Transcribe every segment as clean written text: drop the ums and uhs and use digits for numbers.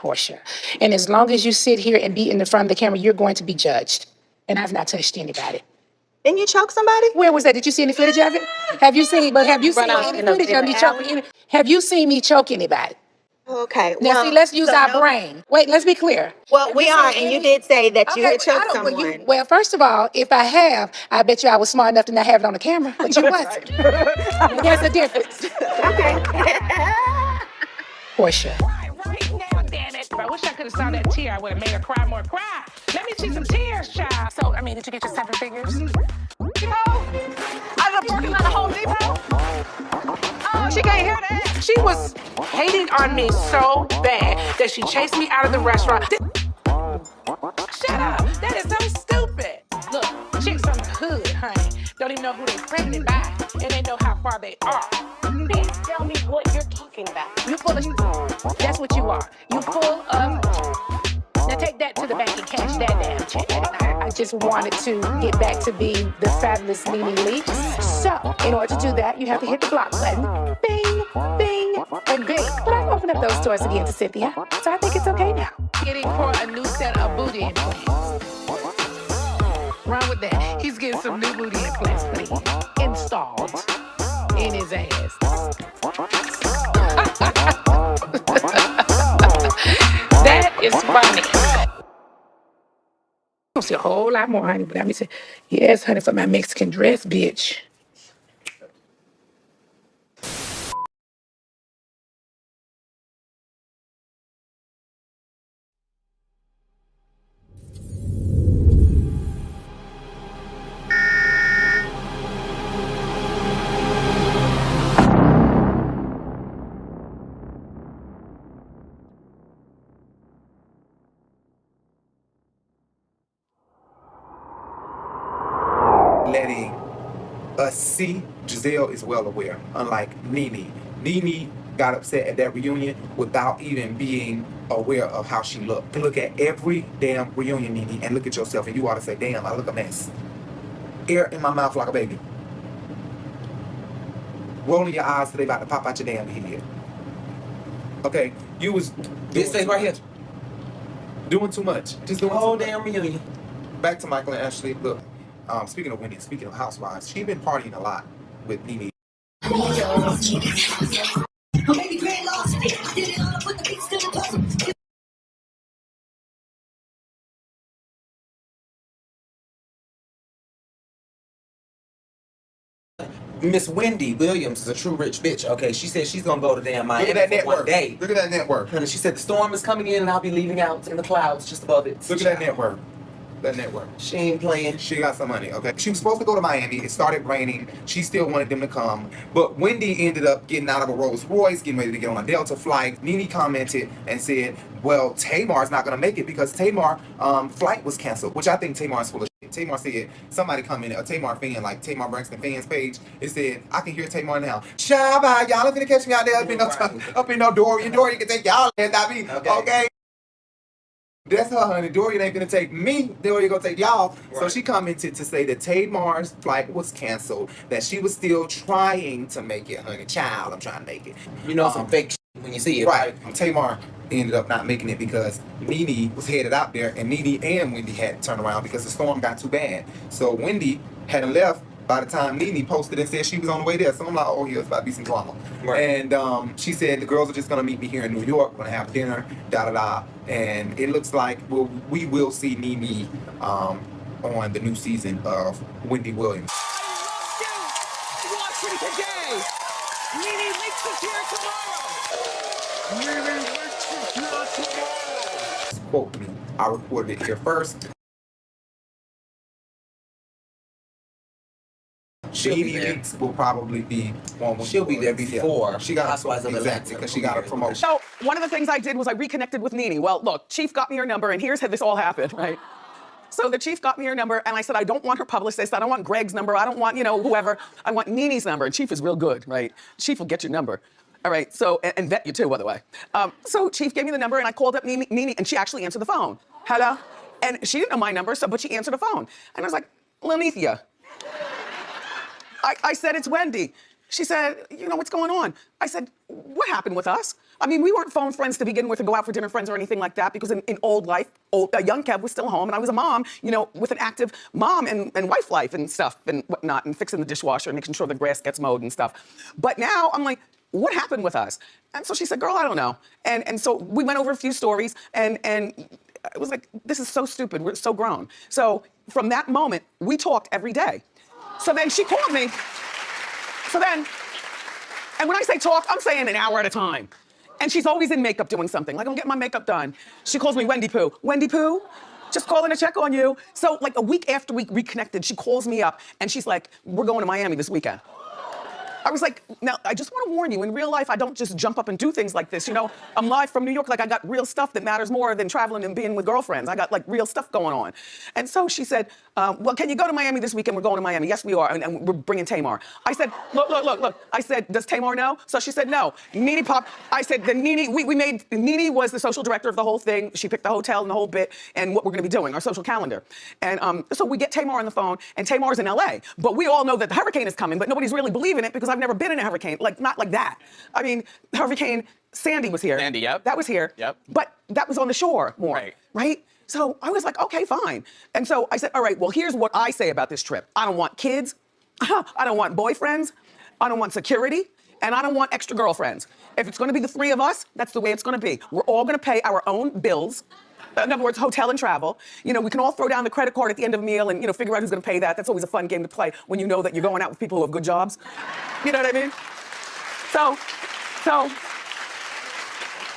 Porsha. And as long as you sit here and be in the front of the camera, you're going to be judged. And I've not touched anybody. Didn't you choke somebody? Where was that? Did you see any footage of it? Have you seen any footage of me choking? Have you seen me choke anybody? Okay. Now, see, let's use our brain. Wait, let's be clear. Well, we are, and you did say that you had choked someone. Well, first of all, if I have, I bet you I was smart enough to not have it on the camera, but you wasn't. There's a difference. Okay. Porsha. Right now, damn it. I wish I could have saw that tear. I would have made her cry more. Cry. Let me see some tears, child. So, I mean, did you get your 7 figures? You know, I was working on the Home Depot. Oh, she can't hear that. She was hating on me so bad that she chased me out of the restaurant. Shut up. That is so stupid. Look, chicks from the hood, honey, don't even know who they're pregnant by, and they know how far they are. Please tell me what you're talking about. You full of shit. That's what you are. You full of shit. Now take that to the bank and cash that damn check. I just wanted to get back to being the fabulous Nene Leakes. So, in order to do that, you have to hit the block button. Bing, bing, and bing. But I've opened up those doors again to Cynthia, so I think it's okay now. Getting for a new set of booty implants. Run with that. He's getting some new booty implants put in, installed in his ass. That is funny. I don't see a whole lot more, honey, but let me say, yes, honey, for my Mexican dress, bitch. Letting us see, Giselle is well aware, unlike Nene. Nene got upset at that reunion without even being aware of how she looked. Look at every damn reunion, Nene, and look at yourself, and you ought to say, damn, I look a mess. Air in my mouth like a baby. Rolling your eyes till they about to pop out your damn head. Okay, you was This thing right here. doing too much. Just doing Whole too much. damn reunion. Back to Michael and Ashley. Look, speaking of Wendy, speaking of Housewives, she's been partying a lot with Nene. Miss Wendy Williams is a true rich bitch. Okay, she said she's gonna go to damn Miami Look at that for one network. day. Look at that network. And she said the storm is coming in and I'll be leaving out in the clouds just above it. Look at that network. That network. She ain't playing. She got some money, okay? She was supposed to go to Miami. It started raining. She still wanted them to come. But Wendy ended up getting out of a Rolls Royce, getting ready to get on a Delta flight. Nene commented and said, well, Tamar's not going to make it because Tamar flight was canceled, which I think Tamar is full of shit. Tamar said, somebody commented, a Tamar fan, like Tamar Braxton fans page, it said, I can hear Tamar now. Shabba, y'all ain't finna catch me out there up in no Dorian. Dorian can take y'all and not me, okay? That's her, honey. Dorian ain't gonna take me. Dorian gonna take y'all. Right. So she commented to say that Tamar's flight was canceled, that she was still trying to make it, honey. Child, I'm trying to make it. You know some fake shit when you see it. Right. Tamar ended up not making it because Nene was headed out there, and Nene and Wendy had to turn around because the storm got too bad. So Wendy hadn't left by the time Nene posted and said she was on the way there. So I'm like, oh, here's about to be some drama. Right. And she said the girls are just gonna meet me here in New York. We're gonna have dinner, da-da-da. And it looks like we will see Nene on the new season of Wendy Williams. Watching today. Nene Leakes is here tomorrow. Nene Leakes is here tomorrow. Quote me. I reported it here first. Nene Leakes will probably be on. She'll be there before. She got exactly because she got a promotion. So one of the things I did was I reconnected with Nene. Well, look, Chief got me her number, and here's how this all happened, right? So the Chief got me her number, and I said, I don't want her publicist. I don't want Greg's number. I don't want, whoever. I want Nene's number. And Chief is real good, right? Chief will get your number. All right, so, and vet you too, by the way. So Chief gave me the number, and I called up Nene, and she actually answered the phone. Hello? And she didn't know my number, but she answered the phone. And I was like, Lenithia. I said, it's Wendy. She said, you know, what's going on? I said, what happened with us? I mean, we weren't phone friends to begin with and go out for dinner friends or anything like that because in old life, young Kev was still home and I was a mom, you know, with an active mom and wife life and stuff and whatnot and fixing the dishwasher and making sure the grass gets mowed and stuff. But now I'm like, what happened with us? And so she said, girl, I don't know. And so we went over a few stories and it was like, this is so stupid. We're so grown. So from that moment, we talked every day. So then she called me. And when I say talk, I'm saying an hour at a time. And she's always in makeup doing something. Like, I'm getting my makeup done. She calls me Wendy Pooh. Wendy Pooh? Just calling to check on you. So like a week after we reconnected, she calls me up and she's like, we're going to Miami this weekend. I was like, now, I just want to warn you, in real life, I don't just jump up and do things like this. You know, I'm live from New York, like I got real stuff that matters more than traveling and being with girlfriends. I got like real stuff going on. And so she said, well, can you go to Miami this weekend? We're going to Miami. Yes, we are, and we're bringing Tamar. I said, look. I said, does Tamar know? So she said, no. Nene popped. I said, then Nene, Nene was the social director of the whole thing. She picked the hotel and the whole bit and what we're gonna be doing, our social calendar. And so we get Tamar on the phone, and Tamar's in LA. But we all know that the hurricane is coming, but nobody's really believing it because I've never been in a hurricane, like not like that. I mean, Hurricane Sandy was here. Sandy, yep. That was here. Yep. But that was on the shore more, right? So I was like, okay, fine. And so I said, all right, well, here's what I say about this trip. I don't want kids. I don't want boyfriends. I don't want security. And I don't want extra girlfriends. If it's gonna be the three of us, that's the way it's gonna be. We're all gonna pay our own bills. In other words, hotel and travel. You know, we can all throw down the credit card at the end of a meal and, you know, figure out who's gonna pay that. That's always a fun game to play when you know that you're going out with people who have good jobs. You know what I mean? So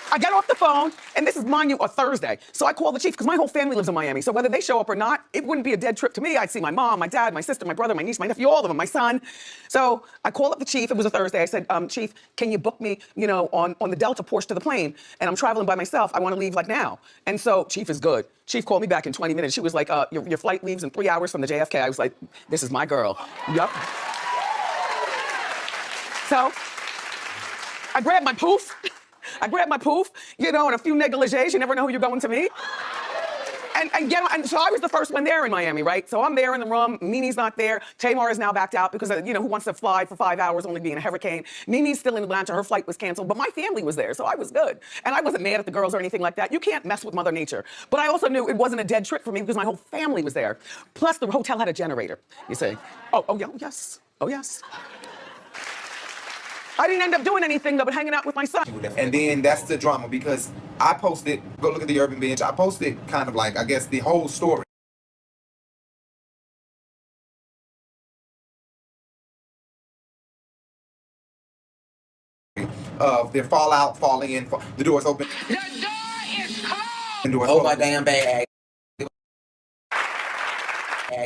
I got off the phone, and this is, mind you, a Thursday. So I called the chief, because my whole family lives in Miami. So whether they show up or not, it wouldn't be a dead trip to me. I'd see my mom, my dad, my sister, my brother, my niece, my nephew, all of them, my son. So I called up the chief. It was a Thursday. I said, Chief, can you book me, you know, on the Delta Porsche to the plane? And I'm traveling by myself. I want to leave like now. And so Chief is good. Chief called me back in 20 minutes. She was like, your flight leaves in 3 hours from the JFK. I was like, this is my girl. Yup. So I grabbed my poof. You know, and a few negligees. You never know who you're going to meet. And so I was the first one there in Miami, right? So I'm there in the room. Nene's not there. Tamar is now backed out because, you know, who wants to fly for 5 hours only being a hurricane? Nene's still in Atlanta. Her flight was canceled, but my family was there, so I was good. And I wasn't mad at the girls or anything like that. You can't mess with Mother Nature. But I also knew it wasn't a dead trip for me because my whole family was there. Plus, the hotel had a generator, you see. Oh, yes. I didn't end up doing anything though, but hanging out with my son. And then that's the drama because I posted, go look at the Urban Bench, I posted kind of like, I guess, the whole story. Of their fallout, falling in, the door's open. The door is closed. The door's Oh my open. damn bag.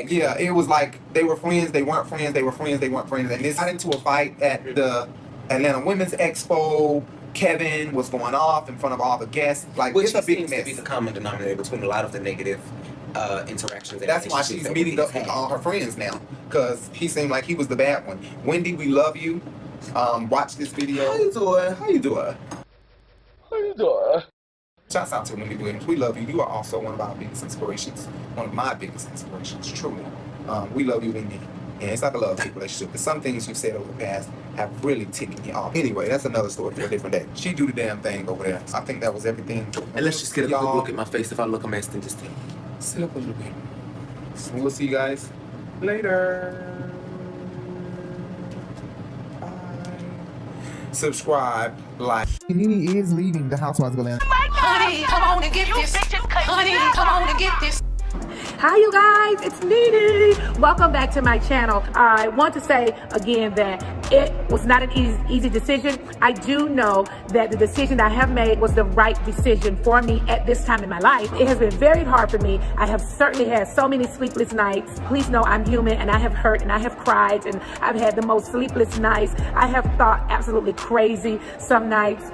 Yeah, it was like they were friends, they weren't friends, they were friends, they weren't friends. And this got into a fight at the Atlanta Women's Expo. Kevin was going off in front of all the guests. Like, Which it's a big seems to mess. be the common denominator between a lot of the negative interactions. That's why she's meeting up with all her friends now, because he seemed like he was the bad one. Wendy, we love you. Watch this video. How you doing? Shouts out to Wendy Williams. We love you. You are also one of our biggest inspirations. One of my biggest inspirations, truly. We love you, Wendy. And it's like a love-hate relationship. Because some things you've said over the past have really ticked me off. Anyway, that's another story for a different day. She do the damn thing over there. I think that was everything. And let's just get a quick look at my face. If I look a mess, then just sit up a little bit. And we'll see you guys later. Bye. Subscribe, like. Nene is leaving the Housewives of Atlanta. Honey, come on and get this. Honey, come on and get this. Hi you guys, it's Nene. Welcome back to my channel. I want to say again that it was not an easy decision. I do know that the decision I have made was the right decision for me at this time in my life. It has been very hard for me. I have certainly had so many sleepless nights. Please know I'm human and I have hurt and I have cried and I've had the most sleepless nights. I have thought absolutely crazy some nights.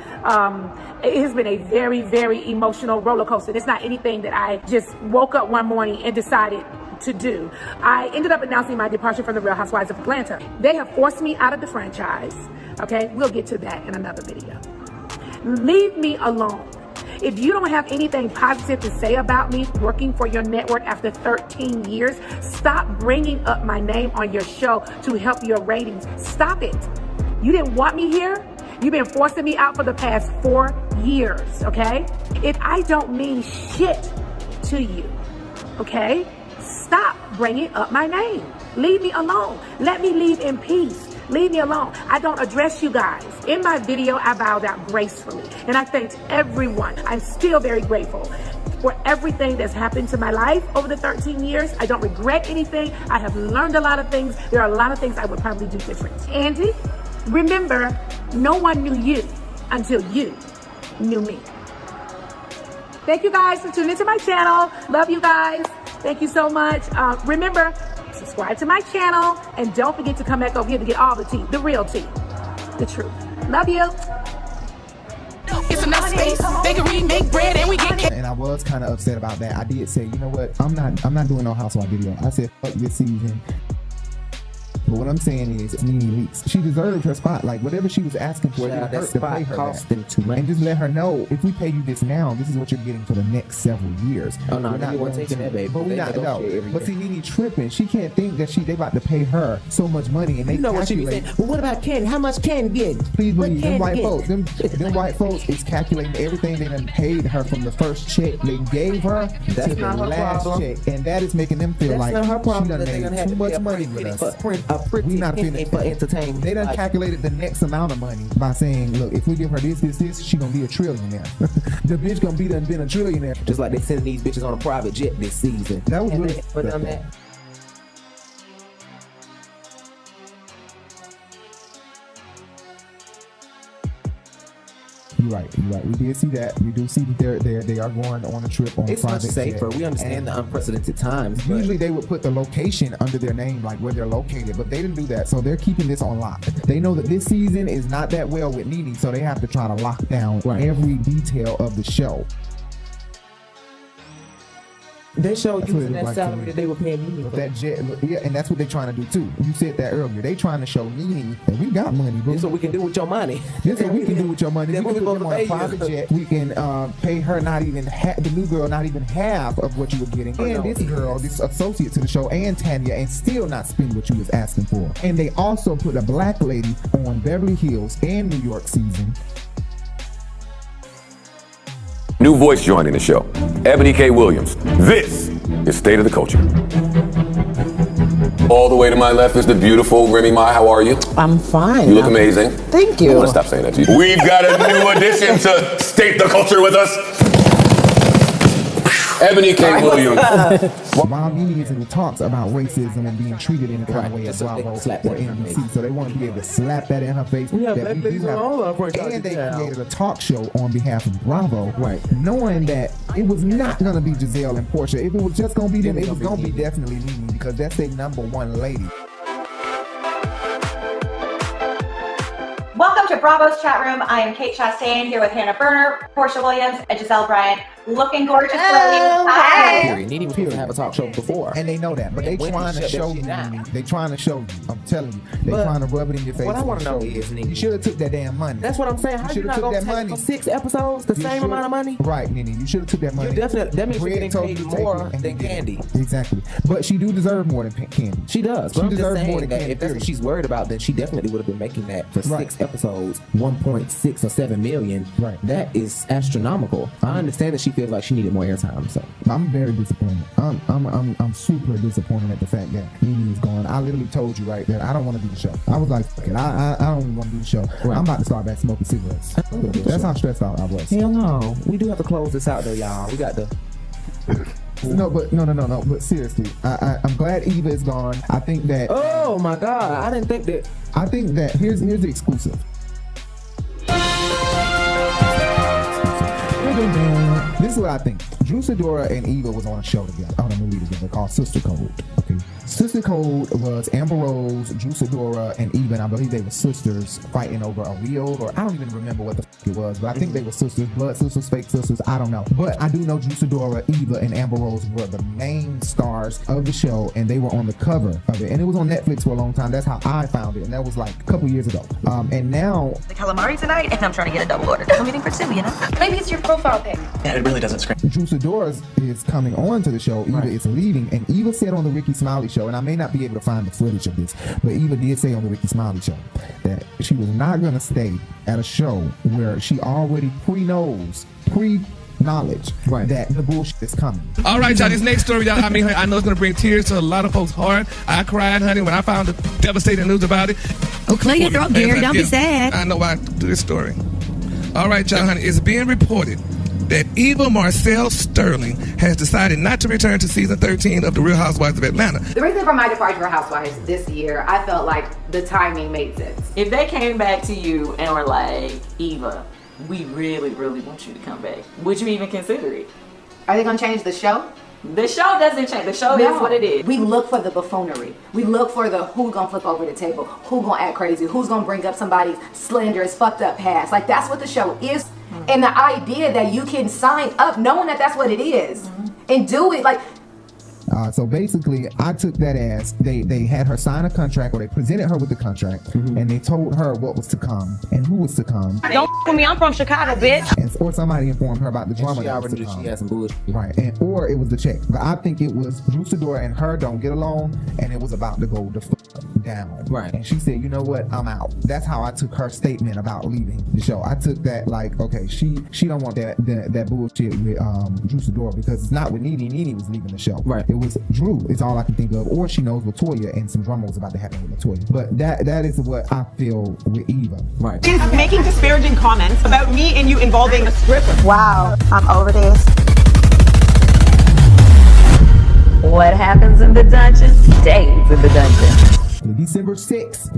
It has been a very, very emotional roller coaster. It's not anything that I just woke up one morning and decided to do. I ended up announcing my departure from the Real Housewives of Atlanta. They have forced me out of the franchise. Okay, we'll get to that in another video. Leave me alone. If you don't have anything positive to say about me working for your network after 13 years, stop bringing up my name on your show to help your ratings. Stop it. You didn't want me here. You've been forcing me out for the past 4 years, okay? If I don't mean shit to you, okay? Stop bringing up my name. Leave me alone. Let me leave in peace. Leave me alone. I don't address you guys. In my video, I bowed out gracefully, and I thanked everyone. I'm still very grateful for everything that's happened to my life over the 13 years. I don't regret anything. I have learned a lot of things. There are a lot of things I would probably do different. Andy, remember, no one knew you until you knew me. Thank you guys for tuning into my channel. Love you guys. Thank you so much. Remember, subscribe to my channel, and don't forget to come back over here to get all the tea, the real tea, the truth. Love you. It's enough space. Bakery, make bread, and we get. And I was kind of upset about that. I did say, you know what? I'm not doing no Housewives video. I said, fuck this season. But what I'm saying is, Nene Leakes, she deserved her spot. Like, whatever she was asking for, it hurt to pay her that. And just let her know, if we pay you this now, this is what you're getting for the next several years. Oh, no, they weren't taking that, baby. But we're not, no. But see, Nene tripping. She can't think that they about to pay her so much money. And they what she be saying? Well, what about Kandi? How much Kandi get? Please believe, them white folks, them white folks is calculating everything they done paid her from the first check they gave her to the last check. And that is making them feel like she done made too much money with us. We not finished for entertainment. They done calculated the next amount of money by saying, look, if we give her this, she gonna be a trillionaire. The bitch gonna be done been a trillionaire. Just like they sending these bitches on a private jet this season. That was really that. You're right. We did see that. We do see that they are going on a trip on it's private much safer. jet. We understand the unprecedented times. Usually they would put the location under their name, like where they're located, but they didn't do that. So they're keeping this on lock. They know that this season is not that well with Nene, so they have to try to lock down every detail of the show. They showed you that salary that they were paying Nene. That jet, yeah, and that's what they're trying to do too. You said that earlier. They trying to show Nene that we got money, bro. This is what we can do with your money. This is what we can do with your money. We can put them on a private jet. We can pay her not even the new girl not even half of what you were getting, and this girl, this associate to the show, and Tanya, and still not spend what you was asking for. And they also put a black lady on Beverly Hills and New York season. New voice joining the show, Ebony K. Williams. This is State of the Culture. All the way to my left is the beautiful Remy Ma. How are you? I'm fine. You look amazing. Thank you. I want to stop saying that to you. We've got a new addition to State the Culture with us. Ebony K. Williams. While Nene is in the talks about racism and being treated in the kind of way as Bravo or NBC, so they want to be able to slap that in her face. And they created a talk show on behalf of Bravo, knowing that it was not going to be Giselle and Porsha. If it was just going to be them, it was going to be definitely Nene, because that's their #1 lady. Welcome to Bravo's chat room. I am Kate Chastain here with Hannah Berner, Porsha Williams, and Giselle Bryant. Looking gorgeous. Hi. Nene was supposed to have a talk show before. And they know that, but they trying to show you, Nene. They trying to show you. I'm telling you. They trying to rub it in your face. What I want to know is, Nene, you should have took that damn money. That's what I'm saying. How you not going to take for 6 episodes the same amount of money? Right, Nene. You should have took that money. You definitely, that means you're getting paid more than Kandi. Exactly. But she do deserve more than Kandi. She does. She deserves more than Kandi. If that's what she's worried about, then she definitely would have been making that for 6 episodes, 1.6 or 7 million. Right. That is astronomical. I understand that she feels like she needed more airtime. So I'm very disappointed. I'm super disappointed at the fact that Nene is gone. I literally told you right there, I don't want to do the show. I was like, fuck it, I don't even want to do the show. Right. I'm about to start back smoking cigarettes. That's how stressed out I was. Hell no. We do have to close this out though, y'all. We got to. No. But seriously, I'm glad Eva is gone. I think that. Oh my God, I didn't think that. I think that here's the exclusive. This is what I think. Drew Sidora and Eva was on a show together, on a movie together called Sister Code. Okay. Sister Code was Amber Rose, Drew Sidora, and Eva, and I believe they were sisters fighting over a wheel, or I don't even remember what the fuck it was, but I think they were sisters, blood sisters, fake sisters, I don't know. But I do know Drew Sidora, Eva, and Amber Rose were the main stars of the show, and they were on the cover of it, and it was on Netflix for a long time. That's how I found it, and that was like a couple years ago. And now the calamari tonight, and I'm trying to get a double order. I'm eating for 2, you know? Maybe it's your profile pic. Yeah, it really doesn't scream. Drew Sidora is coming on to the show. Eva is leaving, and Eva said on the Ricky Smiley show show, and I may not be able to find the footage of this, but Eva did say on the Ricky Smiley show that she was not going to stay at a show where she already pre-knowledge that the bullshit is coming. All right, y'all, this next story, y'all, I know it's going to bring tears to a lot of folks' heart. I cried, honey, when I found the devastating news about it. Oh, clear your throat, Gary. Don't be sad. I know why I do this story. All right, y'all, honey, it's being reported that Eva Marcille Sterling has decided not to return to season 13 of The Real Housewives of Atlanta. The reason for my departure for Housewives this year, I felt like the timing made sense. If they came back to you and were like, Eva, we really, really want you to come back, would you even consider it? Are they gonna change the show? The show doesn't change. The show is what it is. We look for the buffoonery. We look for the who gonna flip over the table, who gonna act crazy, who's gonna bring up somebody's slanderous, fucked up past. Like, that's what the show is. And the idea that you can sign up knowing that that's what it is and do it, like. So basically, I took that as they had her sign a contract, or they presented her with the contract, and they told her what was to come and who was to come. Don't with me, I'm from Chicago, bitch. Or somebody informed her about the drama that was to come. She had some bullshit. Right, or it was the check. But I think it was Drew Sidora and her don't get along, and it was about to go the fuck down. Right. And she said, you know what, I'm out. That's how I took her statement about leaving the show. I took that like, okay, she don't want that bullshit with Drew Sidora, because it's not with Nene. Nene was leaving the show. Right. It was Drew. It's all I can think of. Or she knows LaToya, and some drama was about to happen with LaToya. But that is what I feel with Eva. Right. She's making disparaging comments about me and you involving a stripper. Wow, I'm over this. What happens in the dungeon stays in the dungeon. December 6th,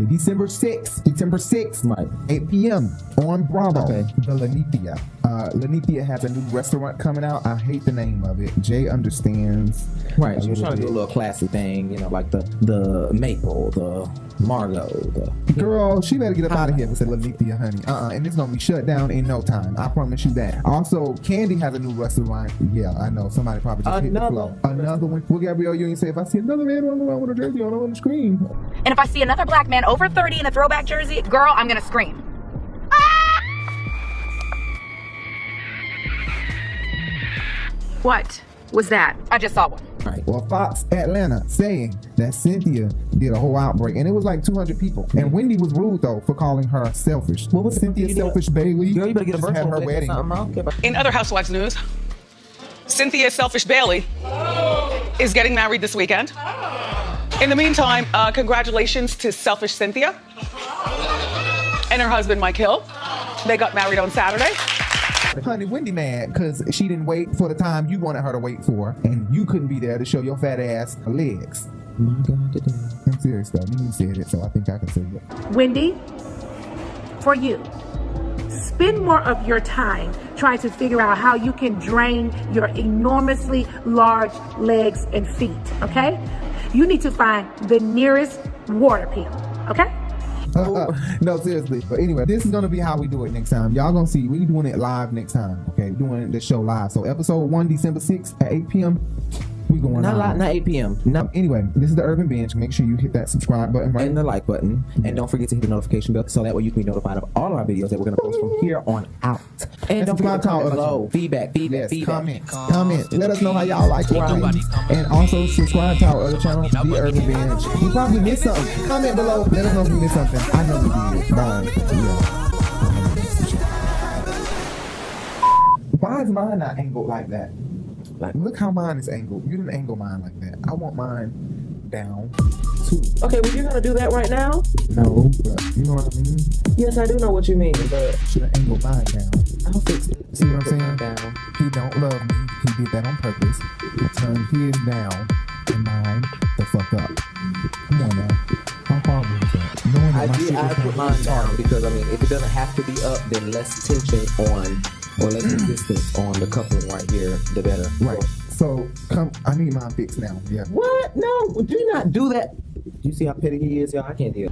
right, 8 p.m. on Bravo, the Lanithia. Lanithia has a new restaurant coming out. I hate the name of it. Jay understands. Right, she was trying to do a little classy thing, like the Maple, the Marlo, the... Girl, she better get up out of here and say Lanithia, honey. And it's gonna be shut down in no time. I promise you that. Also, Kandi has a new restaurant. Yeah, I know. Somebody probably just hit the flow. Another one. Well, Gabrielle Union say, if I see another man running around with a jersey on, I'm gonna scream. And if I see another black man over 30 in a throwback jersey, girl, I'm gonna scream. What was that? I just saw one. Right. Well, Fox Atlanta saying that Cynthia did a whole outbreak, and it was like 200 people. And Wendy was rude though for calling her selfish. What was Cynthia selfish, Bailey? Girl, you better get a virtual her wedding. In other Housewives news, Cynthia Selfish Bailey is getting married this weekend. In the meantime, congratulations to Selfish Cynthia and her husband, Mike Hill. They got married on Saturday. Honey, Wendy mad because she didn't wait for the time you wanted her to wait for, and you couldn't be there to show your fat ass legs. My God, today. I'm serious though. You said it, so I think I can say it. Wendy, for you, spend more of your time trying to figure out how you can drain your enormously large legs and feet, okay? You need to find the nearest water pill, okay? No, seriously. But anyway, this is going to be how we do it next time. Y'all going to see. We're doing it live next time, okay? Doing the show live. So episode 1, December 6th at 8 p.m. We going not 8 p.m. No. Anyway, this is the Urban Bench. Make sure you hit that subscribe button, right? And the like button. And don't forget to hit the notification bell so that way you can be notified of all our videos that we're going to post from here on out. And don't forget to comment below. Feedback. Comment. Let us know how y'all like it. And also subscribe to our other channel, The Urban Bench. We probably missed something. Comment below. Let us know if we missed something. I know we did. Bye. Why is mine not angled like that? Like, look how mine is angled. You didn't angle mine like that. I want mine down too. Okay, well, you're gonna do that right now? No, but you know what I mean? Yes, I do know what you mean, but should have angled mine down. I'll fix it. See what I'm saying? Down. He don't love me. He did that on purpose. He turned his down and mine the fuck up. Come on now. How horrible is that? Knowing that I put mine down because, I mean, if it doesn't have to be up, then less tension on or less resistance on the coupling right here, the better. Right. So, I need mine fixed now. Yeah. What? No, do not do that. Do you see how petty he is, y'all? I can't deal.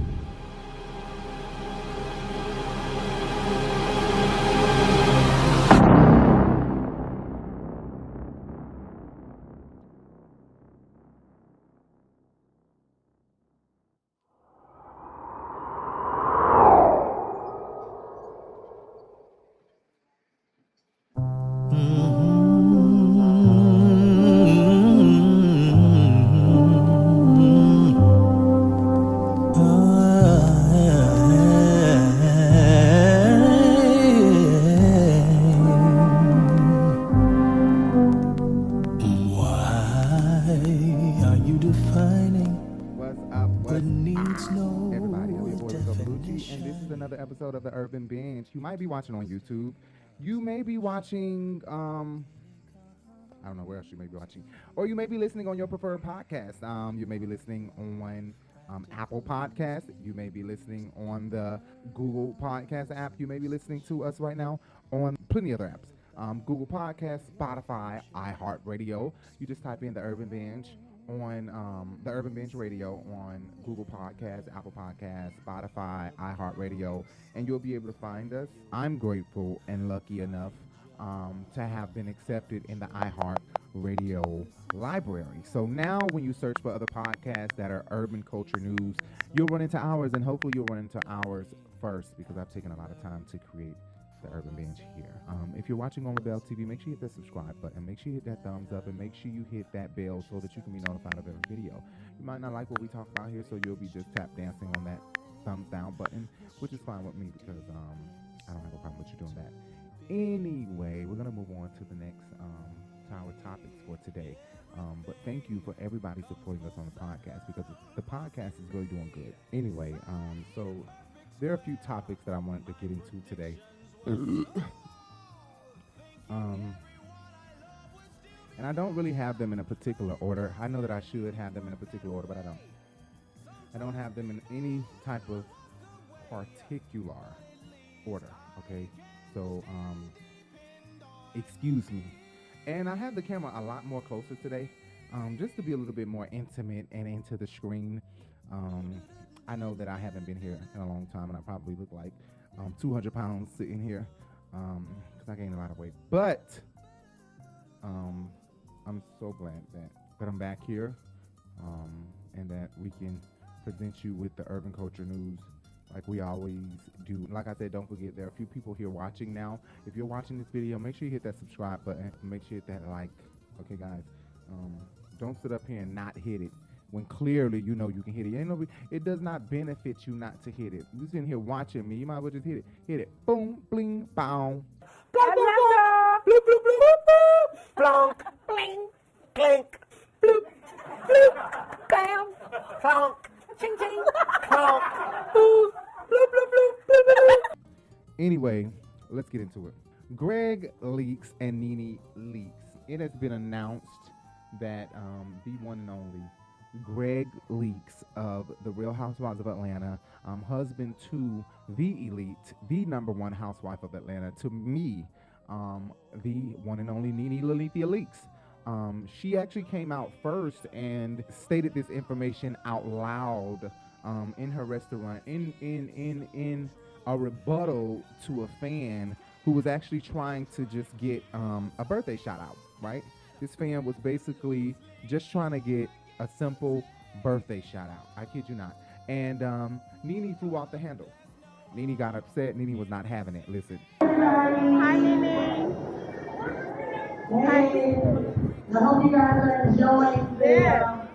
defining What's up? what needs no Everybody, I'm your boy Rico, and this is another episode of the Urban Binge. You might be watching on YouTube. You may be watching, I don't know where else you may be watching. Or you may be listening on your preferred podcast. You may be listening on Apple Podcasts. You may be listening on the Google Podcast app. You may be listening to us right now on plenty of other apps. Google Podcasts, Spotify, iHeartRadio. You just type in the Urban Binge on the Urban Binge Radio on Google Podcasts, Apple Podcasts, Spotify, iHeartRadio, and you'll be able to find us. I'm grateful and lucky enough to have been accepted in the iHeartRadio library. So now when you search for other podcasts that are urban culture news, you'll run into ours, and hopefully you'll run into ours first, because I've taken a lot of time to create the Urban Binge here. If you're watching on Rebel TV, make sure you hit that subscribe button, make sure you hit that thumbs up, and make sure you hit that bell so that you can be notified of every video. You might not like what we talk about here, so you'll be just tap dancing on that thumbs down button, which is fine with me because I don't have a problem with you doing that. Anyway, we're gonna move on to the next to our topics for today. But thank you for everybody supporting us on the podcast, because the podcast is really doing good. Anyway, so there are a few topics that I wanted to get into today. And I don't really have them in a particular order. I know that I should have them in a particular order, but I don't. I don't have them in any type of particular order, okay? So, excuse me. And I have the camera a lot more closer today, just to be a little bit more intimate and into the screen. I know that I haven't been here in a long time, and I probably look like 200 pounds sitting here because I gained a lot of weight. But I'm so glad that I'm back here and that we can present you with the urban culture news like we always do. Like I said, don't forget, there are a few people here watching now. If you're watching this video, make sure you hit that subscribe button. Make sure you hit that like. Okay, guys, don't sit up here and not hit it when clearly you know you can hit it. It does not benefit you not to hit it. You're sitting here watching me. You might as well just hit it. Hit it. Boom, bling, bow. Bloop, bloop, bloop, bloop, bloop, bloop, blonk, bling, clink, bloop, bloop, bam, clonk, ching, ching, clonk, bloop, bloop, bloop, bloop, bloop. Anyway, let's get into it. Greg Leakes and Nene Leakes. It has been announced that the one and only Greg Leakes of the Real Housewives of Atlanta, husband to the elite, the #1 housewife of Atlanta, to me, the one and only Nene Leakes. She actually came out first and stated this information out loud in her restaurant in a rebuttal to a fan who was actually trying to just get a birthday shout out, right? This fan was basically just trying to get a simple birthday shout out. I kid you not. And Nene flew off the handle. Nene got upset. Nene was not having it. Listen. Hi, Nene. Hey. I hope you guys are enjoying the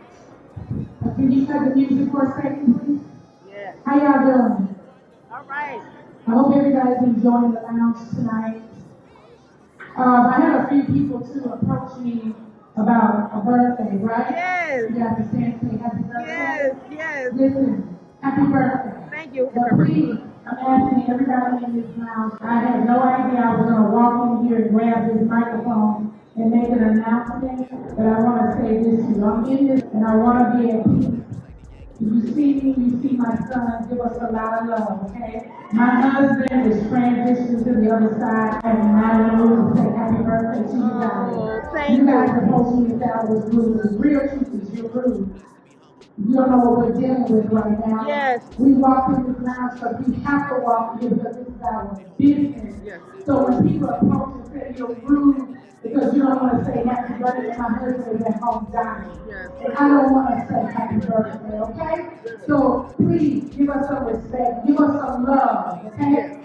can you cut the music for a second, please? Yeah. How y'all doing? All right. I hope everybody's enjoying the lounge tonight. I had a few people too approach me about a birthday, right? Yes. You got to stand and say happy birthday. Yes, yes. Listen, happy birthday. Thank you. But please, I'm asking everybody in this lounge. I had no idea I was going to walk in here and grab this microphone and make an announcement, but I want to say this to you. I'm in this and I want to be at peace. If you see me, you see my son, give us a lot of love, okay? My husband is transitioning to the other side, and I want to say happy birthday to you guys. Thank you. Guys supposed me that I was rude. The real truth is you're rude. You don't know what we're dealing with right now. Yes. We walk in this lounge, so we have to walk in because this is our business. Yes. So when people approach and say you're rude because you don't want to say happy birthday, my husband is at home dying. Yes. And I don't want to say happy birthday, okay? So please give us some respect, give us some love, okay?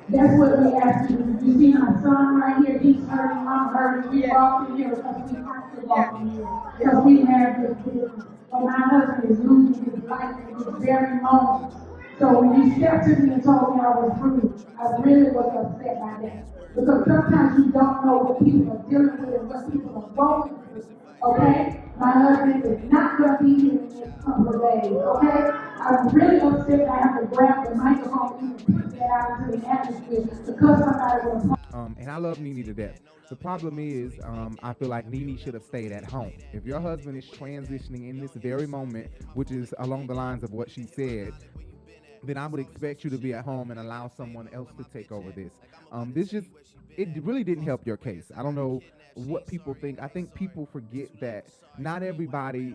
That's what we ask you. You see my son right here, he's hurting, I'm hurting. We walk in here because we have to walk in here because we have this business. But my husband is losing his life at this very moment. So when you stepped to me and told me I was rude, I really was upset by that. Because sometimes you don't know what people are dealing with and what people are going through. Okay? My husband is not going to be here in the next couple of days, okay? I'm really upset that I have to grab the microphone and put that out into the atmosphere because somebody will. And I love Nene to death. The problem is, I feel like Nene should have stayed at home. If your husband is transitioning in this very moment, which is along the lines of what she said, then I would expect you to be at home and allow someone else to take over this. It really didn't help your case. I don't know what people think. I think people forget that not everybody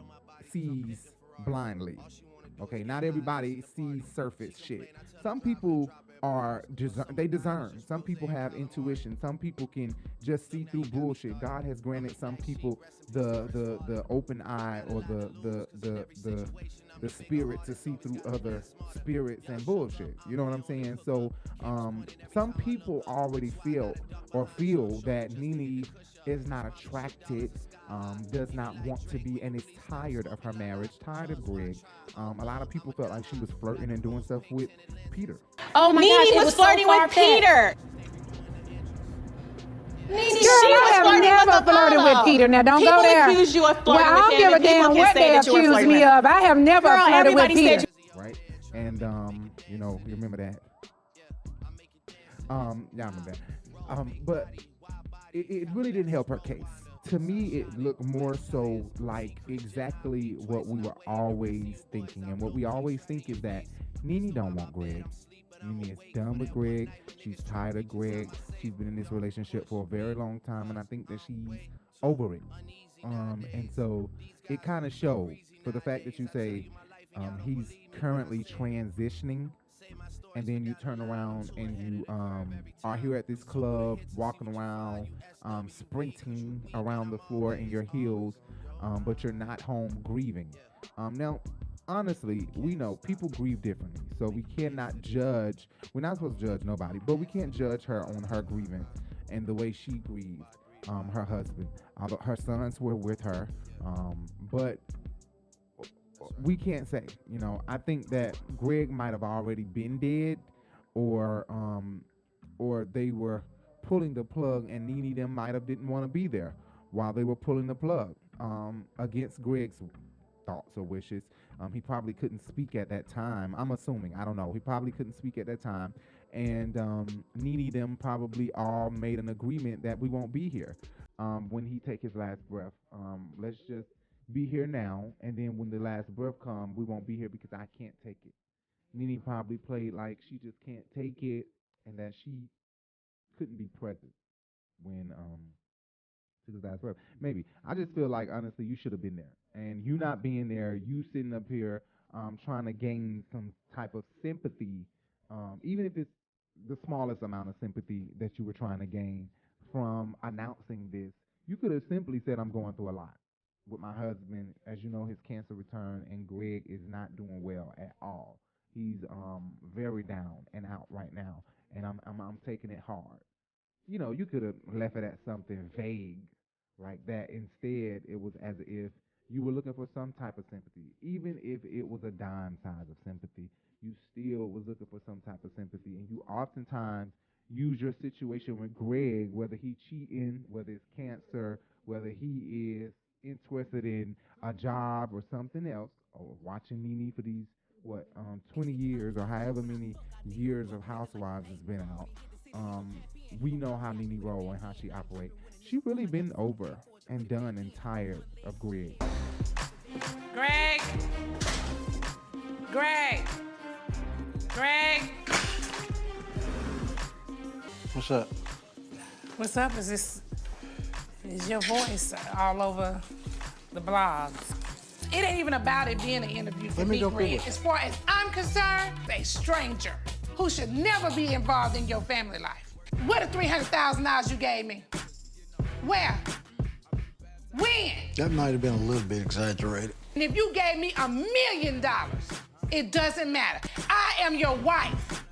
sees blindly. Okay, not everybody sees surface shit. Some people they discern. Some people have intuition. Some people can just see through bullshit. God has granted some people the open eye or the spirit to see through other spirits and bullshit. You know what I'm saying? So some people already feel that Nene is not attracted, does not want to be, and is tired of her marriage, tired of Greg. A lot of people felt like she was flirting and doing stuff with Peter. Oh my gosh, Nene was flirting with Peter. I have never flirted with Peter. Now don't go there. People accuse you of flirting I with don't him, give a and people damn can what say they that you were accuse flirting me with of. I have never flirted with Peter. Right? And you remember that. Y'all remember that. But it really didn't help her case. To me, it looked more so like exactly what we were always thinking. And what we always think is that Nene don't want Greg. Nene is done with Greg. She's tired of Greg. She's been in this relationship for a very long time, and I think that she's over it. And so it kind of shows for the fact that you say he's currently transitioning, and then you turn around and you are here at this club, walking around, sprinting around the floor in your heels, but you're not home grieving. Now, honestly, we know people grieve differently, so we cannot judge. We're not supposed to judge nobody, but we can't judge her on her grievance and the way she grieved her husband. Her sons were with her, but we can't say. I think that Greg might have already been dead, or they were pulling the plug, and Nene them might have didn't want to be there while they were pulling the plug against Greg's thoughts or wishes. He probably couldn't speak at that time. I'm assuming. I don't know. He probably couldn't speak at that time. And Nene them probably all made an agreement that we won't be here when he take his last breath. Let's just be here now, and then when the last breath comes, we won't be here because I can't take it. Nene probably played like she just can't take it, and that she couldn't be present when took his last breath. Maybe. I just feel like, honestly, you should have been there. And you not being there, you sitting up here trying to gain some type of sympathy, even if it's the smallest amount of sympathy that you were trying to gain from announcing this, you could have simply said, I'm going through a lot with my husband. As you know, his cancer returned, and Greg is not doing well at all. He's very down and out right now, and I'm taking it hard. You could have left it at something vague like that. Instead, it was as if you were looking for some type of sympathy. Even if it was a dime size of sympathy, you still was looking for some type of sympathy. And you oftentimes use your situation with Greg, whether he cheating, whether it's cancer, whether he is interested in a job or something else, or watching Nene for these 20 years or however many years of Housewives has been out. We know how Nene roll and how she operate. She really been over and done and tired of Greg. Greg. What's up? What's up? Is your voice all over the blogs? It ain't even about it being an interview for me, Greg. As far as I'm concerned, a stranger who should never be involved in your family life. Where the $300,000 you gave me? Where? When? That might have been a little bit exaggerated. And if you gave me $1 million, it doesn't matter. I am your wife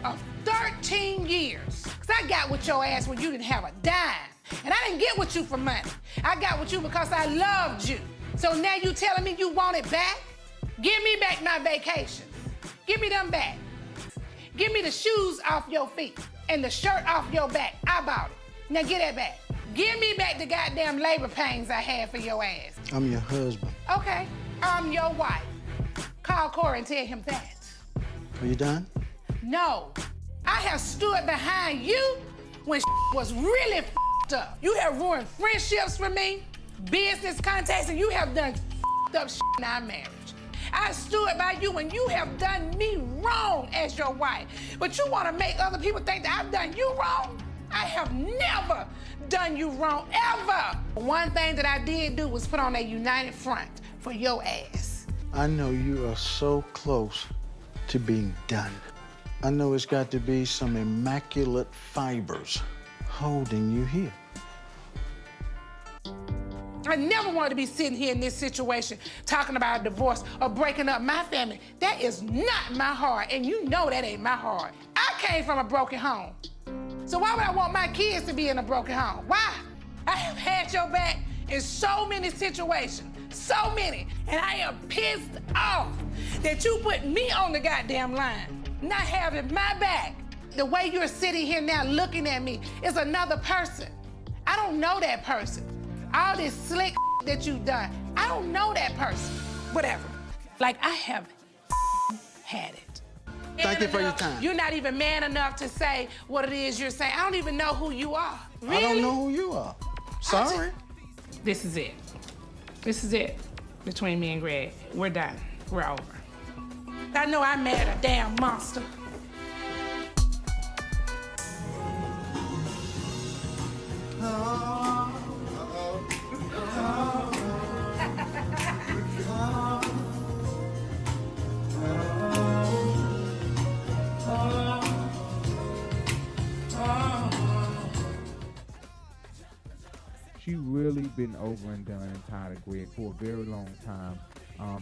of 13 years. Because I got with your ass when you didn't have a dime. And I didn't get with you for money. I got with you because I loved you. So now you telling me you want it back? Give me back my vacations. Give me them back. Give me the shoes off your feet and the shirt off your back. I bought it. Now get that back. Give me back the goddamn labor pains I had for your ass. I'm your husband. Okay, I'm your wife. Call Corey and tell him that. Are you done? No, I have stood behind you when was really f***ed up. You have ruined friendships for me, business contacts, and you have done f***ed up in our marriage. I stood by you when you have done me wrong as your wife. But you want to make other people think that I've done you wrong? I have never done you wrong, ever. One thing that I did do was put on a united front for your ass. I know you are so close to being done. I know it's got to be some immaculate fibers holding you here. I never wanted to be sitting here in this situation talking about a divorce or breaking up my family. That is not my heart, and you know that ain't my heart. I came from a broken home. So why would I want my kids to be in a broken home? Why? I have had your back in so many situations, so many, and I am pissed off that you put me on the goddamn line, not having my back. The way you're sitting here now looking at me is another person. I don't know that person. All this slick that you've done, I don't know that person. Whatever. Like, I have had it. Thank you for your time. You're not even man enough to say what it is you're saying. I don't even know who you are. Really? I don't know who you are. Sorry. This is it. This is it between me and Greg. We're done. We're over. I know I made a damn monster. She really been over and done and tired of Greg for a very long time.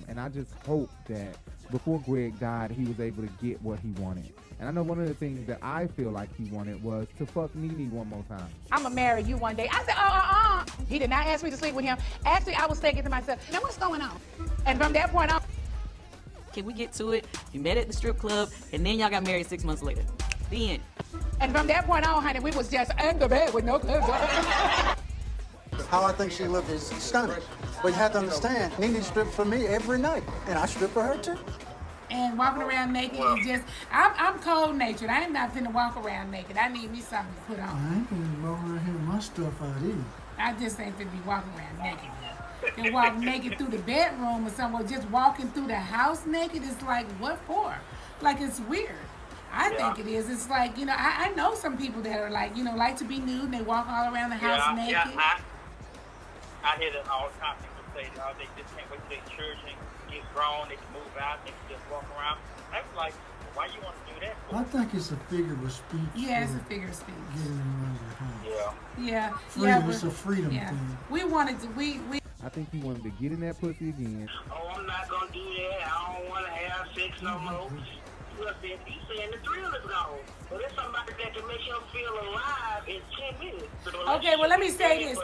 And I just hope that before Greg died, he was able to get what he wanted. And I know one of the things that I feel like he wanted was to fuck Nene one more time. I'm gonna marry you one day. I said, He did not ask me to sleep with him. Actually, I was thinking to myself, now what's going on? And from that point on, Can we get to it? You met at the strip club, and then y'all got married 6 months later. The end. And from that point on, honey, we was just in the bed with no clothes on. How I think she looked is stunning. But you have to understand, Nene stripped for me every night, and I strip for her too. And walking around naked is just, I'm cold-natured. I am not finna walk around naked. I need me something to put on. I ain't gonna walk around here with my stuff out either. I just ain't finna be walking around naked. And walk naked through the bedroom or somewhere, just walking through the house naked, it's like, what for? Like, it's weird. I think it is. It's like, I know some people that are like, like to be nude and they walk all around the house naked. Yeah, I hear that all the time. People say they just can't wait till their children get grown, they can move out, they can just walk around. I'm like, why you want to do that for? I think it's a figure of speech. Yeah, it's a figure of speech. Getting them out of the house. Yeah. Freedom, it's a freedom thing. We wanted to, we I think he wanted to get in that pussy again. Oh, I'm not going to do that. I don't want to have sex no more. Look, he's saying the thrill is gone. But there's somebody that can make him feel alive in 10 minutes. Okay, well, let me say this.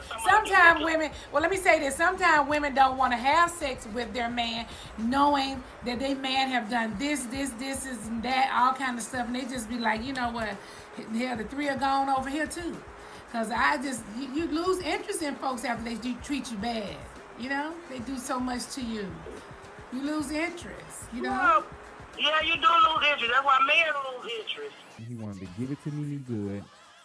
Sometimes women don't want to have sex with their man knowing that they man have done this, and that, all kind of stuff. And they just be like, you know what, hell, the thrill gone over here too. Because you lose interest in folks after they do treat you bad. They do so much to you. You lose interest, Well, yeah, you do lose interest. That's why men lose interest. He wanted to give it to Nene good,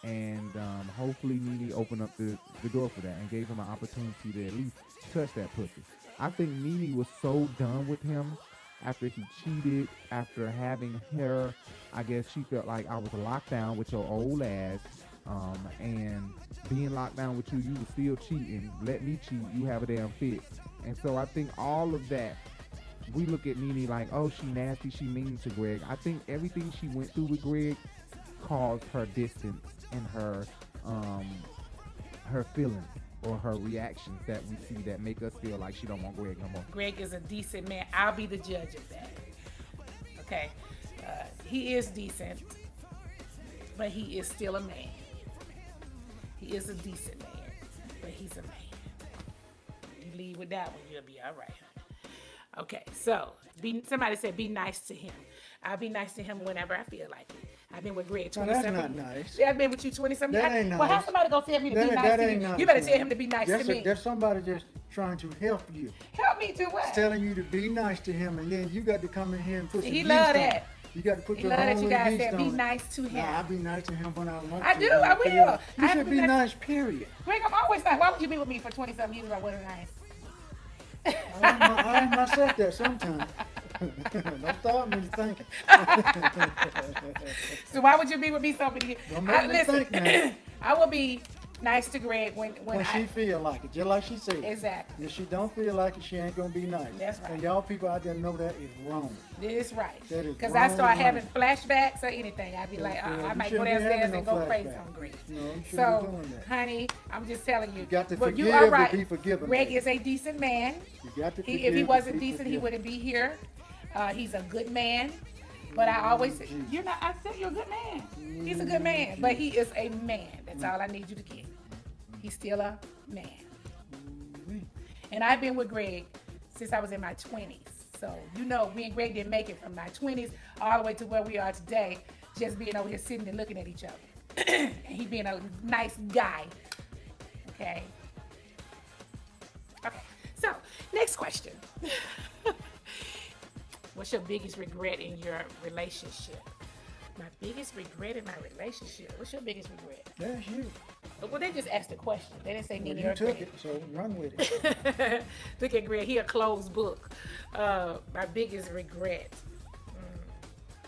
and hopefully Nene opened up the door for that and gave him an opportunity to at least touch that pussy. I think Nene was so done with him after he cheated, after having her. I guess she felt like I was locked down with your old ass. And being locked down with you was still cheating. Let me cheat, you have a damn fit. And so I think all of that, we look at Nene like, oh, she nasty, she mean to Greg. I think everything she went through with Greg caused her distance and her feelings or her reactions that we see that make us feel like she don't want Greg no more. Greg is a decent man. I'll be the judge of that. Okay, he is decent, but he is still a man. He is a decent man, but he's a man. You leave with that one, you'll be all right. Okay, so somebody said be nice to him. I'll be nice to him whenever I feel like it. I've been with Greg No, 27 that's not years. nice. Yeah, I've been with you 27 years. That ain't Well, nice. how somebody gonna tell me to be nice That to ain't you? nice. You better man. tell him to be nice to me. There's somebody just trying to help you. Help me do what? It's telling you to be nice to him, and then you got to come in here and put some He yeast love on that. it. You got to put He your love that own you guys yeast said be on it. nice to him. Nah, I'll be nice to him when I want I to. do, I will. You I have should to be be nice, period. Greg, I'm always nice. Why would you be with me for 27 years if I wasn't nice? I am myself that sometimes. Don't start me thinking. So why would you be with me so many years? Don't make me think now. I will be nice to Greg when She feel like it, just like she said. Exactly. If she don't feel like it, she ain't gonna be nice. That's right. And y'all people out there know that is wrong. This is right. That is Because I wrong, start wrong. having flashbacks or anything. I'd be like, Yeah, I you might go shouldn't be downstairs having and no go crazy flashbacks. on Greg. No, you shouldn't be So, doing that. honey, I'm just telling you. got to but you forgive are to right. be forgiven, Greg baby. is a decent man. You got to forgive If he to wasn't be decent, he forgiven. wouldn't be here. He's a good man. But I always say, you're not, I said you're a good man. He's a good man, but he is a man. That's all I need you to get. He's still a man. And I've been with Greg since I was in my 20s. So, you know, me and Greg didn't make it from my 20s all the way to where we are today, just being over here sitting and looking at each other. And he being a nice guy. Okay. Okay. So, next question. What's your biggest regret in your relationship? My biggest regret in my relationship. What's your biggest regret? That's you. Well, they just asked the question. They didn't say Well, Nene you or took Greg. it, so run with it. Look at Greg. He a closed book. My biggest regret.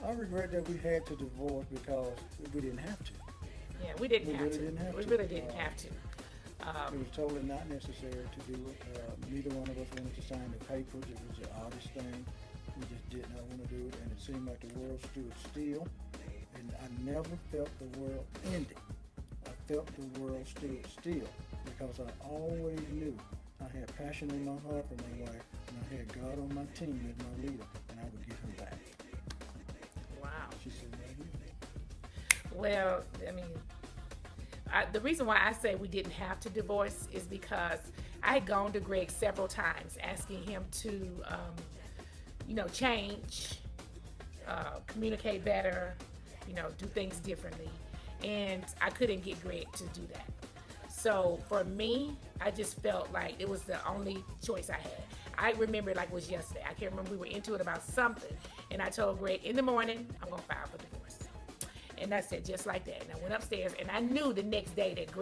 I regret that we had to divorce because we didn't have to. Yeah, we didn't have really to. didn't have We to. really didn't have to. It was totally not necessary to do it. Neither one of us wanted to sign the papers. It was an artist thing. We just did not want to do it, and it seemed like the world stood still. And I never felt the world ending. I felt the world stood still because I always knew I had passion in my heart for my wife, and I had God on my team as my leader, and I would get her back. Wow. She said, Well, I mean, the reason why I say we didn't have to divorce is because I had gone to Greg several times asking him to, change, communicate better, do things differently. And I couldn't get Greg to do that. So for me, I just felt like it was the only choice I had. I remember it like it was yesterday. I can't remember, we were into it about something. And I told Greg, in the morning, I'm going to file for divorce. And I said, just like that. And I went upstairs, and I knew the next day that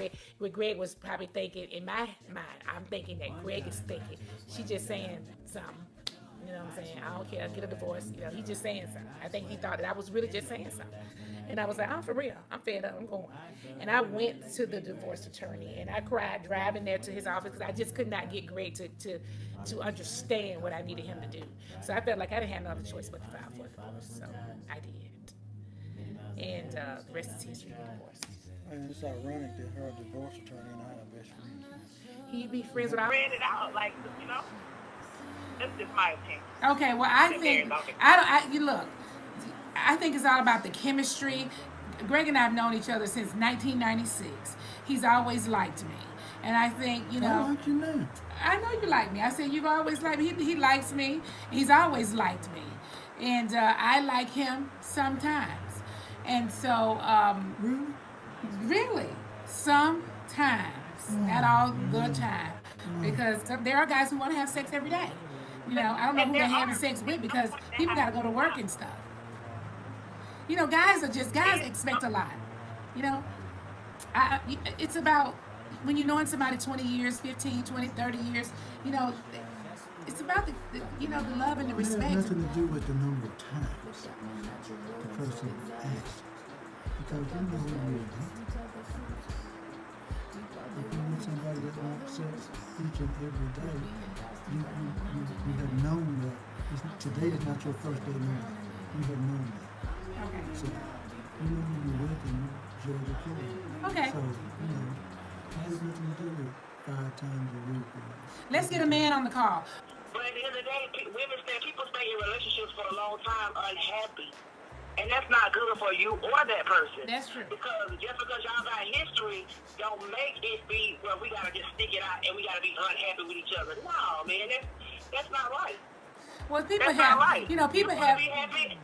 Greg was probably thinking, in my mind, I'm thinking that Greg is thinking, she just saying something. You know what I'm saying? I don't care, get a divorce. He's just saying something. I think he thought that I was really just saying something. And I was like, I'm for real. I'm fed up. I'm going. And I went to the divorce attorney, and I cried driving there to his office because I just could not get Greg to understand what I needed him to do. So I felt like I didn't have no other choice but to file for a divorce. So I did. And the rest is history, we divorced. and it's ironic that her divorce attorney and I are best friends. He'd be friends with our... Read it out, like, that's just my opinion. Okay, well, I think, look, I think it's all about the chemistry. Greg and I have known each other since 1996. He's always liked me. And I think, I like you now. I know you like me. I said, you've always liked me. He likes me. He's always liked me. And I like him sometimes. And so, really, sometimes, not all the time. Because there are guys who want to have sex every day. I don't know who they're having sex with because people got to go to work and stuff. Guys expect a lot. It's about when you're knowing somebody 20 years, 15, 20, 30 years, it's about the love and the respect. It has nothing to do with the number of times the person asks. Because you know who you are. If you meet somebody that wants sex each and every day, you have known that today is not your first day married. You have known that. Okay. So you know who you're with and you judge accordingly. Okay. So, it has nothing to do with 5 times a week. Let's get a man on the call. But at the end of the day, people stay in relationships for a long time unhappy. And that's not good for you or that person. That's true. Because just because y'all got history, don't make it be, well, we got to just stick it out and we got to be unhappy with each other. No, man, that's not right. Well, people that's have, not right. people you have, be happy.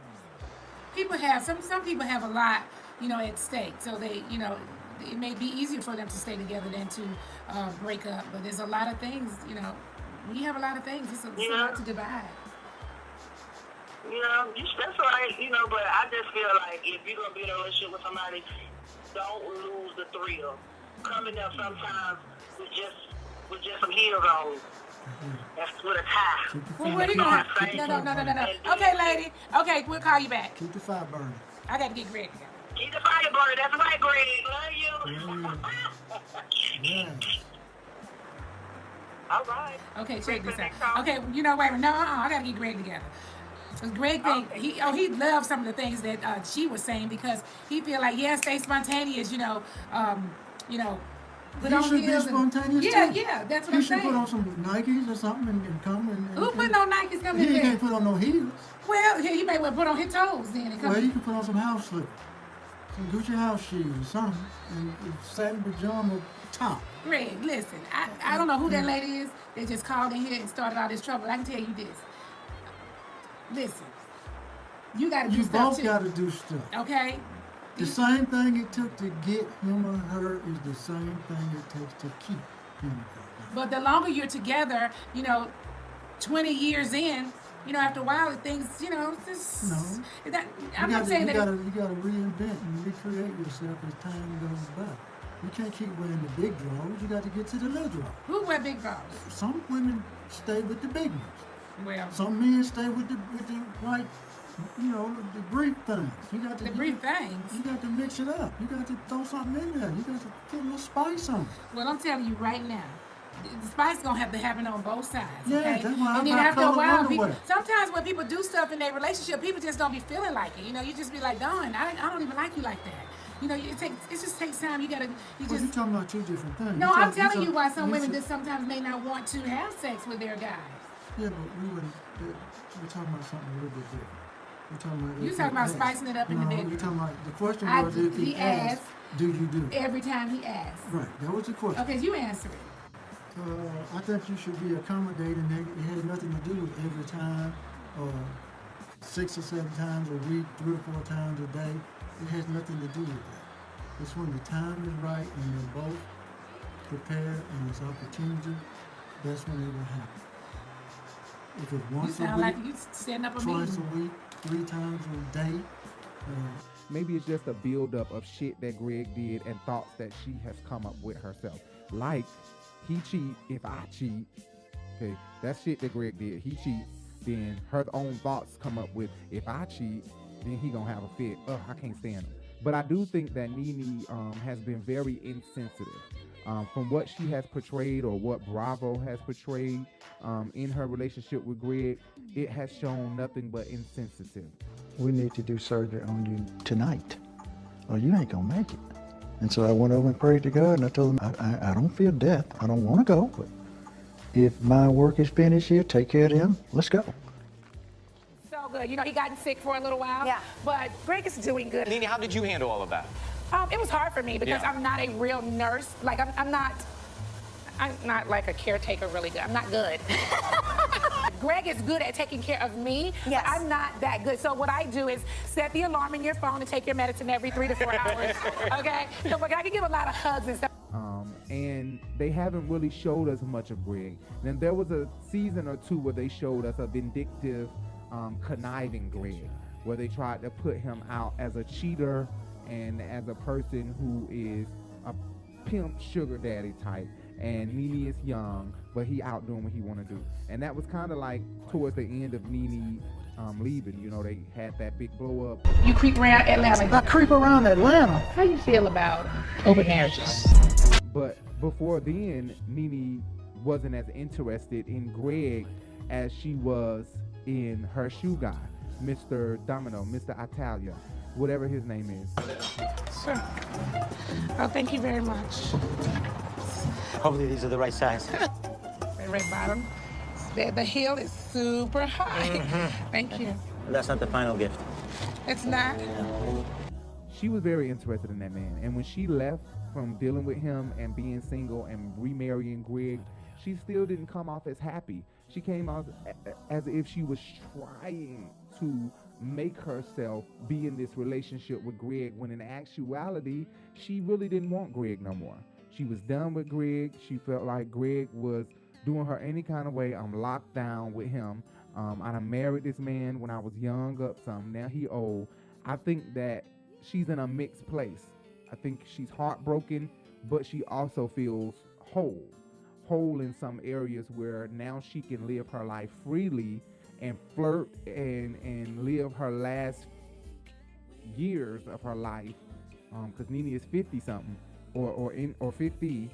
people have some people have a lot, at stake. So they, it may be easier for them to stay together than to break up. But there's a lot of things, we have a lot of things. It's a lot to divide. That's right, but I just feel like if you're going to be in a relationship with somebody, don't lose the thrill. Coming up sometimes with just some heels on. That's with a tie. Well, what are you going to No. Okay, lady. Okay, we'll call you back. Keep the fire burning. I got to get Greg together. Keep the fire burning. That's right, Greg. Love you. Yeah. All right. Okay, check this out. Okay, wait a minute. No, I got to get Greg together. Because Greg think he loves some of the things that she was saying because he feel like stay spontaneous. Put on should heels. Be spontaneous Yeah, too. that's what I'm saying. He should put on some Nikes or something and come and. Who put no Nikes coming in? He can't put on no heels. Well, he may well put on his toes then. And come well, you can put on some house slippers, some Gucci house shoes or something, and satin pajama top. Greg, listen, I don't know who that lady is. They just called in here and started all this trouble. I can tell you this. Listen, you got to do stuff too. You both got to do stuff. Okay? The same thing it took to get him or her is the same thing it takes to keep him or her. But the longer you're together, 20 years in, after a while, things, just... No. I'm not saying that... You got to reinvent and recreate yourself as time goes by. You can't keep wearing the big drawers. You got to get to the little drawers. Who wear big drawers? Some women stay with the big ones. Well, some men stay with the right, the brief things. You got to brief things. You got to mix it up. You got to throw something in there. You got to put a little spice on it. Well, I'm telling you right now, the spice gonna have to happen on both sides. Yeah, okay? that's why and then after a while, sometimes when people do stuff in their relationship, people just don't be feeling like it. You just be like, darn, I don't even like you like that. It just takes time. You you're talking about two different things. No, I'm telling you why some women just sometimes may not want to have sex with their guy. Yeah, but we're talking about something a little bit different. You're talking about spicing it up in the bedroom. You're talking about, the question was if he asked, do you do it? Every time he asks. Right, that was the question. Okay, you answer it. I think you should be accommodating. It has nothing to do with every time, 6 or 7 times a week, 3 or 4 times a day. It has nothing to do with that. It's when the time is right and you're both prepared and it's opportunity, that's when it will happen. If it's once a week, like you setting up a twice meeting. a week, 3 times a day. Maybe it's just a buildup of shit that Greg did and thoughts that she has come up with herself. Like, he cheat if I cheat. Okay, that's shit that Greg did. He cheat, then her own thoughts come up with, if I cheat, then he gonna have a fit. Ugh, I can't stand him. But I do think that Nene has been very insensitive. From what she has portrayed or what Bravo has portrayed in her relationship with Greg, it has shown nothing but insensitive. We need to do surgery on you tonight, or you ain't gonna make it. And so I went over and prayed to God, and I told him, I don't feel death. I don't want to go, but if my work is finished here, take care of them, let's go. So good. He gotten sick for a little while. Yeah. But Greg is doing good. Nene, how did you handle all of that? It was hard for me because I'm not a real nurse. Like, I'm not like a caretaker really good. I'm not good. Greg is good at taking care of me, but I'm not that good. So what I do is set the alarm in your phone and take your medicine every 3 to 4 hours, okay? So I can give a lot of hugs and stuff. And they haven't really showed us much of Greg. Then there was a season or 2 where they showed us a vindictive, conniving Greg, where they tried to put him out as a cheater and as a person who is a pimp sugar daddy type. And Nene is young, but he out doing what he want to do. And that was kind of like towards the end of Nene leaving. They had that big blow up. You creep around Atlanta. I creep around Atlanta. How you feel about open marriages? But before then, Nene wasn't as interested in Greg as she was in her shoe guy, Mr. Domino, Mr. Italia, whatever his name is. Sure. Oh, thank you very much. Hopefully these are the right size. Red bottom. The heel is super high. Thank you. That's not the final gift. It's not? She was very interested in that man. And when she left from dealing with him and being single and remarrying Greg, she still didn't come off as happy. She came out as if she was trying to make herself be in this relationship with Greg, when in actuality, she really didn't want Greg no more. She was done with Greg. She felt like Greg was doing her any kind of way. I'm locked down with him. I done married this man when I was young up some. Now he old. I think that she's in a mixed place. I think she's heartbroken, but she also feels whole in some areas where now she can live her life freely and flirt and live her last years of her life, because Nene is 50 something or 50.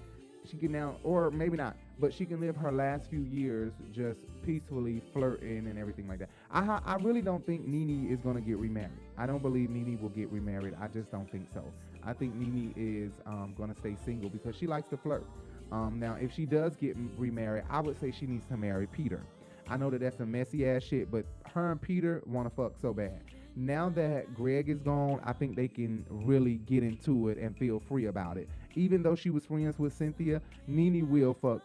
She can now, or maybe not, but she can live her last few years just peacefully flirting and everything like that. I really don't think Nene is going to get remarried. I don't believe Nene will get remarried. I just don't think so. I think Nene is going to stay single because she likes to flirt. Now, if she does get remarried, I would say she needs to marry Peter. I know that that's some messy ass shit, but her and Peter want to fuck so bad. Now that Greg is gone, I think they can really get into it and feel free about it. Even though she was friends with Cynthia, Nene will fuck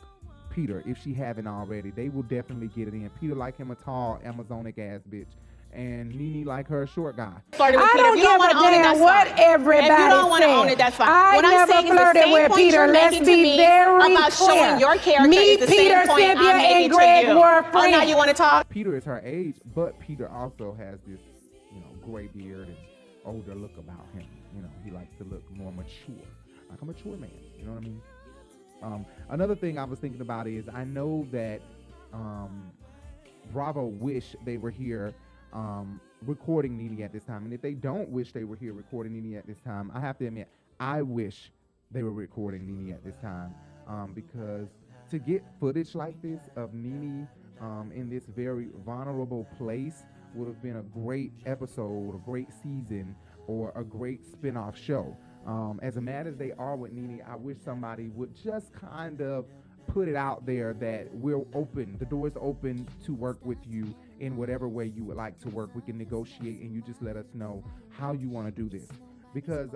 Peter if she haven't already. They will definitely get it in. Peter like him a tall Amazonic ass bitch, and Nene like her a short guy. I don't give a damn what everybody said. If you don't want to own it, that's fine. I What I'm never saying is the flirted same with point Peter. you're Let's making to be me very about clear. showing your character Me, is the Peter, same point Cynthia, I'm making and to Greg you. were Oh, friends. now you want to talk? Peter is her age, but Peter also has this, gray beard and older look about him. He likes to look more mature, like a mature man. You know what I mean? Another thing I was thinking about is I know that Bravo wish they were here recording Nene at this time, and if they don't wish they were here recording Nene at this time, I have to admit I wish they were recording Nene at this time, because to get footage like this of Nene in this very vulnerable place would have been a great episode, a great season, or a great spin-off show. As mad as they are with Nene, I wish somebody would just kind of put it out there that we're open. The door is open to work with you in whatever way you would like to work. We can negotiate, and you just let us know how you want to do this. Because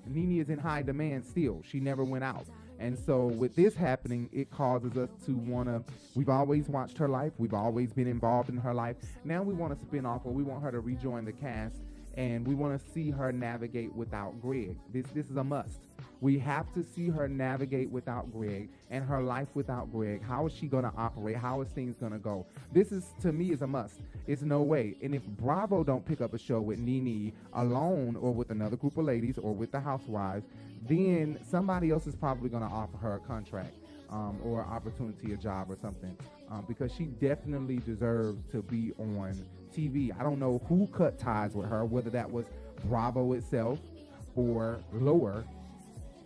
Nene is in high demand still. She never went out. And so with this happening, it causes us to want to, we've always watched her life. We've always been involved in her life. Now we want to spin off, or we want her to rejoin the cast, and we want to see her navigate without Greg. This is a must. We have to see her navigate without Greg and her life without Greg. How is she going to operate? How is things going to go? This is, to me, is a must. It's no way. And if Bravo don't pick up a show with Nene alone or with another group of ladies or with the Housewives, then somebody else is probably going to offer her a contract or opportunity, a job or something, because she definitely deserves to be on TV. I don't know who cut ties with her, whether that was Bravo itself or lower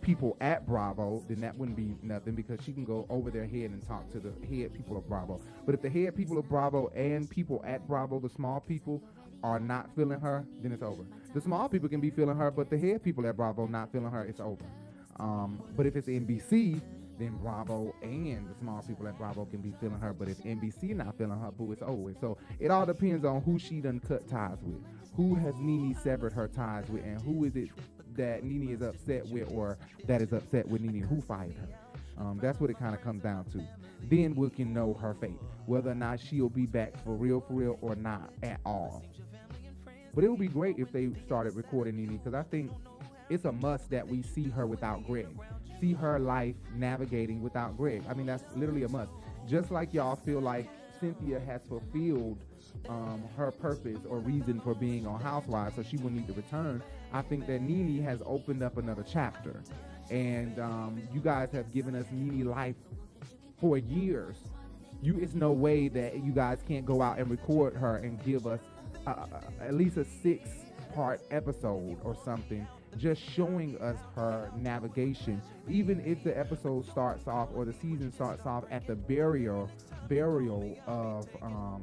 people at Bravo, then that wouldn't be nothing, because she can go over their head and talk to the head people of Bravo. But if the head people of Bravo and people at Bravo, the small people, are not feeling her, then it's over. The small people can be feeling her, but the head people at Bravo not feeling her, it's over. But if it's NBC, then Bravo and the small people at Bravo can be feeling her. But if NBC not feeling her, boo, it's over. So it all depends on who she done cut ties with. Who has Nene severed her ties with, and who is it that Nene is upset with, or that is upset with Nene? Who fired her? That's what it kind of comes down to. Then we can know her fate, whether or not she'll be back for real, or not at all. But it would be great if they started recording Nene, because I think it's a must that we see her without Greg. See her life navigating without Greg. I mean, that's literally a must. Just like y'all feel like Cynthia has fulfilled her purpose or reason for being on Housewives, so she will need to return, I think that Nene has opened up another chapter. And you guys have given us Nene life for years. It's no way that you guys can't go out and record her and give us at least a 6-part episode or something, just showing us her navigation, even if the episode starts off or the season starts off at the burial of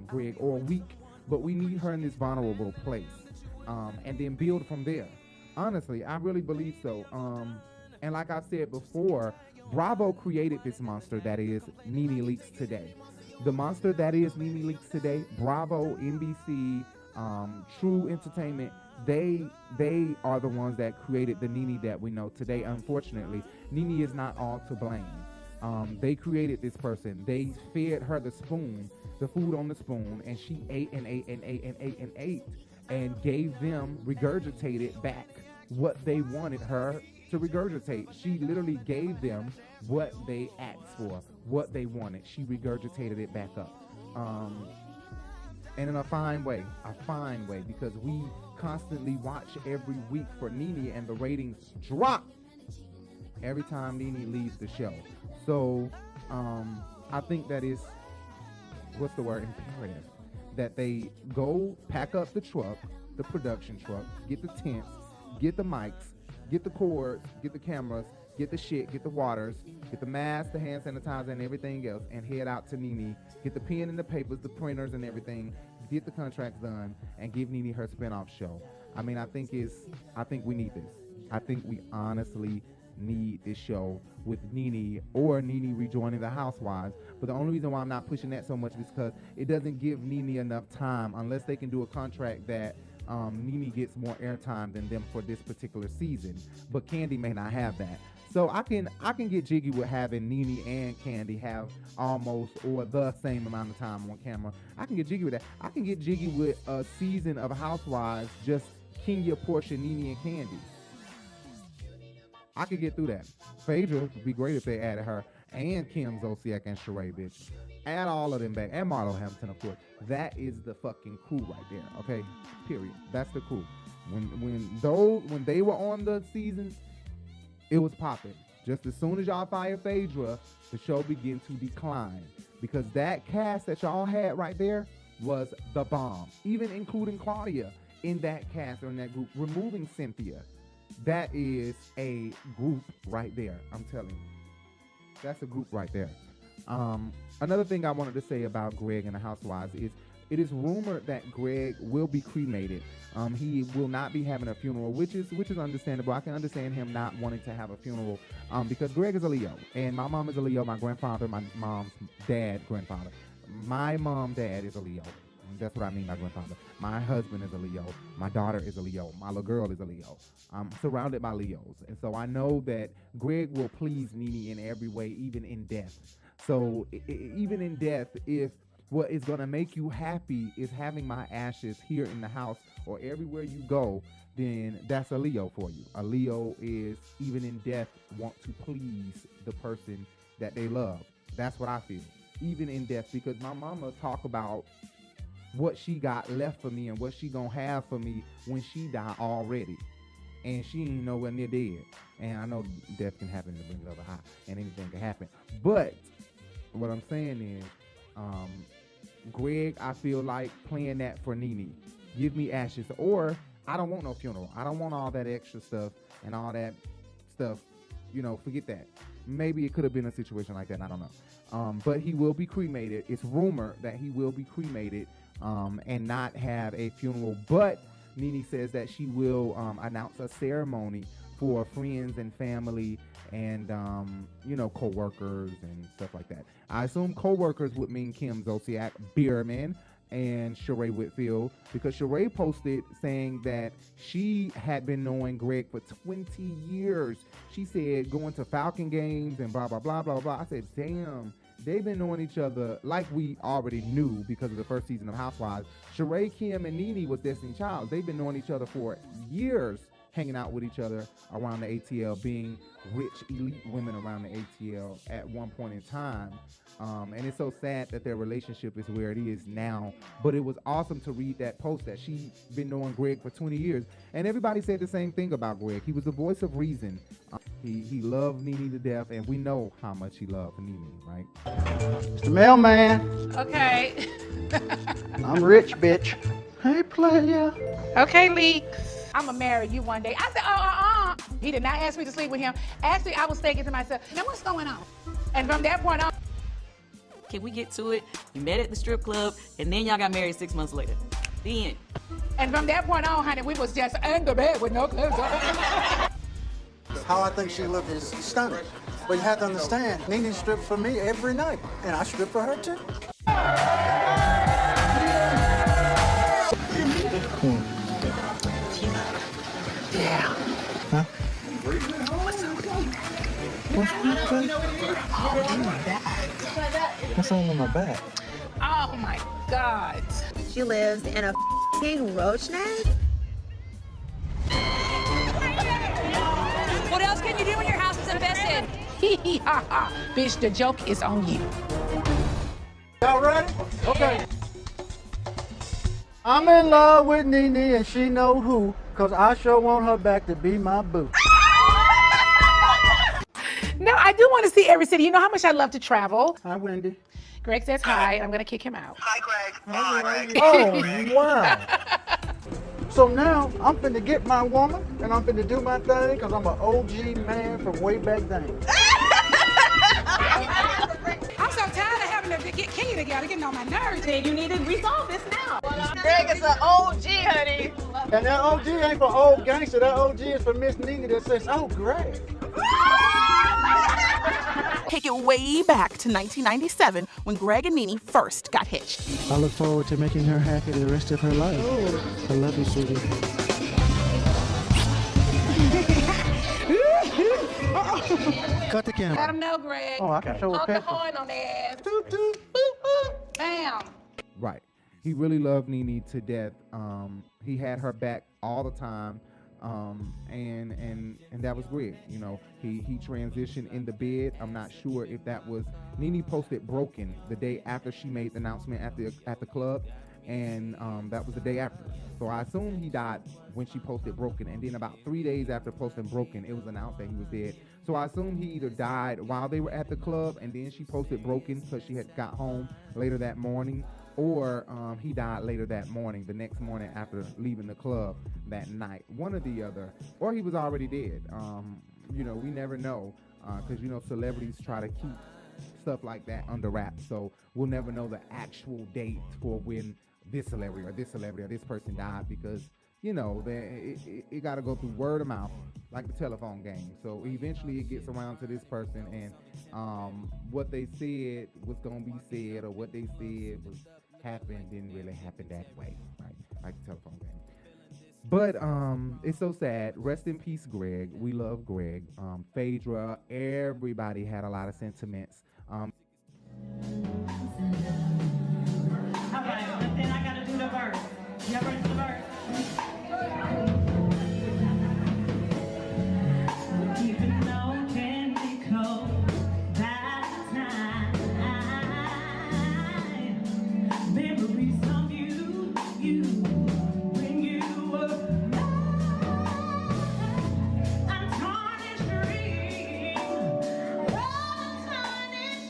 Greg, or a week. But we need her in this vulnerable place, and then build from there. Honestly, I really believe so. And like I said before, Bravo created this monster that is Nene Leakes today. The monster that is Nene Leakes today, Bravo, NBC, True Entertainment, they are the ones that created the Nene that we know today. Unfortunately, Nene is not all to blame. They created this person. They fed her the food on the spoon, and she ate and ate and ate and ate and ate, and gave them, regurgitated back what they wanted her to regurgitate. She literally gave them what they asked for, what they wanted. She regurgitated it back up. And in a fine way, because we constantly watch every week for Nene, and the ratings drop every time Nene leaves the show. So I think that is, what's the word, imperative, that they go pack up the truck, the production truck, get the tents, get the mics, get the cords, get the cameras, get the shit, get the waters, get the masks, the hand sanitizer, and everything else, and head out to Nene, get the pen and the papers, the printers and everything, get the contracts done, and give Nene her spinoff show. I mean, I think we need this. I think we honestly need this show with Nene, or Nene rejoining the Housewives. But the only reason why I'm not pushing that so much is because it doesn't give Nene enough time, unless they can do a contract that Nene gets more airtime than them for this particular season. But Kandi may not have that. So I can get jiggy with having Nene and Kandi have almost or the same amount of time on camera. I can get jiggy with that. I can get jiggy with a season of Housewives, just Kenya, Porsha, Nene, and Kandi. I could get through that. Phaedra would be great if they added her, and Kim Zolciak and Sherri, bitch. Add all of them back, and Marlo Hampton, of course. That is the fucking crew right there, okay? Period. That's the crew. When they were on the seasons, it was popping. Just as soon as y'all fired Phaedra, the show began to decline, because that cast that y'all had right there was the bomb. Even including Claudia in that cast or in that group, removing Cynthia. That is a group right there. I'm telling you. That's a group right there. Another thing I wanted to say about Greg and the Housewives is it is rumored that Greg will be cremated. He will not be having a funeral, which is understandable. I can understand him not wanting to have a funeral because Greg is a Leo, and my mom is a Leo. My grandfather, my mom's dad, grandfather. My mom, dad is a Leo. That's what I mean by grandfather. My husband is a Leo. My daughter is a Leo. My little girl is a Leo. I'm surrounded by Leos. And so I know that Greg will please Nene in every way, even in death. So even in death, if what is going to make you happy is having my ashes here in the house or everywhere you go, then that's a Leo for you. A Leo is, even in death, want to please the person that they love. That's what I feel. Even in death, because my mama talk about what she got left for me and what she gonna have for me when she die already, and she ain't nowhere near dead. And I know death can happen to bring love high, and anything can happen. But what I'm saying is, Greg, I feel like playing that for Nene. Give me ashes, or I don't want no funeral. I don't want all that extra stuff and all that stuff. You know, forget that. Maybe it could have been a situation like that. I don't know. But he will be cremated. It's rumored that he will be cremated. And not have a funeral, but Nene says that she will announce a ceremony for friends and family and co-workers and stuff like that. I assume co-workers would mean Kim Zolciak, Bierman, and Sherri Whitfield, because Sherri posted saying that she had been knowing Greg for 20 years. She said going to Falcon games and blah blah blah blah blah. I said, damn. They've been knowing each other like we already knew because of the first season of Housewives. Sherri, Kim, and Nene was Destiny's Child. They've been knowing each other for years, hanging out with each other around the ATL, being rich, elite women around the ATL at one point in time. And it's so sad that their relationship is where it is now. But it was awesome to read that post that she's been knowing Greg for 20 years. And everybody said the same thing about Greg. He was the voice of reason. He loved Nene to death, and we know how much he loved Nene, right? Mr. Mailman. Okay. I'm rich, bitch. Hey, player. Okay, Leakes. I'm gonna marry you one day. I said, He did not ask me to sleep with him. Actually, I was thinking to myself, now what's going on? And from that point on, Can we get to it? You met at the strip club, and then y'all got married 6 months later. The end. And from that point on, honey, we was just in the bed with no clothes on. How I think she looked is stunning. But you have to understand, Nene stripped for me every night, and I strip for her too. Yeah. Huh? What's up with you? really? That's all on my back. Oh my God. She lives in a f***ing roach nest? What else can you do when your house is infested? Hee hee ha ha. Bitch, the joke is on you. Y'all ready? Okay. I'm in love with Nene and she know who, cause I sure want her back to be my boo. No, I do want to see every city. You know how much I love to travel. Hi, Wendy. Greg says hi. I'm gonna kick him out. Hi, Greg. Oh, wow. So now I'm finna get my woman and I'm finna do my thing because I'm an OG man from way back then. I'm so tired of having to get Kenya together, getting on my nerves. Then you need to resolve this now. Greg is an OG, honey. And that OG ain't for old gangster. That OG is for Miss Nene that says, oh, Greg. Take it way back to 1997 when Greg and Nene first got hitched. I look forward to making her happy the rest of her life. I love you, sweetie. Cut the camera. Let him know, Greg. Oh, I can show a Honk the pepper. horn on their ass. Boop, boop, boop. Bam. Right. He really loved Nene to death. He had her back all the time. And that was weird. You know, he transitioned in the bed. I'm not sure if that was Nene posted broken the day after she made the announcement at the club, and that was the day after. So I assume he died when she posted broken, and then about 3 days after posting broken, it was announced that he was dead. So I assume he either died while they were at the club, and then she posted broken because she had got home later that morning, or he died later that morning, the next morning after leaving the club that night. One or the other. Or he was already dead. You know, we never know, because, you know, celebrities try to keep stuff like that under wraps. So we'll never know the actual date for when this celebrity or this person died, because, you know, it got to go through word of mouth, like the telephone game. So eventually it gets around to this person, and what they said was going to be said, or what they said was happened didn't really happen that way, right? Like the telephone game. But it's so sad. Rest in peace, Greg. We love Greg. Phaedra, everybody had a lot of sentiments. All right, but then I gotta do the verse. Y'all ready for the verse? Even though can be cold, that's time. Memories of you, when you were I'm tarnished ring, tarnished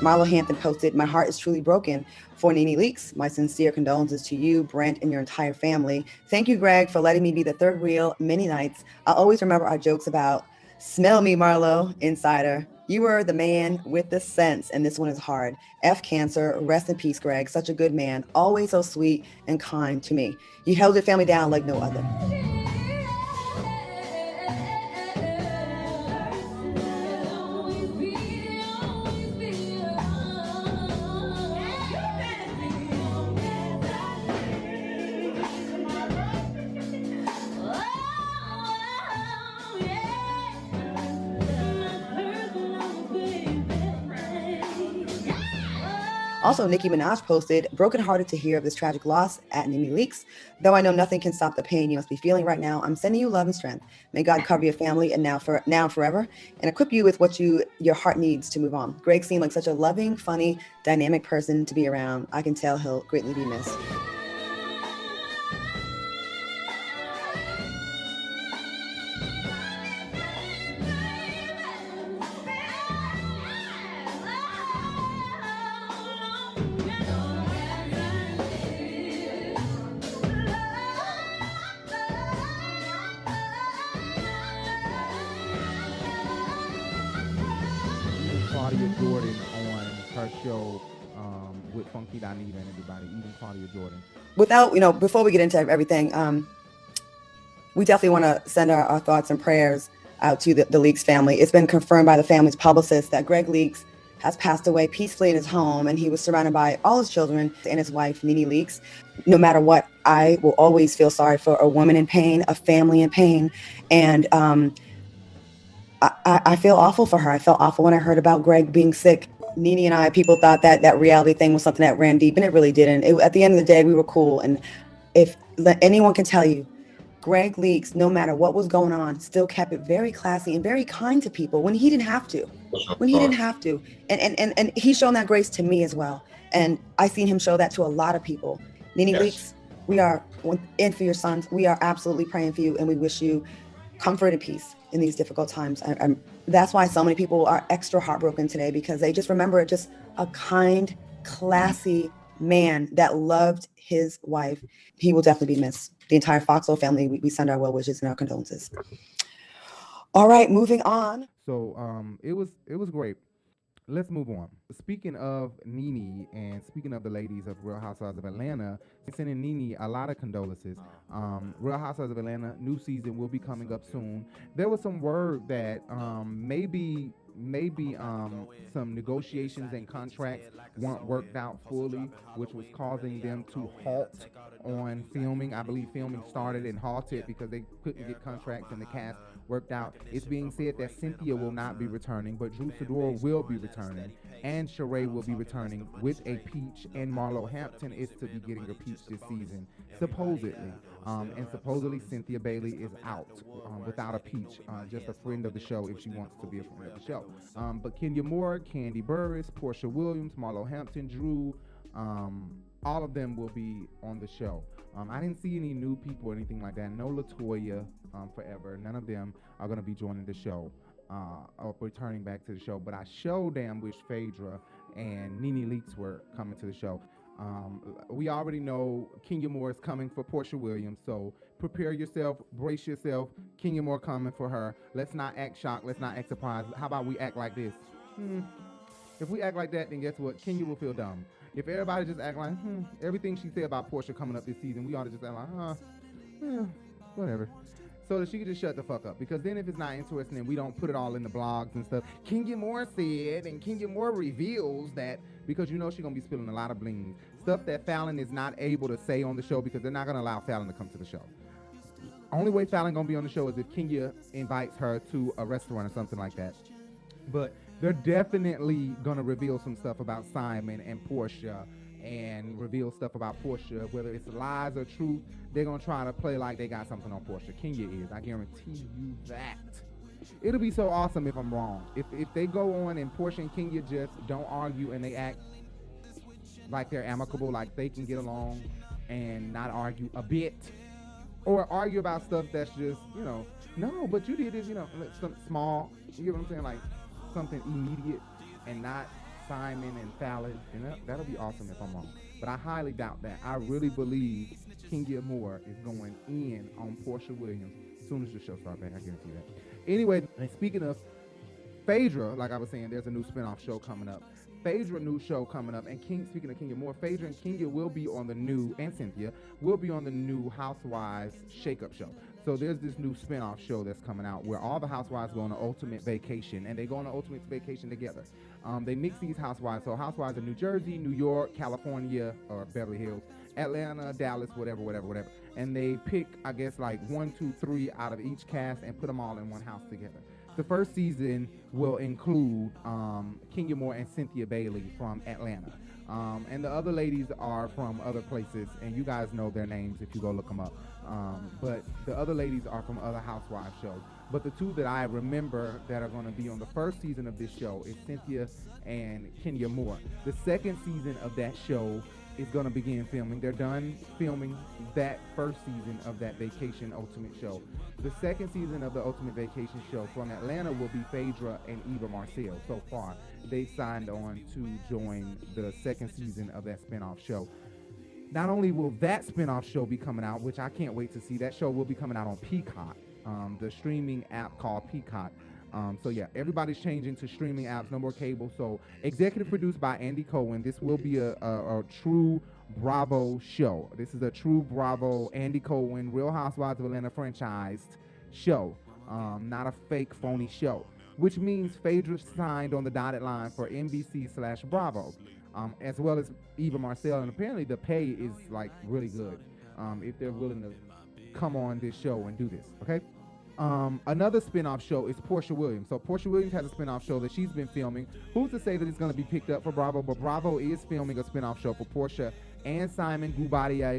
Marlo Hampton posted, "My heart is truly broken for Nene Leakes. My sincere condolences to you, Brent, and your entire family. Thank you, Greg, for letting me be the third wheel many nights. I'll always remember our jokes about, smell me, Marlo, insider. You were the man with the sense, and this one is hard. F cancer, rest in peace, Greg. Such a good man, always so sweet and kind to me. You held your family down like no other." Also, Nicki Minaj posted, "Brokenhearted to hear of this tragic loss at Nene Leakes. Though I know nothing can stop the pain you must be feeling right now, I'm sending you love and strength. May God cover your family and now and forever, and equip you with what your heart needs to move on. Greg seemed like such a loving, funny, dynamic person to be around. I can tell he'll greatly be missed." Claudia Jordan on her show with Funky Dineva and everybody, even Claudia Jordan. Without, before we get into everything, we definitely want to send our thoughts and prayers out to the Leakes family. It's been confirmed by the family's publicist that Greg Leakes has passed away peacefully in his home, and he was surrounded by all his children and his wife, Nene Leakes. No matter what, I will always feel sorry for a woman in pain, a family in pain, and I feel awful for her. I felt awful when I heard about Greg being sick. Nene and I, people thought that reality thing was something that ran deep, and it really didn't. At the end of the day, we were cool, and if anyone can tell you, Greg Leakes, no matter what was going on, still kept it very classy and very kind to people when he didn't have to. And he's shown that grace to me as well. And I've seen him show that to a lot of people. Nene Leakes, we are, and for your sons, we are absolutely praying for you, and we wish you comfort and peace in these difficult times. That's why so many people are extra heartbroken today, because they just remember just a kind, classy man that loved his wife. He will definitely be missed. The entire Foxhole family, we send our well wishes and our condolences. All right, moving on. So it was great. Let's move on. Speaking of Nene and speaking of the ladies of Real Housewives of Atlanta, sending Nene a lot of condolences. Real Housewives of Atlanta, new season will be coming up soon. There was some word that maybe some negotiations and contracts weren't worked out fully, which was causing them to halt on filming. I believe filming started and halted because they couldn't get contracts and the cast worked out. It's being said that Cynthia will not be returning, but Drew Sidora will be returning, and Sherri will be returning with a peach, and Marlo Hampton is to be getting a peach this season, supposedly. And supposedly Cynthia Bailey is out without a peach, just a friend of the show if she wants to be a friend of the show. But Kenya Moore, Kandi Burruss, Porsha Williams, Marlo Hampton, Drew, all of them will be on the show. I didn't see any new people or anything like that. No LaToya forever. None of them are going to be joining the show or returning back to the show. But I sure damn wish Phaedra and Nene Leakes were coming to the show. We already know Kenya Moore is coming for Porsha Williams, so prepare yourself, brace yourself. Kenya Moore coming for her. Let's not act shocked. Let's not act surprised. How about we act like this? If we act like that, then guess what? Kenya will feel dumb. If everybody just act like, everything she said about Porsha coming up this season, we ought to just act like, whatever. So that she could just shut the fuck up. Because then if it's not interesting and we don't put it all in the blogs and stuff, Kenya Moore said, and Kenya Moore reveals that, because she's going to be spilling a lot of bling. Stuff that Fallon is not able to say on the show because they're not going to allow Fallon to come to the show. Only way Fallon going to be on the show is if Kenya invites her to a restaurant or something like that. But they're definitely going to reveal some stuff about Simon and Porsha and reveal stuff about Porsha, whether it's lies or truth. They're going to try to play like they got something on Porsha. Kenya is. I guarantee you that. It'll be so awesome if I'm wrong. If they go on and Porsha and Kenya just don't argue and they act like they're amicable, like they can get along and not argue a bit. Or argue about stuff that's just, no, but you did this, something small. You get what I'm saying? Like, something immediate and not Simon and Fallon, and that'll be awesome if I'm wrong. But I highly doubt that. I really believe Kenya Moore is going in on Porsha Williams as soon as the show starts back. I guarantee that. Anyway, and speaking of Phaedra, like I was saying, there's a new spinoff show coming up. Phaedra new show coming up, and speaking of Kenya Moore, Phaedra and Kenya will be on the new, and Cynthia will be on the new Housewives Shake-Up show. So there's this new spinoff show that's coming out where all the housewives go on an ultimate vacation, and they go on an ultimate vacation together. They mix these housewives. So housewives in New Jersey, New York, California, or Beverly Hills, Atlanta, Dallas, whatever. And they pick, I guess, like 1, 2, 3 out of each cast and put them all in one house together. The first season will include Kenya Moore and Cynthia Bailey from Atlanta. And the other ladies are from other places, and you guys know their names if you go look them up. But the other ladies are from other Housewives shows. But the two that I remember that are going to be on the first season of this show is Cynthia and Kenya Moore. The second season of that show is going to begin filming. They're done filming that first season of that Vacation Ultimate show. The second season of the Ultimate Vacation show from Atlanta will be Phaedra and Eva Marcille. So far, they signed on to join the second season of that spinoff show. Not only will that spinoff show be coming out, which I can't wait to see, that show will be coming out on Peacock, the streaming app called Peacock. So yeah, everybody's changing to streaming apps, no more cable. So executive produced by Andy Cohen. This will be a true Bravo show. This is a true Bravo, Andy Cohen, Real Housewives of Atlanta franchised show. Not a fake, phony show. Which means Phaedra signed on the dotted line for NBC/Bravo, as well as Eva Marcille. And apparently the pay is like really good if they're willing to come on this show and do this, okay? Another spin-off show is Porsha Williams. So Porsha Williams has a spin-off show that she's been filming. Who's to say that it's going to be picked up for Bravo? But Bravo is filming a spin-off show for Porsha and Simon Gubadia,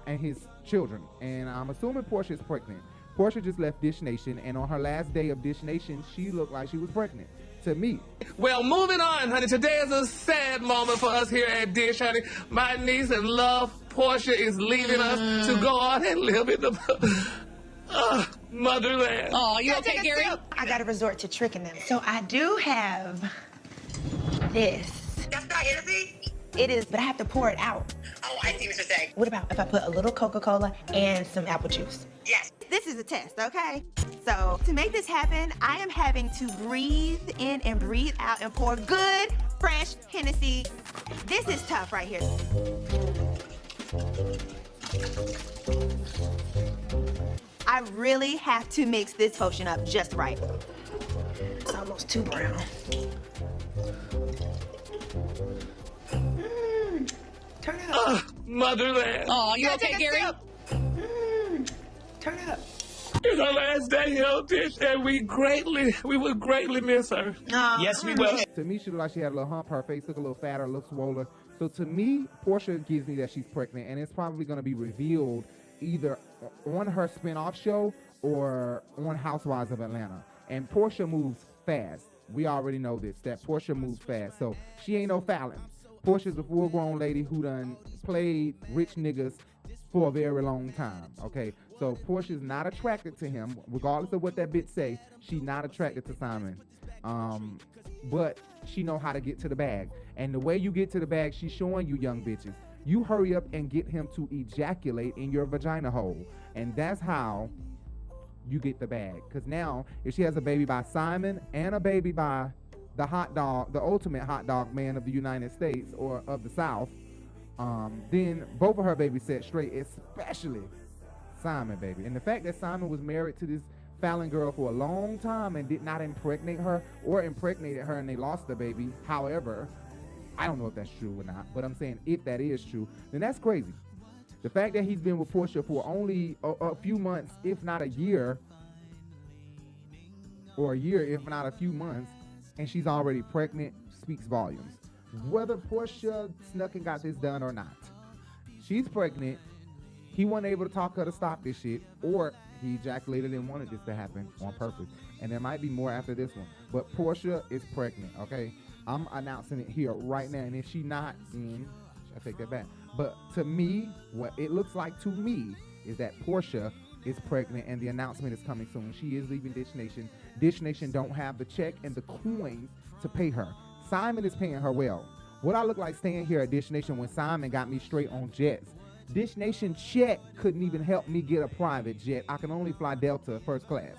and his children. And I'm assuming Porsha is pregnant. Porsha just left Dish Nation, and on her last day of Dish Nation, she looked like she was pregnant. To me. Well, moving on, honey. Today is a sad moment for us here at Dish, honey. My niece and love, Porsha, is leaving us to go on and live in the motherland. Oh, you okay, Gary? I got to resort to tricking them. So I do have this. That's not Hennessy? It is, but I have to pour it out. Oh, I see what you're saying. What about if I put a little Coca-Cola and some apple juice? Yes. This is a test, okay? So to make this happen, I am having to breathe in and breathe out and pour good, fresh Hennessy. This is tough right here. I really have to mix this potion up just right. It's almost too brown. Turn it up. Motherland. Oh, you okay, Gary? Turn it up. It's her last day here on Dish, and we would greatly miss her. Yes, we will. To me, she looked like she had a little hump. Her face looked a little fatter, a little swoller. So to me, Porsha gives me that she's pregnant, and it's probably going to be revealed either on her spin-off show or on Housewives of Atlanta. And Porsha moves fast. We already know this, that Porsha moves fast. So she ain't no Fallon. Porsha's a full-grown lady who done played rich niggas for a very long time, okay? So Porsha's not attracted to him, regardless of what that bitch say. She's not attracted to Simon, but she know how to get to the bag. And the way you get to the bag, she's showing you young bitches. You hurry up and get him to ejaculate in your vagina hole, and that's how you get the bag. Because now, if she has a baby by Simon and a baby by the hot dog, the ultimate hot dog man of the United States or of the South, then both of her babies set straight, especially Simon, baby. And the fact that Simon was married to this Fallon girl for a long time and did not impregnate her or impregnated her and they lost the baby. However, I don't know if that's true or not, but I'm saying if that is true, then that's crazy. The fact that he's been with Porsha for only a few months, if not a year, or a year, if not a few months, and she's already pregnant, speaks volumes. Whether Porsha snuck and got this done or not, she's pregnant. He wasn't able to talk her to stop this shit, or he ejaculated and wanted this to happen on purpose. And there might be more after this one. But Porsha is pregnant, okay? I'm announcing it here right now. And if she not, then I take that back. But to me, what it looks like to me is that Porsha is pregnant and the announcement is coming soon. She is leaving Dish Nation. Dish Nation don't have the check and the coins to pay her. Simon is paying her well. What I look like staying here at Dish Nation when Simon got me straight on jets. Dish Nation check couldn't even help me get a private jet. I can only fly Delta first class.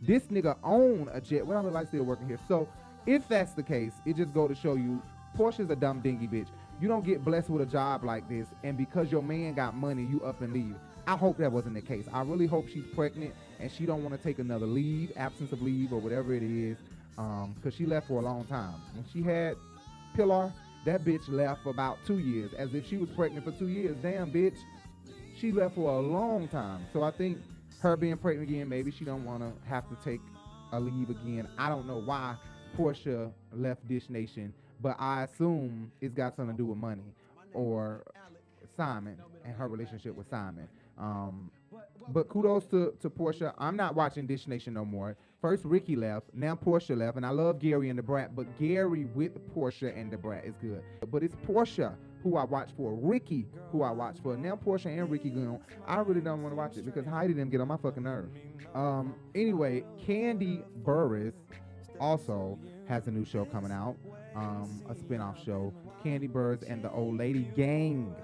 This nigga own a jet. What I look like still working here. So if that's the case, it just go to show you Porsha's a dumb dingy bitch. You don't get blessed with a job like this, and because your man got money, you up and leave. I hope that wasn't the case. I really hope she's pregnant and she don't want to take another leave, absence of leave, or whatever it is, because she left for a long time. When she had Pilar, that bitch left for about 2 years, as if she was pregnant for 2 years. Damn, bitch. She left for a long time. So I think her being pregnant again, maybe she don't want to have to take a leave again. I don't know why Porsha left Dish Nation, but I assume it's got something to do with money or Simon and her relationship with Simon. But kudos to Porsha. I'm not watching Dish Nation no more. First Ricky left, now Porsha left, and I love Gary and the Brat, but Gary with Porsha and the Brat is good. But it's Porsha who I watch for, Ricky who I watch for. Now Porsha and Ricky going, I really don't want to watch it because Heidi them get on my fucking nerves. Anyway, Kandi Burruss also has a new show coming out, a spinoff show, Kandi Burruss and the Old Lady Gang.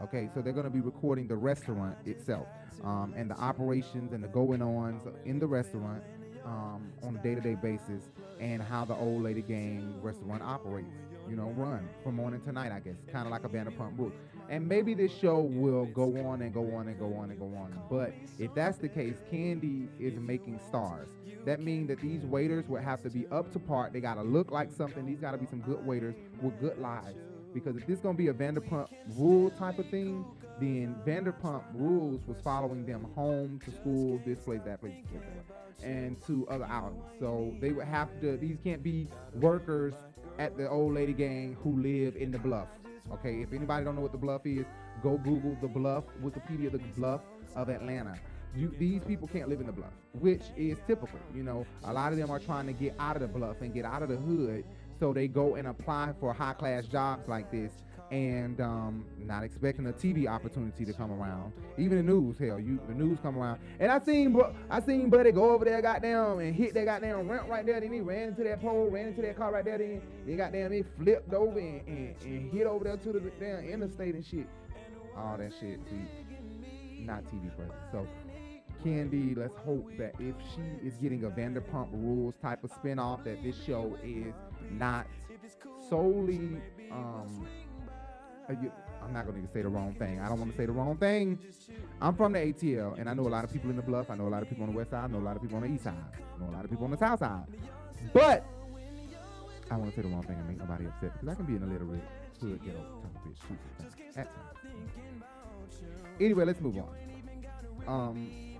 Okay, so they're going to be recording the restaurant itself, and the operations and the going-ons in the restaurant on a day-to-day basis, and how the Old Lady Gang restaurant operates. Run from morning to night, I guess, kind of like a Vanderpump Rules. And maybe this show will go on and go on and go on and go on. But if that's the case, Kandi is making stars. That means that these waiters would have to be up to par. They got to look like something. These got to be some good waiters with good lives. Because if this is going to be a Vanderpump Rules type of thing, then Vanderpump Rules was following them home to school, this place, that place, and to other outings. So they would have to, these can't be workers at the Old Lady Gang who live in the Bluff. Okay, if anybody don't know what the Bluff is, go Google the Bluff, Wikipedia, the Bluff of Atlanta. These people can't live in the Bluff, which is typical. A lot of them are trying to get out of the Bluff and get out of the hood, so they go and apply for high-class jobs like this, and not expecting a TV opportunity to come around. Even the news, hell, the news come around. And I seen Buddy go over there, goddamn, and hit that goddamn ramp right there. Then he ran into that pole, ran into that car right there. Then he flipped over and hit over there to the damn interstate and shit. All that shit, see, not TV presence. So Kandi, let's hope that if she is getting a Vanderpump Rules type of spinoff, that this show is not solely I'm not going to say the wrong thing. I don't want to say the wrong thing. I'm from the ATL, and I know a lot of people in the Bluff. I know a lot of people on the west side. I know a lot of people on the east side. I know a lot of people on the south side. But I want to say the wrong thing and make nobody upset, because I can be an illiterate hood ghetto type of bitch too at times. Anyway, let's move on.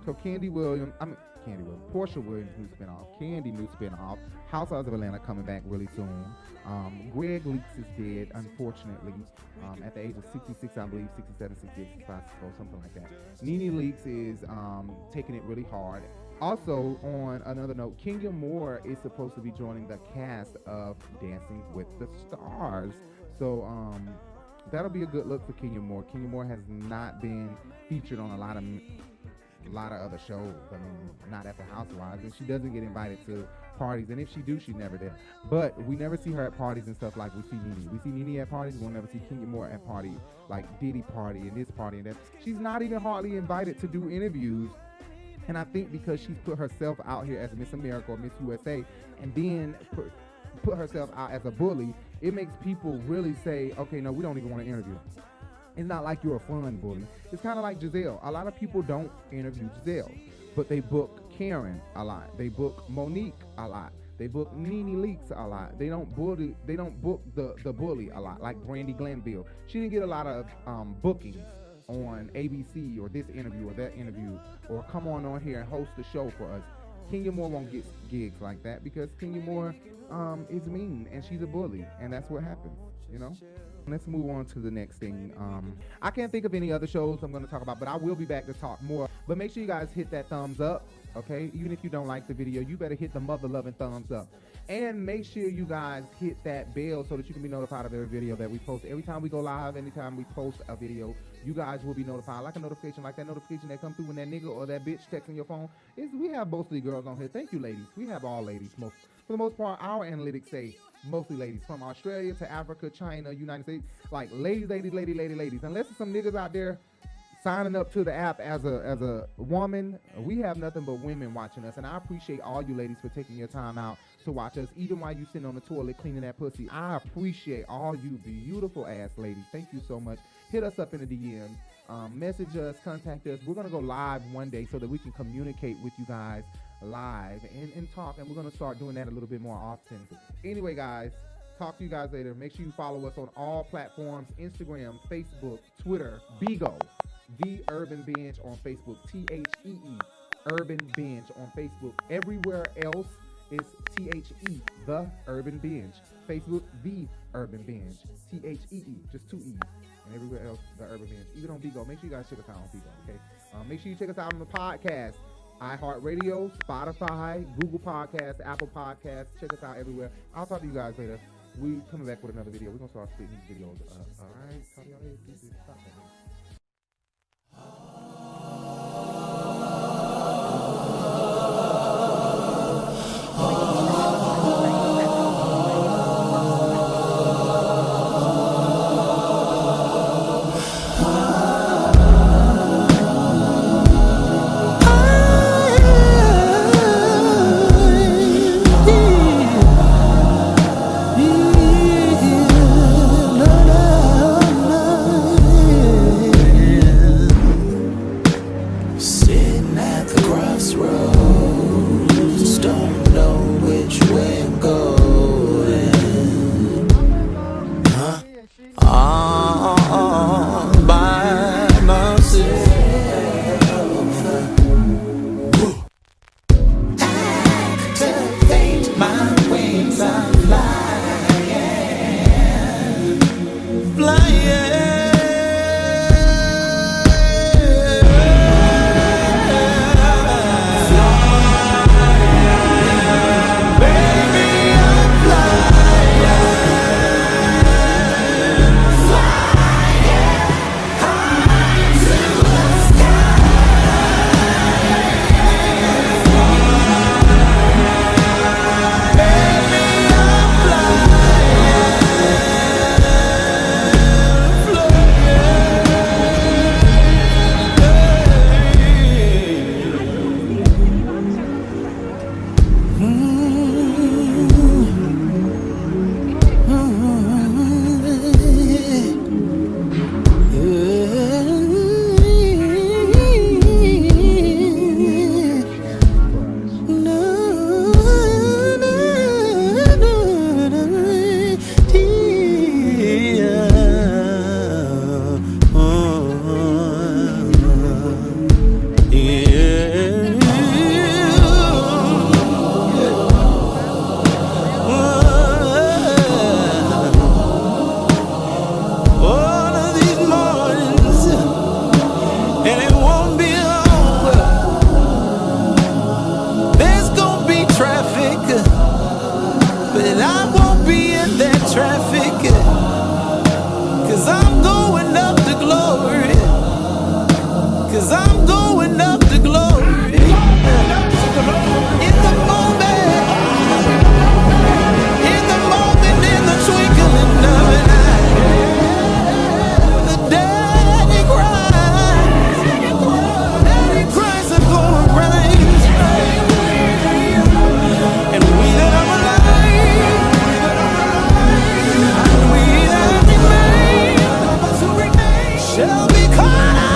So Porsha Williams new spinoff, Kandi new spinoff, Housewives of Atlanta coming back really soon. Greg Leakes is dead, unfortunately, at the age of 66, I believe, 67, 68, 65, or something like that. Nene Leakes is taking it really hard. Also, on another note, Kenya Moore is supposed to be joining the cast of Dancing with the Stars. So that'll be a good look for Kenya Moore. Kenya Moore has not been featured on a lot of other shows. I mean, not at the Housewives, and she doesn't get invited to parties, and if she do, she's never there. But we never see her at parties and stuff like we see Nene. We see Nene at parties, we'll never see Kenya Moore at parties, like Diddy party and this party and that. She's not even hardly invited to do interviews, and I think because she's put herself out here as Miss America or Miss USA, and then put herself out as a bully, it makes people really say, okay, no, we don't even want to interview. It's not like you're a fun bully. It's kind of like Giselle. A lot of people don't interview Giselle, but they book Karen a lot. They book Monique a lot. They book Nene Leakes a lot. They don't book the bully a lot, like Brandy Glanville. She didn't get a lot of bookings on ABC or this interview or that interview, or come on here and host the show for us. Kenya Moore won't get gigs like that because Kenya Moore is mean and she's a bully, and that's what happens, Let's move on to the next thing. I can't think of any other shows I'm going to talk about, but I will be back to talk more. But make sure you guys hit that thumbs up, okay? Even if you don't like the video, you better hit the mother-loving thumbs up. And make sure you guys hit that bell so that you can be notified of every video that we post. Every time we go live, anytime we post a video, you guys will be notified. Like a notification, like that notification that comes through when that nigga or that bitch texting your phone. We have mostly girls on here. Thank you, ladies. We have all ladies. For the most part, our analytics say mostly ladies, from Australia to Africa, China, United States, like ladies. Unless there's some niggas out there signing up to the app as a woman, we have nothing but women watching us, and I appreciate all you ladies for taking your time out to watch us, even while you sitting on the toilet cleaning that pussy. I appreciate all you beautiful ass ladies. Thank you so much. Hit us up in the DM, message us, contact us. We're gonna go live one day so that we can communicate with you guys live and talk, and we're going to start doing that a little bit more often. Anyway, guys, talk to you guys later. Make sure you follow us on all platforms: Instagram, Facebook, Twitter, Bigo, The Urban Binge on Facebook, THEE, Urban Binge on Facebook. Everywhere else is THE, The Urban Binge. Facebook, The Urban Binge, THEE, just 2 E's. And everywhere else, The Urban Binge. Even on Bigo. Make sure you guys check us out on Bigo, okay? Make sure you check us out on the podcast. iHeartRadio, Spotify, Google Podcasts, Apple Podcasts. Check us out everywhere. I'll talk to you guys later. We coming back with another video. We're going to start splitting these videos up. All right? Talk to y'all later. Stop that. Ah 'cause I'm going up to glory. In the moment, in the twinkling of an eye, the daddy cries are gonna rise, and we that are alive, and we that remain, shall be caught up.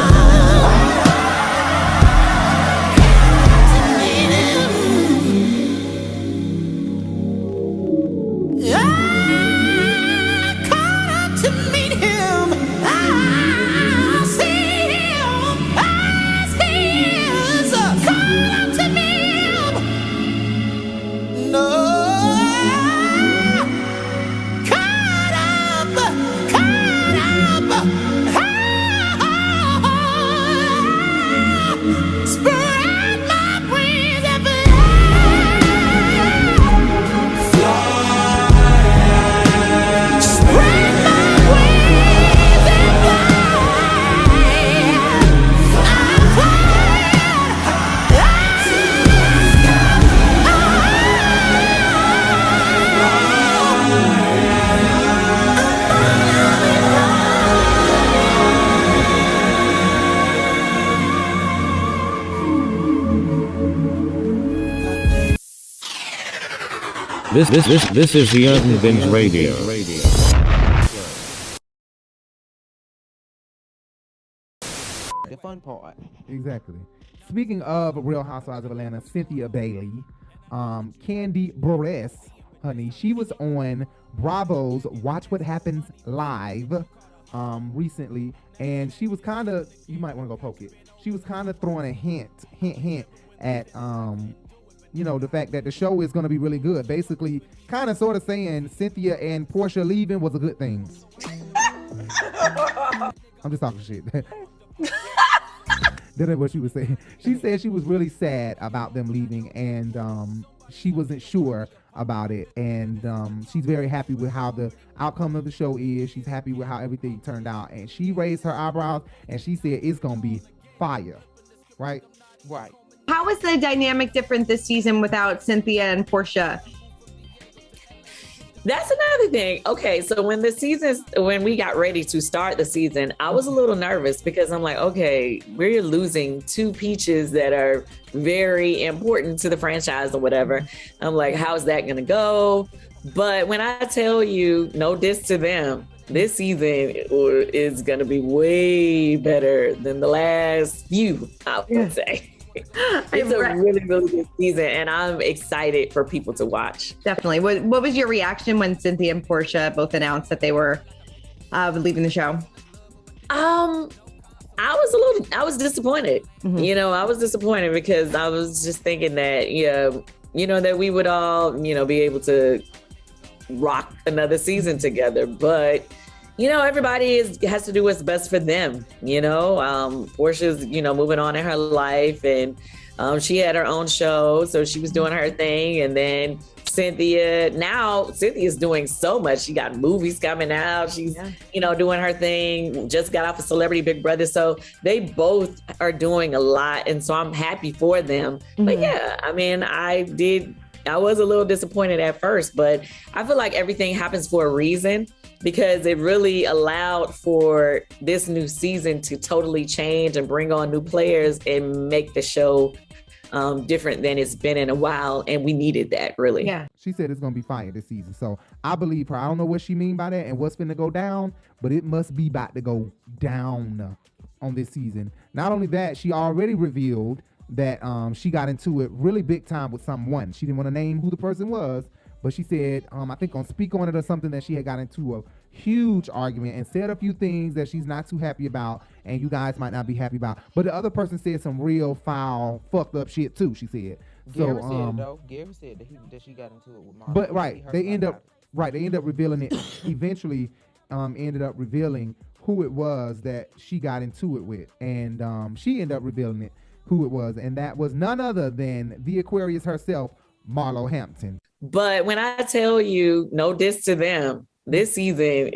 This is the Urban Binge Radio. The fun part. Exactly. Speaking of Real Housewives of Atlanta, Cynthia Bailey, Kandi Burruss, honey, she was on Bravo's Watch What Happens Live recently, and she was kind of, you might want to go poke it. She was kind of throwing a hint at the fact that the show is going to be really good. Basically, kind of sort of saying Cynthia and Porsha leaving was a good thing. I'm just talking shit. That is what she was saying. She said she was really sad about them leaving, and she wasn't sure about it. And she's very happy with how the outcome of the show is. She's happy with how everything turned out. And she raised her eyebrows, and she said it's going to be fire. Right? Right. How is the dynamic different this season without Cynthia and Porsha? That's another thing. Okay, so when we got ready to start the season, I was a little nervous because I'm like, okay, we're losing two peaches that are very important to the franchise or whatever. I'm like, how's that gonna go? But when I tell you, no diss to them, this season is gonna be way better than the last few, I would say. It's a really, really good season, and I'm excited for people to watch. Definitely. What was your reaction when Cynthia and Porsha both announced that they were leaving the show? I was disappointed. Mm-hmm. I was disappointed because I was just thinking that, that we would all, be able to rock another season together. But everybody has to do what's best for them. Portia's, moving on in her life, and she had her own show, so she was doing her thing. And then Cynthia's doing so much. She got movies coming out. She's, doing her thing. Just got off of Celebrity Big Brother. So they both are doing a lot. And so I'm happy for them. Mm-hmm. But yeah, I was a little disappointed at first, but I feel like everything happens for a reason, because it really allowed for this new season to totally change and bring on new players and make the show different than it's been in a while. And we needed that, really. Yeah. She said it's going to be fire this season. So I believe her. I don't know what she mean by that and what's going to go down, but it must be about to go down on this season. Not only that, she already revealed that she got into it really big time with someone. She didn't want to name who the person was, but she said, I think on Speak On It or something, that she had got into a huge argument and said a few things that she's not too happy about, and you guys might not be happy about. But the other person said some real foul, fucked up shit too, she said. Gary said that she got into it with Marlo. But they end up revealing it. Eventually, ended up revealing who it was that she got into it with, and she ended up revealing it who it was, and that was none other than the Aquarius herself, Marlo Hampton. But when I tell you, no diss to them, this season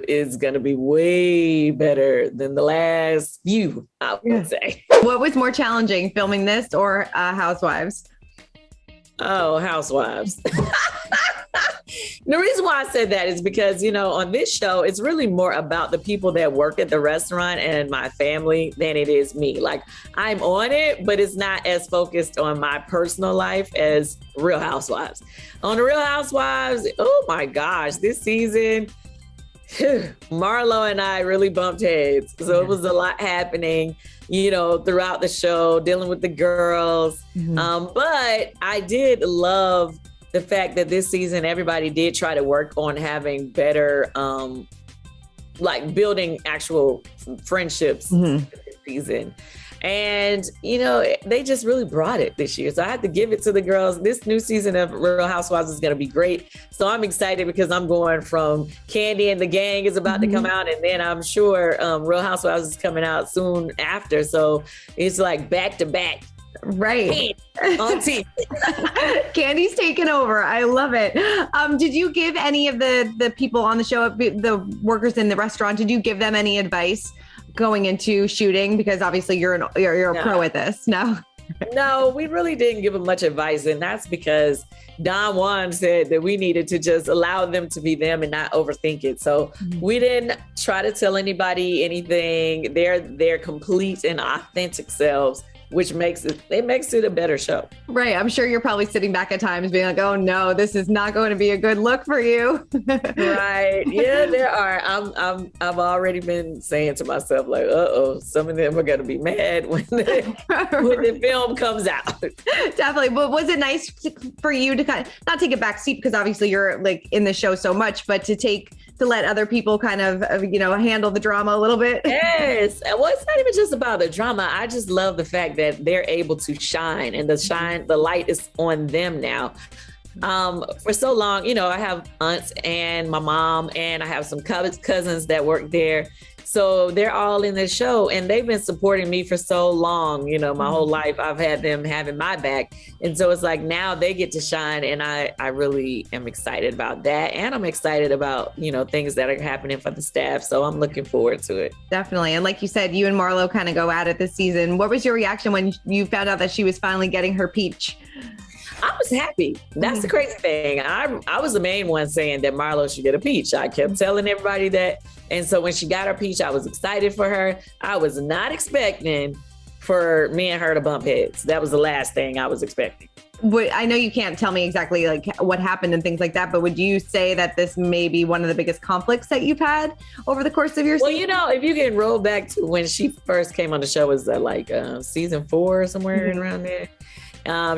is going to be way better than the last few, I would say. What was more challenging, filming this or Housewives? Oh, Housewives. The reason why I said that is because, on this show, it's really more about the people that work at the restaurant and my family than it is me. Like, I'm on it, but it's not as focused on my personal life as Real Housewives. On the Real Housewives, oh my gosh, this season, Marlo and I really bumped heads. So it was a lot happening, throughout the show, dealing with the girls. But I did love the fact that this season, everybody did try to work on having better, building actual friendships this season. And, they just really brought it this year. So I had to give it to the girls. This new season of Real Housewives is going to be great. So I'm excited because I'm going from Kandi and the Gang is about to come out. And then I'm sure Real Housewives is coming out soon after. So it's like back to back. Right. On TV. Kandi's taken over. I love it. Did you give any of the people on the show, the workers in the restaurant, did you give them any advice going into shooting? Because obviously you're a pro at this. No, we really didn't give them much advice. And that's because Don Juan said that we needed to just allow them to be them and not overthink it. So we didn't try to tell anybody anything. They're their complete and authentic selves, which makes it a better show. Right. I'm sure you're probably sitting back at times being like, oh no, this is not going to be a good look for you. Right. Yeah, there are. I've already been saying to myself, like, some of them are going to be mad when the film comes out. Definitely. But was it nice for you to kind of not take a back seat, because obviously you're like in the show so much, but to let other people kind of, handle the drama a little bit? Yes. Well, it's not even just about the drama. I just love the fact that they're able to shine, and the light is on them now. For so long, I have aunts and my mom, and I have some cousins that work there. So they're all in the show, and they've been supporting me for so long. My whole life I've had them having my back. And so it's like now they get to shine, and I really am excited about that. And I'm excited about, things that are happening for the staff. So I'm looking forward to it. Definitely. And like you said, you and Marlo kind of go at it this season. What was your reaction when you found out that she was finally getting her peach? I was happy. That's the crazy thing. I was the main one saying that Marlo should get a peach. I kept telling everybody that. And so when she got her peach, I was excited for her. I was not expecting for me and her to bump heads. That was the last thing I was expecting. I know you can't tell me exactly like what happened and things like that, but would you say that this may be one of the biggest conflicts that you've had over the course of your season? Well, if you can roll back to when she first came on the show, was that season 4 or somewhere around there?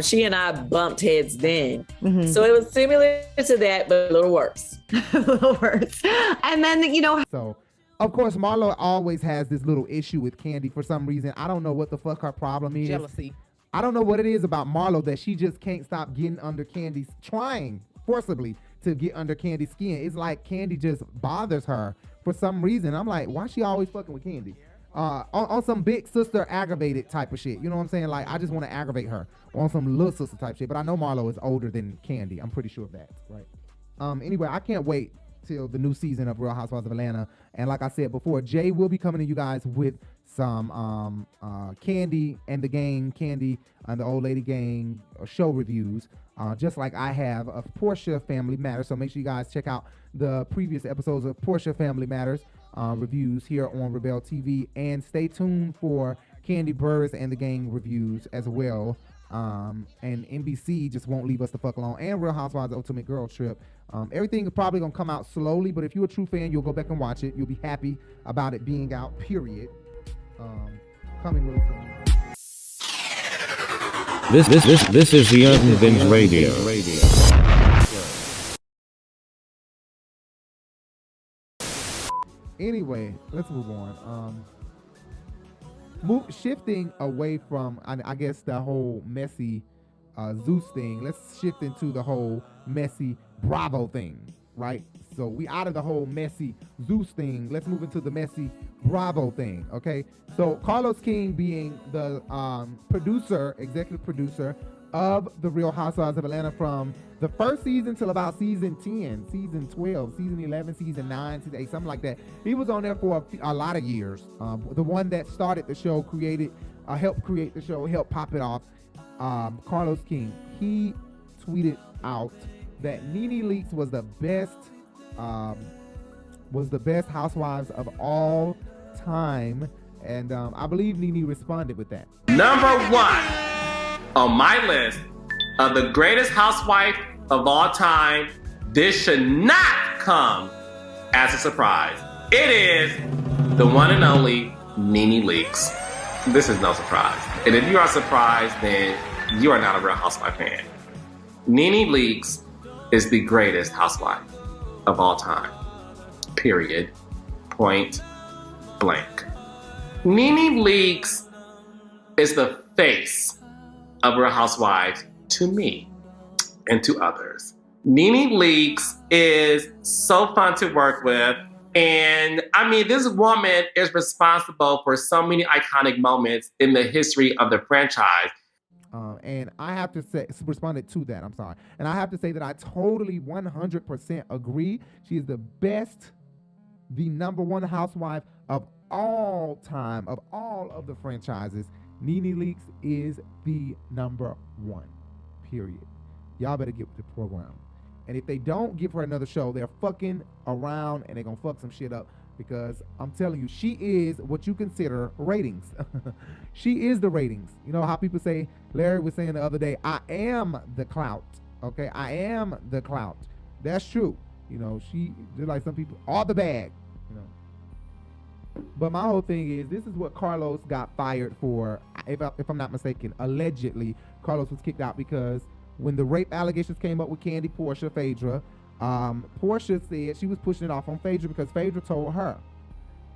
She and I bumped heads then. So it was similar to that, but a little worse. A little worse. And then, So, of course, Marlo always has this little issue with Kandi for some reason. I don't know what the fuck her problem is. Jealousy. I don't know what it is about Marlo that she just can't stop getting under Kandi's, trying forcibly to get under Kandi's skin. It's like Kandi just bothers her for some reason. I'm like, why is she always fucking with Kandi? On some big sister aggravated type of shit. You know what I'm saying? Like, I just want to aggravate her on some little sister type shit. But I know Marlo is older than Kandi. I'm pretty sure of that, right? Anyway, I can't wait till the new season of Real Housewives of Atlanta. And like I said before, Jay will be coming to you guys with some Kandi and the Gang, Kandi and the Old Lady Gang show reviews, just like I have of Porsha Family Matters. So make sure you guys check out the previous episodes of Porsha Family Matters reviews here on Rebel TV, and stay tuned for Kandi Burruss and the Gang reviews as well. And NBC just won't leave us the fuck alone. And Real Housewives Ultimate Girl Trip. Everything is probably gonna come out slowly, but if you're a true fan, you'll go back and watch it. You'll be happy about it being out, period. Coming really soon. This is the Urban Things Radio. Anyway, let's move on. Shifting away from, I guess, the whole messy Zeus thing. Let's shift into the whole messy Bravo thing, right? So we out of the whole messy Zeus thing. Let's move into the messy Bravo thing, okay? So Carlos King being the executive producer of The Real Housewives of Atlanta from the first season till about season 10, season 12, season 11, season 9, season 8, something like that. He was on there for a lot of years. The one that started the show, helped create the show, helped pop it off, Carlos King. He tweeted out that Nene Leakes was the best housewives of all time. And I believe Nene responded with that. Number 1 on my list of the greatest housewife of all time, this should not come as a surprise. It is the one and only Nene Leakes. This is no surprise. And if you are surprised, then you are not a Real Housewife fan. Nene Leakes is the greatest housewife of all time. Period. Point blank. Nene Leakes is the face of Real Housewives to me and to others. Nene Leakes is so fun to work with. And I mean, this woman is responsible for so many iconic moments in the history of the franchise. And I have to say, responded to that, I'm sorry. And I have to say that I totally 100% agree. She is the best, the number one housewife of all time, of all of the franchises. Nene Leakes is the number one, period. Y'all better get with the program. And if they don't give her another show, they're fucking around and they're going to fuck some shit up, because I'm telling you, she is what you consider ratings. She is the ratings. You know how people say, Larry was saying the other day, I am the clout. Okay, I am the clout. That's true. You know, she, just like some people, all the bag, you know. But my whole thing is, this is what Carlos got fired for. If I'm not mistaken, allegedly, Carlos was kicked out because when the rape allegations came up with Kandi, Porsha, Phaedra, Porsha said she was pushing it off on Phaedra because Phaedra told her.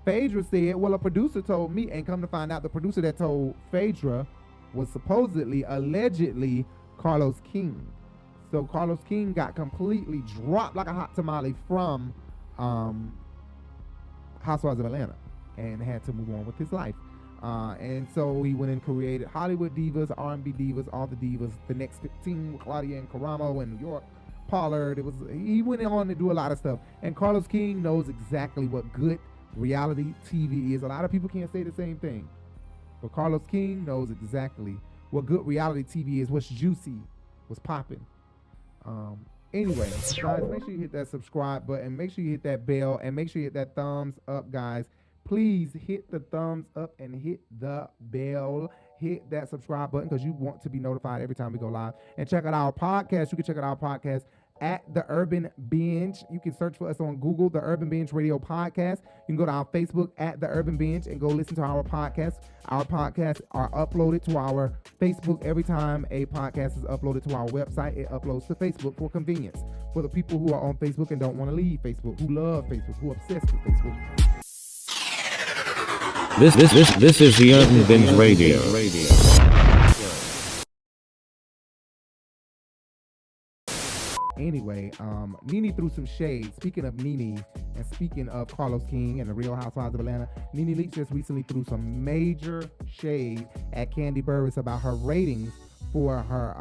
Phaedra said, well, a producer told me, and come to find out the producer that told Phaedra was supposedly, allegedly, Carlos King. So Carlos King got completely dropped like a hot tamale from Housewives of Atlanta and had to move on with his life. And so he went and created Hollywood Divas, R&B Divas, all the divas, the next 15 with Claudia and Karamo and New York, Pollard. He went on to do a lot of stuff. And Carlos King knows exactly what good reality TV is. A lot of people can't say the same thing. But Carlos King knows exactly what good reality TV is, what's juicy, what's popping. Anyway, guys, make sure you hit that subscribe button. Make sure you hit that bell. And make sure you hit that thumbs up, guys. Please hit the thumbs up and hit the bell. Hit that subscribe button because you want to be notified every time we go live. And check out our podcast. You can check out our podcast at The Urban Binge. You can search for us on Google, The Urban Binge Radio Podcast. You can go to our Facebook at The Urban Binge and go listen to our podcast. Our podcasts are uploaded to our Facebook every time a podcast is uploaded to our website. It uploads to Facebook for convenience. For the people who are on Facebook and don't want to leave Facebook, who love Facebook, who are obsessed with Facebook. This is the Urban Binge Radio. Anyway, Nene threw some shade. Speaking of Nene and speaking of Carlos King and the Real Housewives of Atlanta, Nene Leakes just recently threw some major shade at Kandi Burruss about her ratings for her,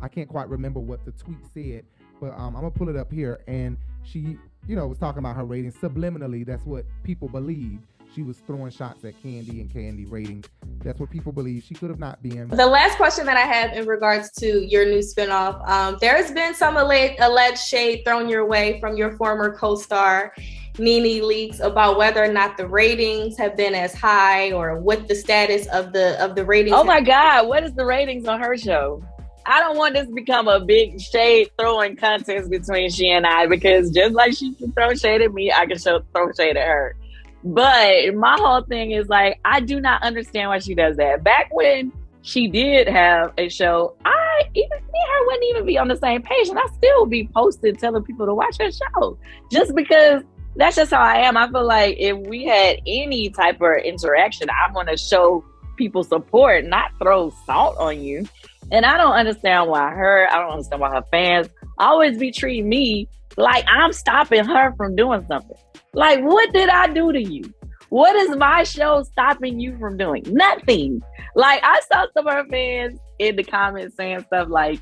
I can't quite remember what the tweet said, but I'm going to pull it up here. And she, was talking about her ratings subliminally. That's what people believe. She was throwing shots at Kandi and Kandi ratings. That's what people believe. She could have not been. The last question that I have in regards to your new spinoff, there's been some alleged shade thrown your way from your former co-star, Nene Leakes, about whether or not the ratings have been as high or what the status of the ratings. Oh my God, what is the ratings on her show? I don't want this to become a big shade throwing contest between she and I, because just like she can throw shade at me, I can throw shade at her. But my whole thing is like, I do not understand why she does that. Back when she did have a show, me and her wouldn't even be on the same page, and I still be posting telling people to watch her show, just because that's just how I am. I feel like if we had any type of interaction, I want to show people support, not throw salt on you. And I don't understand why I don't understand why her fans always be treating me like I'm stopping her from doing something. Like, what did I do to you? What is my show stopping you from doing? Nothing. Like, I saw some of her fans in the comments saying stuff like,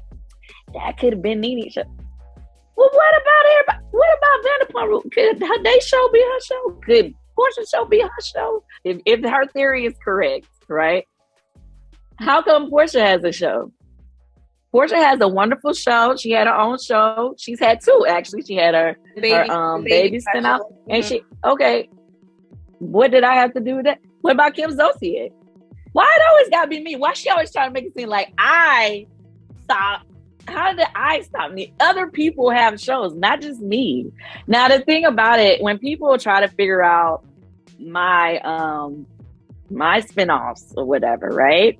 that could have been Nene's show. Well, what about everybody? What about Vanderpump? Could they show be her show? Could Porsha's show be her show? If her theory is correct, right? How come Porsha has a show? Porsha has a wonderful show. She had her own show. She's had two, actually. She had her baby spin out. And okay. What did I have to do with that? What about Kim Zolciak? Why it always gotta be me? Why she always trying to make it seem like I stopped? How did I stop me? Other people have shows, not just me. Now, the thing about it, when people try to figure out my spinoffs or whatever, right?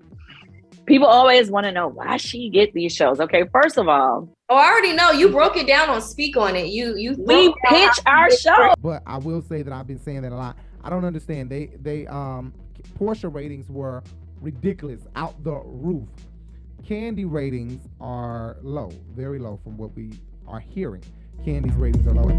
People always want to know why she get these shows. Okay, first of all, I already know. You broke it down on Speak On It. We pitch our show. But I will say that I've been saying that a lot. I don't understand. They Porsha ratings were ridiculous, out the roof. Kandi ratings are low, very low from what we are hearing. Kandi's ratings are low.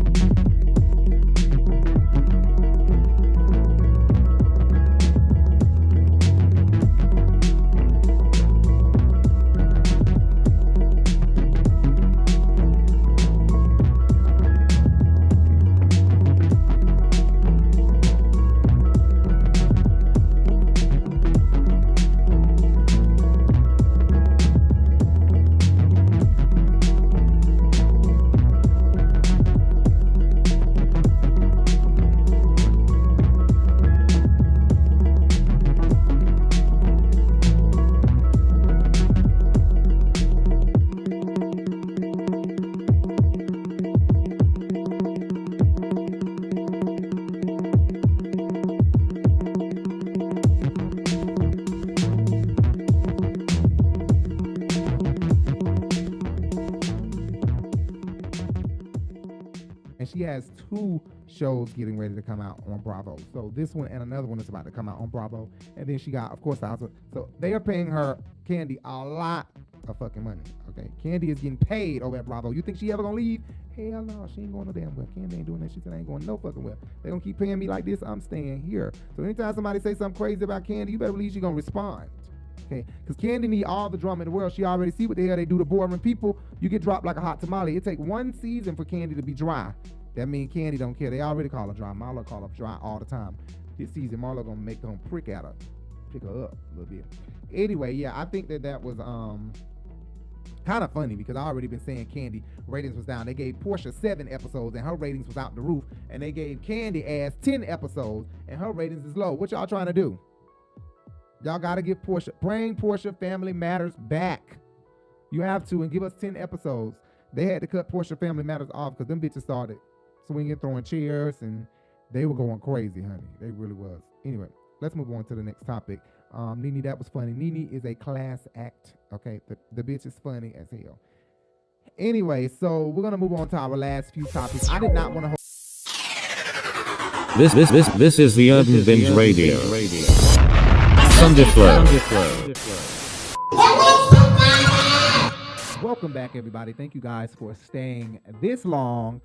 She has two shows getting ready to come out on Bravo. So this one and another one is about to come out on Bravo. And then she got, of course, the Housewives. So they are paying her, Kandi, a lot of fucking money. Okay, Kandi is getting paid over at Bravo. You think she ever gonna leave? Hell no, she ain't going no damn well. Kandi ain't doing that shit. I ain't going no fucking well. They gonna keep paying me like this. I'm staying here. So anytime somebody say something crazy about Kandi, you better believe she gonna respond. Okay, because Kandi need all the drama in the world. She already see what the hell they do to boring people. You get dropped like a hot tamale. It take one season for Kandi to be dry. That means Kandi don't care. They already call her dry. Marlo call her dry all the time. This season, Marlo gonna make them prick at her, pick her up a little bit. Anyway, yeah, I think that was kind of funny because I already been saying Kandi ratings was down. They gave Porsha 7 episodes and her ratings was out the roof, and they gave Kandi ass 10 episodes and her ratings is low. What y'all trying to do? Y'all gotta give bring Porsha Family Matters back. You have to, and give us 10 episodes. They had to cut Porsha Family Matters off because them bitches started swinging, throwing chairs, and they were going crazy, honey. They really was. Anyway, let's move on to the next topic. Nene, that was funny. Nene is a class act. Okay, the bitch is funny as hell. Anyway, so we're gonna move on to our last few topics. I did not want to. This is the Urban Binge Radio. Sunday Flow. Welcome back, everybody. Thank you guys for staying this long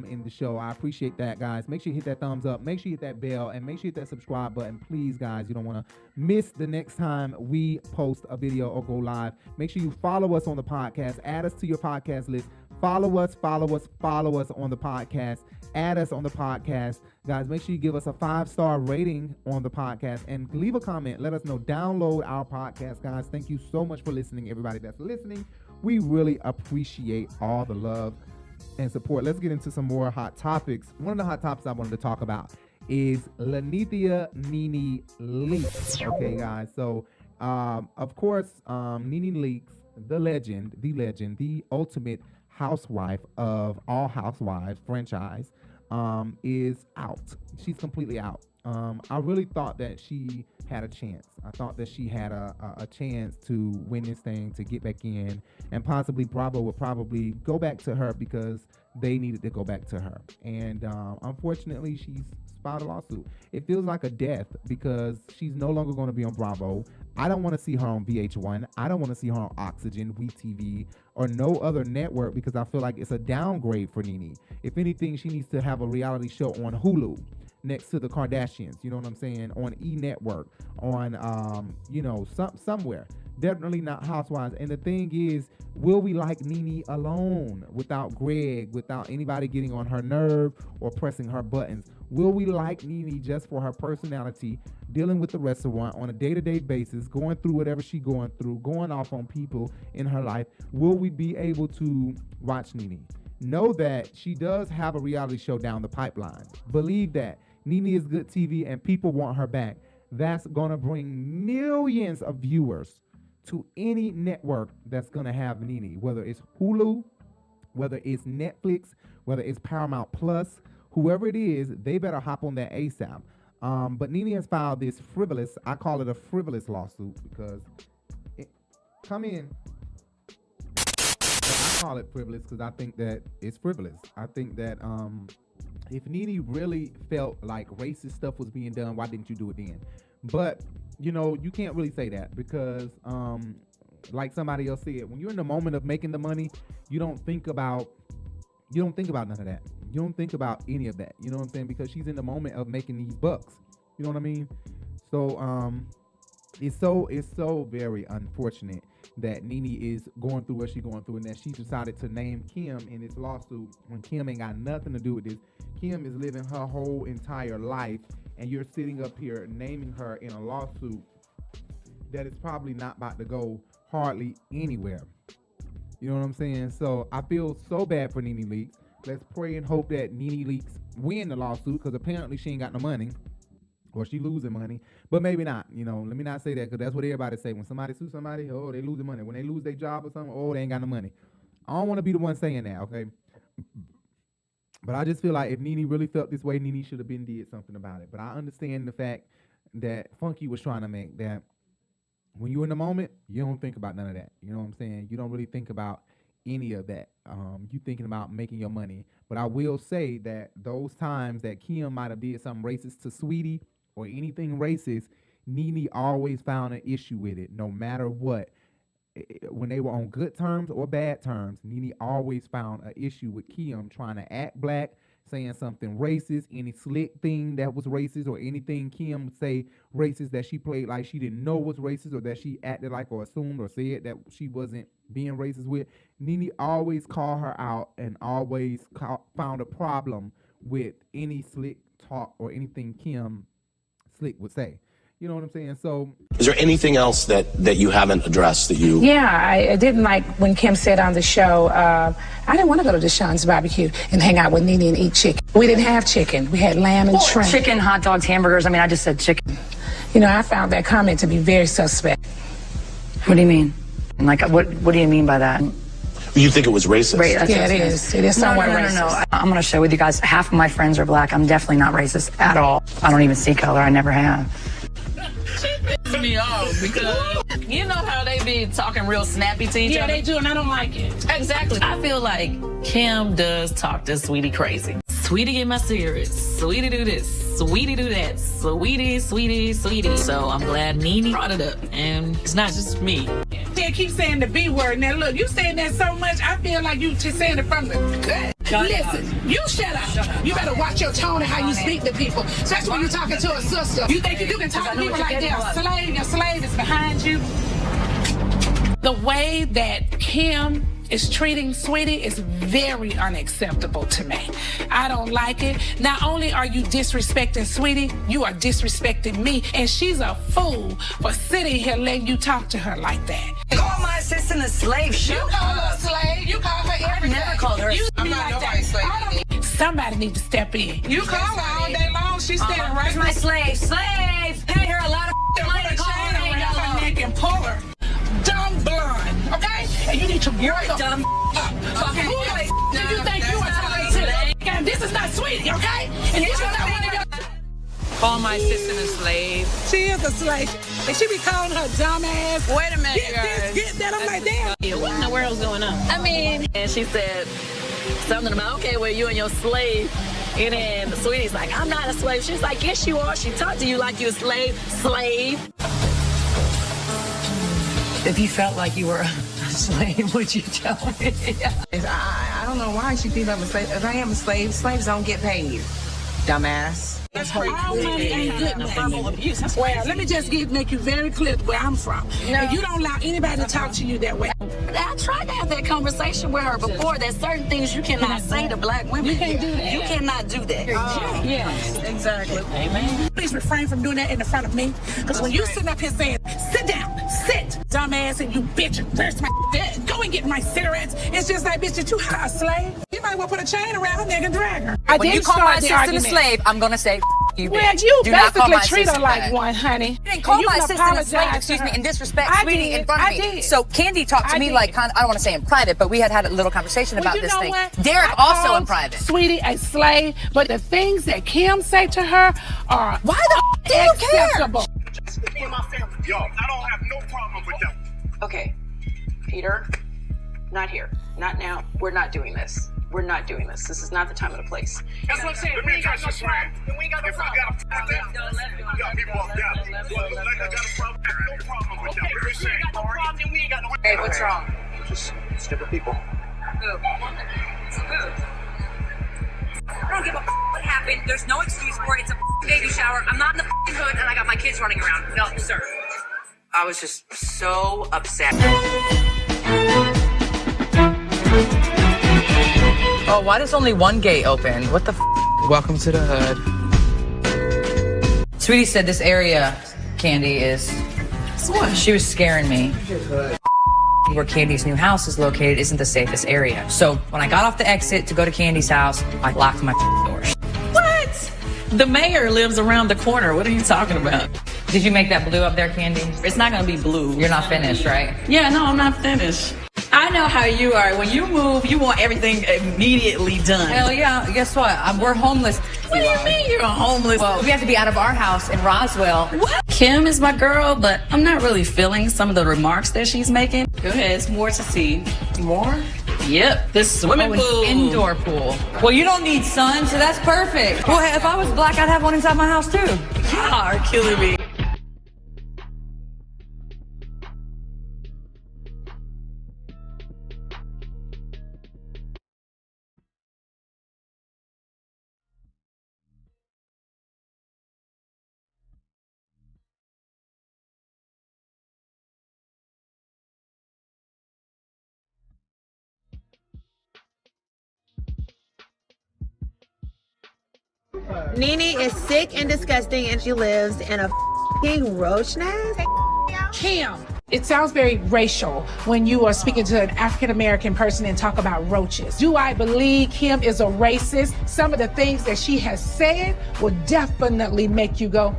in the show. I appreciate that, guys. Make sure you hit that thumbs up. Make sure you hit that bell. And make sure you hit that subscribe button. Please, guys, you don't want to miss the next time we post a video or go live. Make sure you follow us on the podcast. Add us to your podcast list. Follow us on the podcast. Add us on the podcast. Guys, make sure you give us a 5-star rating on the podcast and leave a comment. Let us know. Download our podcast, guys. Thank you so much for listening, everybody that's listening. We really appreciate all the love and support. Let's get into some more hot topics. One of the hot topics I wanted to talk about is Nene Leakes. Okay, guys. So, of course, Nene Leakes, the legend, the ultimate housewife of all Housewives franchise, is out. She's completely out. I really thought that she had a chance. I thought that she had a chance to win this thing, to get back in, and possibly Bravo would probably go back to her because they needed to go back to her. And unfortunately, she's filed a lawsuit. It feels like a death because she's no longer going to be on Bravo. I don't want to see her on VH1. I don't want to see her on Oxygen, WeTV, or no other network because I feel like it's a downgrade for Nene. If anything, she needs to have a reality show on Hulu. next to the Kardashians. You know what I'm saying? On E! Network, on somewhere. Definitely not Housewives. And the thing is, will we like Nene alone, without Greg, without anybody getting on her nerve or pressing her buttons? Will we like Nene just for her personality, dealing with the restaurant on a day-to-day basis, going through whatever she's going through, going off on people in her life? Will we be able to watch Nene? Know that she does have a reality show down the pipeline. Believe that. Nene is good TV and people want her back. That's going to bring millions of viewers to any network that's going to have Nene, whether it's Hulu, whether it's Netflix, whether it's Paramount Plus, whoever it is, they better hop on that ASAP. But Nene has filed this frivolous, I call it a frivolous lawsuit because come in. I call it frivolous because I think that it's frivolous. I think that if Nene really felt like racist stuff was being done, why didn't you do it then? But you can't really say that because, like somebody else said, when you're in the moment of making the money, you don't think about none of that. You don't think about any of that. You know what I'm saying? Because she's in the moment of making these bucks. You know what I mean? So, it's so very unfortunate that Nene is going through what she's going through and that she decided to name Kim in this lawsuit when Kim ain't got nothing to do with this. Kim is living her whole entire life, and you're sitting up here naming her in a lawsuit that is probably not about to go hardly anywhere. You know what I'm saying? So I feel so bad for Nene Leakes. Let's pray and hope that Nene Leakes win the lawsuit because apparently she ain't got no money. Or she losing money, but maybe not. Let me not say that because that's what everybody say. When somebody sues somebody, oh, they losing money. When they lose their job or something, oh, they ain't got no money. I don't want to be the one saying that, okay? But I just feel like if Nene really felt this way, Nene should have been did something about it. But I understand the fact that Funky was trying to make that when you're in the moment, you don't think about none of that. You know what I'm saying? You don't really think about any of that. You thinking about making your money. But I will say that those times that Kim might have did something racist to Sweetie or anything racist, Nene always found an issue with it, no matter what. When they were on good terms or bad terms, Nene always found an issue with Kim trying to act black, saying something racist, any slick thing that was racist or anything Kim would say racist that she played like she didn't know was racist or that she acted like or assumed or said that she wasn't being racist with. Nene always called her out and always found a problem with any slick talk or anything Kim Slick would say. You know what I'm saying? So is there anything else that you haven't addressed that you... Yeah, I didn't like when Kim said on the show, I didn't want to go to Deshaun's barbecue and hang out with Nene and eat chicken. We didn't have chicken. We had lamb and shrimp. Chicken, hot dogs, hamburgers. I mean, I just said chicken. I found that comment to be very suspect. What do you mean? Like, what do you mean by that? You think it was racist? Yeah, it is. It is somewhat racist. No. I'm going to share with you guys. Half of my friends are black. I'm definitely not racist at all. I don't even see color. I never have. She pisses me off because you know how they be talking real snappy to each other? Yeah, they do, and I don't like it. Exactly. I feel like Kim does talk to Sweetie crazy. Sweetie get my cigarettes. Sweetie do this. Sweetie do that. Sweetie. So I'm glad Nene brought it up, and it's not just me. They keep saying the B word. Now look, you saying that so much, I feel like you just saying it from the gut. Listen, you shut up. You better watch your tone and how you speak to people. Especially when you're talking to a sister. You think you can talk to people like they're a slave? Your slave is behind you. The way that Kim is treating Sweetie is very unacceptable to me. I don't like it. Not only are you disrespecting Sweetie, you are disrespecting me. And she's a fool for sitting here letting you talk to her like that. Call my assistant a slave. You call her a slave. You call her every day. I never called her a slave. I'm not nobody's slave. Somebody need to step in. You call her all day long. She's standing right there. My slave. Pay her a lot of money to call her around her neck and pull her. Dumb blonde, okay? And you need to You're a dumb okay? Who do you think you are talking to? And this is not Sweetie, okay? And this is not one of your... Call my assistant a slave. She is a slave. And she be calling her dumb ass. Wait a minute, guys. Get that. I'm like, damn. Yeah, what in the world's going on? I mean, and she said something about, okay, well, you and your slave. And then Sweetie's like, I'm not a slave. She's like, yes, you are. She talked to you like you're a slave. If you felt like you were a slave, would you tell me? I don't know why she thinks I'm a slave. If I am a slave, slaves don't get paid. Dumbass. That's all money ain't good verbal abuse. Well, let me just make you very clear where I'm from. No. If you don't allow anybody to talk to you that way. I tried to have that conversation with her before. There's certain things you cannot say to black women. You can't do that. You cannot do that. Yes, exactly. Amen. Please refrain from doing that in front of me. Because when you sitting up here saying, sit down, sit, dumbass, and you bitch, where's my dad? Go and get my cigarettes. It's just like, bitch, you a slave. You might well put a chain around her neck and drag her. When you call my sister a slave, I'm going to say, you well, bitch. you Do not call basically my treat her sister like that. one, honey. You didn't call You my can sister a slave, apologize excuse to me, her. and disrespect I Sweetie did, in front of I me. did. So Kandi talked to I me did. like, I don't want to say in private, but we had a little conversation about you this know thing. what? Derek I also called in private. Sweetie a slave, but the things that Kim say to her are Why the do you care? acceptable. Just me and my family. Yo, I don't have no problem with that. Okay, Peter, not here. Not now. We're not doing this. We're not doing this. This is not the time or the place. That's what I'm saying. We ain't got no problem. We ain't got no problem. If I got a problem, you got me walked out. Like I got a problem, I have no problem with that. We're saying, we ain't got no problem, then we ain't got no. Hey, what's wrong? Just stupid people. Who? I don't give a what happened. There's no excuse for it. It's a baby shower. I'm not in the hood, and I got my kids running around. No, sir. I was just so upset. Oh, why does only one gate open? What the Welcome to the hood. Sweetie said this area, Kandi, is... What? She was scaring me. Where Kandi's new house is located isn't the safest area. So when I got off the exit to go to Kandi's house, I locked my doors. What? The mayor lives around the corner. What are you talking about? Did you make that blue up there, Kandi? It's not gonna be blue. You're not finished, right? Yeah, no, I'm not finished. I know how you are. When you move, you want everything immediately done. Hell yeah. Guess what? We're homeless. What do you mean you're homeless? Well, we have to be out of our house in Roswell. What? Kim is my girl, but I'm not really feeling some of the remarks that she's making. Go ahead, it's more to see. More? Yep, this swimming pool. Indoor pool. Well, you don't need sun, so that's perfect. Well, if I was black, I'd have one inside my house too. You are killing me. Nene is sick and disgusting, and she lives in a f***ing roach nest. Kim, it sounds very racial when you are speaking to an African-American person and talk about roaches. Do I believe Kim is a racist? Some of the things that she has said will definitely make you go,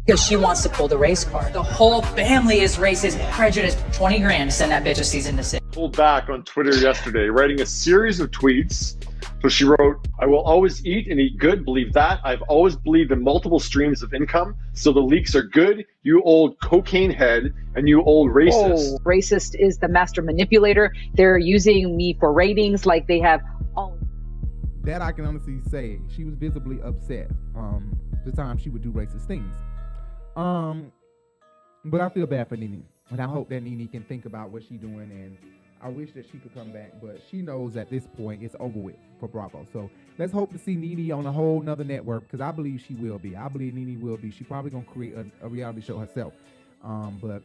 Because she wants to pull the race card. The whole family is racist, prejudiced. 20 grand to send that bitch a season to 6. Pulled back on Twitter yesterday, writing a series of tweets. So she wrote, I will always eat and eat good, believe that. I've always believed in multiple streams of income. So the leaks are good, you old cocaine head, and you old racist. Oh, racist is the master manipulator. They're using me for ratings like they have all. That I can honestly say, she was visibly upset the time she would do racist things. But I feel bad for Nene. And I hope that Nene can think about what she's doing, and I wish that she could come back, but she knows at this point it's over with for Bravo. So let's hope to see Nene on a whole nother network, because I believe she will be. I believe Nene will be. She's probably going to create a reality show herself. But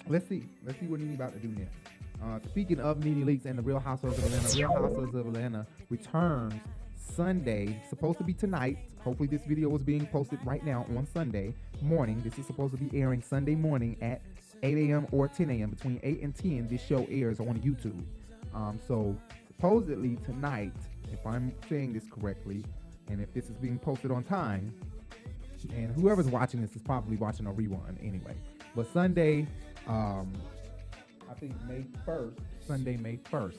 let's see. Let's see what Nene about to do next. Speaking of Nene Leakes and the Real Housewives of Atlanta, Real Housewives of Atlanta returns Sunday. Supposed to be tonight. Hopefully this video was being posted right now on Sunday morning. This is supposed to be airing Sunday morning at 8 a.m. or 10 a.m. Between 8 and 10, this show airs on YouTube. So supposedly tonight, if I'm saying this correctly, and if this is being posted on time, and whoever's watching this is probably watching a rerun anyway. But Sunday, I think May 1st, Sunday, May 1st,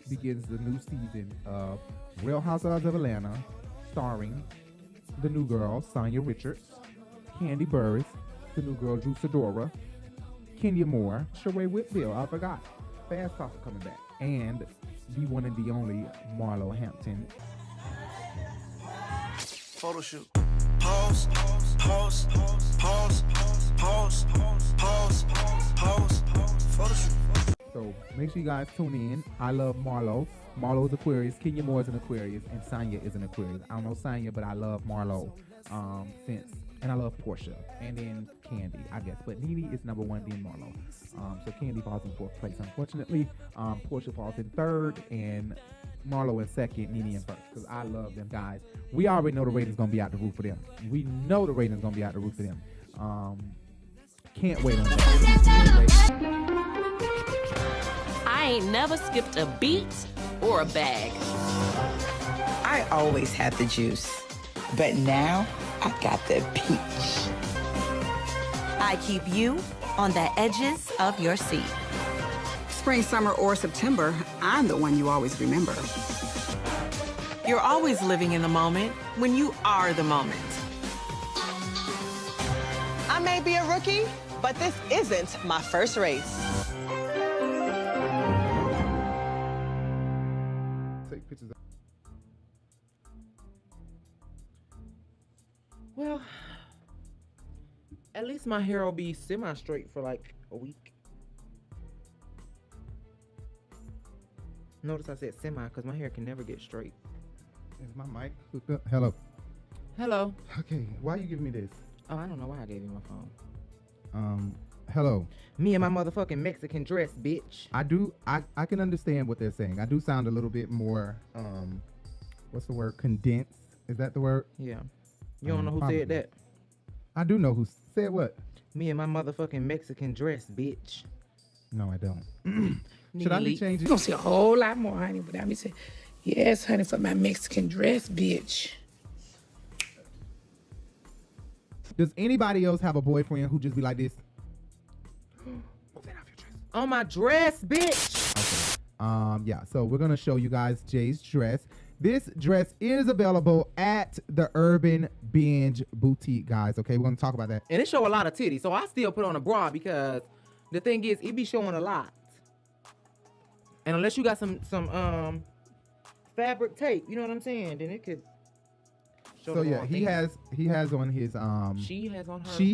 begins the new season of Real Housewives of Atlanta, starring the new girl, Sonya Richards, Kandi Burruss, the new girl, Drew Sidora, Kenya Moore, Sherri Whitfield, I forgot, Fast Talker coming back, and the one and the only Marlo Hampton. Photo shoot. Pause, pause, pause, pause, pause, pause, pause, photo shoot. So So make sure you guys tune in. I love Marlo. Marlo is Aquarius. Kenya Moore is an Aquarius. And Sonya is an Aquarius. I don't know Sonya, but I love Marlo. And I love Porsha. And then Kandi, I guess. But Nene is number 1, then Marlo. So Kandi falls in 4th place. Unfortunately, Porsha falls in 3rd. And Marlo in 2nd, Nene in 1st. Because I love them guys. We already know the ratings going to be out the roof for them. We know the ratings going to be out the roof for them. Can't wait on that. I ain't never skipped a beat or a bag. I always had the juice, but now I got the peach. I keep you on the edges of your seat. Spring, summer, or September, I'm the one you always remember. You're always living in the moment when you are the moment. I may be a rookie, but this isn't my first race. Take pictures. Well, at least my hair will be semi-straight for like a week. Notice I said semi because my hair can never get straight. Is my mic hooked up? Hello. Hello. Okay, why you giving me this? Oh, I don't know why I gave you my phone. Hello. Me and my motherfucking Mexican dress, bitch. I can understand what they're saying. I do sound a little bit more, what's the word? Condensed. Is that the word? Yeah. You don't know who probably. said that? I do know who said what. Me and my motherfucking Mexican dress, bitch. No, I don't. Should I be changing? You're gonna see a whole lot more, honey, without me saying, yes, honey, for my Mexican dress, bitch. Does anybody else have a boyfriend who just be like this? On my dress, bitch. Okay. Yeah, so we're gonna show you guys Jay's dress. This dress is available at the Urban Binge Boutique, guys. Okay, we're gonna talk about that. And it show a lot of titties, so I still put on a bra because the thing is, it be showing a lot. And unless you got some fabric tape, you know what I'm saying, then it could show. So yeah, he has on his she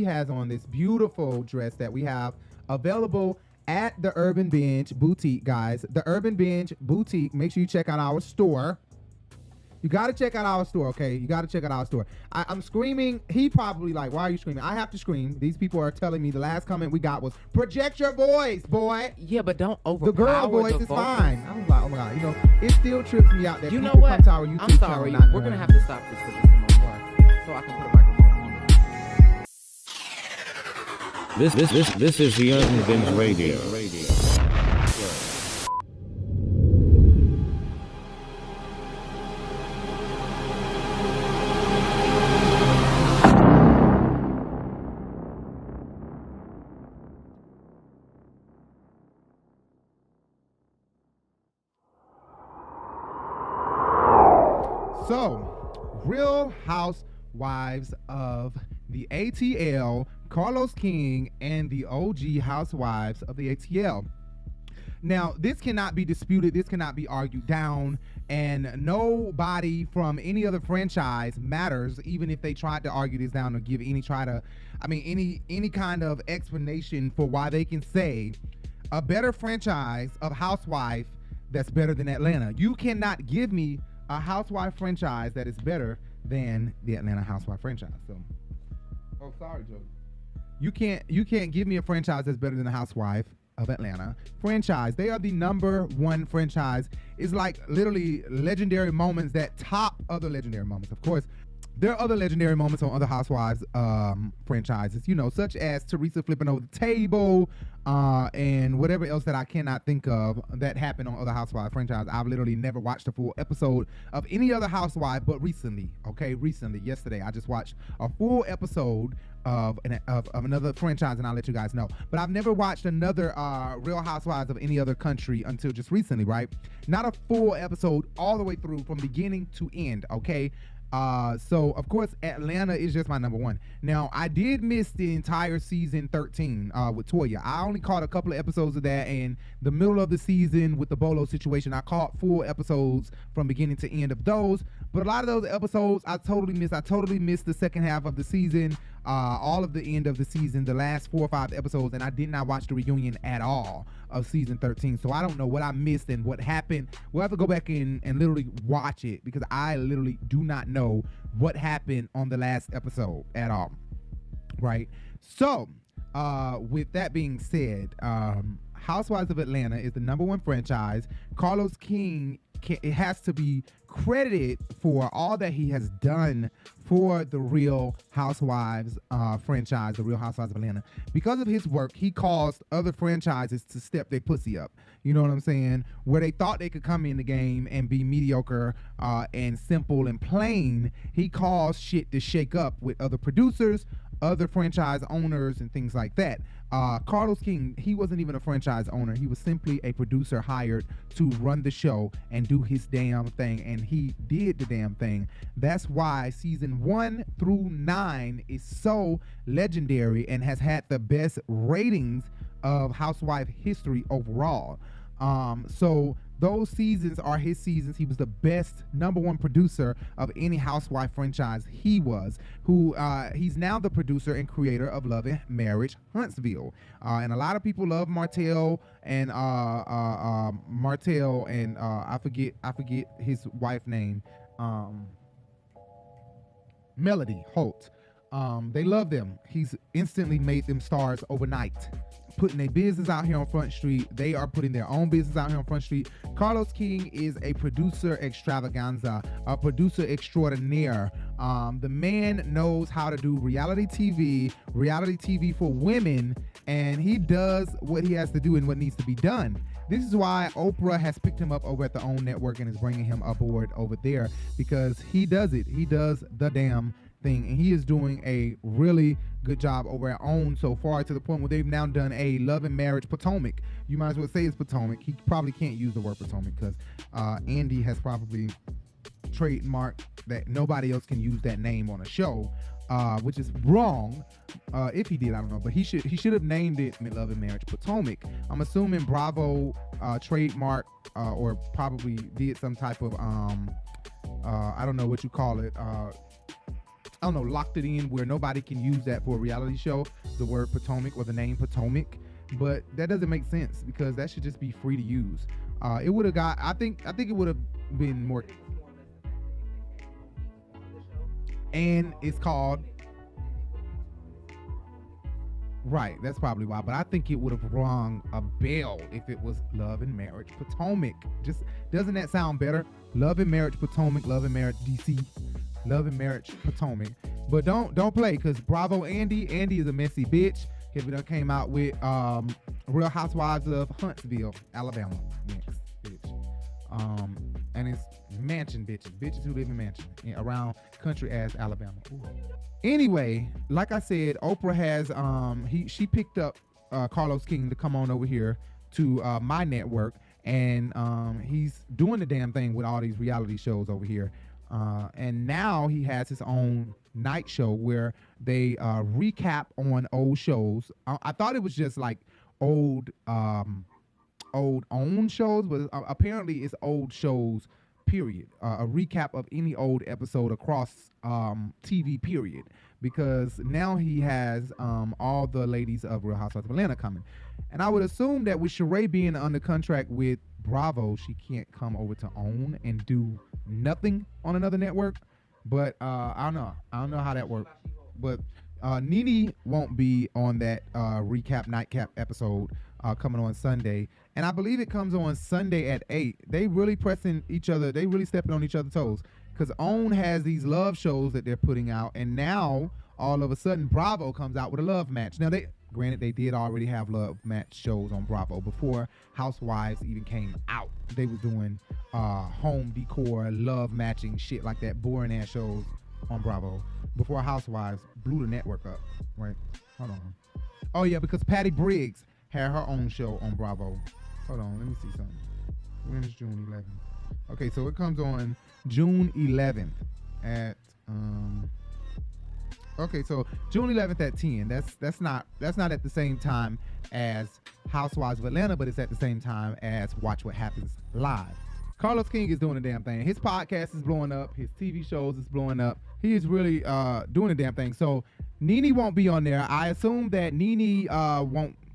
has on this beautiful dress that we have available at the Urban Binge Boutique, guys. The Urban Binge Boutique. Make sure you check out our store. You got to check out our store, okay? You got to check out our store. I'm screaming. He probably like, why are you screaming? I have to scream. These people are telling me the last comment we got was, project your voice, boy. Yeah, but don't overpower the girl voice the is vocals. fine. I was like, oh my God. You know, it still trips me out that you know people what? come to our YouTube I'm sorry. channel not We're knowing. going to have to stop this for just a moment so I can put a microphone on it. This is the Urban Binge Radio. So, Real Housewives of the ATL, Carlos King, and the OG Housewives of the ATL. Now, this cannot be disputed. This cannot be argued down. And nobody from any other franchise matters, even if they tried to argue this down or give any kind of explanation for why they can say a better franchise of Housewife that's better than Atlanta. You cannot give me a Housewife franchise that is better than the Atlanta Housewife franchise. So, oh, sorry, Joe. You can't give me a franchise that's better than the Housewife of Atlanta franchise. They are the #1 franchise. It's like literally legendary moments that top other legendary moments. Of course, there are other legendary moments on other Housewives franchises, you know, such as Teresa flipping over the table and whatever else that I cannot think of that happened on other Housewives franchises. I've literally never watched a full episode of any other Housewife, but recently, yesterday, I just watched a full episode of another franchise, and I'll let you guys know. But I've never watched another Real Housewives of any other country until just recently, right? Not a full episode all the way through from beginning to end, okay? So of course Atlanta is just my number one. Now I did miss the entire season 13 with Toya. I only caught a couple of episodes of that, and the middle of the season with the Bolo situation, I caught full episodes from beginning to end of those. But a lot of those episodes I totally missed. I totally missed the second half of the season, all of the end of the season, the last 4 or 5 episodes, and I did not watch the reunion at all of season 13. So I don't know what I missed and what happened. We'll have to go back in and literally watch it, because I literally do not know what happened on the last episode at all. Right? So, with that being said, Housewives of Atlanta is the number one franchise. Carlos King, it has to be credited for all that he has done for the Real Housewives franchise, the Real Housewives of Atlanta. Because of his work, he caused other franchises to step their pussy up. You know what I'm saying? Where they thought they could come in the game and be mediocre and simple and plain, he caused shit to shake up with other producers, other franchise owners, and things like that. Carlos King, he wasn't even a franchise owner. He was simply a producer hired to run the show and do his damn thing, and he did the damn thing. That's why season 1 through 9 is so legendary and has had the best ratings of Housewife history overall. So those seasons are his seasons. He was the best number one producer of any Housewife franchise. He was, he's now the producer and creator of Love and Marriage Huntsville. And a lot of people love Martel and I forget his wife name, Melody Holt. They love them. He's instantly made them stars overnight, putting their business out here on Front Street. They are putting their own business out here on Front Street. Carlos King is a producer extravaganza, a producer extraordinaire. The man knows how to do reality TV for women, and he does what he has to do and what needs to be done. This is why Oprah has picked him up over at the OWN network and is bringing him aboard over there, because he does it. He does the damn thing, and he is doing a really good job over at OWN so far, to the point where they've now done a Love and Marriage Potomac. You might as well say it's Potomac. He probably can't use the word Potomac because Andy has probably trademarked that nobody else can use that name on a show, which is wrong. If he did, I don't know, but he should have named it Love and Marriage Potomac. I'm assuming Bravo trademark or probably did some type of I don't know what you call it, I don't know, locked it in where nobody can use that for a reality show, the word Potomac or the name Potomac. But that doesn't make sense, because that should just be free to use. It would have got, I think it would have been more. And it's called, right, that's probably why. But I think it would have rung a bell if it was Love and Marriage Potomac. Just, doesn't that sound better? Love and Marriage Potomac, Love and Marriage DC. Love and Marriage Potomac. But don't play, because Bravo Andy is a messy bitch. He done came out with Real Housewives of Huntsville, Alabama next, bitch. And it's mansion bitches who live in mansion around country ass Alabama. Ooh. Anyway, like I said, Oprah has she picked up Carlos King to come on over here to my network, and he's doing the damn thing with all these reality shows over here. And now he has his own night show where they recap on old shows. I thought it was just like old own shows, but apparently it's old shows, period. A recap of any old episode across TV, period. Because now he has all the ladies of Real Housewives of Atlanta coming. And I would assume that with Sherri being under contract with Bravo, she can't come over to OWN and do nothing on another network. But I don't know how that works. But Nene won't be on that nightcap episode coming on Sunday, and I believe it comes on Sunday at 8. They really pressing each other. They really stepping on each other's toes, because OWN has these love shows that they're putting out, and now all of a sudden Bravo comes out with a love match. Now granted, they did already have love match shows on Bravo before Housewives even came out. They was doing home decor, love matching shit like that, boring ass shows on Bravo before Housewives blew the network up. Right? Hold on. Oh yeah, because Patty Briggs had her own show on Bravo. Hold on, let me see something. When is June 11th? Okay, so it comes on June 11th. at okay, so June 11th at 10. That's not at the same time as Housewives of Atlanta, but it's at the same time as Watch What Happens Live. Carlos King is doing the damn thing. His podcast is blowing up. His TV shows is blowing up. He is really doing the damn thing. So Nene won't be on there. I assume that Nene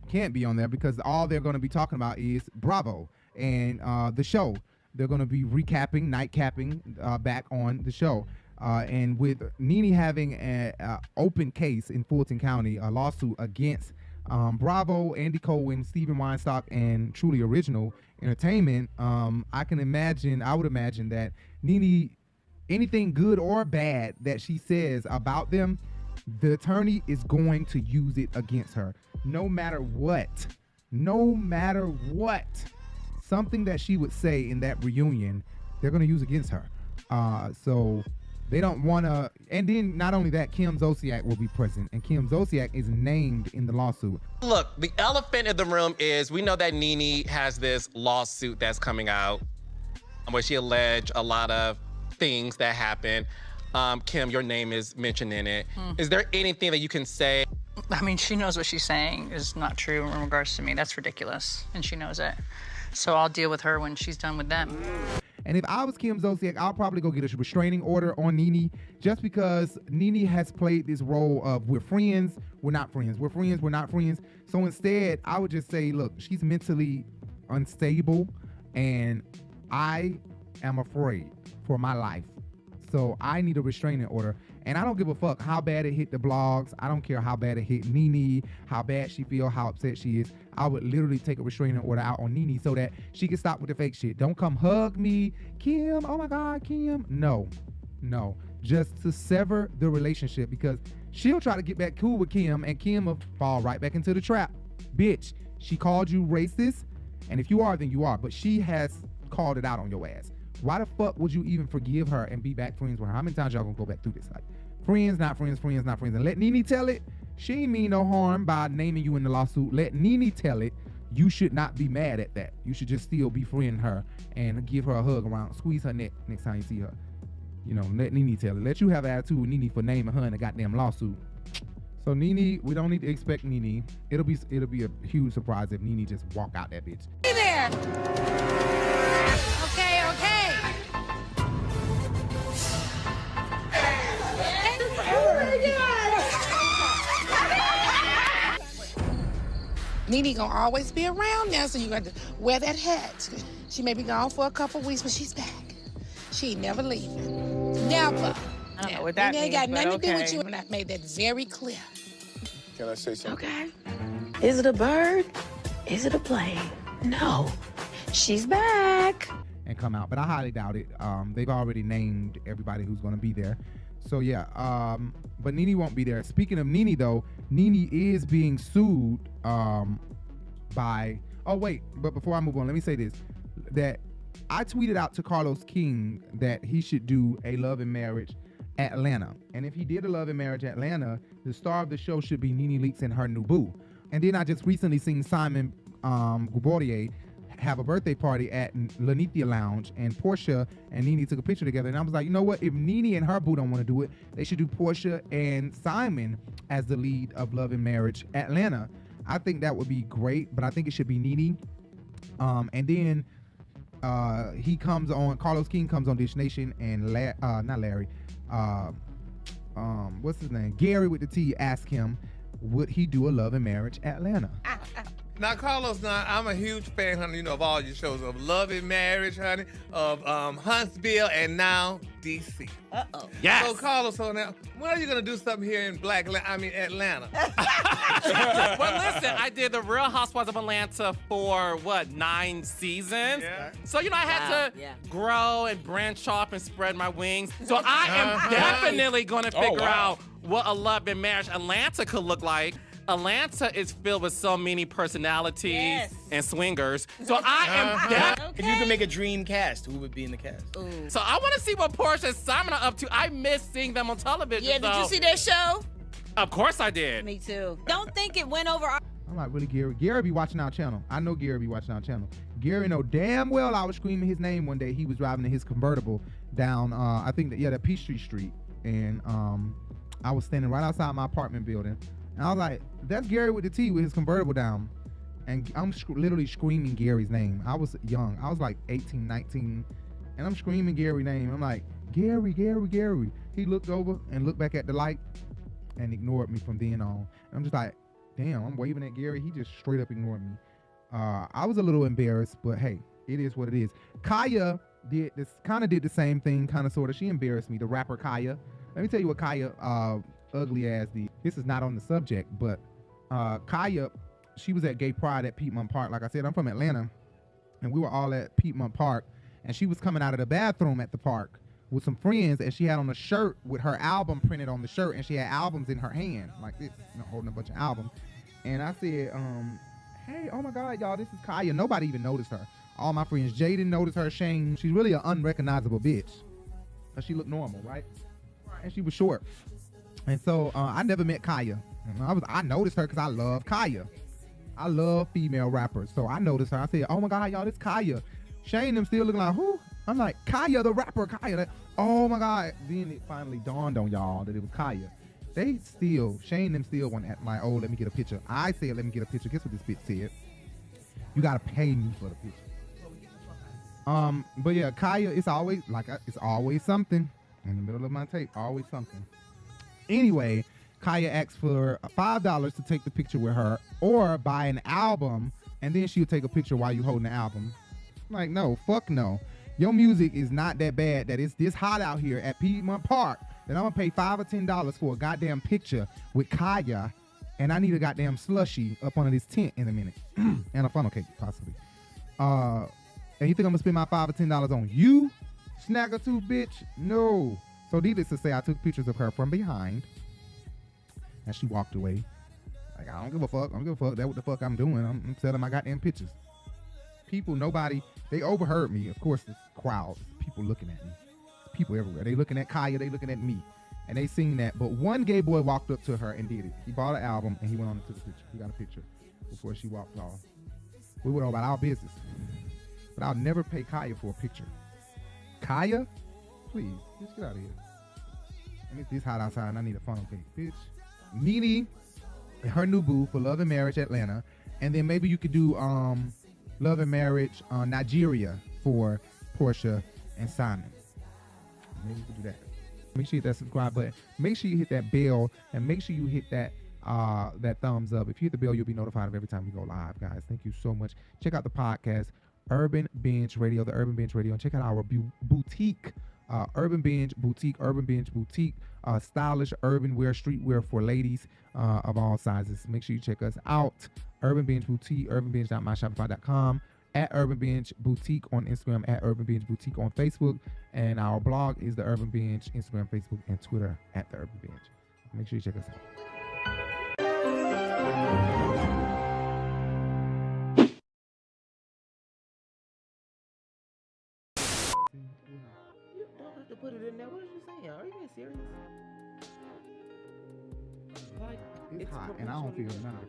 can't be on there because all they're going to be talking about is Bravo and the show. They're going to be recapping, night capping back on the show. And with Nene having an open case in Fulton County, a lawsuit against Bravo, Andy Cohen, Stephen Weinstock, and Truly Original Entertainment, I would imagine that Nene, anything good or bad that she says about them, the attorney is going to use it against her. No matter what. Something that she would say in that reunion, they're going to use against her. So they don't want to. And then not only that, Kim Zolciak will be present. And Kim Zolciak is named in the lawsuit. Look, the elephant in the room is we know that Nene has this lawsuit that's coming out where she alleged a lot of things that happened. Kim, your name is mentioned in it. Is there anything that you can say? I mean, she knows what she's saying is not true in regards to me. That's ridiculous, and she knows it. So I'll deal with her when she's done with them. And if I was Kim Zolciak, I'll probably go get a restraining order on Nene just because Nene has played this role of we're friends, we're not friends, we're friends, we're not friends. So instead, I would just say, look, she's mentally unstable and I am afraid for my life. So I need a restraining order. And I don't give a fuck how bad it hit the blogs. I don't care how bad it hit Nene, how bad she feel, how upset she is. I would literally take a restraining order out on Nene so that she can stop with the fake shit. Don't come hug me, Kim. Oh my God, Kim. No. Just to sever the relationship because she'll try to get back cool with Kim and Kim will fall right back into the trap. Bitch, she called you racist. And if you are, then you are. But she has called it out on your ass. Why the fuck would you even forgive her and be back friends with her? How many times y'all gonna go back through this? Like, friends, not friends, friends, not friends. And let Nene tell it. She ain't mean no harm by naming you in the lawsuit. Let Nene tell it. You should not be mad at that. You should just still befriend her and give her a hug around, squeeze her neck next time you see her. You know, let Nene tell it. Let you have attitude with Nene for naming her in a goddamn lawsuit. So Nene, we don't need to expect Nene. It'll be a huge surprise if Nene just walk out that bitch. Hey there. Okay. Nene gonna always be around now, so you got to wear that hat. She may be gone for a couple weeks, but she's back. She ain't never leaving. Never. I don't know what that It ain't means, got nothing but to do with okay. you, and I've made that very clear. Can I say something? Okay. Is it a bird? Is it a plane? No. She's back. And come out, but I highly doubt it. They've already named everybody who's going to be there. So yeah, but Nene won't be there. Speaking of Nene though, Nene is being sued by, oh wait, but before I move on, let me say this, that I tweeted out to Carlos King that he should do a Love and Marriage Atlanta. And if he did a Love and Marriage Atlanta, the star of the show should be Nene Leakes and her new boo. And then I just recently seen Simon Gubourdier have a birthday party at Lanithia Lounge, and Porsha and Nene took a picture together. And I was like, you know what? If Nene and her boo don't want to do it, they should do Porsha and Simon as the lead of Love and Marriage Atlanta. I think that would be great, but I think it should be Nene. And then he comes on, Carlos King comes on Dish Nation, and not Larry, what's his name? Gary with the T asked him, would he do a Love and Marriage Atlanta? Now, Carlos, I'm a huge fan, honey, of all your shows, of Love and Marriage, honey, of Huntsville, and now DC. Uh-oh. Yes. So, Carlos, now, when are you going to do something here in Atlanta? Well, listen, I did the Real Housewives of Atlanta for, 9 seasons? Yeah. So, I had to grow and branch off and spread my wings. So, I am definitely going to figure out what a Love and Marriage Atlanta could look like. Atlanta is filled with so many personalities and swingers. So I am If you could make a dream cast, who would be in the cast? Ooh. So I want to see what Porsha and Simon are up to. I miss seeing them on television. Yeah, did you see their show? Of course I did. Me too. Don't think it went over. I'm like, really, Gary? Gary be watching our channel. I know Gary be watching our channel. Gary know damn well I was screaming his name one day. He was driving in his convertible down, I think that Peachtree Street. And I was standing right outside my apartment building. And I was like, that's Gary with the T with his convertible down. And I'm literally screaming Gary's name. I was young. I was like 18, 19. And I'm screaming Gary's name. I'm like, Gary, Gary, Gary. He looked over and looked back at the light and ignored me from then on. And I'm just like, damn, I'm waving at Gary. He just straight up ignored me. I was a little embarrassed, but hey, it is what it is. Kaya did the same thing, kind of, sort of. She embarrassed me, the rapper Kaya. Let me tell you what Kaya ugly ass did. This is not on the subject, but Kaya, she was at Gay Pride at Piedmont Park. Like I said, I'm from Atlanta, and we were all at Piedmont Park, and she was coming out of the bathroom at the park with some friends, and she had on a shirt with her album printed on the shirt, and she had albums in her hand like this, holding a bunch of albums. And I said, hey, oh my God, y'all, this is Kaya. Nobody even noticed her. All my friends, Jay didn't notice her. Shane, she's really an unrecognizable bitch, but she looked normal, right? And she was short. And so I never met Kaya. I noticed her because I love Kaya. I love female rappers, so I noticed her. I said, oh my God, y'all, this Kaya. Shane them still looking like, who? I'm like, Kaya, the rapper, Kaya. Oh my God. Then it finally dawned on y'all that it was Kaya. Shane them still want to act like, oh, let me get a picture. I said, let me get a picture. Guess what this bitch said? You gotta pay me for the picture. But yeah, Kaya, it's always something in the middle of my tape, always something. Anyway, Kaya asked for $5 to take the picture with her, or buy an album, and then she'll take a picture while you holding the album. I'm like, no, fuck no. Your music is not that bad that it's this hot out here at Piedmont Park that I'm gonna pay $5 or $10 for a goddamn picture with Kaya, and I need a goddamn slushie up under this tent in a minute, and a funnel cake possibly. And you think I'm gonna spend my $5 or $10 on you, snagger tooth bitch? No. So needless to say, I took pictures of her from behind, and she walked away. Like, I don't give a fuck. I don't give a fuck. That's what the fuck I'm doing. I'm selling my goddamn pictures. People, they overheard me. Of course, this crowd, people looking at me. People everywhere. They looking at Kaya, they looking at me. And they seen that. But one gay boy walked up to her and did it. He bought an album and he went on and took a picture. He got a picture before she walked off. We went all about our business. But I'll never pay Kaya for a picture. Kaya? Please, just get out of here. And it's this hot outside and I need a funnel cake. Bitch. Nene and her new boo for Love and Marriage Atlanta. And then maybe you could do Love and Marriage Nigeria for Porsha and Simon. Maybe you could do that. Make sure you hit that subscribe button. Make sure you hit that bell, and make sure you hit that thumbs up. If you hit the bell, you'll be notified of every time we go live, guys. Thank you so much. Check out the podcast, Urban Binge Radio, the Urban Binge Radio, and check out our boutique, Urban Binge Boutique, stylish urban wear, streetwear for ladies of all sizes. Make sure you check us out. Urban Binge Boutique, urbanbinge.myshopify.com, at Urban Binge Boutique on Instagram, at Urban Binge Boutique on Facebook, and our blog is the Urban Binge, Instagram, Facebook, and Twitter at the Urban Binge. Make sure you check us out. You don't have to put it in there. What are you saying? Are you being serious? Like, it's hot, and I don't feel none of it.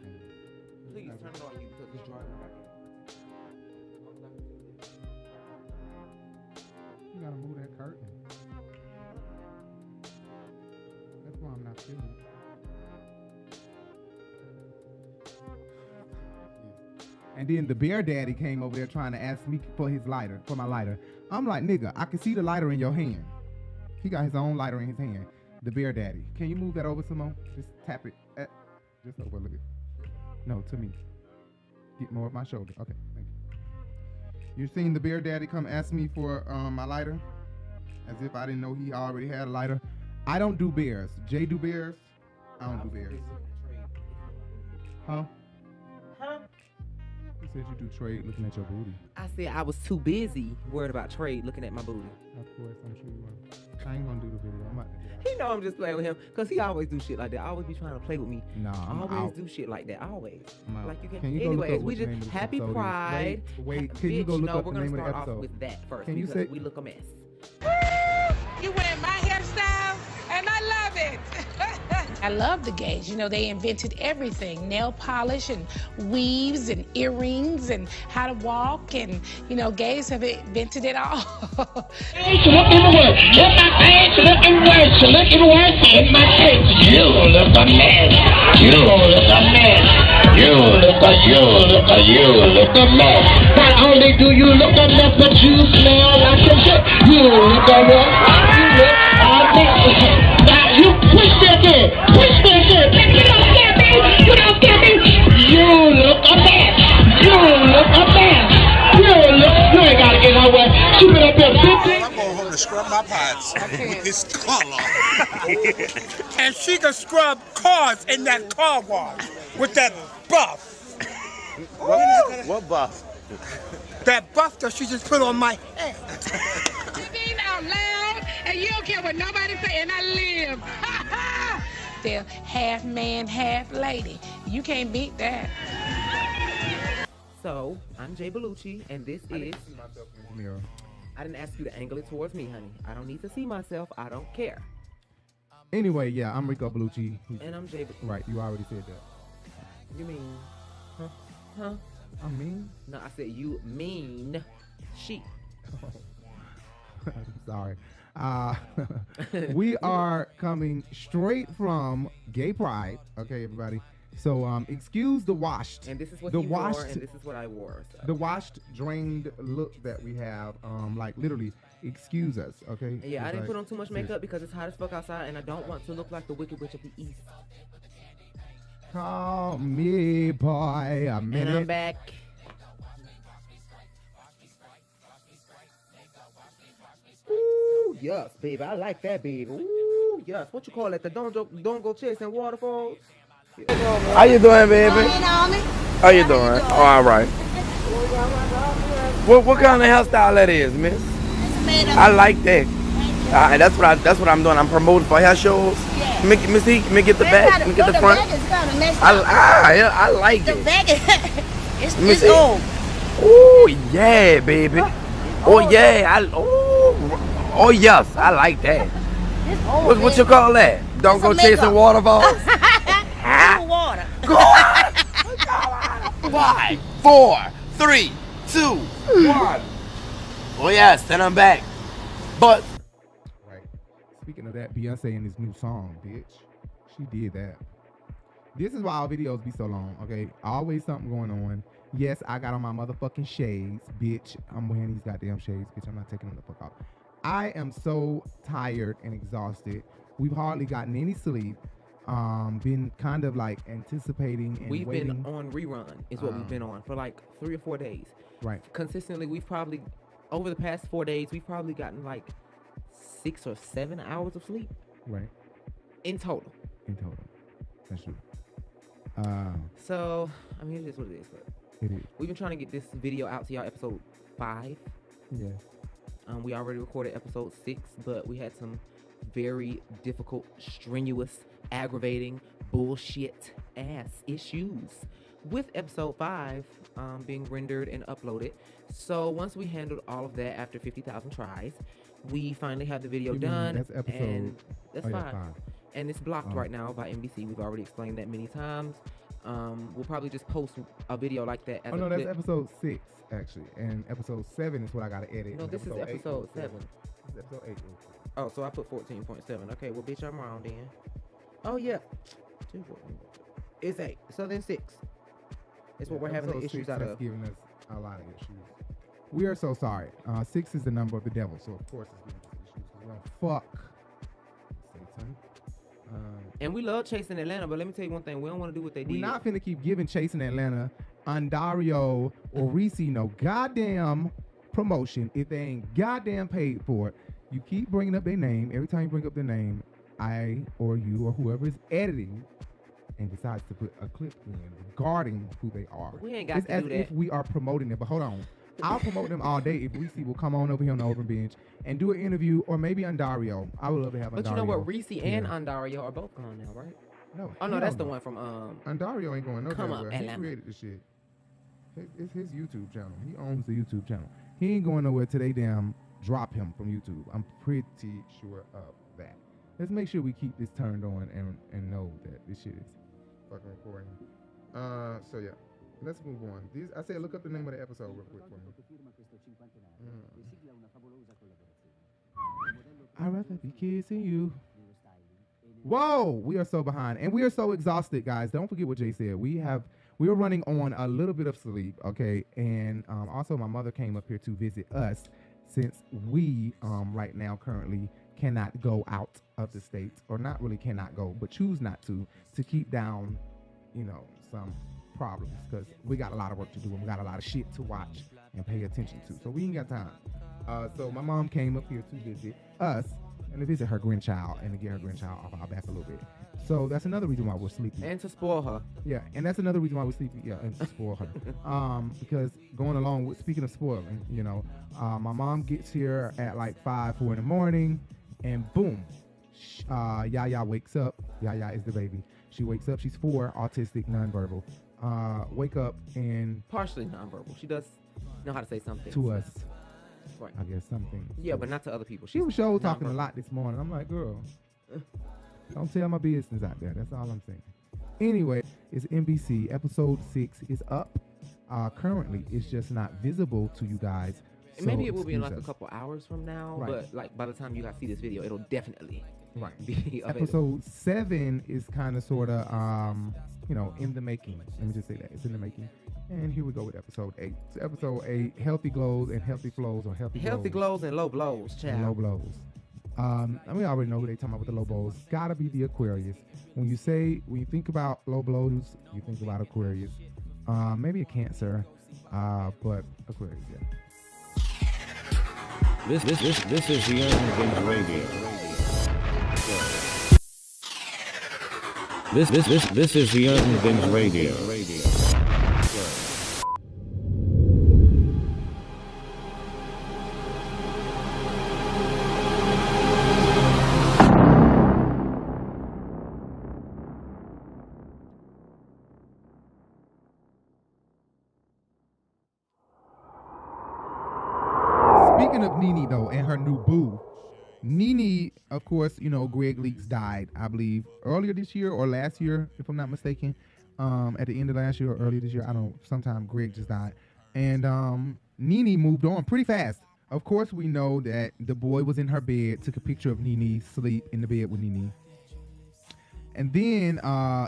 Please turn it on. You put this drawing back in. You gotta move that curtain. That's why I'm not feeling it. And then the bear daddy came over there trying to ask me for my lighter. I'm like, nigga, I can see the lighter in your hand. He got his own lighter in his hand. The bear daddy. Can you move that over, Simone? Just tap it. Just over, look at it. No, to me. Get more of my shoulder. Okay, thank you. You seen the bear daddy come ask me for my lighter? As if I didn't know he already had a lighter. I don't do bears. Jay do bears? I don't do bears. Huh? You said you do trade looking at your booty. I said I was too busy worried about trade looking at my booty. Of course, I'm sure you are. I ain't gonna do the video. I'm about to get out. He know I'm just playing with him because he always do shit like that. I always be trying to play with me. No, I'm always out. do shit like that. Always. Like you can. Can you Anyways, go we just happy Pride. Wait, can you go look up we're the gonna name of the start off episode? with that first Can you because say we look a mess. You wear my hairstyle, and I love it. I love the gays. You know, they invented everything, nail polish and weaves and earrings and how to walk. And, you know, gays have invented it all. Looking worse. If my face looking worse, looking worse in my face. You look a mess. You look a mess. You look a mess. Not only do you look a mess, but you smell like a shit. You look a mess. You look a mess. Now you push that in. Push that in. Baby, you don't scare me. You don't scare me. You look a mess. You look a mess. You ain't gotta get nowhere. She been up there 15. I'm going home to scrub my pots with this color. And she can scrub cars in that car wash with that buff. What buff? That buff that she just put on my head. Being out loud, and you don't care what nobody say, and I live. They're half man, half lady. You can't beat that. So, I'm Jay Bellucci, and this is... I didn't ask you to angle it towards me, honey. I don't need to see myself. I don't care. Anyway, yeah, I'm Rico Bellucci. And I'm Jay. Right, you already said that. You mean... Huh? I mean? No, I said you mean she. Sorry. We are coming straight from Gay Pride. Okay, everybody. So, excuse the washed. And this is what the he washed, wore, and this is what I wore. So. The washed, drained look that we have, like literally, excuse us, okay? Yeah, I didn't like, put on too much makeup because it's hot as fuck outside, and I don't want to look like the Wicked Witch of the East. Call me, boy, a minute. And I'm back. Ooh, yes, baby. I like that, baby. Ooh, yes. What you call it? The don't go chasing waterfalls? How you doing, baby? How you doing? Oh, all right. What kind of hairstyle that is, miss? I like that. That's what I'm doing. I'm promoting for hair shows. Yeah. Let me get the back. Let me get the front. I like it. The back it's old. Oh yeah, baby. Oh yeah. Oh yes, I like that. What you call that? Don't go chasing waterfalls. Water. Go on. 5, 4, 3, 2, 1. Oh yes, then I'm back. But right. Speaking of that, Beyonce and this new song, bitch. She did that. This is why our videos be so long, okay? Always something going on. Yes, I got on my motherfucking shades, bitch. I'm wearing these goddamn shades, bitch. I'm not taking them the fuck off. I am so tired and exhausted. We've hardly gotten any sleep. Been kind of like anticipating and we've waiting. Been on rerun is what we've been on for like 3 or 4 days. Right. Consistently, we've probably over the past 4 days we've probably gotten like 6 or 7 hours of sleep. Right. In total. That's true. So I mean, it is what it is. But it is. We've been trying to get this video out to y'all, episode 5. Yeah. We already recorded episode 6, but we had some very difficult, strenuous, aggravating, bullshit ass issues with episode 5 being rendered and uploaded. So once we handled all of that after 50,000 tries, we finally have the video done. That's episode. And that's 5. Yeah, 5. And it's blocked right now by NBC. We've already explained that many times. We'll probably just post a video like that. As that's episode 6 actually, and episode 7 is what I gotta edit. No, this is episode 7. This is episode 8. Oh, so I put 14.7. Okay, well, bitch, I'm wrong then. Oh yeah, it's 8. So then 6. It's what we're having the issues out of. Giving us a lot of issues. We are so sorry. 6 is the number of the devil, so of course it's giving us issues. Well, fuck. Satan. And we love chasing Atlanta, but let me tell you one thing: we don't want to do what they did. We're not finna keep giving chasing Atlanta, Ondario, or Reese no goddamn promotion if they ain't goddamn paid for it. You keep bringing up their name. Every time you bring up their name, I or you or whoever is editing and decides to put a clip in regarding who they are. We ain't got it's to as do that. if we are promoting them. But hold on. I'll promote them all day if Reese will come on over here on the open bench and do an interview, or maybe Ondario. I would love to have Ondario. But you know what? Reese and Ondario are both gone now, right? No. Oh no, that's the one from Ondario ain't going nowhere. Come up, he created the shit. It's his YouTube channel. He owns the YouTube channel. He ain't going nowhere till they damn drop him from YouTube. I'm pretty sure of that. Let's make sure we keep this turned on and know that this shit is fucking recording. So yeah, let's move on. I said look up the name of the episode real quick for me. I'd rather be kissing you. Whoa, we are so behind and we are so exhausted, guys. Don't forget what Jay said. We are running on a little bit of sleep, okay? And also my mother came up here to visit us since we right now currently cannot go out of the states, or not really cannot go, but choose not to keep down, some problems, because we got a lot of work to do and we got a lot of shit to watch and pay attention to. So we ain't got time. So my mom came up here to visit us and to visit her grandchild and to get her grandchild off our back a little bit. So that's another reason why we're sleepy. And to spoil her. Yeah, and that's another reason why we're sleepy. Yeah, and to spoil her. Because going along with, speaking of spoiling, my mom gets here at like 4 in the morning, and boom, Yaya wakes up. Yaya is the baby. She wakes up. She's 4, autistic, nonverbal. Wake up and partially nonverbal. She does know how to say something to us. Right. I guess something. Yeah, but not to other people. She was talking a lot this morning. I'm like, girl, don't tell my business out there. That's all I'm saying. Anyway, it's NBC. Episode 6 is up. Currently, it's just not visible to you guys. So maybe it will be in like a couple hours from now. Right. But like by the time you guys see this video, it'll definitely be available. Episode 7 is kind of sort of in the making. Let me just say that it's in the making. And here we go with episode 8. So episode 8, healthy glows and healthy flows, or healthy glows and low blows, child. Low blows. And we already know who they talking about with the low blows. Gotta be the Aquarius. When you think about low blows, you think about Aquarius. Maybe a Cancer, but Aquarius, yeah. This is the Urban Radio. This is the Urban Radio. Speaking of Nene though, and her new boo, Nene, of course, Greg Leakes died, I believe, earlier this year or last year, if I'm not mistaken. At the end of last year or earlier this year, I don't know. Sometime Greg just died, and Nene moved on pretty fast. Of course, we know that the boy was in her bed, took a picture of Nene sleep in the bed with Nene, and then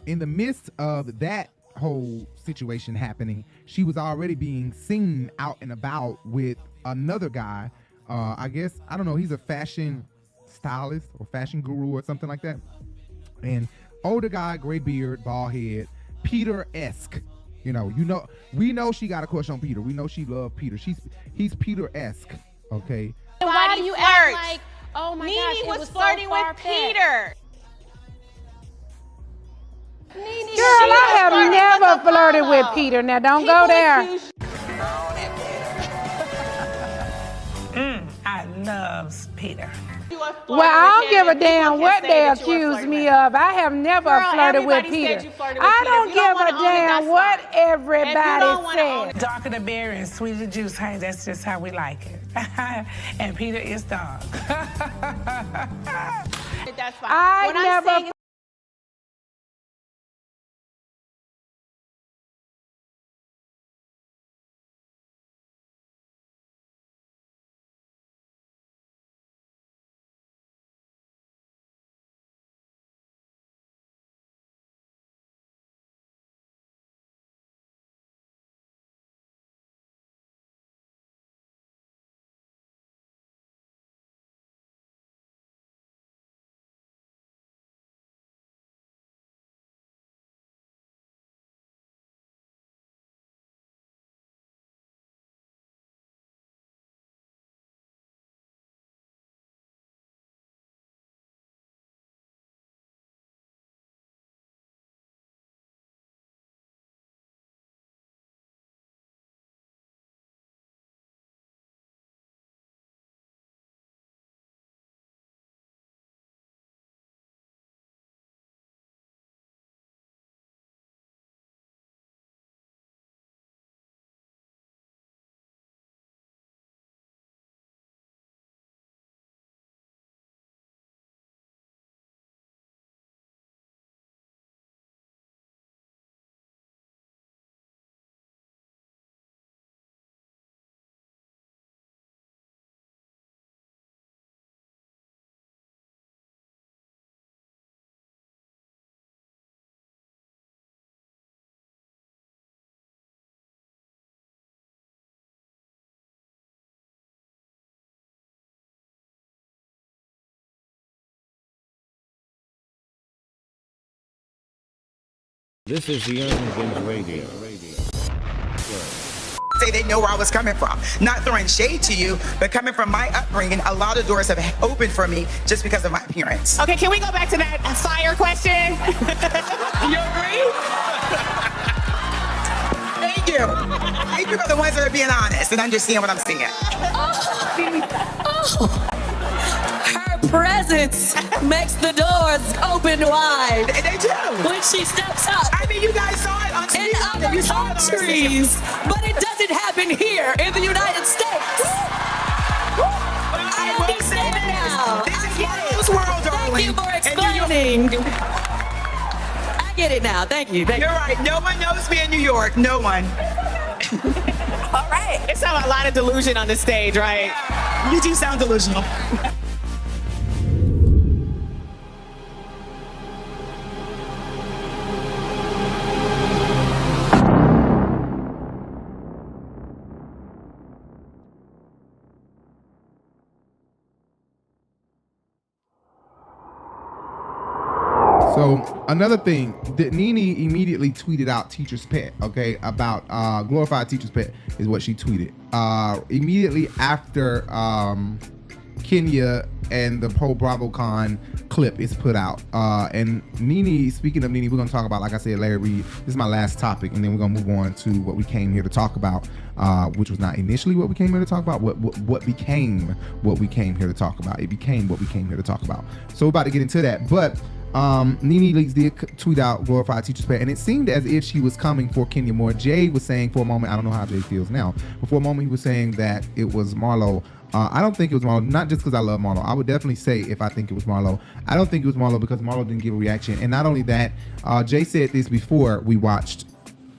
in the midst of that whole situation happening, she was already being seen out and about with another guy. I guess, I don't know, he's a fashion stylist or fashion guru or something like that. And older guy, gray beard, bald head, Peter-esque. We know she got a crush on Peter. We know she loved Peter. He's Peter-esque, okay? Why do you act like, oh my gosh, it was flirting with Peter? Girl, I have never flirted with Peter. Now, don't go there. I loves Peter. Well, I don't give a damn what they accuse me of. I have never flirted with Peter. I don't give a damn what everybody says. Darker the berry and sweeter the juice, honey. That's just how we like it. And Peter is dog. That's fine. I never This is the Urban Binge Radio. Say they know where I was coming from. Not throwing shade to you, but coming from my upbringing, a lot of doors have opened for me just because of my appearance. Okay, can we go back to that fire question? You agree? Thank you. Thank you for the ones that are being honest and understand what I'm saying. Her presence makes the doors open wide. They do. When she steps up. I mean, you guys saw it on TV. In other countries, but it doesn't happen here in the United States. I understand now. This is Marlo's world, darling. Thank you for explaining. I get it now. Thank you. You're right. No one knows me in New York. No one. All right. It's a lot of delusion on the stage, right? You do sound delusional. So another thing that Nene immediately tweeted out teacher's pet, okay, about glorified teacher's pet is what she tweeted. Immediately after Kenya and the whole BravoCon clip is put out. And Nene, speaking of Nene, we're gonna talk about, like I said, Larry Reid. This is my last topic, and then we're gonna move on to what we came here to talk about, which was not initially what we came here to talk about, what became what we came here to talk about. It became what we came here to talk about. So we're about to get into that, but Nene Leakes did tweet out glorified teacher's pet, and it seemed as if she was coming for Kenya more. Jay was saying for a moment, I don't know how Jay feels now, but for a moment he was saying that it was Marlo. I don't think it was Marlo, not just because I love Marlo. I would definitely say if I think it was Marlo. I don't think it was Marlo because Marlo didn't give a reaction. And not only that, Jay said this before we watched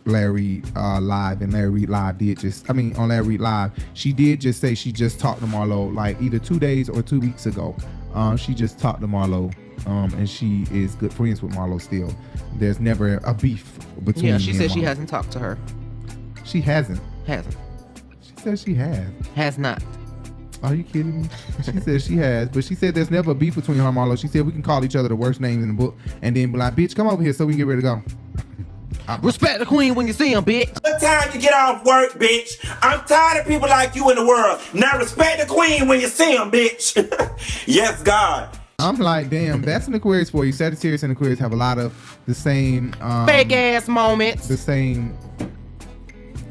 Larry live, and Larry Reid live did just, on Larry Reid live, she did just say she just talked to Marlo like either 2 days or 2 weeks ago. She just talked to Marlo. And she is good friends with Marlo still. There's never a beef between Yeah, she me said and she Marlo. hasn't talked to her. She hasn't. Hasn't. She said she has. Has not. Are you kidding me? She said she has, but she said there's never a beef between her and Marlo. She said we can call each other the worst names in the book and then be like, bitch, come over here so we can get ready to go. Respect the queen when you see him, bitch. What time you get off work, bitch? I'm tired of people like you in the world. Now respect the queen when you see him, bitch. Yes, God. I'm like, damn, that's an Aquarius for you. Sagittarius and Aquarius have a lot of the same fake ass moments, the same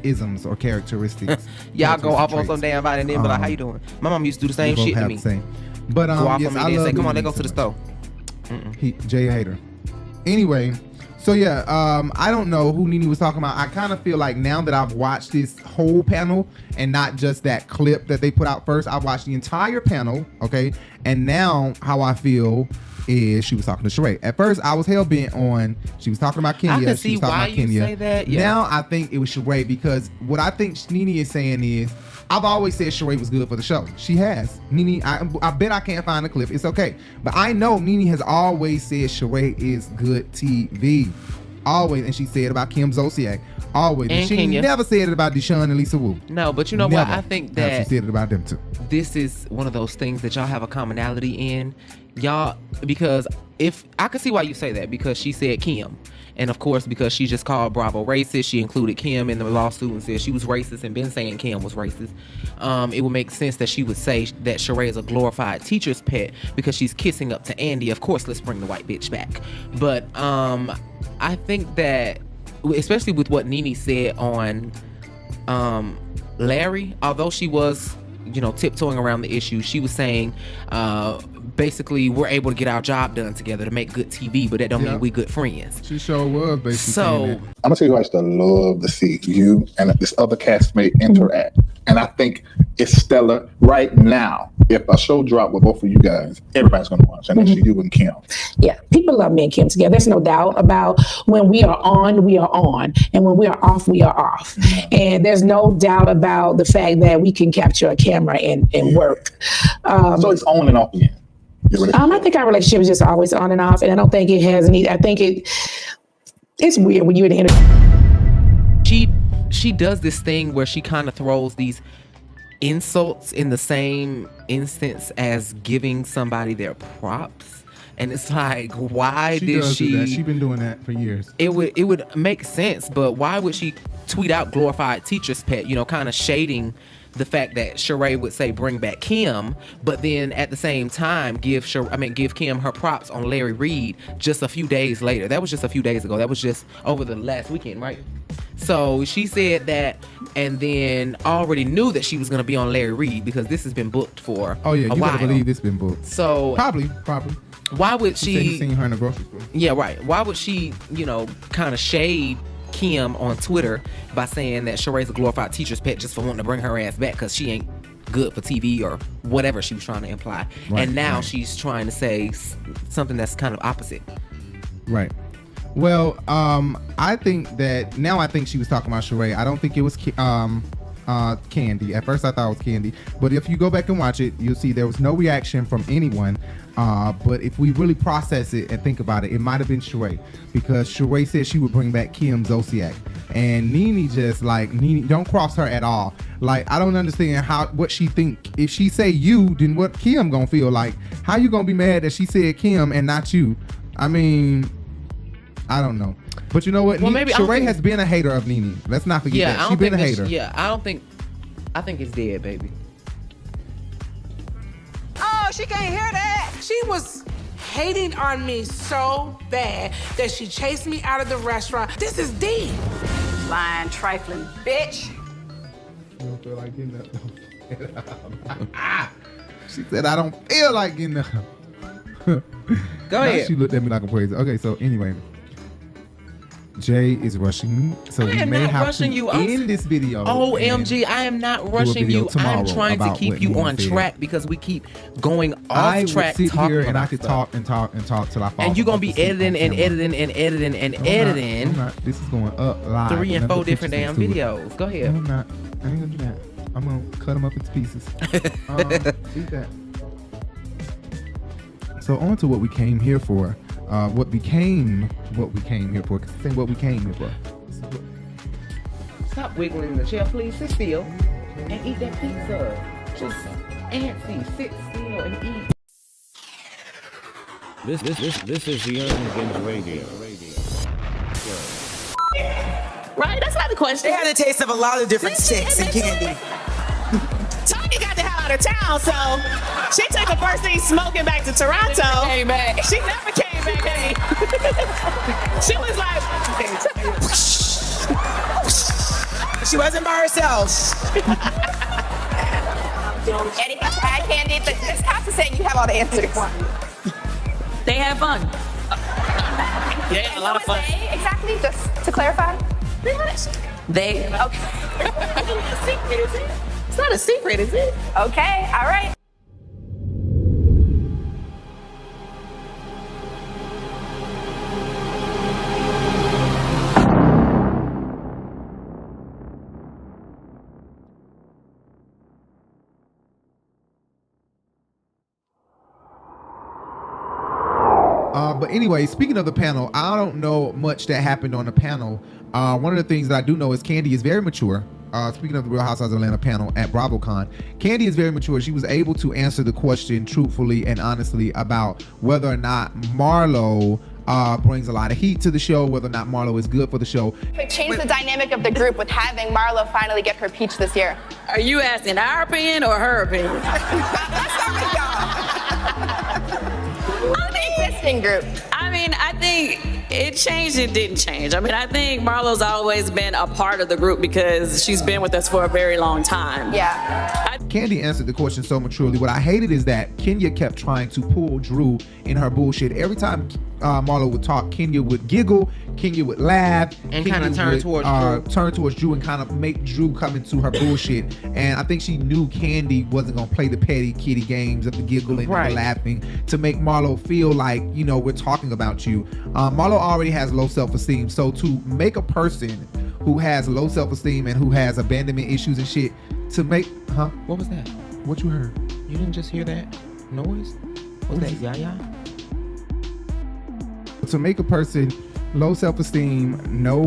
isms or characteristics. Y'all go off on some damn body and then be like, how you doing? My mom used to do the same shit to me. But go off yes, on me I and love say, come on, Nene let's go to the store. Jay a hater. Anyway, so yeah, I don't know who Nene was talking about. I kind of feel like now that I've watched this whole panel and not just that clip that they put out first, I watched the entire panel, okay? And now how I feel is she was talking to Sherri. At first, I was hell-bent on she was talking about Kenya. I can she see was talking why about you Kenya. say that. Yeah. Now I think it was Sherri because what I think Nene is saying is, I've always said Sherri was good for the show. She has. Nene, I bet I can't find the clip. It's okay. But I know Nene has always said Sherri is good TV. Always. And she said about Kim Zolciak. Always. And she Kenya. never said it about Deshaun and Lisa Wu. No, but you know Never. what? I think She that said it about them too. this is one of those things that y'all have a commonality in. Y'all, because if I could see why you say that, because she said Kim. And of course, because she just called Bravo racist, she included Kim in the lawsuit and said she was racist and been saying Kim was racist. It would make sense that she would say that Sherri is a glorified teacher's pet because she's kissing up to Andy. Of course, let's bring the white bitch back. But I think that, especially with what Nene said on Larry, although she was, tiptoeing around the issue, she was saying basically we're able to get our job done together to make good TV, but that don't mean we good friends. She sure was basically. So I'm gonna tell you who I used to love to see you and this other castmate interact, and I think it's stellar right now. If a show dropped with both of you guys, everybody's gonna watch, and it's you and Kim. Yeah, people love me and Kim together. There's no doubt about when we are on, and when we are off, we are off. And there's no doubt about the fact that we can capture a camera and work. So it's on and off again. I think our relationship is just always on and off, and I don't think it has any. I think it's weird when you're in the interview. She does this thing where she kind of throws these insults in the same instance as giving somebody their props. And it's like, why She did does do that. she? She's been doing that for years. It would make sense, but why would she tweet out glorified teacher's pet? Kind of shading the fact that Sherri would say bring back Kim, but then at the same time give Kim her props on Larry Reid just a few days later. That was just a few days ago. That was just over the last weekend, right? So she said that, and then already knew that she was going to be on Larry Reid because this has been booked for Oh yeah, a you while. gotta believe this been booked. So probably. Why would He said he seen her in the grocery store. Yeah, right. Why would she, kind of shade Kim on Twitter by saying that Sherri's a glorified teacher's pet just for wanting to bring her ass back because she ain't good for TV or whatever she was trying to imply. Right, and now right. she's trying to say something that's kind of opposite. Right. Well, I think she was talking about Sherri. I don't think it was Kandi. At first I thought it was Kandi, but if you go back and watch it, you'll see there was no reaction from anyone. But if we really process it and think about it, it might have been Sherri, because Sherri said she would bring back Kim Zolciak, and Nene just like, Nene, don't cross her at all. Like, I don't understand what she think. If she say you, then what Kim gonna feel like? How you gonna be mad that she said Kim and not you? I mean, I don't know. But you know what? Well, maybe Sherri has been a hater of Nene. Let's not forget that. She's been a hater. I think it's dead, baby. Oh, she can't hear that. She was hating on me so bad that she chased me out of the restaurant. This is deep. Lying, trifling bitch. You don't feel like getting up. She said, I don't feel like getting up. Go ahead. She looked at me like a crazy. Okay, so anyway, Jay is rushing me, so we may have to end this video. OMG, I am not rushing you. I'm trying to keep you on track because we keep going off track. I would sit here and I could talk and talk and talk till I fall. And you're gonna be editing and editing and editing and editing. I'm not. This is going up live. 3 and 4 different damn videos. Go ahead. No, I'm not. I ain't gonna do that. I'm gonna cut them up into pieces. See that. So on to what we came here for. What became what we came here for. Say what we came here for. Stop wiggling in the chair, please. Sit still and eat that pizza. Just antsy. Sit still and eat. This is the Urban Binge Radio. Right? That's not the question. They had a taste of a lot of different chicks and Kandi. Tanya got the hell out of town, so she took the first thing smoking back to Toronto. Came back. She never came back. She was like, She wasn't by herself. Anything to add, Kandi? But this house is saying you have all the answers. They had fun. Yeah, a lot of fun. Exactly, just to clarify. They. Okay. it's not a secret, is it? Okay, all right. But anyway, speaking of the panel, I don't know much that happened on the panel. One of the things that I do know is Kandi is very mature. Speaking of the Real Housewives of Atlanta panel at BravoCon, Kandi is very mature. She was able to answer the question truthfully and honestly about whether or not Marlo brings a lot of heat to the show, whether or not Marlo is good for the show. It changed the dynamic of the group with having Marlo finally get her peach this year. Are you asking our opinion or her opinion? On the existing group. I mean, I think it changed and didn't change. I mean, I think Marlo's always been a part of the group because she's been with us for a very long time. Yeah. Kandi answered the question so maturely. What I hated is that Kenya kept trying to pull Drew in her bullshit. Every time Marlo would talk, Kenya would giggle, Kenya would laugh, and kind of turn towards Drew and kind of make Drew come into her bullshit. And I think she knew Kandi wasn't gonna play the petty kitty games of the giggling and the laughing to make Marlo feel like, you know, we're talking about you. Marlo already has low self-esteem, so to make a person who has low self-esteem and who has abandonment issues and shit, to make what was that? What you heard? You didn't just hear that noise? What was that? Yaya? To make a person low self-esteem, no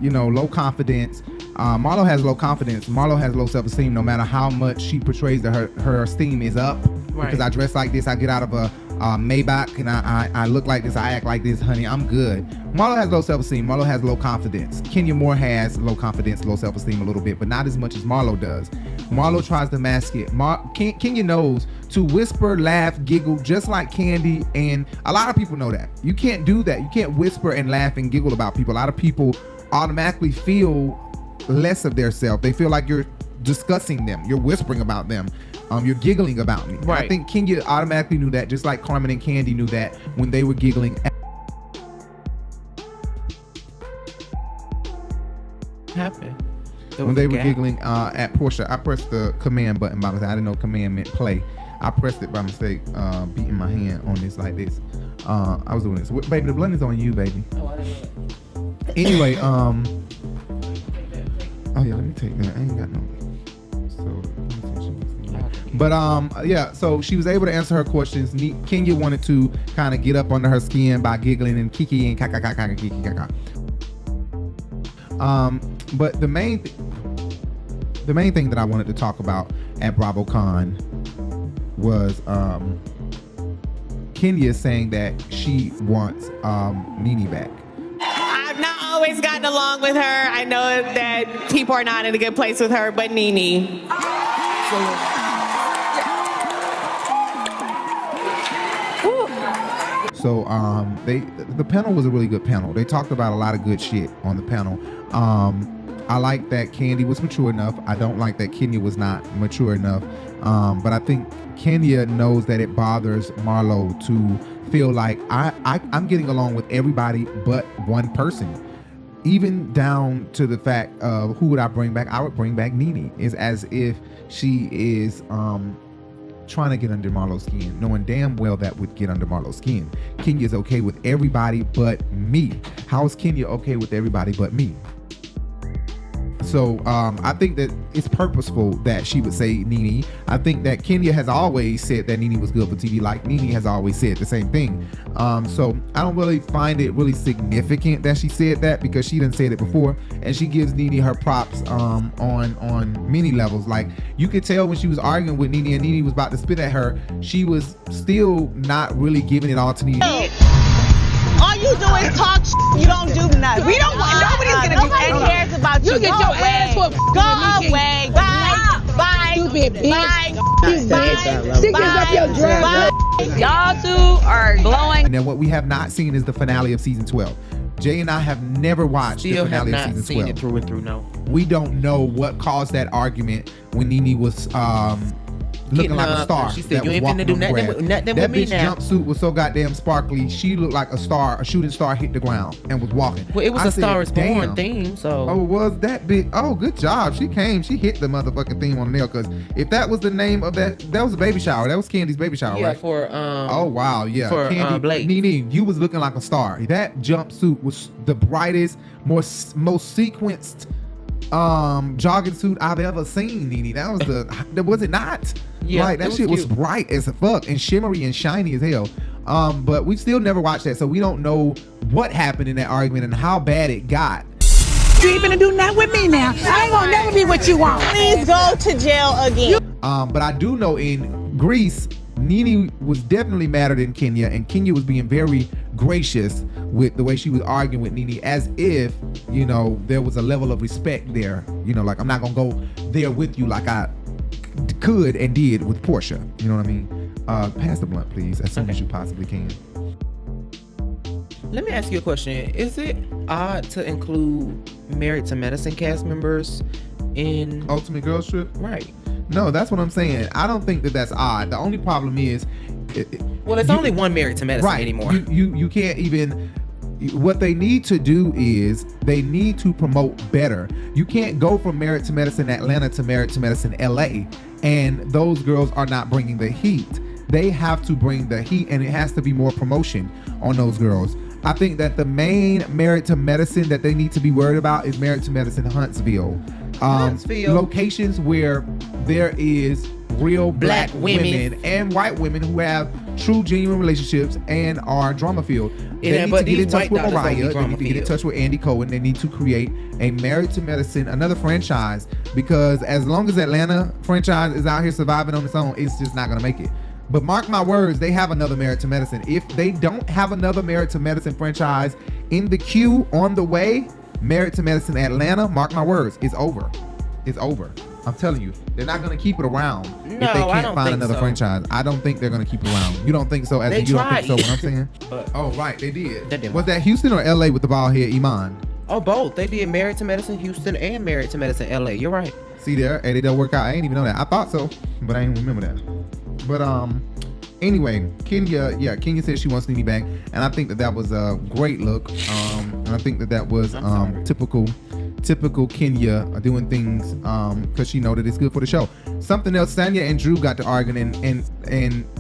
low confidence. Marlo has low confidence. Marlo has low self-esteem no matter how much she portrays that her esteem is up. Right. Because I dress like this, I get out of a Maybach, and I look like this, I act like this, honey, I'm good. Marlo has low self-esteem. Marlo has low confidence. Kenya Moore has low confidence, low self-esteem a little bit, but not as much as Marlo does. Marlo tries to mask it. Kenya knows to whisper, laugh, giggle, just like Kandi, and a lot of people know that. You can't do that. You can't whisper and laugh and giggle about people. A lot of people automatically feel less of their self. They feel like you're discussing them. You're whispering about them. You're giggling about me. Right. I think Kenya automatically knew that, just like Carmen and Kandi knew that when they were giggling. Happened. When they were giggling at Porsha, I pressed the command button by mistake. I didn't know command meant play. I pressed it by mistake, beating my hand on this like this. I was doing this. Baby, the blunt is on you, baby. Oh, I didn't know that. Anyway, oh yeah, let me take that. I ain't got no. But yeah, so she was able to answer her questions. Kenya wanted to kind of get up under her skin by giggling and kiki and kaka. But the main thing that I wanted to talk about at BravoCon was Kenya saying that she wants Nene back. I've not always gotten along with her. I know that people are not in a good place with her, but Nene. So the panel was a really good panel. They talked about a lot of good shit on the panel. I like that Kandi was mature enough. I don't like that Kenya was not mature enough. But I think Kenya knows that it bothers Marlo to feel like I'm getting along with everybody but one person. Even down to the fact of who would I bring back? I would bring back Nene. It's as if she is trying to get under Marlo's skin, knowing damn well that would get under Marlo's skin. Kenya's okay with everybody but me. How is Kenya okay with everybody but me? So I think that it's purposeful that she would say Nene. I think that Kenya has always said that Nene was good for TV, like Nene has always said the same thing. So I don't really find it really significant that she said that, because she didn't say it before, and she gives Nene her props on many levels. Like, you could tell when she was arguing with Nene and Nene was about to spit at her, she was still not really giving it all to Nene. All you do is talk you don't do nothing. We don't want, nobody's gonna do anything. Nobody cares about you. You get your ass whooped. Go away. Bye. Stupid bitch. Bye. Stick up your dress. Y'all two are blowing. And then what we have not seen is the finale of season 12. Jay and I have never watched the finale of season 12. Seen it through and through, no. We don't know what caused that argument when Nene was looking like a star. She said, you ain't finna do nothing with me now. That bitch jumpsuit was so goddamn sparkly. She looked like a star, a shooting star hit the ground and was walking. Well, it was a Star is Born theme, so. Oh, was that big? Oh, good job. She hit the motherfucking theme on the nail, because if that was the name of that was a baby shower. That was Kandi's baby shower, right? For oh, wow, yeah. For Kandi, Blake. Nene, you was looking like a star. That jumpsuit was the brightest, most sequenced jogging suit I've ever seen, Nene. That was was it not? Yeah, like, that shit was bright as fuck and shimmery and shiny as hell. But we still never watched that, so we don't know what happened in that argument and how bad it got. You ain't gonna do nothing with me now. I ain't gonna never be what you want. Please go to jail again. But I do know in Greece, Nene was definitely madder than Kenya, and Kenya was being very gracious with the way she was arguing with Nene, as if, you know, there was a level of respect there. You know, like, I'm not gonna go there with you like I could and did with Porsha. You know what I mean? Pass the blunt, please, as soon as you possibly can. Let me ask you a question. Is it odd to include Married to Medicine cast members in Ultimate Girls Trip? Right. No, that's what I'm saying. I don't think that that's odd. The only problem is, well, it's only one Married to Medicine anymore. You can't even. What they need to do is they need to promote better. You can't go from Married to Medicine Atlanta to Married to Medicine LA, and those girls are not bringing the heat. They have to bring the heat, and it has to be more promotion on those girls. I think that the main Married to Medicine that they need to be worried about is Married to Medicine Huntsville. Locations where there is real black women and white women who have true, genuine relationships and are drama-filled. They need to get in touch with Mariah. They need to get in touch with Andy Cohen. They need to create a Married to Medicine, another franchise, because as long as Atlanta franchise is out here surviving on its own, it's just not going to make it. But mark my words, they have another Married to Medicine. If they don't have another Married to Medicine franchise in the queue on the way, Married to Medicine Atlanta, mark my words, it's over. It's over. I'm telling you, they're not going to keep it around if they can't find another franchise. I don't think they're going to keep it around. You don't think so? As you don't think so? What I'm saying? Oh, right, they did. Was that Houston or LA with the bald head Iman? Oh, both. They did Married to Medicine Houston and Married to Medicine LA. You're right. See there, and it don't work out. I ain't even know that. I thought so, but I ain't remember that. But anyway, Kenya said she wants Nene back, and I think that was a great look. And I think that was typical Kenya doing things because she know that it's good for the show. Something else, Sanya and Drew got to arguing, and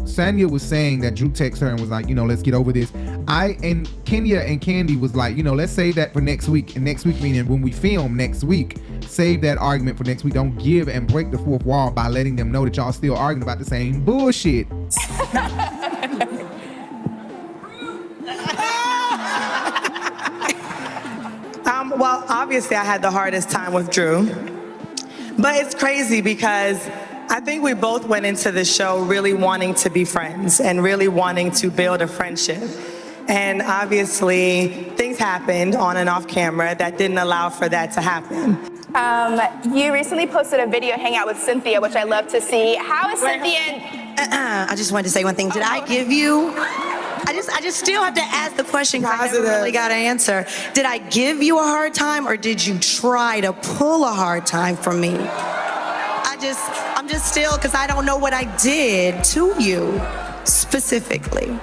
Sanya was saying that Drew texted her and was like, let's get over this. And Kenya and Kandi was like, let's save that for next week. And next week meaning when we film next week, save that argument for next week. Don't give and break the fourth wall by letting them know that y'all still arguing about the same bullshit. Well, obviously I had the hardest time with Drew, but it's crazy because I think we both went into the show really wanting to be friends and really wanting to build a friendship. And obviously things happened on and off camera that didn't allow for that to happen. You recently posted a video hangout with Cynthia, which I love to see. How is Cynthia? I just wanted to say one thing. Did I give you? I just still have to ask the question because I never really got an answer. Did I give you a hard time, or did you try to pull a hard time from me? I'm just still, because I don't know what I did to you specifically.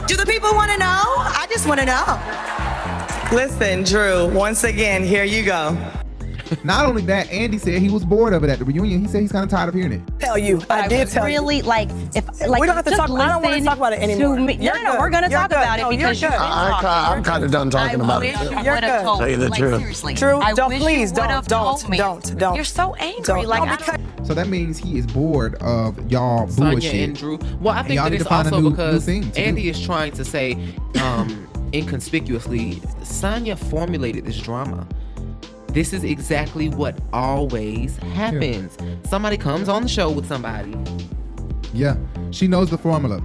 Do the people want to know? I just want to know. Listen, Drew, once again, here you go. Not only that, Andy said he was bored of it at the reunion. He said he's kind of tired of hearing it. Tell you, I did tell you. Really, like, if like we don't have to talk. I don't want to talk about it anymore. No, we're gonna talk about it because I'm kind of done talking about it. You're good. Tell you the truth. Seriously, Drew, don't. You're so angry. So that means he is bored of y'all bullshit. Sonya and Drew. Well, I think that it's also because Andy is trying to say, inconspicuously, Sonya formulated this drama. This is exactly what always happens. Yeah. Somebody comes on the show with somebody. Yeah, she knows the formula.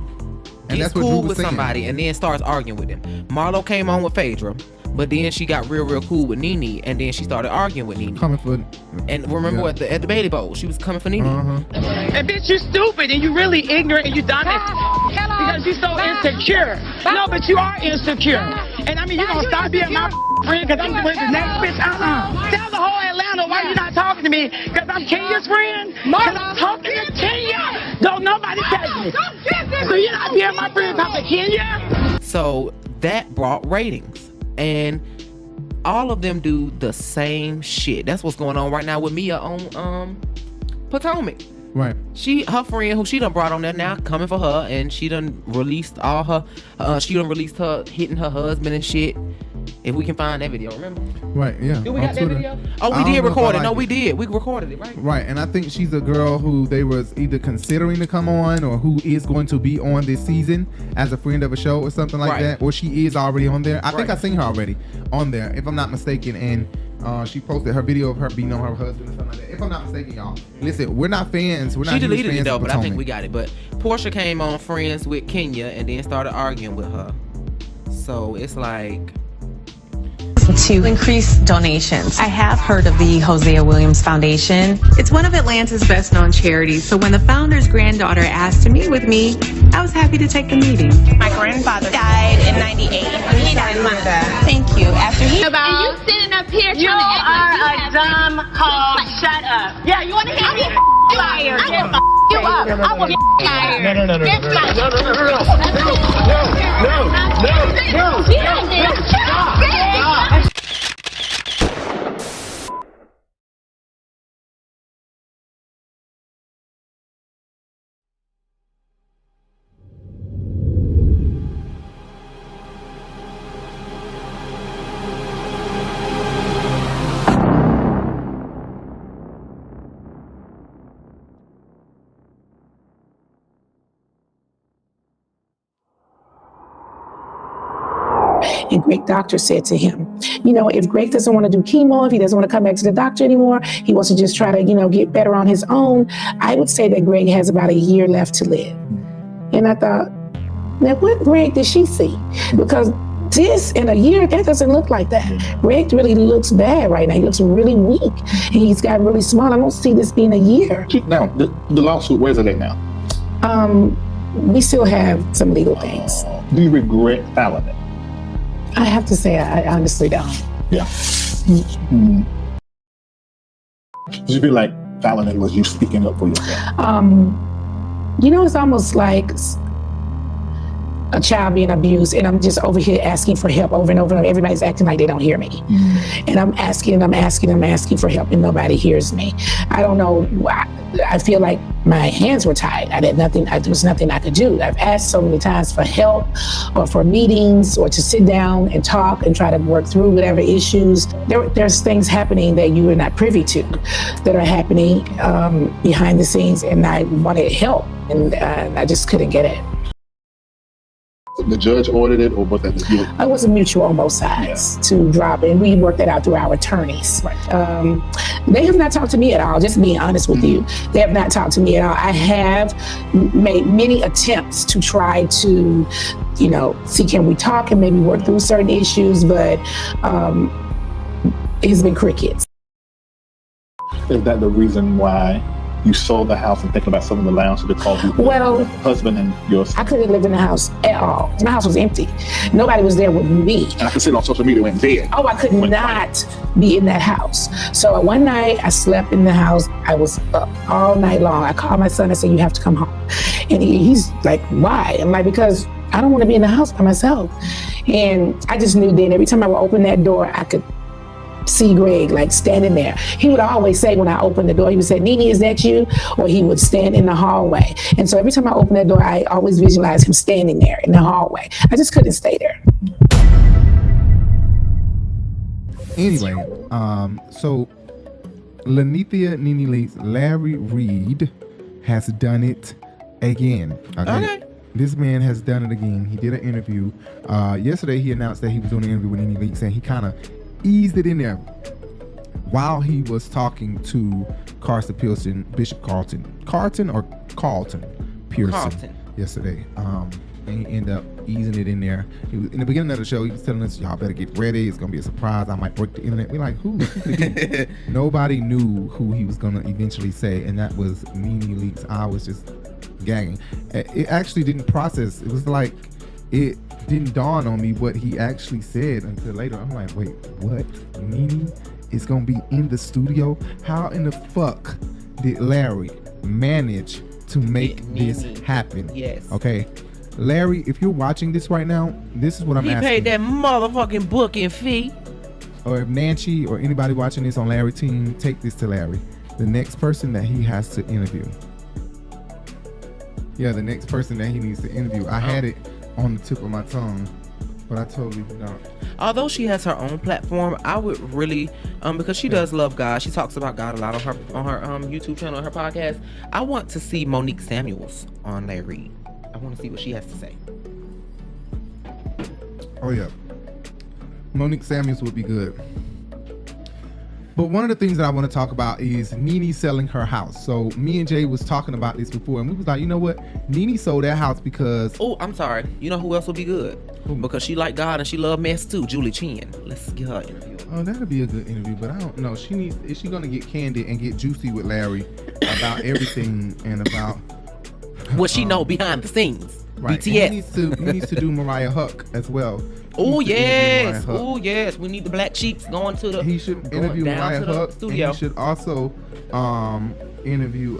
And that's what cool Drew was with saying. Somebody and then starts arguing with him. Marlo came on with Phaedra, but then she got real cool with Nene, and then she started arguing with Nene. Coming for. And remember at the Bailey Bowl, she was coming for Nene. And bitch, you stupid and you really ignorant and you dumbass because you're so insecure. No, but you are insecure. And I mean, you gonna stop being my friend because I'm with the next bitch. Tell the whole Atlanta why you not talking to me because I'm Kenya's friend. Because I'm talking to Kenya. Don't nobody touch me. So you're not being my friend because of Kenya. So that brought ratings, and all of them do the same shit. That's what's going on right now with Mia on Potomac. Right. Her friend who she done brought on there now coming for her, and she done released all her her hitting her husband and shit. If we can find that video, remember? Right, yeah. Do we got that video? Oh, we did record it. No, we did. We recorded it, right? Right, and I think she's a girl who they was either considering to come on or who is going to be on this season as a friend of a show or something like that. Or she is already on there. I think I seen her already on there, if I'm not mistaken. And she posted her video of her beating on her husband or something like that. If I'm not mistaken, y'all. Listen, we're not fans. We're not. She deleted it though, but I Potomac. think we got it. But Porsha came on Friends with Kenya and then started arguing with her. So it's like, to increase donations. I have heard of the Hosea Williams Foundation. It's one of Atlanta's best known charities, so when the founder's granddaughter asked to meet with me, I was happy to take the meeting. My grandfather died in 98. He died in Thank you. After he and you sitting up here trying to act like you are a dumb hoe. Shut up. Yeah, you want to hear me? Liar. I will you up. I will liar. No. And Greg doctor said to him, you know, if Greg doesn't want to do chemo, if he doesn't want to come back to the doctor anymore, he wants to just try to, you know, get better on his own, I would say that Greg has about a year left to live. And I thought, now what Greg did she see? Because this in a year, that doesn't look like that. Greg really looks bad right now. He looks really weak. And he's gotten really small. I don't see this being a year. Now, the lawsuit, where's it at now? We still have some legal things. Do you regret filing it? I have to say, I honestly don't. Yeah. Mm-hmm. Did you feel like filing it was you speaking up for yourself? You know, it's almost like a child being abused, and I'm just over here asking for help over and over and over. Everybody's acting like they don't hear me. Mm-hmm. And I'm asking for help, and nobody hears me. I don't know. I feel like my hands were tied. There was nothing I could do. I've asked so many times for help or for meetings or to sit down and talk and try to work through whatever issues. There's things happening that you are not privy to that are happening behind the scenes, and I wanted help, and I just couldn't get it. The judge ordered it, or was that the deal? It was a mutual on both sides to drop it, and we worked that out through our attorneys. Right. They have not talked to me at all, just being honest with you. They have not talked to me at all. I have made many attempts to try to, you know, see can we talk and maybe work through certain issues, but it's been crickets. Is that the reason why you sold the house and thinking about selling the lounge to call you well, husband and yours? I couldn't live in the house at all. My house was empty. Nobody was there with me. And I could sit on social media and dead. Oh, I could not be in that house. So one night I slept in the house. I was up all night long. I called my son and said, you have to come home. And he's like, why? I'm like, because I don't want to be in the house by myself. And I just knew then every time I would open that door, I could see Greg like standing there. He would always say when I opened the door, he would say, Nene, is that you? Or he would stand in the hallway. And so every time I opened that door, I always visualized him standing there in the hallway. I just couldn't stay there. Anyway, so Lenithia Nene Leakes, Larry Reid has done it again. Okay. This man has done it again. He did an interview. Yesterday, he announced that he was doing an interview with Nene Leakes, and he kind of eased it in there while he was talking to Bishop Carlton Pearson yesterday. And he ended up easing it in there. He was, in the beginning of the show, he was telling us, y'all better get ready. It's going to be a surprise. I might break the internet. We're like, who? Nobody knew who he was going to eventually say, and that was Nene Leakes. I was just gagging. It actually didn't process. It was like, it didn't dawn on me what he actually said until later. I'm like, wait, what? Nene is gonna be in the studio? How in the fuck did Larry manage to make this happen? Yes. Okay, Larry, if you're watching this right now, this is what I'm asking. He paid that motherfucking booking fee. Or if Nancy or anybody watching this on Larry team, take this to Larry. The next person that he has to interview. Yeah, the next person that he needs to interview. I had it on the tip of my tongue, but I totally forgot. Although she has her own platform, I would really, because she does love God. She talks about God a lot on her YouTube channel and her podcast. I want to see Monique Samuels on Larry Reid. I want to see what she has to say. Oh yeah, Monique Samuels would be good. But one of the things that I want to talk about is Nene selling her house. So me and Jay was talking about this before, and we was like, you know what? Nene sold that house because... Oh, I'm sorry. You know who else would be good? Because she like God and she love mess too. Julie Chen. Let's get her interview. Oh, that'd be a good interview, but I don't know. Is she gonna get candid and get juicy with Larry about everything and about what she know behind the scenes? Right. BTS. He needs to do Mariah Huck as well. Oh yes, oh yes. We need the black sheeps going to the. He should interview Mariah Huck. Studio. And he should also interview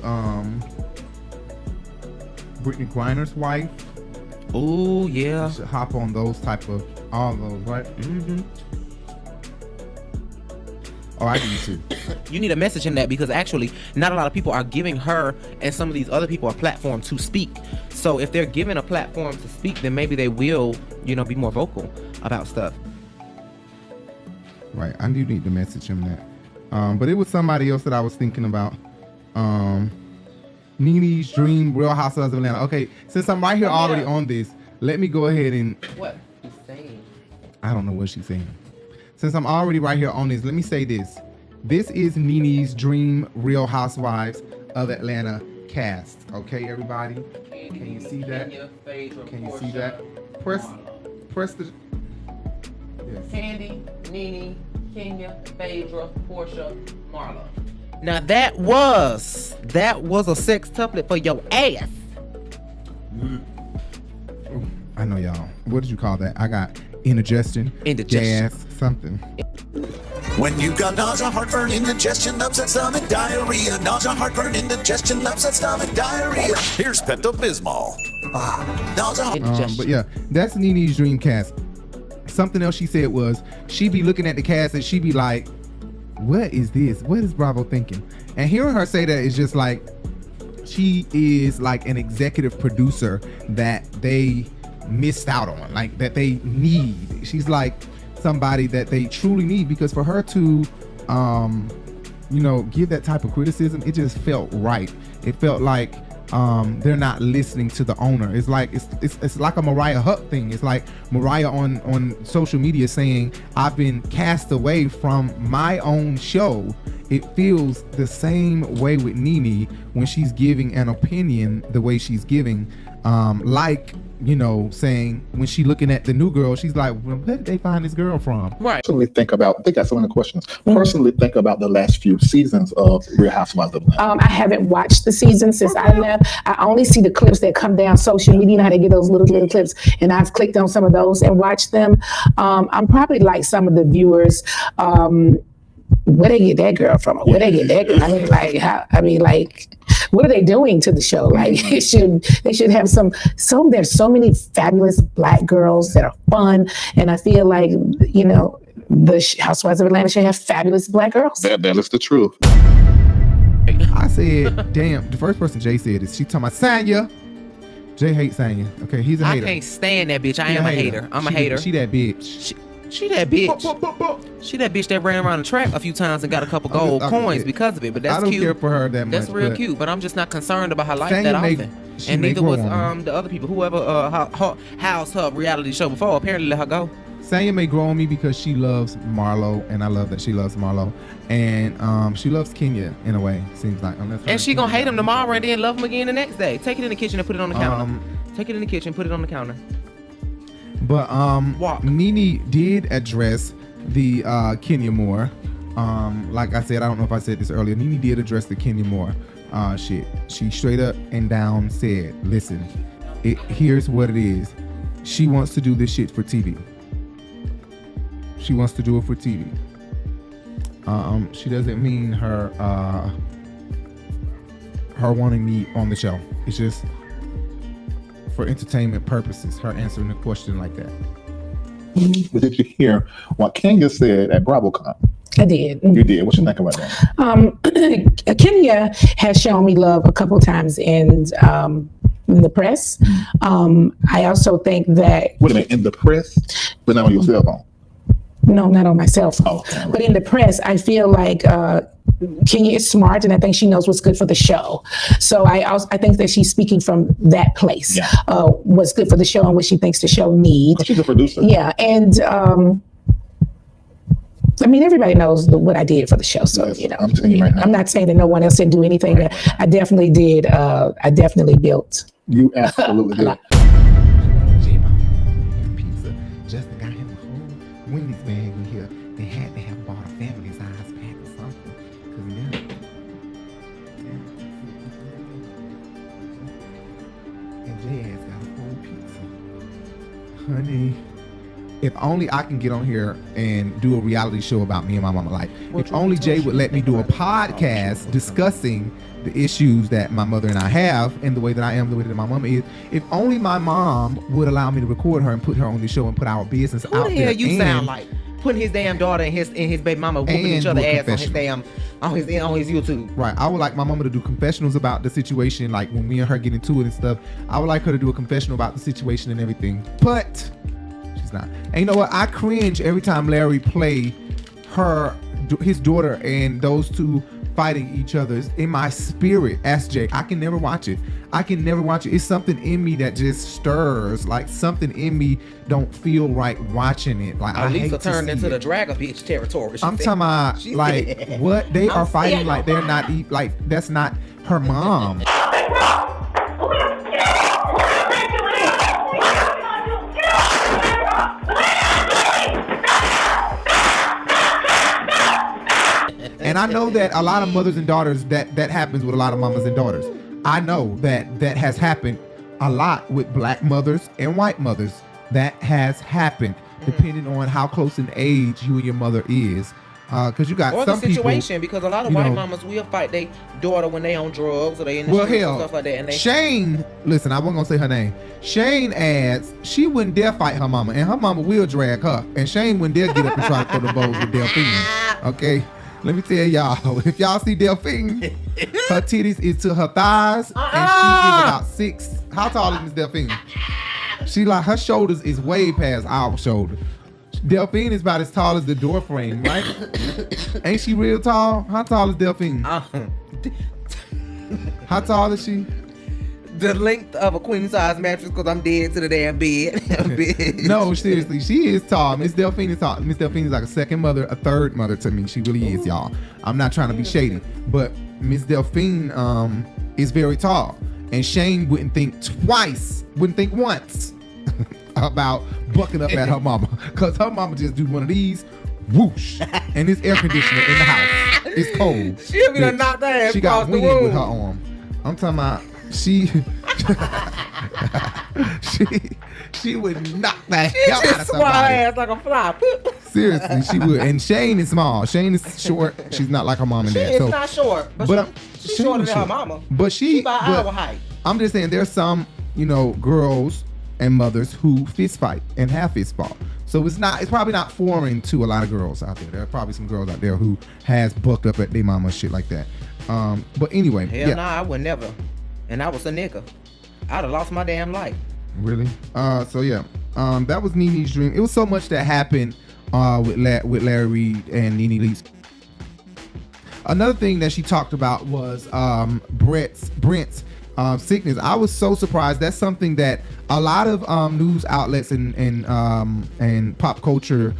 Brittany Griner's wife. Oh yeah. He should hop on those type of all those, right? Mm-hmm. Oh, I need to. You need a message in that because actually not a lot of people are giving her and some of these other people a platform to speak. So if they're given a platform to speak, then maybe they will, be more vocal about stuff. Right. I do need to message him that. But it was somebody else that I was thinking about. Nene's Dream Real Housewives of Atlanta. Okay, since I'm right here already on this, let me go ahead and... What he's saying. I don't know what she's saying. Since I'm already right here on this, let me say this. This is Nene's Dream Real Housewives of Atlanta cast. Okay, everybody? Can you see that? Can you see that? Press the... Yes. Kandi, Nene, Kenya, Phaedra, Porsha, Marlo. Now that was a sex tuplet for your ass. I know y'all. What did you call that? I got indigestion, gas, something. When you've got nausea, heartburn, indigestion, upset stomach, diarrhea. Nausea, heartburn, indigestion, upset stomach, diarrhea. Here's Pepto-Bismol. Nausea. But yeah, that's Nene's dream cast. Something else she said was she'd be looking at the cast and she'd be like, what is this? What is Bravo thinking? And hearing her say that is just like, she is like an executive producer that they missed out on, like that they need. She's like somebody that they truly need, because for her to give that type of criticism, it just felt right. It felt like they're not listening to the owner. It's like it's like a Mariah Huck thing. It's like Mariah on social media saying, I've been cast away from my own show. It feels the same way with Nene when she's giving an opinion the way she's giving, saying when she's looking at the new girl, she's like, well, where did they find this girl from? Right. Personally think about, they got so many questions. Personally think about the last few seasons of Real Housewives of Atlanta. I haven't watched the season since I left. I only see the clips that come down social media. You know how they get those little clips, and I've clicked on some of those and watched them. I'm probably like some of the viewers. Where they get that girl from? Where they get that girl? What are they doing to the show? Like, they should have there's so many fabulous Black girls that are fun, and I feel like, the Housewives of Atlanta should have fabulous Black girls. That is the truth. I said, damn, the first person Jay said is, she talking about Sanya. Jay hates Sanya. Okay, he's a hater. I can't stand that bitch. I am a hater. I'm a hater. She that bitch. She that bitch. She that bitch that ran around the track a few times and got a couple gold coins because of it. But that's cute. I don't care for her that much. That's real cute. But I'm just not concerned about her life that often. And neither was the other people. Whoever housed her reality show before apparently let her go. Sanya may grow on me because she loves Marlo, and I love that she loves Marlo, and she loves Kenya in a way. Seems like. And she gonna hate him tomorrow and then love him again the next day. Take it in the kitchen and put it on the counter. Take it in the kitchen, put it on the counter. But Nene did address the Kenya Moore. Like I said, I don't know if I said this earlier. Nene did address the Kenya Moore shit. She straight up and down said, listen, here's what it is. She wants to do this shit for TV. She wants to do it for TV. She doesn't mean her wanting me on the show. It's just for entertainment purposes, her answering a question like that. But did you hear what Kenya said at BravoCon? I did. You did. What you think about that? Kenya has shown me love a couple times in the press. I also think that... Wait a minute, in the press? But not on your cell phone? No, not on my cell phone. Okay. But in the press, I feel like Kenya is smart, and I think she knows what's good for the show. So I think that she's speaking from that place. Yeah. What's good for the show and what she thinks the show needs. Oh, she's a producer. Yeah, and everybody knows what I did for the show. So yes, I'm telling you right now. I'm not saying that no one else didn't do anything. Right. I definitely did. I definitely built. You absolutely did. Justin got him a whole Wendy's bag in here. They had to have bought a family size pack or something. And Jay has got a whole pizza. Honey, if only I can get on here and do a reality show about me and my mama. Like, if only Jay would let me do a podcast discussing the issues that my mother and I have, and the way that I am, the way that my mama is. If only my mom would allow me to record her and put her on the show and put our business out there. Who the hell you sound like? Putting his damn daughter and his baby mama whooping each other ass on his YouTube. Right. I would like my mama to do confessionals about the situation, like when me and her get into it and stuff. I would like her to do a confessional about the situation and everything. But she's not. And you know what? I cringe every time Larry play his daughter and those two fighting each other. In my spirit, ask Jake, I can never watch it. It's something in me that just stirs. Like something in me don't feel right watching it. Like Lisa turned into the Dragon Bitch territory. I'm talking about like what they are fighting like they're not like that's not her mom. And I know that a lot of mothers and daughters, that happens with a lot of mamas and daughters. I know that has happened a lot with black mothers and white mothers. That has happened depending on how close in age you and your mother is. Because you got or some the situation, people, because a lot of white mamas will fight their daughter when they on drugs or they in the streets and stuff like that. And they Shane, listen, I wasn't gonna say her name. Shane adds she wouldn't dare fight her mama, and her mama will drag her. And Shane wouldn't dare get up and try to throw the bowls with Delphine. Okay, let me tell y'all, if y'all see Delphine, her titties is to her thighs, and she is about 6. How tall is Miss Delphine? She like her shoulders is way past our shoulder. Delphine is about as tall as the door frame, right? Ain't she real tall? How tall is Delphine? How tall is she? The length of a queen size mattress, because I'm dead to the damn bed. No, seriously, she is tall. Miss Delphine is tall. Miss Delphine is like a second mother, a third mother to me. She really is, y'all. I'm not trying to be shady, but Miss Delphine is very tall. And Shane wouldn't think once about bucking up at her mama, because her mama just do one of these, whoosh, and it's air conditioner in the house. It's cold. She'll be done knocked the ass. She got wind with her arm. I'm talking about she would knock the hell out of somebody. Ass like a fly. Seriously, she would. And Shane is small. Shane is short. She's not like her mom and dad. She is not short, but she's shorter than her mama. But she's about our height. I'm just saying, there's some, girls and mothers who fist fight and have fist fought. So it's probably not foreign to a lot of girls out there. There are probably some girls out there who has bucked up at their mama, shit like that. But anyway, hell nah, I would never. And I was a nigga. I'd have lost my damn life. Really? So yeah, that was Nene's dream. It was so much that happened with Larry Reid and Nene Leakes. Another thing that she talked about was Brent's sickness. I was so surprised. That's something that a lot of news outlets and pop culture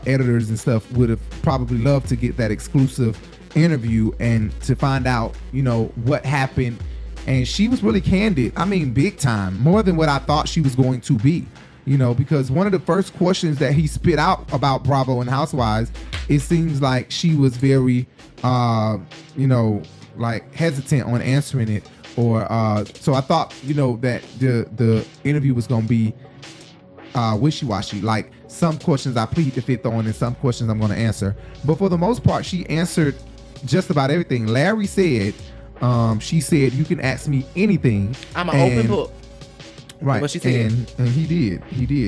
editors and stuff would have probably loved to get that exclusive interview and to find out, what happened. And she was really candid. I mean, big time, more than what I thought she was going to be. Because one of the first questions that he spit out about Bravo and Housewives, it seems like she was very, like hesitant on answering it, or so I thought, that the interview was gonna be wishy-washy. Like some questions I plead the fifth on, and some questions I'm gonna answer. But for the most part, she answered just about everything. Larry said, she said, you can ask me anything. I'm an open book. Right. What she said. And he did.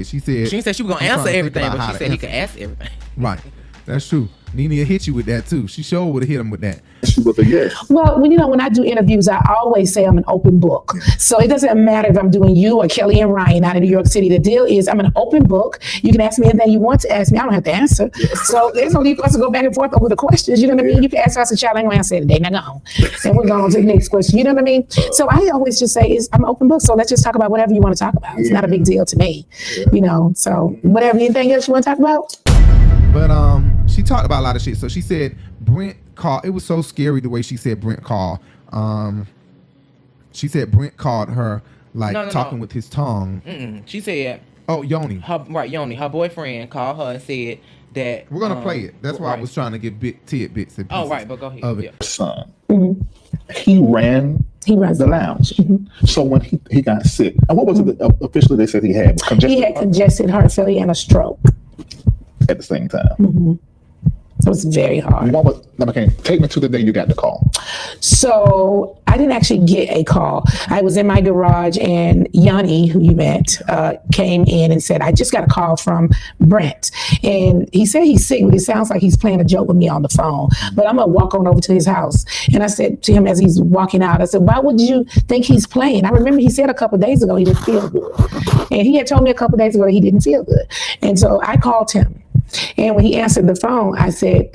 She said. She didn't say she was gonna answer everything, but she said he could ask everything. Right. That's true. Nene will hit you with that too. She sure would have hit him with that. She was a yes. Well, when I do interviews, I always say I'm an open book. So it doesn't matter if I'm doing you or Kelly and Ryan out in New York City. The deal is I'm an open book. You can ask me anything you want to ask me. I don't have to answer. So there's no need for us to go back and forth over the questions. You know what I mean? You can ask us a child. I ain't gonna answer it today. Now go on. And we're going to the next question. You know what I mean? So I always just say I'm an open book. So let's just talk about whatever you want to talk about. It's not a big deal to me. So whatever, anything else you want to talk about? But she talked about a lot of shit. So she said Brent called. It was so scary the way she said Brent called. She said Brent called her talking with his tongue. She said, "Oh, Yoni." Yoni. Her boyfriend called her and said that we're gonna play it. That's why I was trying to get tidbits and pieces. Oh, right, but go ahead. Of it. Son, he ran the lounge. So when he got sick, and what was it officially they said he had? He had congested heart failure and a stroke at the same time. So it's very hard. Take me to the day you got the call. So I didn't actually get a call. I was in my garage and Yanni, who you met, came in and said, I just got a call from Brent. And he said he's sick, but it sounds like he's playing a joke with me on the phone. But I'm going to walk on over to his house. And I said to him as he's walking out, I said, why would you think he's playing? I remember he said a couple of days ago he didn't feel good. And he had told me a couple of days ago that he didn't feel good. And so I called him. And when he answered the phone, I said,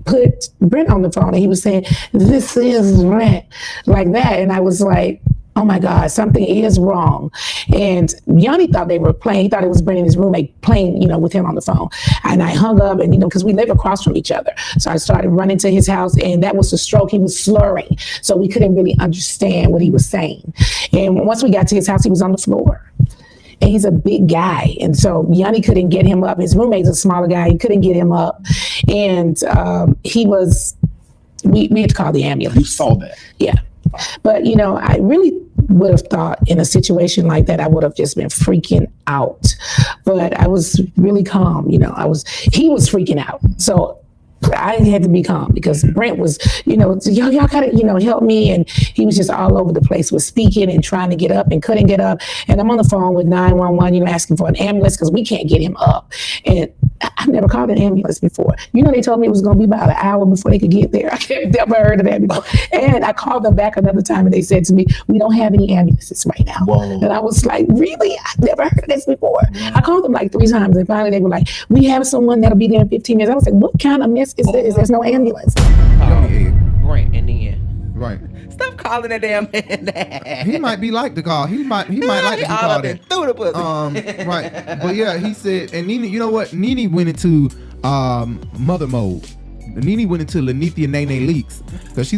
put Brent on the phone and he was saying, "This is Brent," like that. And I was like, oh my God, something is wrong. And Yanni thought they were playing. He thought it was Brent and his roommate playing, with him on the phone. And I hung up and, because we live across from each other. So I started running to his house and that was a stroke. He was slurring. So we couldn't really understand what he was saying. And once we got to his house, he was on the floor. And he's a big guy. And so Yanni couldn't get him up. His roommate's a smaller guy. He couldn't get him up. And we had to call the ambulance. You saw that. Yeah. But, I really would have thought in a situation like that, I would have just been freaking out. But I was really calm. He was freaking out. So I had to be calm because Brent was, y'all gotta, help me. And he was just all over the place with speaking and trying to get up and couldn't get up. And I'm on the phone with 911, asking for an ambulance because we can't get him up. And I've never called an ambulance before. They told me it was going to be about an hour before they could get there. I never heard of that before. And I called them back another time and they said to me, we don't have any ambulances right now. Whoa. And I was like, really? I've never heard of this before. I called them like 3 times and finally they were like, we have someone that'll be there in 15 minutes. I was like, what kind of mess is this? There's no ambulance. Right, and then. Right. Stop calling that damn man that. He might be like the call. He might like to be called that. Through the pussy. Right. But yeah, he said, and Nene, you know what? Nene went into mother mode. Nene went into Lenithia Nene Leakes because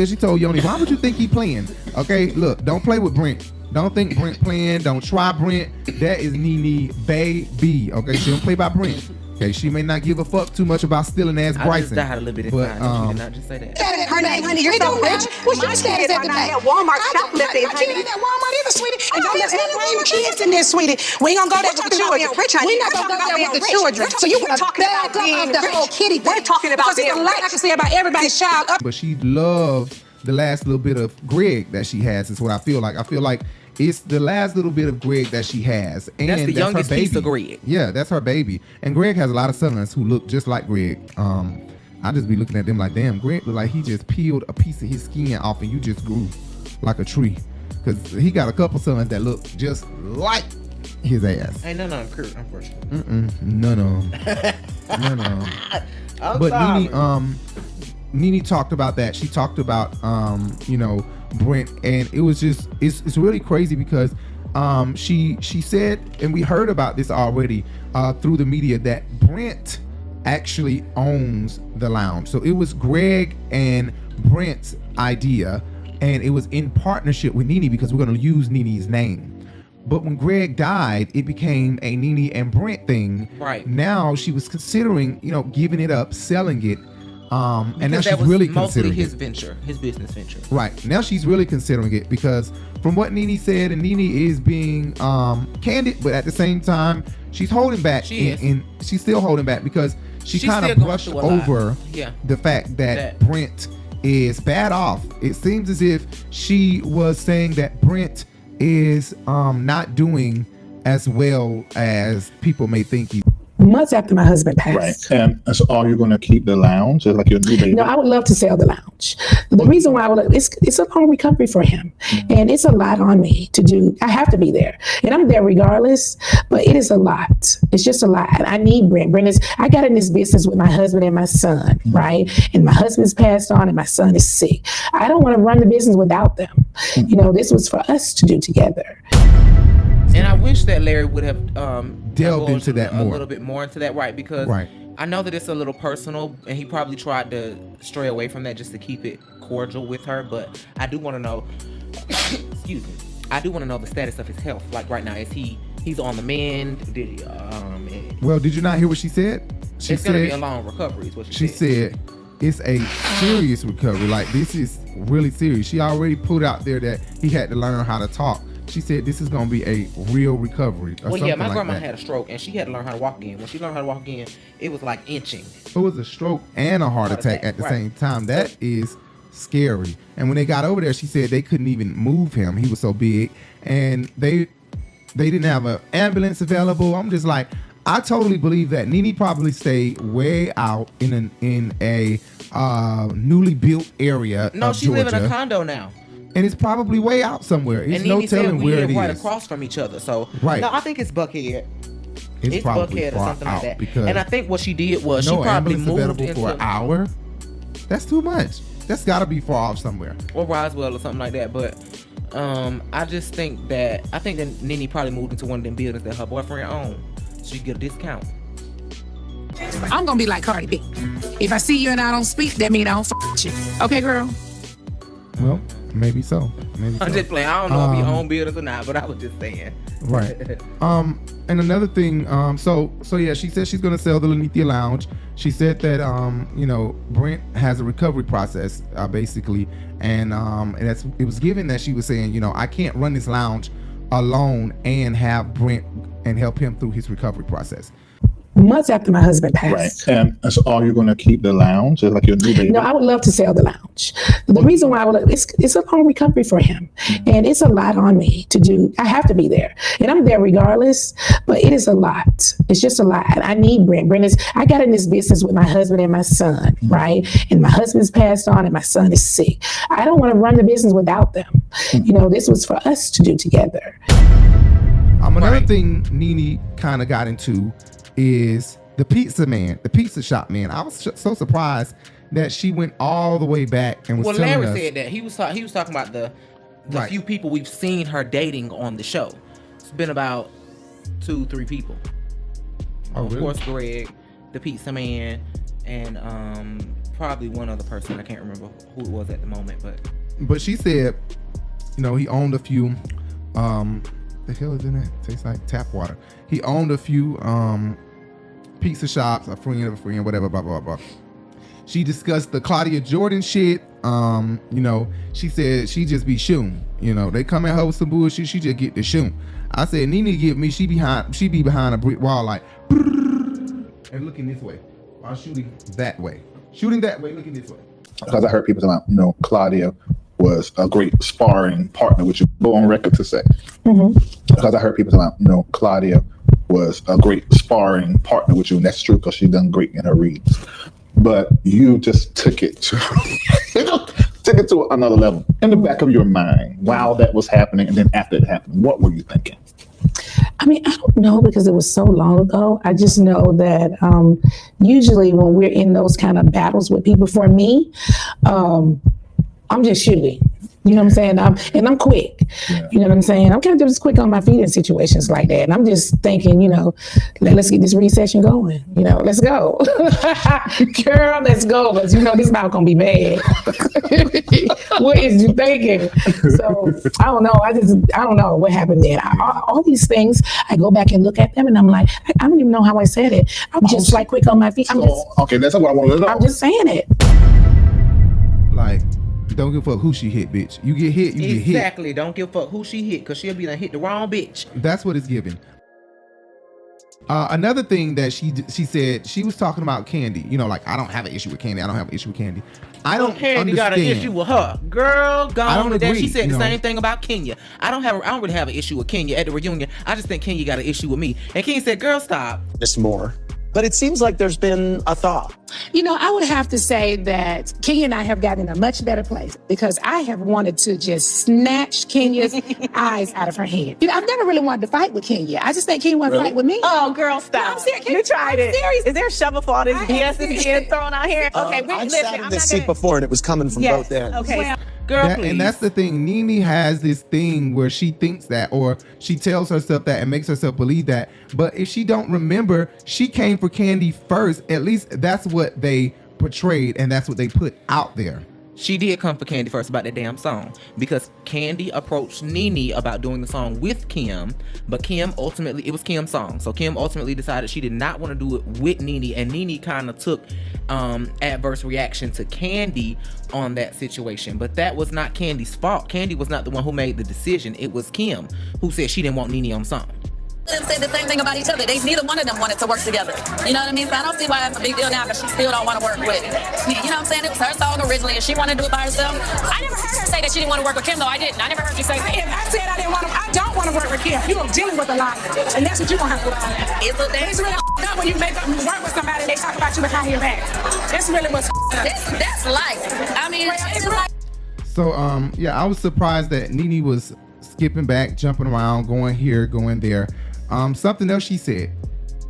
she told Yoni, why would you think he playing? Okay, look, don't play with Brent. Don't think Brent playing. Don't try Brent. That is Nene baby. Okay, she don't play by Brent. Okay, she may not give a fuck too much about stealing ass Bryson. I just died a little bit inside. You did not just say that. Her name, honey, you're so rich. What's your status at the bank? Walmart shoplifting, honey. I can't Walmart either, sweetie. And don't let bring kids in there, sweetie. We ain't gonna go there with the children. We're not gonna go there with the children. So you want to back up off the whole kitty thing. We're talking about being rich. I can say about everybody's child. But she loved the last little bit of Greg that she has, is what I feel like. I feel like it's the last little bit of Greg that she has. And that's the youngest her baby. Piece of Greg. Yeah, that's her baby. And Greg has a lot of sons who look just like Greg. I just be looking at them like, damn, Greg look like he just peeled a piece of his skin off and you just grew like a tree. Because he got a couple sons that look just like his ass. Ain't none of them Kurt, unfortunately. None of them. None of them. But Nene talked about that. She talked about, Brent, and it was just, it's really crazy because she said, and we heard about this already through the media, that Brent actually owns the lounge. So it was Greg and Brent's idea, and it was in partnership with Nene because we're going to use Nene's name. But when Greg died, it became a Nene and Brent thing. Right. Now she was considering, giving it up, selling it. And now that she's was really mostly considering his it. venture, his business venture. Right. Now she's really considering it because from what Nene said, and Nene is being candid, but at the same time, she's holding back. And she's still holding back because she kind of brushed over the fact that Brent is bad off. It seems as if she was saying that Brent is not doing as well as people may think he. Months after my husband passed. Right. And so are you going to keep the lounge? It's like your new baby? No, I would love to sell the lounge. The reason why it's a long recovery for him. And it's a lot on me to do. I have to be there. And I'm there regardless, but it is a lot. It's just a lot. And I need Brent. I got in this business with my husband and my son, right? And my husband's passed on and my son is sick. I don't want to run the business without them. This was for us to do together. And I wish that Larry would have delved into that a little bit more into that, right? Because I know that it's a little personal, and he probably tried to stray away from that just to keep it cordial with her. But I do want to know, excuse me, I do want to know the status of his health. Like right now, he's on the mend? Did he? Well, did you not hear what she said? It's gonna be a long recovery. Is what she said. It's a serious recovery. Like this is really serious. She already put out there that he had to learn how to talk. She said this is going to be a real recovery. Well, yeah, my grandma had a stroke and she had to learn how to walk again. When she learned how to walk again, it was like inching. It was a stroke and a heart attack at the same time. That is scary. And when they got over there, she said they couldn't even move him. He was so big. And they didn't have an ambulance available. I'm just like, I totally believe that Nene probably stayed way out in a newly built area of Georgia. No, she live in a condo now. And it's probably way out somewhere. It's no telling where it is. Right across from each other. So no, I think it's Buckhead. it's probably Buckhead or far something out like that. because And I think what she did was she no probably ambulance moved available into for an hour. That's too much. That's got to be far off somewhere. or Roswell or something like that. But I just think that Nene probably moved into one of them buildings that her boyfriend owned, so you get a discount. I'm gonna be like Cardi B. If I see you and I don't speak, that means I don't with you. Okay, girl? Well, maybe so. Maybe I'm so. just playing. I don't know if he own buildings or not, but I was just saying. Right. And another thing, so yeah, she said she's gonna sell the Lenithia Lounge. She said that Brent has a recovery process, basically, and it was given that she was saying, I can't run this lounge alone and have Brent and help him through his recovery process. Months after my husband passed. Right. And so are you going to keep the lounge? It's like your new baby? No, I would love to sell the lounge. The reason why it's a long recovery for him. And it's a lot on me to do. I have to be there. And I'm there regardless, but it is a lot. It's just a lot. I need Brent. I got in this business with my husband and my son, right? And my husband's passed on and my son is sick. I don't want to run the business without them. This was for us to do together. Another thing Nene kind of got into is the pizza shop man. I was so surprised that she went all the way back and was telling us. Larry said that he was talking about the few people we've seen her dating on the show. It's been about 2-3 people. Really? Of course, Greg, the pizza man, and probably one other person. I can't remember who it was at the moment, but she said, he owned a few. The hell is in it? Tastes like tap water. He owned a few pizza shops, a friend of a friend, whatever, blah, blah, blah. She discussed the Claudia Jordan shit. She said she just be shooting. They come at her with some bullshit, she just get the shoot. I said, Nene give me, she be behind a brick wall like, and looking this way while shooting that way. Shooting that way, looking this way. Because I heard people talking about, Claudia was a great sparring partner, which you go on record to say. Because I heard people talking about, Claudia was a great sparring partner with you, and that's true because she done great in her reads. But you just took it to another level. In the back of your mind, while that was happening, and then after it happened, what were you thinking? I don't know because it was so long ago. I just know that usually when we're in those kind of battles with people, for me, I'm just shooting. You know what I'm saying? I'm quick. Yeah. You know what I'm saying? I'm kind of just quick on my feet in situations like that. And I'm just thinking, let's get this recession going. Let's go. Girl, let's go. Because this about gonna be bad. What is you thinking? So I don't know. I don't know what happened there. All these things, I go back and look at them and I'm like, I don't even know how I said it. I'm just like quick on my feet. Okay, that's what I want to know. I'm just saying it. Like, don't give a fuck who she hit, bitch. You get hit, you get hit. Exactly. Don't give a fuck who she hit, because she'll be done hit the wrong bitch. That's what it's giving. Another thing that she said, she was talking about Kandi. I don't have an issue with Kandi. I don't have an issue with Kandi. I don't Kandi got an issue with her. Girl, gone with that. She said the same thing about Kenya. I don't really have an issue with Kenya at the reunion. I just think Kenya got an issue with me. And Kenya said, girl, stop. There's more. But it seems like there's been a thaw. I would have to say that Kenya and I have gotten in a much better place because I have wanted to just snatch Kenya's eyes out of her head. I've never really wanted to fight with Kenya. I just think Kenya wanted to fight with me. Oh, girl, stop. No, I'm serious. You tried it. Serious. Is there a shovel for all this BS that's being thrown out here? Okay, I've sat in this seat before and it was coming from both ends. Okay. Well, girl, please. And that's the thing. Nene has this thing where she thinks that, or she tells herself that and makes herself believe that. But if she don't remember, she came for Kandi first. At least that's what they portrayed and that's what they put out there. She did come for Kandi first about that damn song because Kandi approached Nene about doing the song with Kim, but it was Kim's song. So Kim ultimately decided she did not want to do it with Nene, and Nene kind of took adverse reaction to Kandi on that situation. But that was not Kandi's fault. Kandi was not the one who made the decision. It was Kim who said she didn't want Nene on the song. Them say the same thing about each other. Neither one of them wanted to work together. You know what I mean? So I don't see why it's a big deal now because she still don't want to work with it. You know what I'm saying? It was her song originally and she wanted to do it by herself. I never heard her say that she didn't want to work with Kim, though. I didn't. I never heard you say that. If I said I don't want to work with Kim, you're dealing with a lot. And that's what you're going to have to do. It's really up when you work with somebody and they talk about you behind your back. That's really what's up. That's life. I mean, it's like. So, I was surprised that Nene was skipping back, jumping around, going here, going there. Something else she said.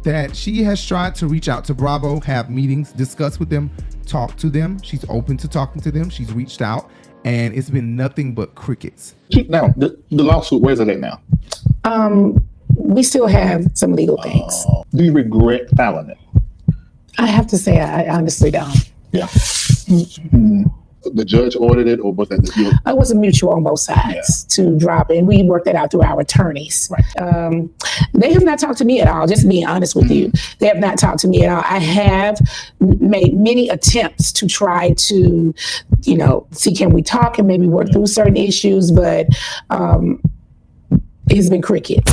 that she has tried to reach out to Bravo, have meetings, discuss with them, talk to them. She's open to talking to them. She's reached out, and it's been nothing but crickets. Now, the lawsuit, where's it at now? We still have some legal things. Do you regret filing it? I have to say, I honestly don't. Yeah. The judge ordered it, or was that the deal? It was a mutual on both sides to drop it, and we worked that out through our attorneys. Right. They have not talked to me at all, just being honest with you. They have not talked to me at all. I have made many attempts to try to, see can we talk and maybe work through certain issues, but it's been crickets.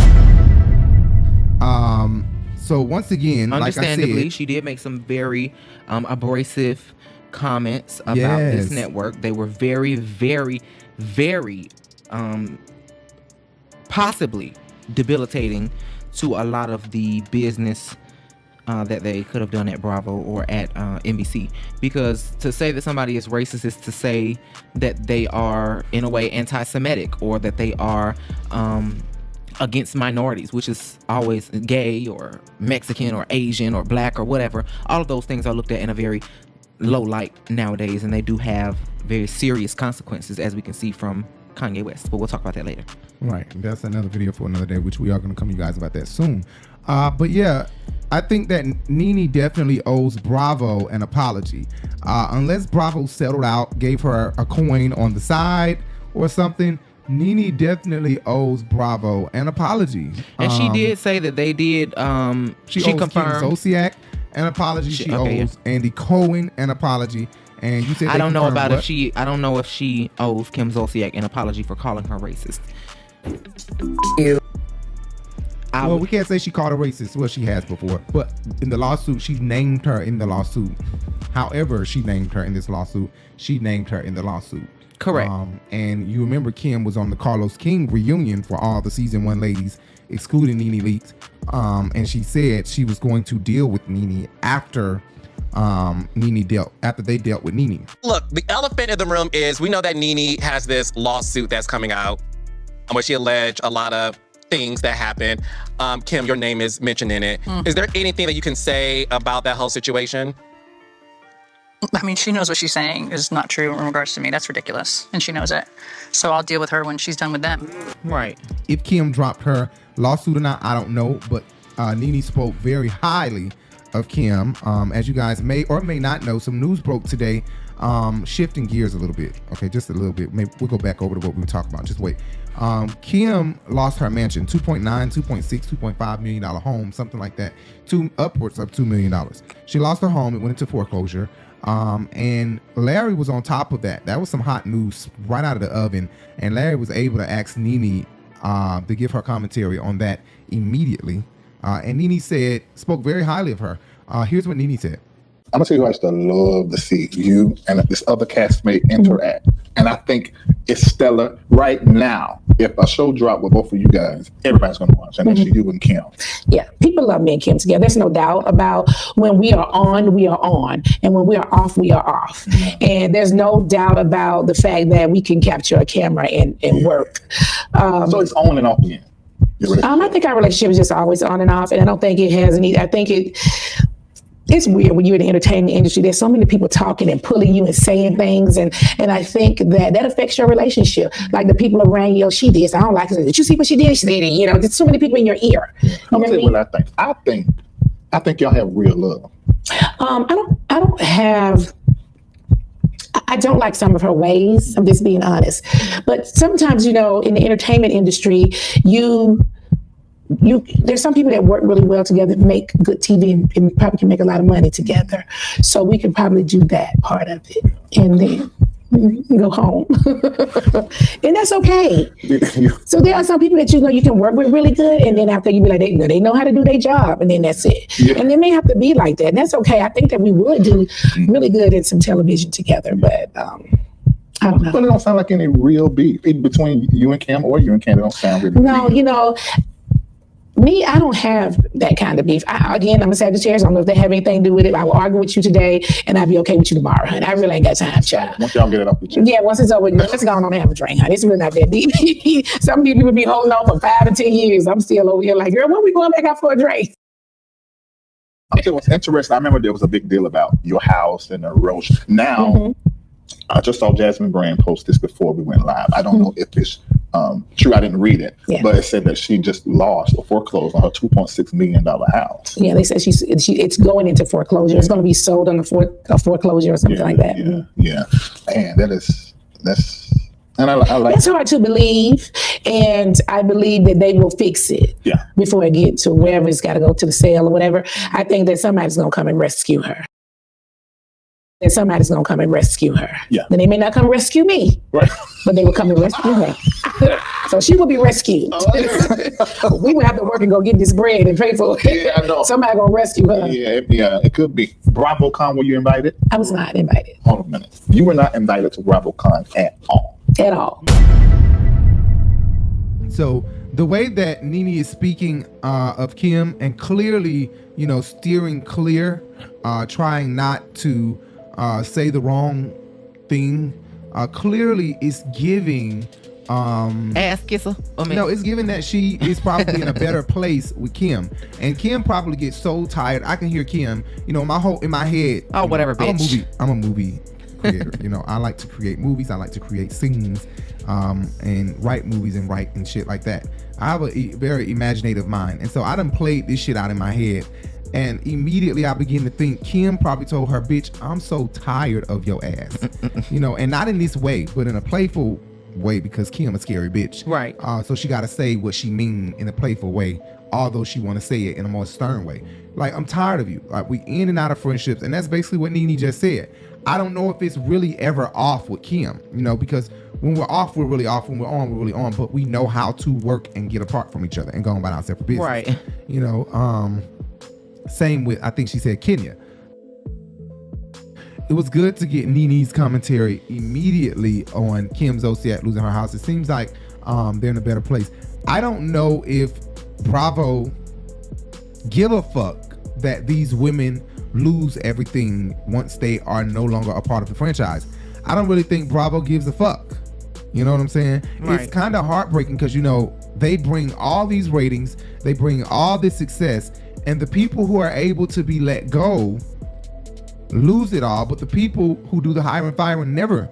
So once again, understandably, like I said, she did make some very abrasive comments about this network. They were very, very, very possibly debilitating to a lot of the business that they could have done at Bravo or at NBC. Because to say that somebody is racist is to say that they are in a way anti-Semitic, or that they are against minorities, which is always gay or Mexican or Asian or black or whatever. All of those things are looked at in a very low light nowadays, and they do have very serious consequences, as we can see from Kanye West. But we'll talk about that later. Right. That's another video for another day, which we are going to come to you guys about that soon. But yeah, I think that Nene definitely owes Bravo an apology. Unless Bravo settled out, gave her a coin on the side or something, Nene definitely owes Bravo an apology. And she did say that they did. She confirmed. Kim Zolciak an apology. She owes Andy Cohen an apology. And you said I don't know if she owes Kim Zolciak an apology for calling her racist. Well, we can't say she called her racist. Well, she has before, but in the lawsuit, she named her in the lawsuit. However, she named her in this lawsuit. She named her in the lawsuit. Correct. And you remember Kim was on the Carlos King reunion for all the season 1 ladies, excluding Nene Leakes. And she said she was going to deal with Nene after they dealt with Nene. Look, the elephant in the room is we know that Nene has this lawsuit that's coming out where she alleged a lot of things that happened. Kim, your name is mentioned in it. Is there anything that you can say about that whole situation? I mean, she knows what she's saying is not true in regards to me. That's ridiculous. And she knows it. So I'll deal with her when she's done with them. Right. If Kim dropped her lawsuit or not, I don't know. But Nene spoke very highly of Kim. As you guys may or may not know, some news broke today, shifting gears a little bit. Okay, just a little bit. Maybe we'll go back over to what we were talking about. Just wait. Kim lost her mansion, $2.9, $2.6, $2.5 million home, something like that, upwards of $2 million. She lost her home. It went into foreclosure. And Larry was on top of that. That was some hot news right out of the oven. And Larry was able to ask Nene to give her commentary on that immediately. And Nene spoke very highly of her. Here's what Nene said. I'm gonna tell you who I used to love to see you and this other castmate interact. And I think it's stellar right now. If a show dropped with both of you guys, everybody's gonna watch. And that's you and Kim. Yeah, people love me and Kim together. There's no doubt about when we are on, we are on. And when we are off, we are off. And there's no doubt about the fact that we can capture a camera and work. So it's on and off again. I think our relationship is just always on and off. And I don't think it has any, I think it's weird when you're in the entertainment industry. There's so many people talking and pulling you and saying things. And I think that affects your relationship. Like the people around you, she did. I don't like it. Did you see what she did? She did it. There's so many people in your ear. I'm gonna tell you what I think. I think y'all have real love. I don't like some of her ways. I'm just being honest. But sometimes, in the entertainment industry, there's some people that work really well together, make good TV, and probably can make a lot of money together. So we can probably do that part of it and then go home. And that's okay. So there are some people that you can work with really good, and then after you be like, they know how to do their job, and then that's it. Yeah. And it may have to be like that, and that's okay. I think that we would do really good in some television together, but I don't know. But it don't sound like any real beef between you and Kim or you and Kim. It don't sound really No, me, I don't have that kind of beef. Again, I'm a Sagittarius. I don't know if they have anything to do with it. I will argue with you today, and I'll be okay with you tomorrow, honey. I really ain't got time, child. Once y'all get it off the chest. Yeah, once it's over, let's go on and have a drink, honey. It's really not that deep. Some people be holding on for 5 to 10 years. I'm still over here like, girl, when we going back out for a drink? I think what's interesting, I remember there was a big deal about your house and the roast. Now, I just saw Jasmine Brand post this before we went live. I don't know if it's true. I didn't read it, but it said that she just lost or foreclosed on her $2.6 million house. Yeah, they said it's going into foreclosure. It's going to be sold on a foreclosure or something like that. Yeah. And that's and I like that's hard to believe, and I believe that they will fix it before it gets to wherever it's got to go to the sale or whatever. I think that somebody's going to come and rescue her. Yeah. Then they may not come rescue me, but they will come and rescue her. So she will be rescued. We will have to work and go get this bread and pay for it. Yeah, I know. Somebody gonna rescue her. Yeah, it could be. BravoCon, were you invited? I was not invited. Hold on a minute. You were not invited to BravoCon at all. At all. So the way that Nene is speaking of Kim and clearly, steering clear, trying not to say the wrong thing, clearly is giving ass kisser. No, it's giving that she is probably in a better place with Kim, and Kim probably gets so tired. I can hear Kim, in my head. Oh, whatever, bitch. I'm a movie creator. I like to create movies. I like to create scenes, and write movies and write and shit like that. I have a very imaginative mind, and so I done played this shit out in my head. And immediately I begin to think Kim probably told her, bitch, I'm so tired of your ass. And not in this way, but in a playful way, because Kim a scary bitch. Right. So she got to say what she mean in a playful way, although she want to say it in a more stern way. Like, I'm tired of you. Like, we in and out of friendships. And that's basically what Nene just said. I don't know if it's really ever off with Kim, because when we're off, we're really off. When we're on, we're really on. But we know how to work and get apart from each other and go on about our separate business. Right. Same with, I think she said, Kenya. It was good to get Nene's commentary immediately on Kim Zolciak losing her house. It seems like they're in a better place. I don't know if Bravo give a fuck that these women lose everything once they are no longer a part of the franchise. I don't really think Bravo gives a fuck. You know what I'm saying? Right. It's kind of heartbreaking because, they bring all these ratings, they bring all this success, and the people who are able to be let go lose it all, but the people who do the hire and firing never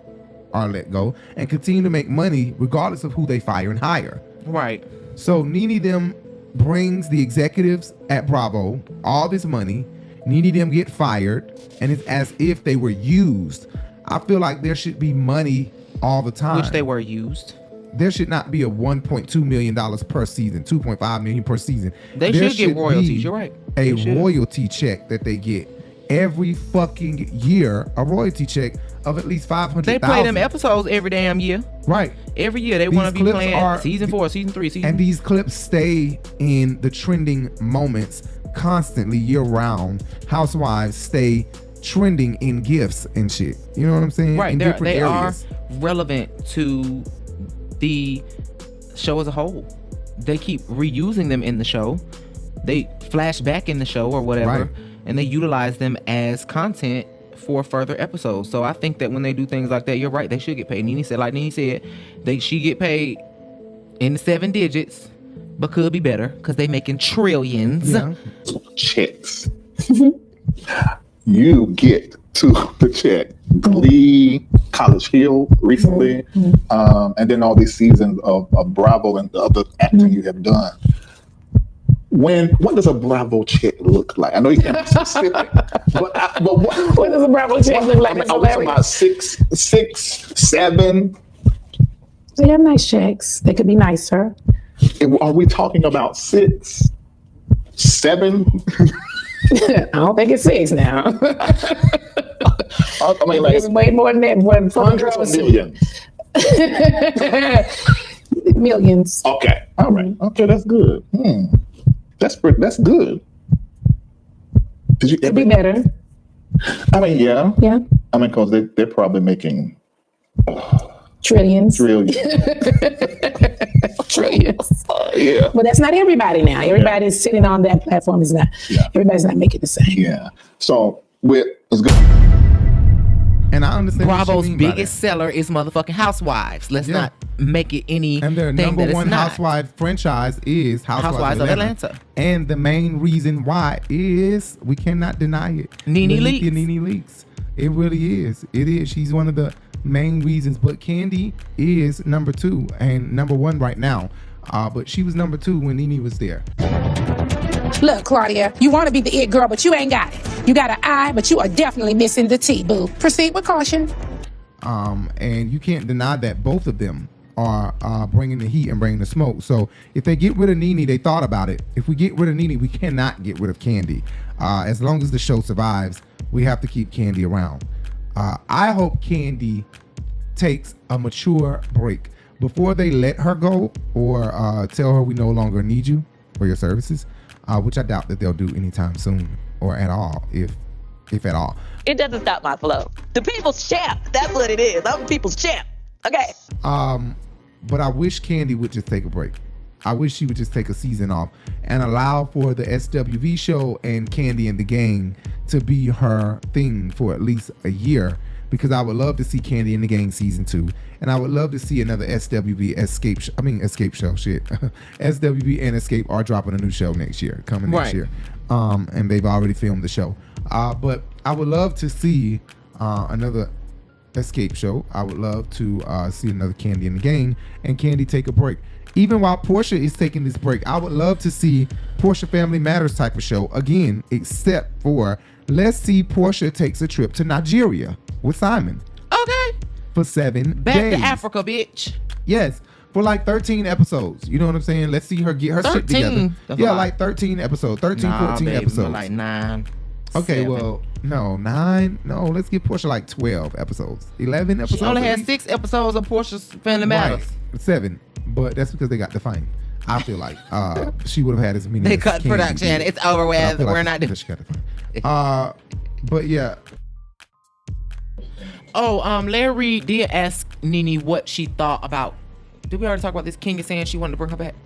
are let go and continue to make money regardless of who they fire and hire. Right. So Nene them brings the executives at Bravo all this money. Nene them get fired, and it's as if they were used. I feel like there should be money all the time. Which they were used. There should not be a $1.2 million per season, $2.5 million per season. There should get royalties. You're right. A royalty check that they get every fucking year, a royalty check of at least $500,000. They play them episodes every damn year. Right. Every year they want to be playing season 4, season 3, season. And these clips stay in the trending moments constantly year round. Housewives stay trending in gifts and shit. You know what I'm saying? Right. In They are relevant to the show as a whole. They keep reusing them in the show. They flash back in the show or whatever, and they utilize them as content for further episodes. So I think that when they do things like that, you're right, they should get paid. Nene said, she get paid in the 7 digits, but could be better because they making trillions. Yeah. Checks. You get to the check. Glee, College Hill recently, and then all these seasons of Bravo and the other acting you have done. What does a Bravo check look like? I know you can't be specific, but what does a Bravo check look like? Are we talking about 6, 7? They have nice checks. They could be nicer. Are we talking about 6, 7? I don't think it's 6 now. I mean, like, it's way more than that. Hundreds of millions. Millions. Okay. All right. Okay, that's good. That's good. Did you? Could be better. I mean, yeah. Yeah. I mean, because they're probably making trillions. Trillions. Yeah. But that's not everybody now. Everybody's sitting on that platform is not. Yeah. Everybody's not making the same. Yeah. So it's good. And I understand Bravo's biggest seller is motherfucking Housewives. Let's not make it any. And their number one Housewives franchise is Housewives of Atlanta. And the main reason why is we cannot deny it. Nene Leakes. Nene Leakes. It really is. It is. She's one of the main reasons. But Kandi is number 2 and number 1 right now. But she was number 2 when Nene was there. Look, Claudia, you want to be the it girl, but you ain't got it. You got an I, but you are definitely missing the T, boo. Proceed with caution. And you can't deny that both of them are bringing the heat and bringing the smoke. So if they get rid of Nene, they thought about it. If we get rid of Nene, we cannot get rid of Kandi. As long as the show survives, we have to keep Kandi around. I hope Kandi takes a mature break before they let her go or tell her we no longer need you for your services, which I doubt that they'll do anytime soon or at all, if at all. It doesn't stop my flow. The people's champ. That's what it is. I'm the people's champ. Okay. But I wish Kandi would just take a break. I wish she would just take a season off and allow for the SWV show and Kandi and the Gang to be her thing for at least a year, because I would love to see Kandi and the Gang season 2, and I would love to see another SWV Escape show. SWV and Escape are dropping a new show next year, coming next year. And they've already filmed the show. But I would love to see another Escape show. I would love to see another Kandi and the Gang and Kandi take a break. Even while Porsha is taking this break, I would love to see Porsha Family Matters type of show again, except for let's see Porsha takes a trip to Nigeria with Simon. Okay. For 7 Back days. to Africa, bitch. Yes. For like 13 episodes. You know what I'm saying? Let's see her get her shit together. That's yeah, like 13 episodes. 13, 14 episodes. Like 9. Okay, 7. well, no, 9. No, let's give Porsha like 12 episodes. 11 episodes. She only had 6 episodes of Portia's Family Matters. Right. 7. But that's because they got defined. I feel like she would have had as many. They cut production. It's over with. We're not doing. But yeah. Oh, Larry did ask Nene what she thought about. Did we already talk about this? Kenya saying she wanted to bring her back.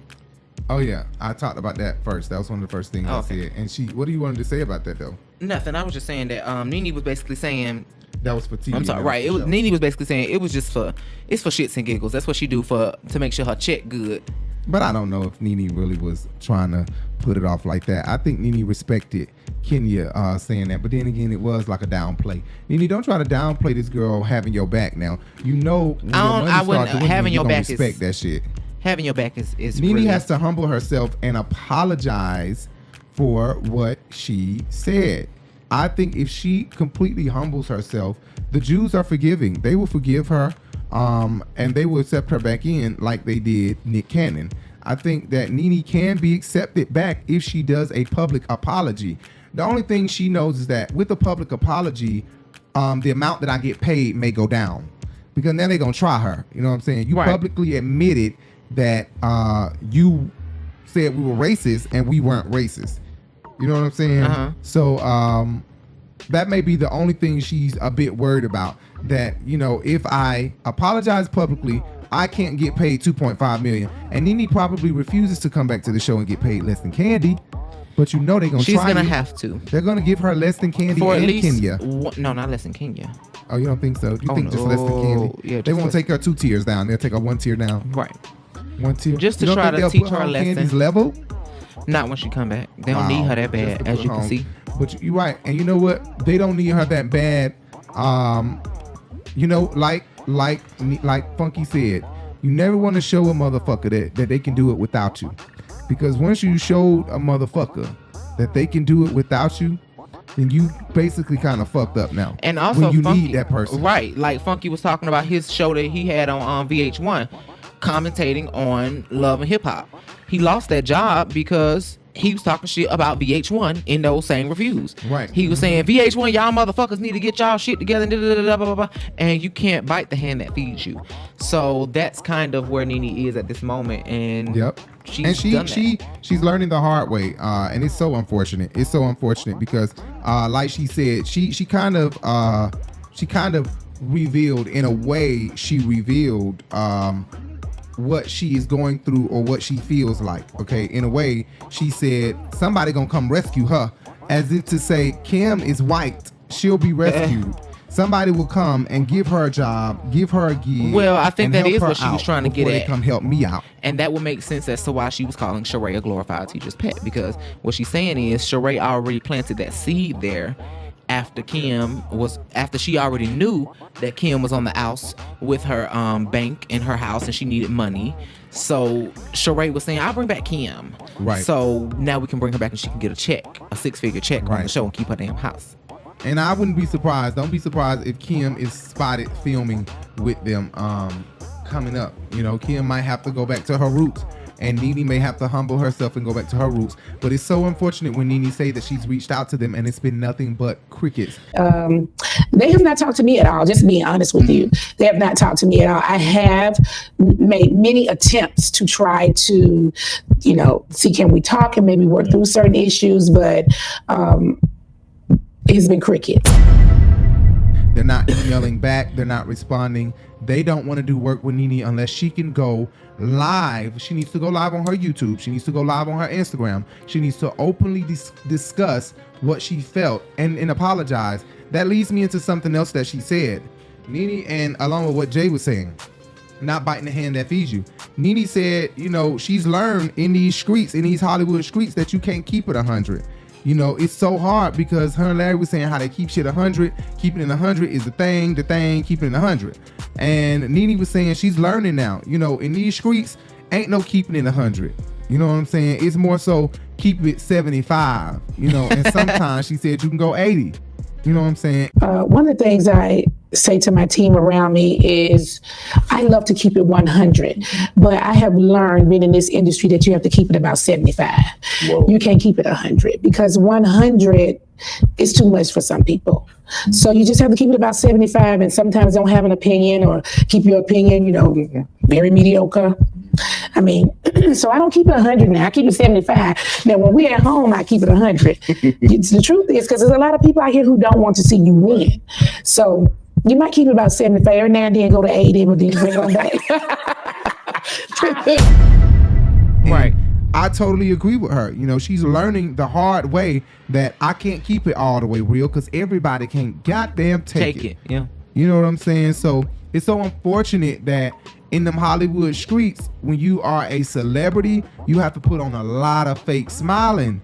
Oh yeah, I talked about that first. That was one of the first things I said. And what do you want to say about that though? Nothing. I was just saying that Nene was basically saying that was for TV. I'm sorry, right? It was Nene was basically saying it was just for shits and giggles. That's what she do to make sure her check good. But I don't know if Nene really was trying to put it off like that. I think Nene respected Kenya saying that, but then again, it was like a downplay. Nene, don't try to downplay this girl having your back. Now you know when I wouldn't having your back respect that shit. Having your back is Nene really has to humble herself and apologize for what she said. I think if she completely humbles herself, the Jews are forgiving. They will forgive her, and they will accept her back in like they did Nick Cannon. I think that Nene can be accepted back if she does a public apology. The only thing she knows is that with a public apology, the amount that I get paid may go down, because now they're gonna try her. You know what I'm saying? You publicly admitted that you said we were racist and we weren't racist. You know what I'm saying? So that may be the only thing she's a bit worried about. That, you know, if I apologize publicly, I can't get paid $2.5 million. And Nene probably refuses to come back to the show and get paid less than Kandi. But you know they're gonna try. She's gonna have to. They're gonna give her less than Kandi for and at least Kenya. No, not less than Kenya. Oh, you don't think so? You think just less than Kandi? Yeah, they won't take her 2 tiers down. They'll take her 1 tier down. Right. 1 tier. Just to try to teach her a lesson. Candy's level? Not when she come back. They don't need her that bad, as you can see. But you're right. And you know what? They don't need her that bad. You know, like Funky said, you never want to show a motherfucker that they can do it without you. Because once you showed a motherfucker that they can do it without you, then you basically kind of fucked up now. And also, when you Funky, need that person. Right. Like Funky was talking about his show that he had on VH1, commentating on Love and Hip Hop. He lost that job because he was talking shit about VH1 in those same reviews. Right. He was saying, VH1, y'all motherfuckers need to get y'all shit together, blah, blah, blah, and you can't bite the hand that feeds you. So that's kind of where Nene is at this moment. And she's learning the hard way. And it's so unfortunate. It's so unfortunate because like she said, she kind of revealed, in a way, she revealed what she is going through or what she feels like. Okay, in a way, she said somebody gonna come rescue her, as if to say Kim is white, she'll be rescued. somebody will come and give her a job, give her a gig. Well, I think and that help is her what she was out trying to get before they at. come help me out. And that would make sense as to why she was calling Sherri a glorified teacher's pet, because what she's saying is Sherri already planted that seed there after she already knew that Kim was on the outs with her bank in her house and she needed money. So Sherri was saying, I'll bring back Kim. Right. So now we can bring her back and she can get a check, a 6-figure check on the show and keep her damn house. And I wouldn't be surprised. Don't be surprised if Kim is spotted filming with them coming up. You know, Kim might have to go back to her roots, and Nene may have to humble herself and go back to her roots. But it's so unfortunate when Nene say that she's reached out to them and it's been nothing but crickets. They have not talked to me at all, just being honest with you. They have not talked to me at all. I have made many attempts to try to, see, can we talk and maybe work through certain issues, but it's been crickets. They're not emailing back. They're not responding. They don't want to do work with Nene unless she can go live. She needs to go live on her YouTube. She needs to go live on her Instagram. She needs to openly discuss what she felt and apologize. That leads me into something else that she said. Nene, and along with what Jay was saying, not biting the hand that feeds you. Nene said, she's learned in these streets, in these Hollywood streets, that you can't keep it 100. It's so hard because her and Larry was saying how they keep shit 100. Keeping it 100 is the thing, keeping it 100. And Nene was saying she's learning now. In these streets, ain't no keeping it 100. You know what I'm saying? It's more so keep it 75. And sometimes she said you can go 80. You know what I'm saying? One of the things I say to my team around me is I love to keep it 100, but I have learned being in this industry that you have to keep it about 75. Whoa. You can't keep it 100 because 100 is too much for some people. So you just have to keep it about 75, and sometimes don't have an opinion or keep your opinion, very mediocre. I mean, so I don't keep it 100 now. I keep it 75. Now, when we're at home, I keep it 100. The truth is, because there's a lot of people out here who don't want to see you win. So you might keep it about 75. Every now and then go to 80, but then bring it on back. Right. I totally agree with her. She's learning the hard way that I can't keep it all the way real because everybody can't goddamn take it. Yeah. You know what I'm saying? So it's so unfortunate that in them Hollywood streets, when you are a celebrity, you have to put on a lot of fake smiling.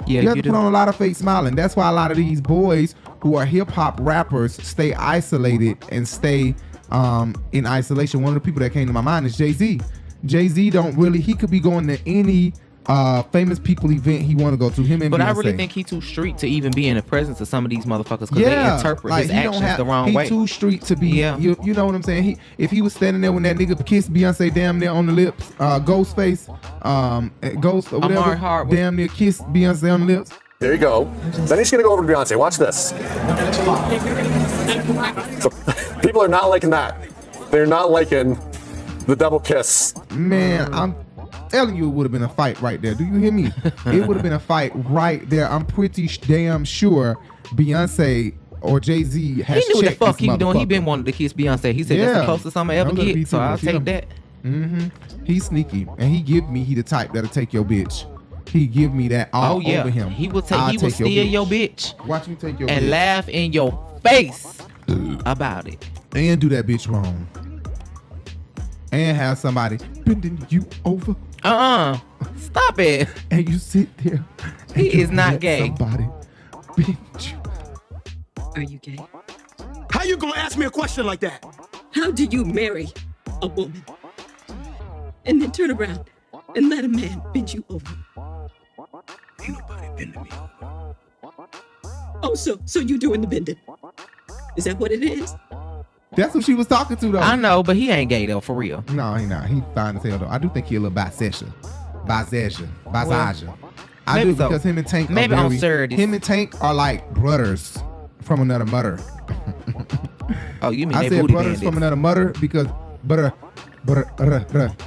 Yeah, you have to put on a lot of fake smiling. That's why a lot of these boys who are hip hop rappers stay isolated and stay in isolation. One of the people that came to my mind is Jay-Z. Jay-Z he could be going to any famous people event he want to go to. Him and But Beyonce. I really think he too street to even be in the presence of some of these motherfuckers because they interpret his actions the wrong way. He too street to be. Yeah. You know what I'm saying? If he was standing there when that nigga kissed Beyonce damn near on the lips, Ghostface, Ghost or whatever, damn near kissed Beyonce on the lips. There you go. Then he's gonna go over to Beyonce. Watch this. So, people are not liking that. They're not liking the double kiss. Man, I'm telling you, it would have been a fight right there. Do you hear me? It would have been a fight right there. I'm pretty damn sure Beyonce or Jay-Z has He knew what the checked fuck this he doing. He motherfucker. been wanting to kiss Beyonce. He said that's the closest I'm ever get. So I'll take that. He's sneaky, and he the type that'll take your bitch. He give me that all over him. He will steal your bitch. Watch me take your and bitch. laugh in your face about it. And do that bitch wrong. And have somebody bending you over. Stop it. And you sit there. He is not gay. Somebody bend you. Are you gay? How you gonna ask me a question like that? How do you marry a woman and then turn around and let a man bend you over? Ain't nobody bending me over. Oh, so you doing the bending? Is that what it is? That's what she was talking to, though. I know, but he ain't gay, though, for real. No, he not. He fine as hell, though. I do think he a little bisexual. I do, because him and Tank maybe on Saturdays. Him and Tank are like brothers from another mother. Oh, you mean I they said booty brothers bandits. from another mother because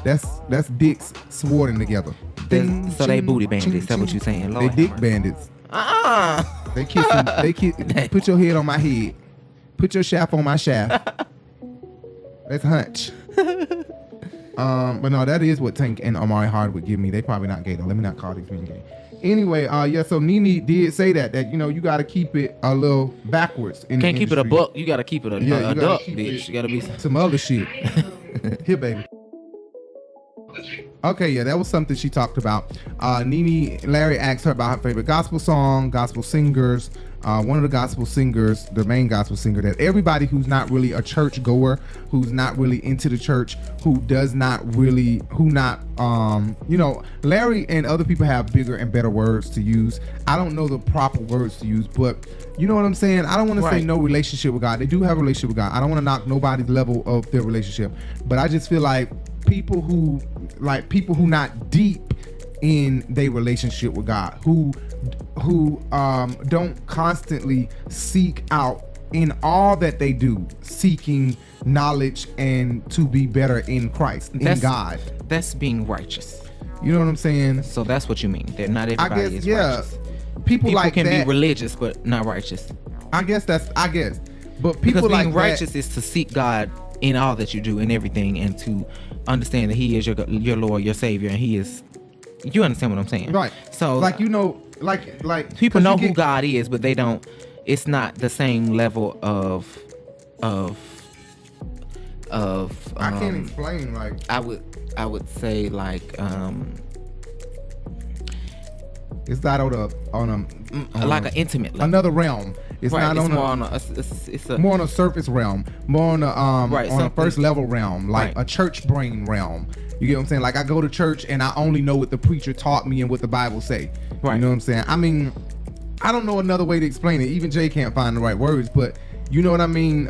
that's dicks swording together. So they booty bandits. That's what you saying? They dick bandits. They kissing. They kiss. Put your head on my head. Put your shaft on my shaft. That's hunch. But no, that is what Tank and Omari Hard would give me. They probably not gay though. Let me not call these men gay. Anyway, so Nene did say that you know you got to keep it a little backwards. Can't keep it a buck. You got to keep it a duck, bitch. You got to be some other shit. Here, baby. Okay, yeah, that was something she talked about. Larry asked her about her favorite gospel song, gospel singers. One of the gospel singers, the main gospel singer, that everybody who's not really a church goer, who's not really into the church, you know, Larry and other people have bigger and better words to use. I don't know the proper words to use, but you know what I'm saying? I don't want to say no relationship with God. They do have a relationship with God. I don't want to knock nobody's level of their relationship, but I just feel like people who not deep in their relationship with God, who don't constantly seek out in all that they do, seeking knowledge and to be better in Christ, in God. That's being righteous. You know what I'm saying? So that's what you mean. That not everybody is righteous. People like can that, be religious but not righteous. I guess. But people because like being righteous is to seek God in all that you do, in everything, and to understand that He is your Lord, your Savior, and He is. You understand what I'm saying, right? So, like, you know, like people know who God is, but they don't. It's not the same level of. I can't explain. Like, I would say like. It's not on like an intimate level. Another realm. It's not on more on a surface realm, more on a first level realm, like a church brain realm. You get what I'm saying? Like, I go to church and I only know what the preacher taught me and what the Bible say. Right. You know what I'm saying? I mean, I don't know another way to explain it. Even Jay can't find the right words, but you know what I mean?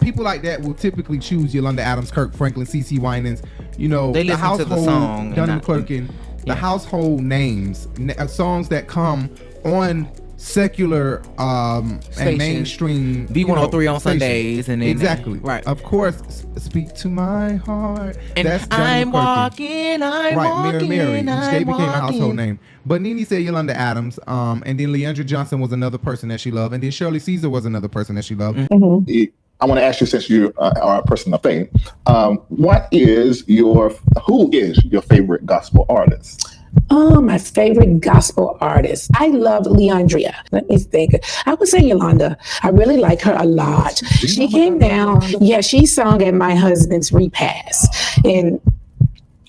People like that will typically choose Yolanda Adams, Kirk Franklin, CeCe Winans, you know, they listen to the song, Dunham Clerkin, the household names, songs that come on secular and mainstream B103 on Sundays, and then exactly right. Of course, speak to my heart. And that's I'm walking, Mary. They became a household name. But Nene said Yolanda Adams, and then Leandra Johnson was another person that she loved, and then Shirley Caesar was another person that she loved. Mm-hmm. I want to ask you, since you are a person of faith, who is your favorite gospel artist? Oh, my favorite gospel artist. I love Leandria. Let me think. I would say Yolanda. I really like her a lot. She came down. Yeah, she sung at my husband's repast. And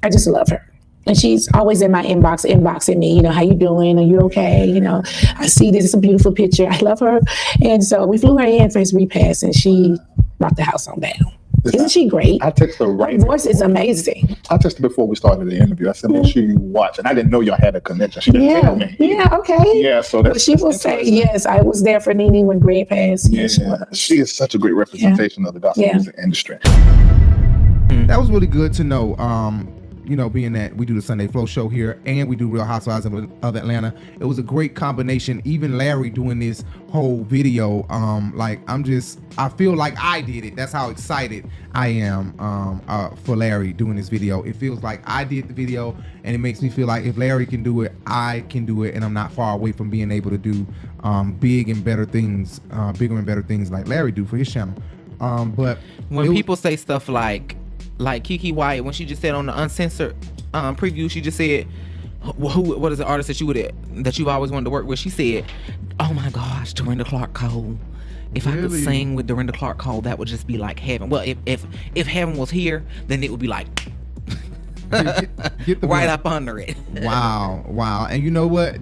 I just love her. And she's always in my inboxing me, you know, how you doing? Are you okay? You know, I see this is a beautiful picture. I love her. And so we flew her in for his repast, and she brought the house on down. Isn't she great? I texted her right. Her voice is amazing. I texted her before we started the interview. I said, make sure you watch. And I didn't know y'all had a connection. She didn't tell me. Yeah, okay. Yeah, so that's. But she will say, yes, I was there for Nene when Greg passed. Yeah, she is such a great representation of the gospel music industry. That was really good to know. You know, being that we do the Sunday Flow show here and we do Real Housewives of Atlanta, it was a great combination. Even Larry doing this whole video, I feel like I did it. That's how excited I am for Larry doing this video. It feels like I did the video, and it makes me feel like if Larry can do it, I can do it, and I'm not far away from being able to do bigger and better things like Larry do for his channel. But when people say stuff like Kiki Wyatt, when she just said on the uncensored preview, she just said, what is the artist that you've always wanted to work with? She said, oh my gosh, Dorinda Clark Cole. If I could sing with Dorinda Clark Cole, that would just be like heaven. Well, if heaven was here, then it would be like get right up under it. Wow. And you know what?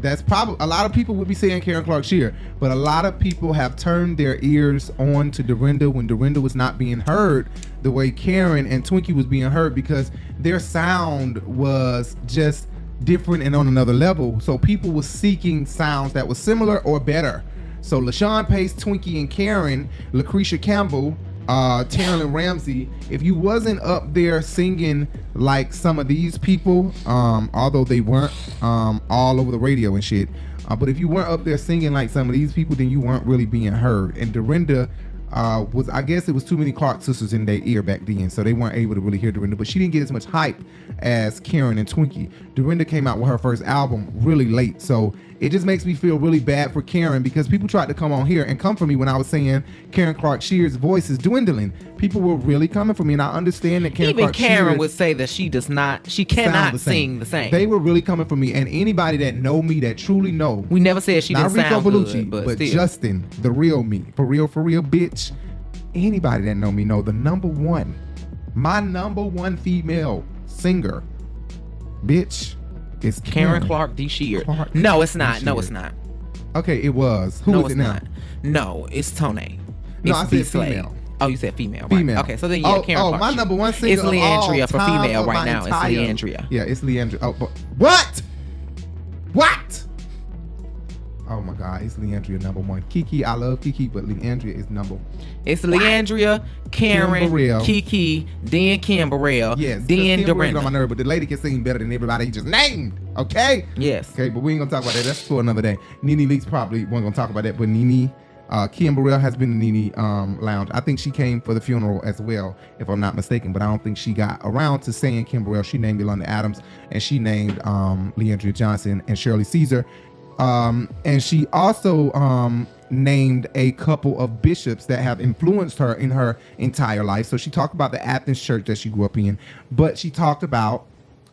That's probably a lot of people would be saying Karen Clark Sheard, but a lot of people have turned their ears on to Dorinda when Dorinda was not being heard the way Karen and Twinkie was being heard, because their sound was just different and on another level. So people were seeking sounds that were similar or better. So LaShawn Pace, Twinkie, and Karen, Lucretia Campbell, Taryn Ramsey, if you wasn't up there singing like some of these people, although they weren't all over the radio and shit, but if you weren't up there singing like some of these people, then you weren't really being heard. And Dorinda was, I guess it was too many Clark sisters in their ear back then, so they weren't able to really hear Dorinda, but she didn't get as much hype as Karen and Twinkie. Dorinda came out with her first album really late, so it just makes me feel really bad for Karen, because people tried to come on here and come for me when I was saying Karen Clark Sheard's voice is dwindling. people were really coming for me, and I understand that Even Karen would say that she cannot sing the same. They were really coming for me, and anybody that know me, that truly know. We never said she didn't sound good, but still. Justin, the real me, for real, bitch. Anybody that know me know my number one female singer, bitch, is Karen Clark D. Sheard. No, it's not. No, it's not. Okay, it was. Who is it now? Not. No, it's Tone. No, I said female. Oh, you said female. Right. Female. Okay, so then Karen Clark. My number one singer is Leandria for time female right now. Entire, it's Leandria. Yeah, it's Leandria. Oh, but what? Oh my God, it's Leandria number one. Kiki, I love Kiki, but Leandria is number one. It's Leandria, Karen, Kiki, then Kim Burrell, yes, then Dorinda. On my nerve, but the lady can sing better than everybody he just named. Okay? Yes. Okay, but we ain't gonna talk about that. That's for another day. Nene Leakes probably wasn't gonna talk about that, but Nene, Kim Burrell has been in Nene Lounge. I think she came for the funeral as well, if I'm not mistaken, but I don't think she got around to saying Kim Burrell. She named Yolanda Adams, and she named Leandria Johnson and Shirley Caesar. And she also named a couple of bishops that have influenced her in her entire life. So she talked about the Athens church that she grew up in, but she talked about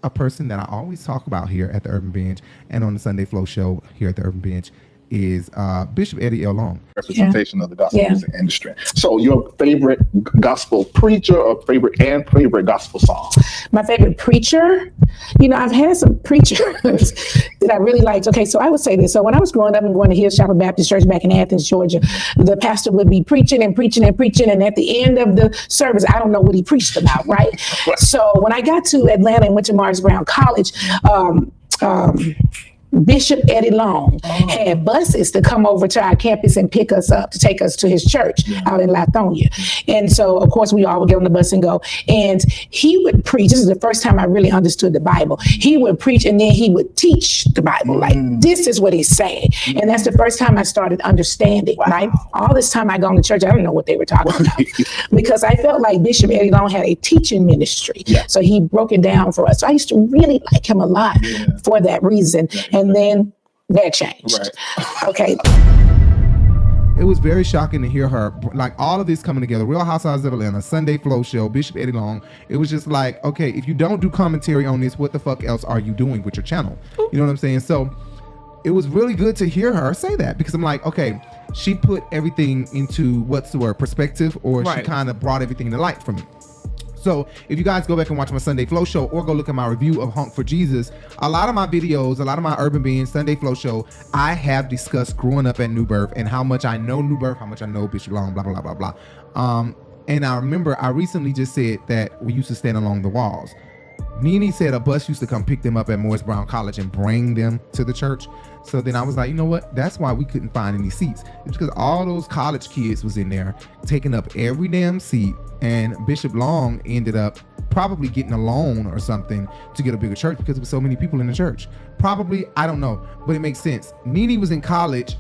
a person that I always talk about here at the Urban Bench and on the Sunday Flow show here at the Urban Bench is Bishop Eddie L. Long. Representation of the gospel music industry. So your favorite gospel preacher or favorite gospel song? My favorite preacher, I've had some preachers that I really liked. Okay, so I would say this. So when I was growing up and going to Hills Chapel Baptist Church back in Athens, Georgia, the pastor would be preaching and preaching and preaching, and at the end of the service, I don't know what he preached about, right? So when I got to Atlanta and went to Morris Brown College, Bishop Eddie Long had buses to come over to our campus and pick us up to take us to his church out in Lithonia. And so, of course, we all would get on the bus and go. And he would preach. This is the first time I really understood the Bible. He would preach and then he would teach the Bible. Like, this is what he's saying. And that's the first time I started understanding, right? All this time I gone to church, I don't know what they were talking about because I felt like Bishop Eddie Long had a teaching ministry. So he broke it down for us. So I used to really like him a lot for that reason. And then that changed. Okay. It was very shocking to hear her, like all of this coming together. Real Housewives of Atlanta, Sunday Flow Show, Bishop Eddie Long. It was just like, okay, if you don't do commentary on this, what the fuck else are you doing with your channel? You know what I'm saying? So it was really good to hear her say that because I'm like, okay, she put everything into, what's the word, perspective, or she kind of brought everything to light for me. So if you guys go back and watch my Sunday Flow show or go look at my review of Honk for Jesus, a lot of my videos, a lot of my Urban Being Sunday Flow show, I have discussed growing up at New Birth and how much I know New Birth, how much I know Bishop Long, blah, blah, blah, blah, blah. And I remember I recently just said that we used to stand along the walls. Nene said a bus used to come pick them up at Morris Brown College and bring them to the church. So then I was like, you know what? That's why we couldn't find any seats. It's because all those college kids was in there taking up every damn seat. And Bishop Long ended up probably getting a loan or something to get a bigger church because there were so many people in the church. Probably, I don't know, but it makes sense. Nene was in college.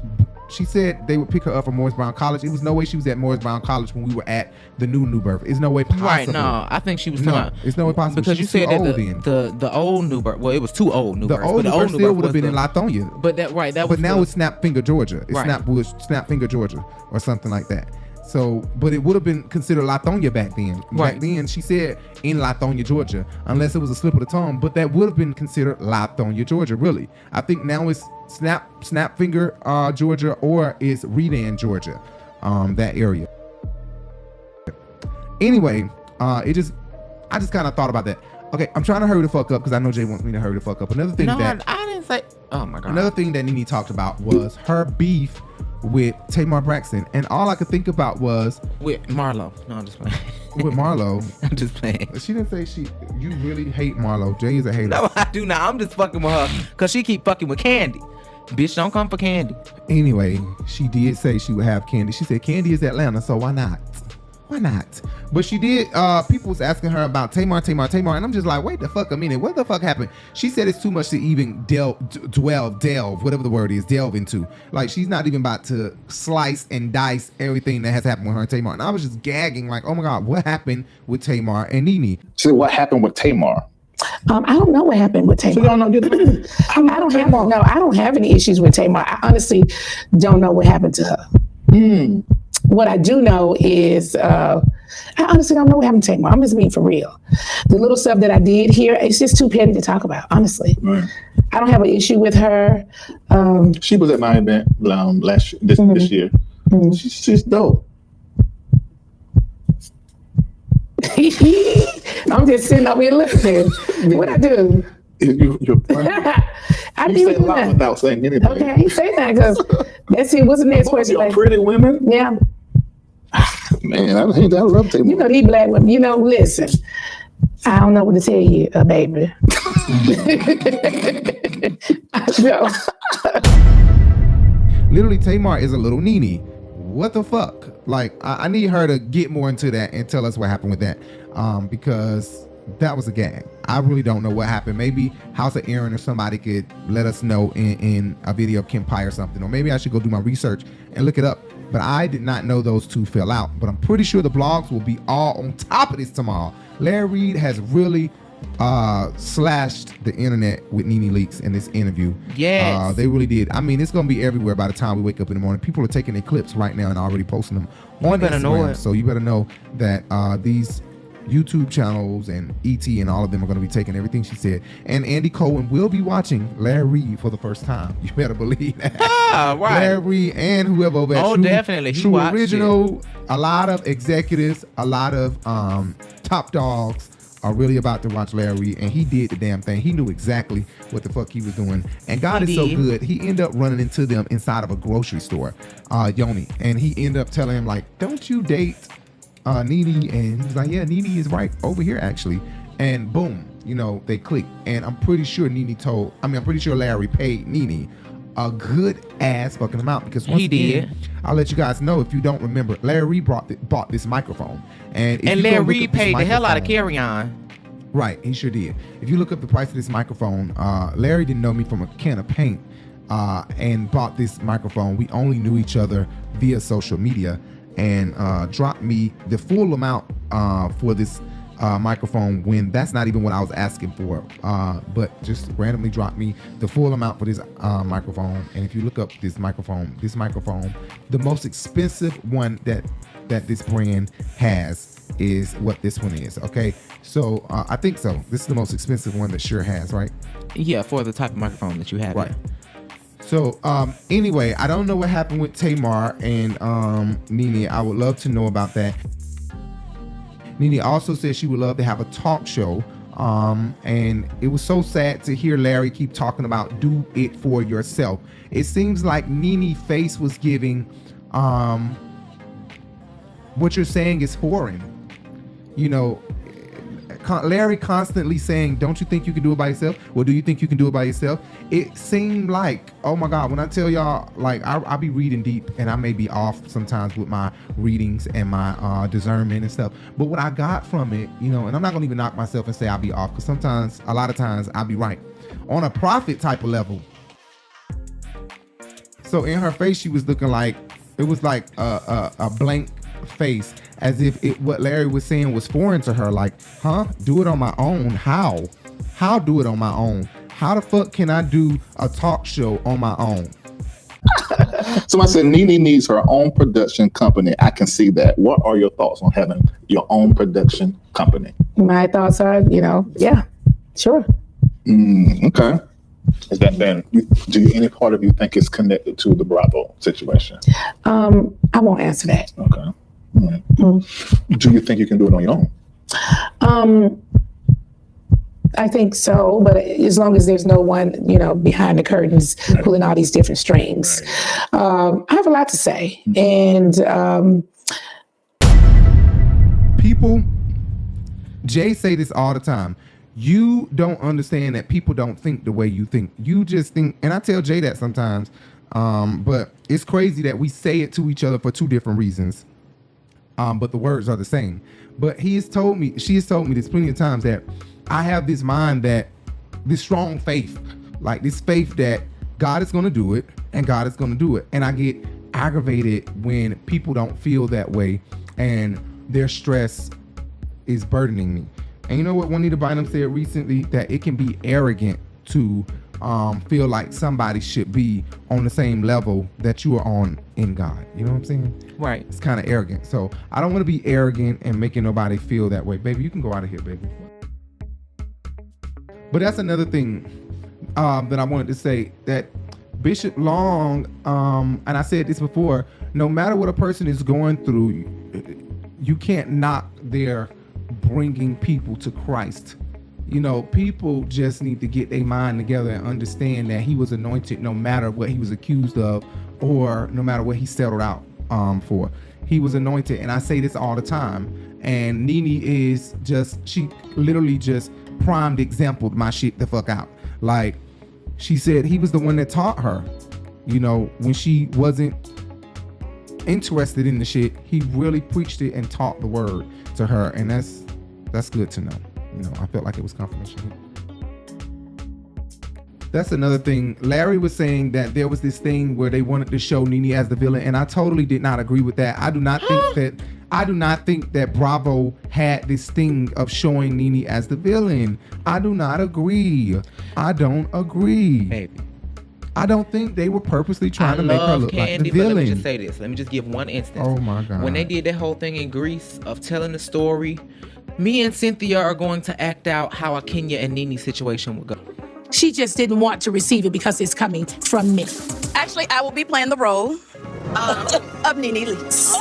She said they would pick her up from Morris Brown College. It was no way she was at Morris Brown College when we were at the New Birth. It's no way possible. Right, no, I think she was it's no way possible. Because you said that the old New Birth, well, it was two old New Births. The old New Birth still would have been in Lithonia. But that was But now it's Snapfinger, Georgia. It's Snapfinger, Georgia, or something like that. So, but it would have been considered Lithonia back then. Back then, she said in Lithonia, Georgia, unless it was a slip of the tongue, but that would have been considered Lithonia, Georgia, really. I think now it's Snapfinger, Georgia, or it's Redan, Georgia, that area. Anyway, I just kind of thought about that. Okay, I'm trying to hurry the fuck up because I know Jay wants me to hurry the fuck up. Another thing I didn't say, oh my God. Another thing that Nene talked about was her beef with Tamar Braxton, and all I could think about was with Marlo. No, I'm just playing. With Marlo. I'm just playing. She didn't say you really hate Marlo. Jay is a hater. No, I do not. I'm just fucking with her because she keep fucking with Kandi. Bitch, don't come for Kandi. Anyway, she did say she would have Kandi. She said Kandi is Atlanta, so why not? Why not? But she did, people was asking her about Tamar, and I'm just like, wait the fuck a minute, what the fuck happened? She said it's too much to even delve, whatever the word is, delve into. Like, she's not even about to slice and dice everything that has happened with her and Tamar. And I was just gagging like, oh my God, what happened with Tamar and Nene? So what happened with Tamar? I don't know what happened with Tamar. So y'all know, I don't have any issues with Tamar. I honestly don't know what happened to her. What I do know is, I honestly don't know what happened to Tamar. I'm just being for real. The little stuff that I did here, it's just too petty to talk about, honestly. Right. I don't have an issue with her. She was at my event this year. She's dope. I'm just sitting up here listening. What I do? You're I you didn't say even a lot know. without saying anything. Okay, I ain't say that because that's it. What's the next question? You're pretty women? Yeah. Man, I love Tamar. You know, these black women, listen, I don't know what to tell you, baby. Literally, Tamar is a little Nene. What the fuck? Like, I need her to get more into that and tell us what happened with that. Because that was a gag. I really don't know what happened. Maybe House of Aaron or somebody could let us know in a video of Kim Pye or something. Or maybe I should go do my research and look it up. But I did not know those two fell out. But I'm pretty sure the blogs will be all on top of this tomorrow. Larry Reid has really slashed the internet with Nene Leakes in this interview. Yes. They really did. I mean, it's going to be everywhere by the time we wake up in the morning. People are taking their clips right now and already posting them on Instagram. So you better know that these YouTube channels and ET and all of them are going to be taking everything she said. And Andy Cohen will be watching Larry Reid for the first time. You better believe that. Ah, right. Larry Reid and whoever over at True, definitely. He True watched Original, a lot of executives, a lot of top dogs are really about to watch Larry Reid, and he did the damn thing. He knew exactly what the fuck he was doing. And God is so good. He ended up running into them inside of a grocery store, Yoni. And he ended up telling him, like, don't you date Nene? And he was like, yeah, Nene is right over here, actually. And boom, they clicked. And I'm pretty sure Larry paid Nene a good ass fucking amount, because once again, I'll let you guys know if you don't remember, Larry Reid bought this microphone, and Larry Reid paid the hell out of Carry On. Right, he sure did. If you look up the price of this microphone, Larry didn't know me from a can of paint, and bought this microphone. We only knew each other via social media, and dropped me the full amount for this microphone, when that's not even what I was asking for, but just randomly dropped me the full amount for this microphone. And if you look up this microphone, the most expensive one that this brand has is what this one is. Okay, so I think so. This is the most expensive one that Shure has, right? Yeah, for the type of microphone that you have. Right. So anyway, I don't know what happened with Tamar and Nene. I would love to know about that. Nene also said she would love to have a talk show, and it was so sad to hear Larry keep talking about do it for yourself. It seems like Nene's face was giving what you're saying is foreign. Larry constantly saying, don't you think you can do it by yourself? Well, do you think you can do it by yourself? It seemed like, oh my God, when I tell y'all, like, I'll be reading deep, and I may be off sometimes with my readings and my discernment and stuff. But what I got from it, and I'm not gonna even knock myself and say I'll be off, because a lot of times I'll be right. On a prophet type of level. So in her face, she was looking like, it was like a blank face, as if what Larry was saying was foreign to her. Like, do it on my own? How do it on my own? How the fuck can I do a talk show on my own? So I said Nene needs her own production company. I can see that. What are your thoughts on having your own production company? My thoughts are, yeah, sure. Okay. Is that then? Do any part of you think it's connected to the Bravo situation? I won't answer that. Okay. Do you think you can do it on your own? I think so, but as long as there's no one, behind the curtains pulling all these different strings. I have a lot to say, and people, Jay say this all the time. You don't understand that people don't think the way you think. You just think, and I tell Jay that sometimes, but it's crazy that we say it to each other for two different reasons. But the words are the same. But she has told me this plenty of times, that I have this mind, that this strong faith, like this faith that God is going to do it, and God is going to do it. And I get aggravated when people don't feel that way, and their stress is burdening me. And you know what Juanita Bynum said recently? That it can be arrogant to feel like somebody should be on the same level that you are on in God. You know what I'm saying? Right. It's kind of arrogant. So I don't want to be arrogant and making nobody feel that way. Baby, you can go out of here, baby. But that's another thing that I wanted to say, that Bishop Long, and I said this before, no matter what a person is going through, you can't knock their bringing people to Christ. You know, people just need to get their mind together and understand that he was anointed no matter what he was accused of or no matter what he settled out for. He was anointed, and I say this all the time. And Nene is just, she literally just primed exampled my shit the fuck out. Like, she said he was the one that taught her, you know, when she wasn't interested in the shit, he really preached it and taught the word to her, and that's good to know. You know, I felt like it was confirmation. That's another thing. Larry was saying that there was this thing where they wanted to show Nene as the villain, and I totally did not agree with that. I do not think that Bravo had this thing of showing Nene as the villain. I do not agree. I don't agree. Baby. I don't think they were purposely trying to make her look like the villain. Let me just say this. Let me just give one instance. Oh my God. When they did that whole thing in Greece of telling the story, me and Cynthia are going to act out how a Kenya and Nene situation would go. She just didn't want to receive it because it's coming from me. Actually, I will be playing the role of Nene Leakes.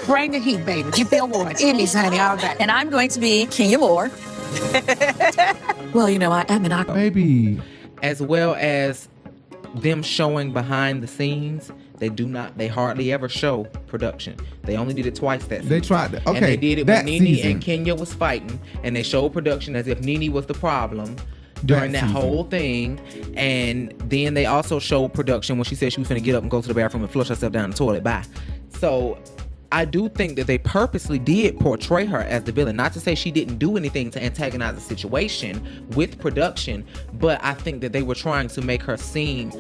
Bring the heat, baby. Get the award. Emmys, honey, all that. And I'm going to be Kenya Moore. Well, you know, I am an actor. Baby. As well as them showing behind the scenes, they hardly ever show production. They only did it twice that season. They tried to, okay. And they did it when Nene season. and Kenya was fighting, and they showed production as if Nene was the problem during that whole thing. And then they also showed production when she said she was finna get up and go to the bathroom and flush herself down the toilet. Bye. So I do think that they purposely did portray her as the villain. Not to say she didn't do anything to antagonize the situation with production, but I think that they were trying to make her seem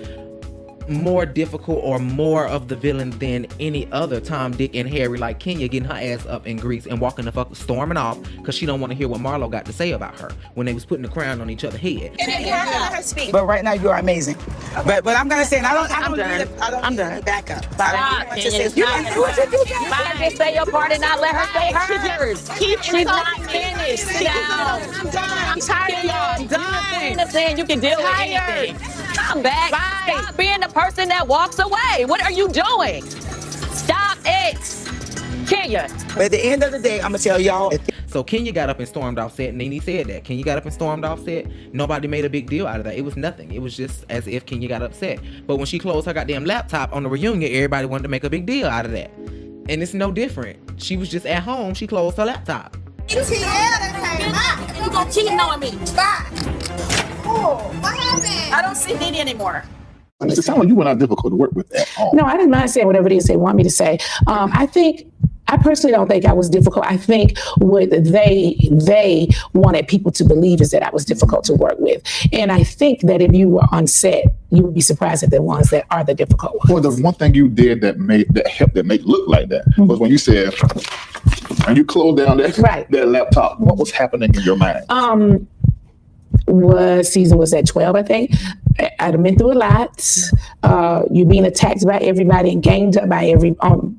more difficult or more of the villain than any other Tom, Dick, and Harry, like Kenya getting her ass up in Greece and walking the fuck, storming off because she don't want to hear what Marlo got to say about her when they was putting the crown on each other's head. Let her speak. But right now you are amazing. But I'm gonna say, and I don't need back up. You can't just say your part and not let her say hers. She's not finished. I'm tired of y'all. I'm saying you can deal with anything. Come back. Stop being the person that walks away. What are you doing? Stop it. Kenya. But at the end of the day, I'm gonna tell y'all. So Kenya got up and stormed off set, and Nene said that. Kenya got up and stormed off set. Nobody made a big deal out of that. It was nothing. It was just as if Kenya got upset. But when she closed her goddamn laptop on the reunion, everybody wanted to make a big deal out of that. And it's no different. She was just at home. She closed her laptop. You gonna keep knowing me. Stop. Oh, what happened? I don't see Nene anymore. It sounds like you were not difficult to work with at all. No, I didn't mind saying whatever it is they want me to say. I personally don't think I was difficult. I think what they wanted people to believe is that I was difficult to work with. And I think that if you were on set, you would be surprised at the ones that are the difficult ones. Well, the one thing you did that helped make it look like that was when you said, and you closed down that laptop, what was happening in your mind? What season was that? 12, I think. I'd been through a lot. You being attacked by everybody and ganged up by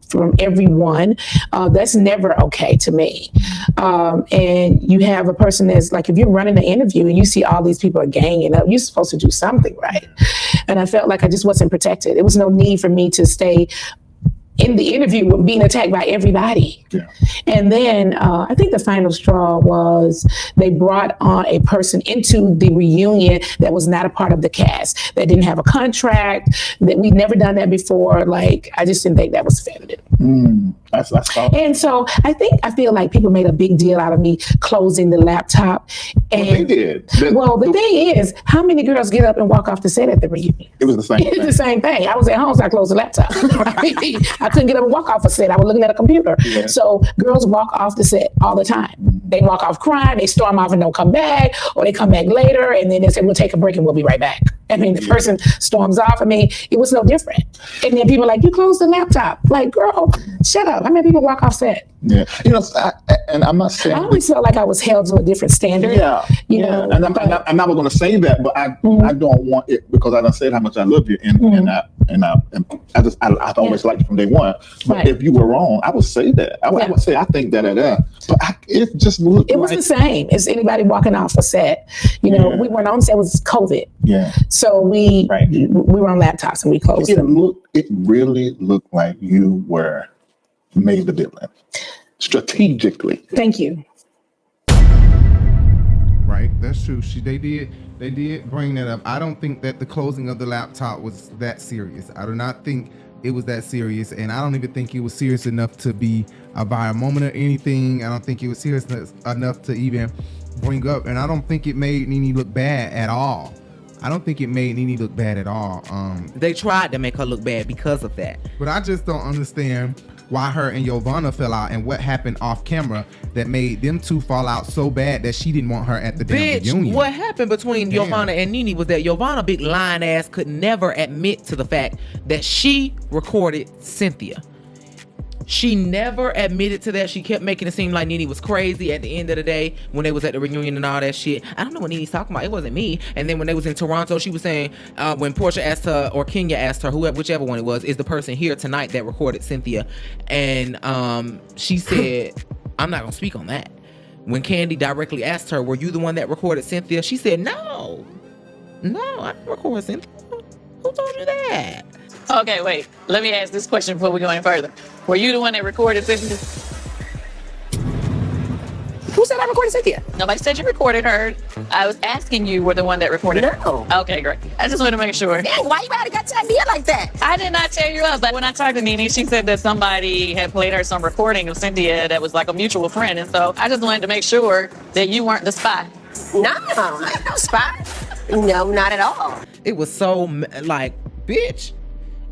from everyone. That's never okay to me. And you have a person that's like, if you're running an interview and you see all these people are ganging up, you're supposed to do something right. And I felt like I just wasn't protected. There was no need for me to stay in the interview with being attacked by everybody. Yeah. And then I think the final straw was they brought on a person into the reunion that was not a part of the cast, that didn't have a contract, that we'd never done that before. Like, I just didn't think that was fair to do. That's and so I feel like people made a big deal out of me closing the laptop. And they did. The thing is, how many girls get up and walk off the set at the reunion? It was the same thing. It's the same thing. I was at home, so I closed the laptop. I couldn't get up and walk off a set. I was looking at a computer. Yeah. So girls walk off the set all the time. They walk off crying, they storm off and don't come back, or they come back later, and then they say, we'll take a break and we'll be right back. I mean, the person storms off. I mean, it was no different. And then people are like, you closed the laptop. Like, girl, shut up. How many people walk off set? Yeah, and I'm not saying. I always felt like I was held to a different standard. Yeah, you know. And I'm not going to say that, but I don't want it because I done said how much I love you, and I've always liked you from day one. But if you were wrong, I would say that. I would say I think that. But it just looked. It was the same as anybody walking off a set. You know, we weren't on set. It was COVID. Yeah. So we were on laptops and we closed. It really looked like you were made the villain strategically. Thank you. Right, that's true. They did bring that up. I don't think that the closing of the laptop was that serious. I do not think it was that serious, and I don't even think it was serious enough to be a viral moment or anything. I don't think it was serious enough to even bring up, and I don't think it made Nene look bad at all. They tried to make her look bad because of that. But I just don't understand why her and Giovanna fell out and what happened off camera that made them two fall out so bad that she didn't want her at the damn reunion. What happened between Giovanna and Nene was that Giovanna, big lying ass, could never admit to the fact that she recorded Cynthia. She never admitted to that. She kept making it seem like Nene was crazy at the end of the day when they was at the reunion and all that shit. I don't know what Nene's talking about. It wasn't me. And then when they was in Toronto, she was saying, when Porsha asked her, or Kenya asked her, whichever one it was, is the person here tonight that recorded Cynthia? And she said, I'm not going to speak on that. When Kandi directly asked her, were you the one that recorded Cynthia? She said, no, I didn't record Cynthia. Who told you that? Okay, wait. Let me ask this question before we go any further. Were you the one that recorded Cynthia? Who said I recorded Cynthia? Nobody said you recorded her. I was asking you were the one that recorded her. No. Okay, great. I just wanted to make sure. Dang, why you got to tell me like that? I did not tell you up, but when I talked to Nene, she said that somebody had played her some recording of Cynthia that was like a mutual friend. And so I just wanted to make sure that you weren't the spy. No, I ain't no spy. No, not at all. It was so like, bitch,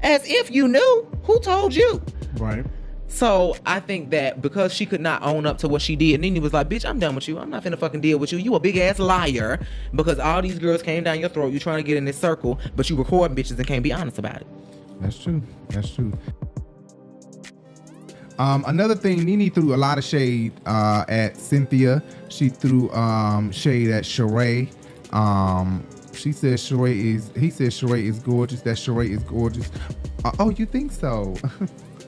as if you knew. Who told you? Right. So I think that because she could not own up to what she did, Nene was like, bitch, I'm done with you. I'm not finna fucking deal with you. You a big ass liar because all these girls came down your throat. You trying to get in this circle, but you recording bitches and can't be honest about it. That's true. Another thing, Nene threw a lot of shade at Cynthia. She threw shade at Sherri. He said Sherri is gorgeous. That Sherri is gorgeous. Oh, you think so?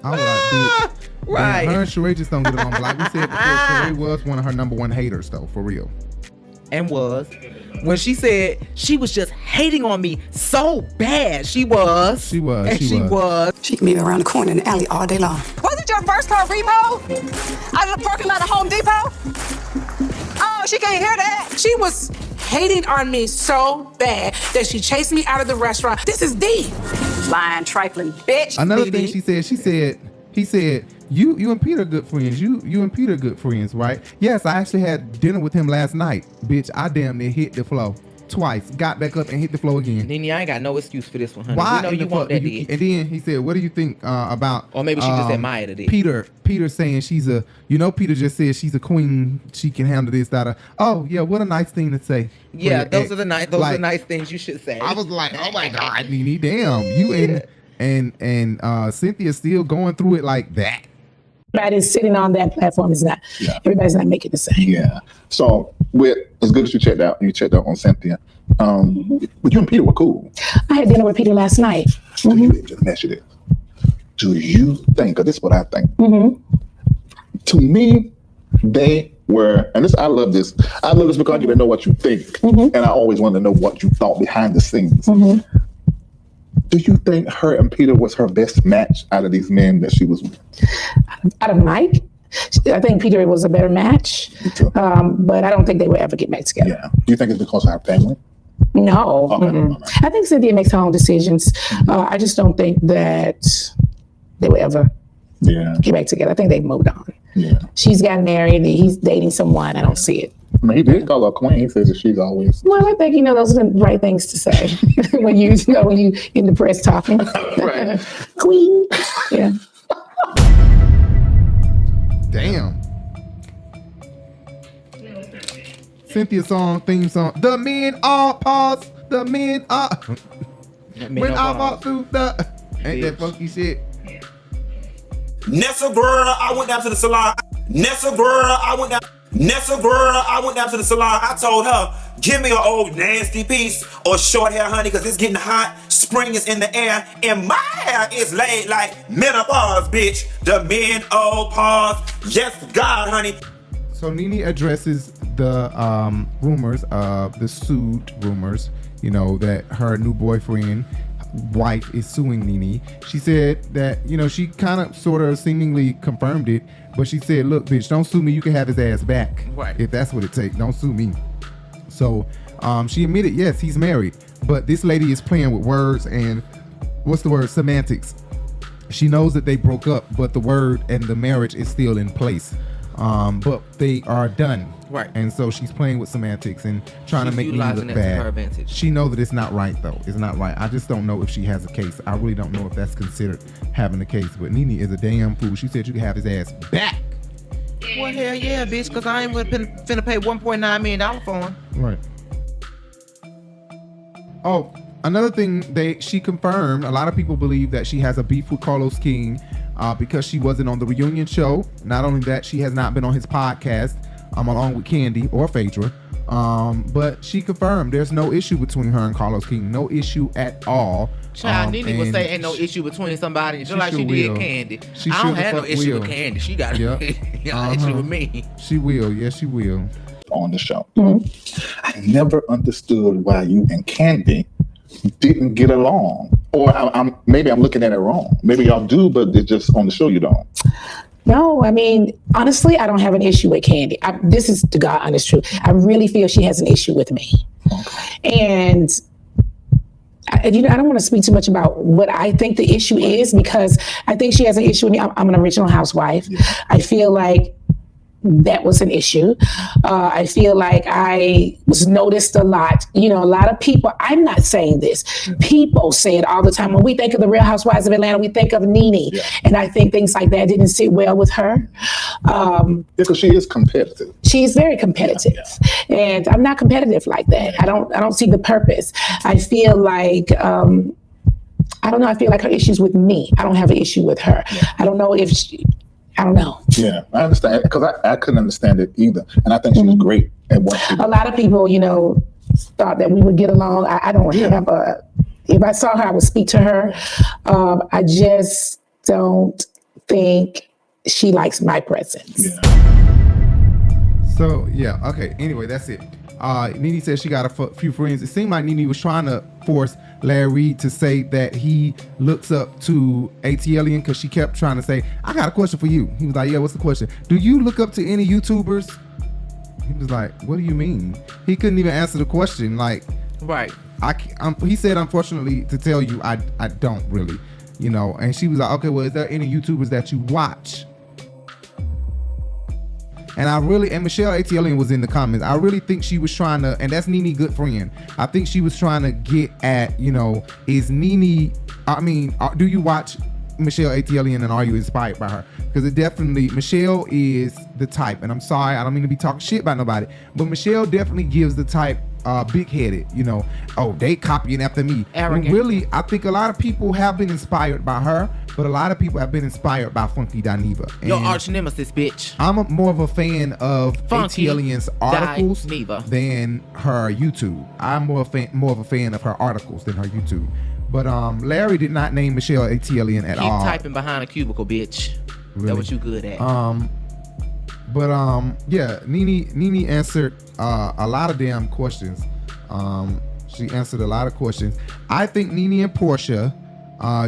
I was like, bitch. Right. Her and Sherri just don't get along. But like we said before, Sherri was one of her number one haters, though, for real. And was. When she said she was just hating on me so bad. She was. She was. She can be around the corner in the alley all day long. Was it your first car repo? Out of the parking lot of Home Depot? Oh, she can't hear that. She was hating on me so bad that she chased me out of the restaurant. This is D. Lying, trifling bitch. Another thing he said, you and Peter are good friends. You and Peter are good friends, right? Yes, I actually had dinner with him last night. Bitch, I damn near hit the floor twice. Got back up and hit the floor again. Nene, I ain't got no excuse for this one, honey. Why? We know you want that dick. And then he said, what do you think about... Or maybe she just admired it. Peter saying she's a... Peter just said she's a queen. She can handle this, that. Oh, yeah, what a nice thing to say. Yeah, those are the nice things you should say. I was like, oh my God, Nene, damn. You and Cynthia still going through it like that. Everybody's sitting on that platform is not. Yeah. Everybody's not making the same. Yeah. So as good as you checked out on Cynthia, but you and Peter were cool. I had dinner with Peter last night. Just measure this. Do you think? Because this is what I think. To me, they were, and this I love this. I love this because you didn't know what you think, and I always wanted to know what you thought behind the scenes. Do you think her and Peter was her best match out of these men that she was with? Out of Mike? I think Peter was a better match, but I don't think they would ever get back together. Yeah. Do you think it's because of her family? No. I think Cynthia makes her own decisions. I just don't think that they would ever get back together. I think they've moved on. Yeah. She's gotten married and he's dating someone. I don't see it. I mean, he did call her a queen. He says that she's always... Well, I think, those are the right things to say when you in the press talking. Right. Queen. Yeah. Damn. Cynthia's theme song. The men all pause. the men are. When I walk through the. Ain't that funky shit? Nessa girl, I went down to the salon. Nessa girl, I went down to the salon. I told her, give me an old nasty piece or short hair, honey, because it's getting hot. Spring is in the air, and my hair is laid like menopause, bitch. The menopause. Yes, God, honey. So Nene addresses the rumors of the sued rumors, you know, that her new boyfriend, wife, is suing Nene. She said that, you know, she kind of sort of seemingly confirmed it, but she said, look, bitch, don't sue me. You can have his ass back. Right. If that's what it takes. Don't sue me. So she admitted, yes, he's married, but this lady is playing with words and what's the word? Semantics. She knows that they broke up, but the word and the marriage is still in place. But they are done. Right. And so she's playing with semantics and trying to make me look bad. To her advantage. She knows that it's not right, though. It's not right. I just don't know if she has a case. I really don't know if that's considered having a case. But Nene is a damn fool. She said you can have his ass back. Well, hell yeah, bitch, because I ain't finna pay $1.9 million for him. Right. Oh, another thing she confirmed, a lot of people believe that she has a beef with Carlos King because she wasn't on the reunion show. Not only that, she has not been on his podcast along with Kandi or Phaedra. But she confirmed there's no issue between her and Carlos King. No issue at all. Child, Nene would say ain't no issue between somebody, just like she did Kandi. I don't have no issue with Kandi. She got an issue with me. She will. Yes, she will. On the show. I never understood why you and Kandi didn't get along. Or maybe I'm looking at it wrong. Maybe y'all do, but it's just on the show you don't. No, I mean, honestly, I don't have an issue with Kandi. This is the God honest truth. I really feel she has an issue with me. And I don't want to speak too much about what I think the issue is, because I think she has an issue with me. I'm an original housewife. Yeah. I feel like that was an issue. I feel like I was noticed a lot. You know, a lot of people, I'm not saying this, people say it all the time. When we think of the Real Housewives of Atlanta, we think of Nene. Yeah. And I think things like that didn't sit well with her. Because she is competitive. She's very competitive. Yeah. And I'm not competitive like that. I don't see the purpose. I feel like, I don't know, I feel like her issue's with me. I don't have an issue with her. Yeah. I don't know if I don't know. Yeah, I understand, because I couldn't understand it either. And I think she was great at what she did. A lot of people, thought that we would get along. I don't have if I saw her, I would speak to her. I just don't think she likes my presence. Yeah. So, yeah, okay. Anyway, that's it. Nene said she got a few friends. It seemed like Nene was trying to force Larry to say that he looks up to ATL because she kept trying to say, I got a question for you. He was like, yeah, what's the question? Do you look up to any YouTubers? He was like, what do you mean? He couldn't even answer the question. Like, right. He said, unfortunately, to tell you, I don't really, and she was like, okay, well, is there any YouTubers that you watch? And Michelle ATL was in the comments. I really think she was trying to, and that's Nene good friend. I think she was trying to get at, is Nene, do you watch Michelle ATL and are you inspired by her? Because Michelle is the type, and I'm sorry, I don't mean to be talking shit about nobody, but Michelle definitely gives the type big-headed, they copying after me. Arrogant. When really, I think a lot of people have been inspired by her, but a lot of people have been inspired by Funky Dineva. Your arch nemesis, bitch. I'm more of a fan of ATLian's articles than her YouTube. I'm more of a fan of her articles than her YouTube. But Larry did not name Michelle ATLian at all. Keep typing behind a cubicle, bitch. Really? That's what you good at. Yeah, Nene answered a lot of damn questions. She answered a lot of questions. I think Nene and Porsha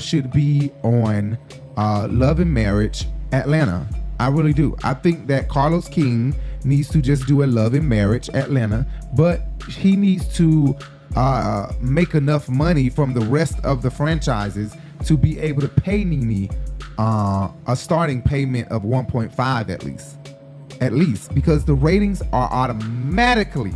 should be on Love and Marriage Atlanta. I really do. I think that Carlos King needs to just do a Love and Marriage Atlanta, but he needs to make enough money from the rest of the franchises to be able to pay Nene a starting payment of 1.5 at least, because the ratings are automatically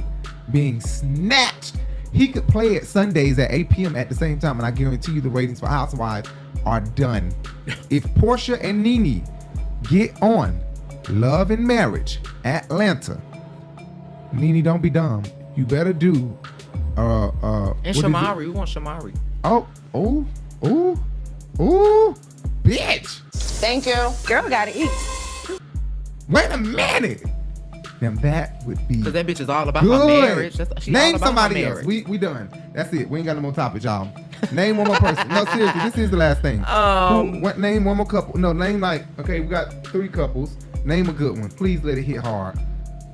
being snatched. He could play it Sundays at 8 p.m. at the same time, and I guarantee you the ratings for Housewives are done. If Porsha and Nene get on Love and Marriage Atlanta, Nene, don't be dumb. You better do And What is it? Shamari, we want Shamari. Oh, bitch. Thank you. Girl, gotta eat. Wait a minute. Now that would be Because that bitch is all about good. her marriage. She all Name about somebody her else. marriage. We done. That's it. We ain't got no more topics, y'all. Name one more person. No, seriously, this is the last thing. Name one more couple. No, name okay, we got 3 couples. Name a good one. Please let it hit hard.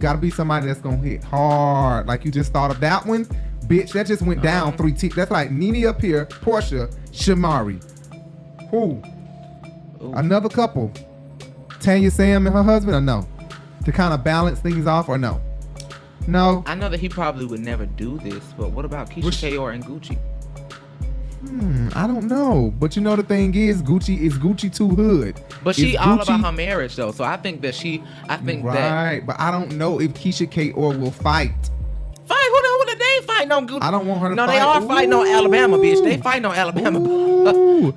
Gotta be somebody that's gonna hit hard. Like you just thought of that one. Bitch, that just went down 3 T. That's like Nene up here, Porsha, Shamari. Who? Another couple. Tanya Sam and her husband, or no? To kind of balance things off, or no? No. I know that he probably would never do this, but what about Keisha Kayor and Gucci? I don't know. But you know the thing is, Gucci too hood. But she all about her marriage though, so I think that Right, but I don't know if Keisha Kayor will fight. Fight? Who they ain't fighting on Gucci? I don't want her to fight. No, they are fighting on Alabama, bitch. They fighting on Alabama.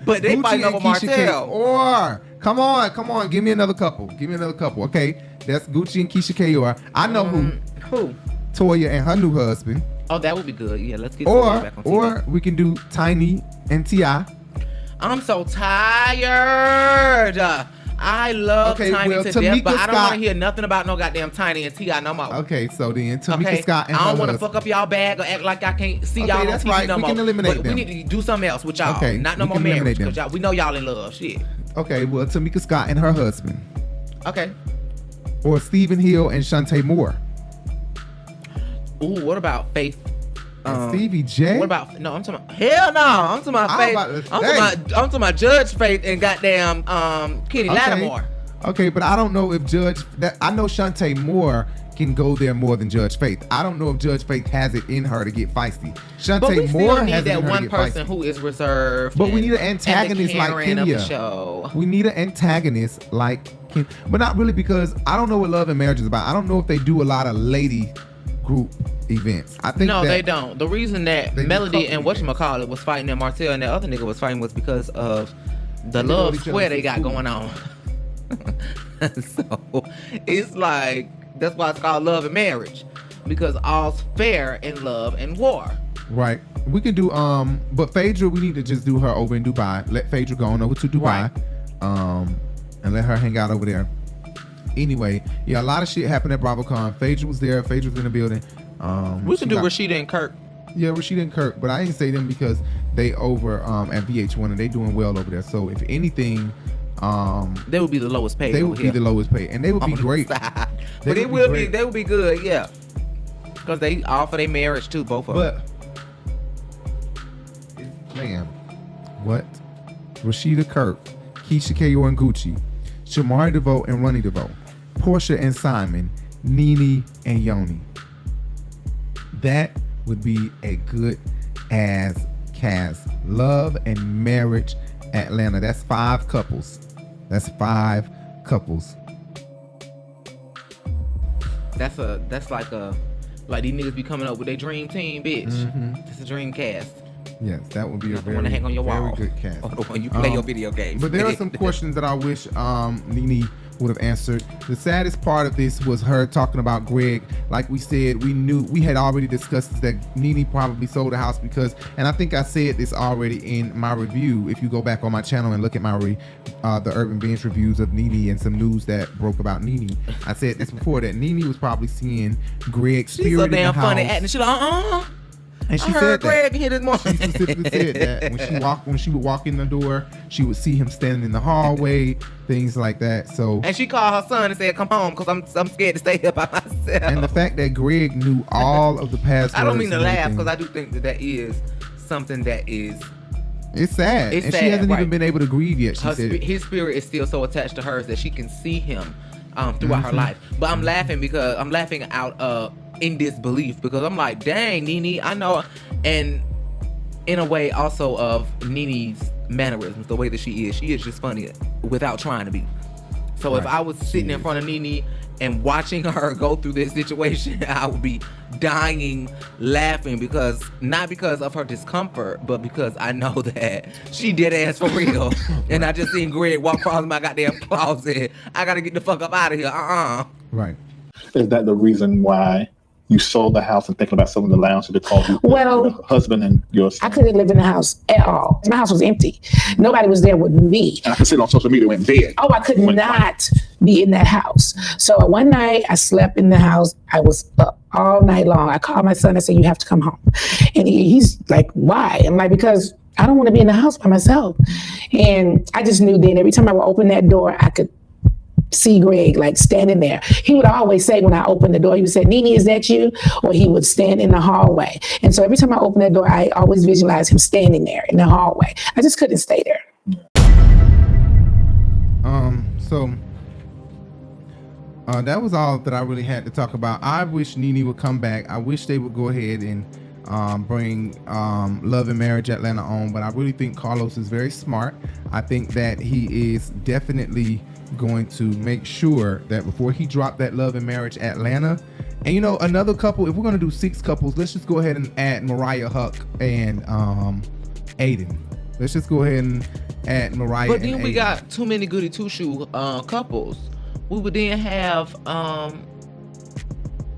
But they Gucci fighting over and Keisha Martell. Kayor. Come on. Give me another couple. Okay, that's Gucci and Keisha Kayor. I know who. Who? Toya and her new husband. Oh, that would be good. Yeah, let's get Toya back on TV. Or we can do Tiny and T.I. I'm so tired. I love Tiny to death, but I don't want to hear nothing about no goddamn Tiny and T.I. no more. Okay, so then Tamika Scott and I don't her want to husband. fuck up y'all bag or act like I can't see y'all on that's TV right. no We more. can eliminate but them. we need to do something else with y'all. Okay, Not no we more can eliminate marriage, them. because we know y'all in love. Shit. Okay, well, Tamika Scott and her husband. Okay. Or Stephen Hill and Shantae Moore. Ooh, what about Faith? Stevie J? What about I'm talking about hell no. I'm talking about Faith. I'm talking about Judge Faith and goddamn Kenny Lattimore. Okay, but I don't know if I know Shantae Moore can go there more than Judge Faith. I don't know if Judge Faith has it in her to get feisty. But we Shantae still Moore need has it that in her to one get person feisty. who is reserved. But we need an antagonist like Karen of Kenya. the show. We need an antagonist like Kenya. But not really, because I don't know what Love and Marriage is about. I don't know if they do a lot of lady group events. I think they don't. The reason that Melody and whatchamacallit was fighting and Martell and that other nigga was fighting was because of the love square they got going on. So it's like, that's why it's called Love and Marriage, because all's fair in love and war. Right. We can do but Phaedra, we need to just do her over in Dubai. Let Phaedra go on over to Dubai. And let her hang out over there. Anyway, yeah, a lot of shit happened at BravoCon. Phaedra was there. Phaedra was in the building. We can do Rashida and Kirk. Yeah, Rashida and Kirk, but I didn't say them because they over at VH1 and they doing well over there. So if anything, they would be the lowest paid. They would be the lowest paid, and they would be great. But they will be. They would be good, yeah. Because they offer their marriage too, both of them. But man, what? Rashida Kirk, Keisha Kayor and Gucci, Shamari DeVoe and Ronnie DeVoe, Porsha and Simon, Nene and Yoni. That would be a good ass cast. Love and Marriage Atlanta. That's 5 couples. That's 5 couples. That's like these niggas be coming up with their dream team, bitch. It's a dream cast. Yes, that would be a one to hang on your very wall. good cast. Or the one you play your video games. But there are some questions that I wish Nene would have answered. The saddest part of this was her talking about Greg. Like we said, we had already discussed that Nene probably sold the house because, and I think I said this already in my review. If you go back on my channel and look at my the Urban Bench reviews of Nene and some news that broke about Nene, I said this before, that Nene was probably seeing Greg's spirit She's so in the damn house. funny acting. She like, And she I heard said that. Greg hit his mom. She specifically said that when she would walk in the door, she would see him standing in the hallway, things like that. So, and she called her son and said, "Come home, cause I'm scared to stay here by myself." and the fact that Greg knew all of the passwords. I don't mean to and laugh, everything, because I do think that is something that is. It's sad, It's and sad, she hasn't right. even been able to grieve yet. She said His spirit is still so attached to hers that she can see him throughout her life. But I'm laughing because I'm laughing out in disbelief, because I'm like, dang, Nene, I know. And in a way also of Nene's mannerisms, the way that she is just funny without trying to be. So if I was sitting in front of Nene and watching her go through this situation, I would be dying laughing, because not because of her discomfort, but because I know that she dead ass for real. And I just seen Greg walk across my goddamn closet. I gotta get the fuck up out of here. Right. Is that the reason why you sold the house and thinking about selling the lounge to call you your husband and your son? I couldn't live in the house at all. My house was empty. Nobody was there with me. And I can see it on social media when dead. Oh, I could not be in that house. So one night I slept in the house. I was up all night long. I called my son. I said, you have to come home. And he's like, why? I'm like, because I don't want to be in the house by myself. And I just knew then every time I would open that door, I could see Greg like standing there. He would always say when I opened the door, he would say, Nene, is that you? Or he would stand in the hallway. And so every time I opened that door, I always visualized him standing there in the hallway. I just couldn't stay there. So that was all that I really had to talk about. I wish Nene would come back. I wish they would go ahead and bring Love and Marriage Atlanta on, but I really think Carlos is very smart. I think that he is definitely going to make sure that before he dropped that Love and Marriage Atlanta, and you know, another couple, if we're gonna do 6 couples, let's just go ahead and add Mariah Huck and Aiden. Let's just go ahead and add Mariah. But then and we Aiden. got too many goody two-shoe couples. We would then have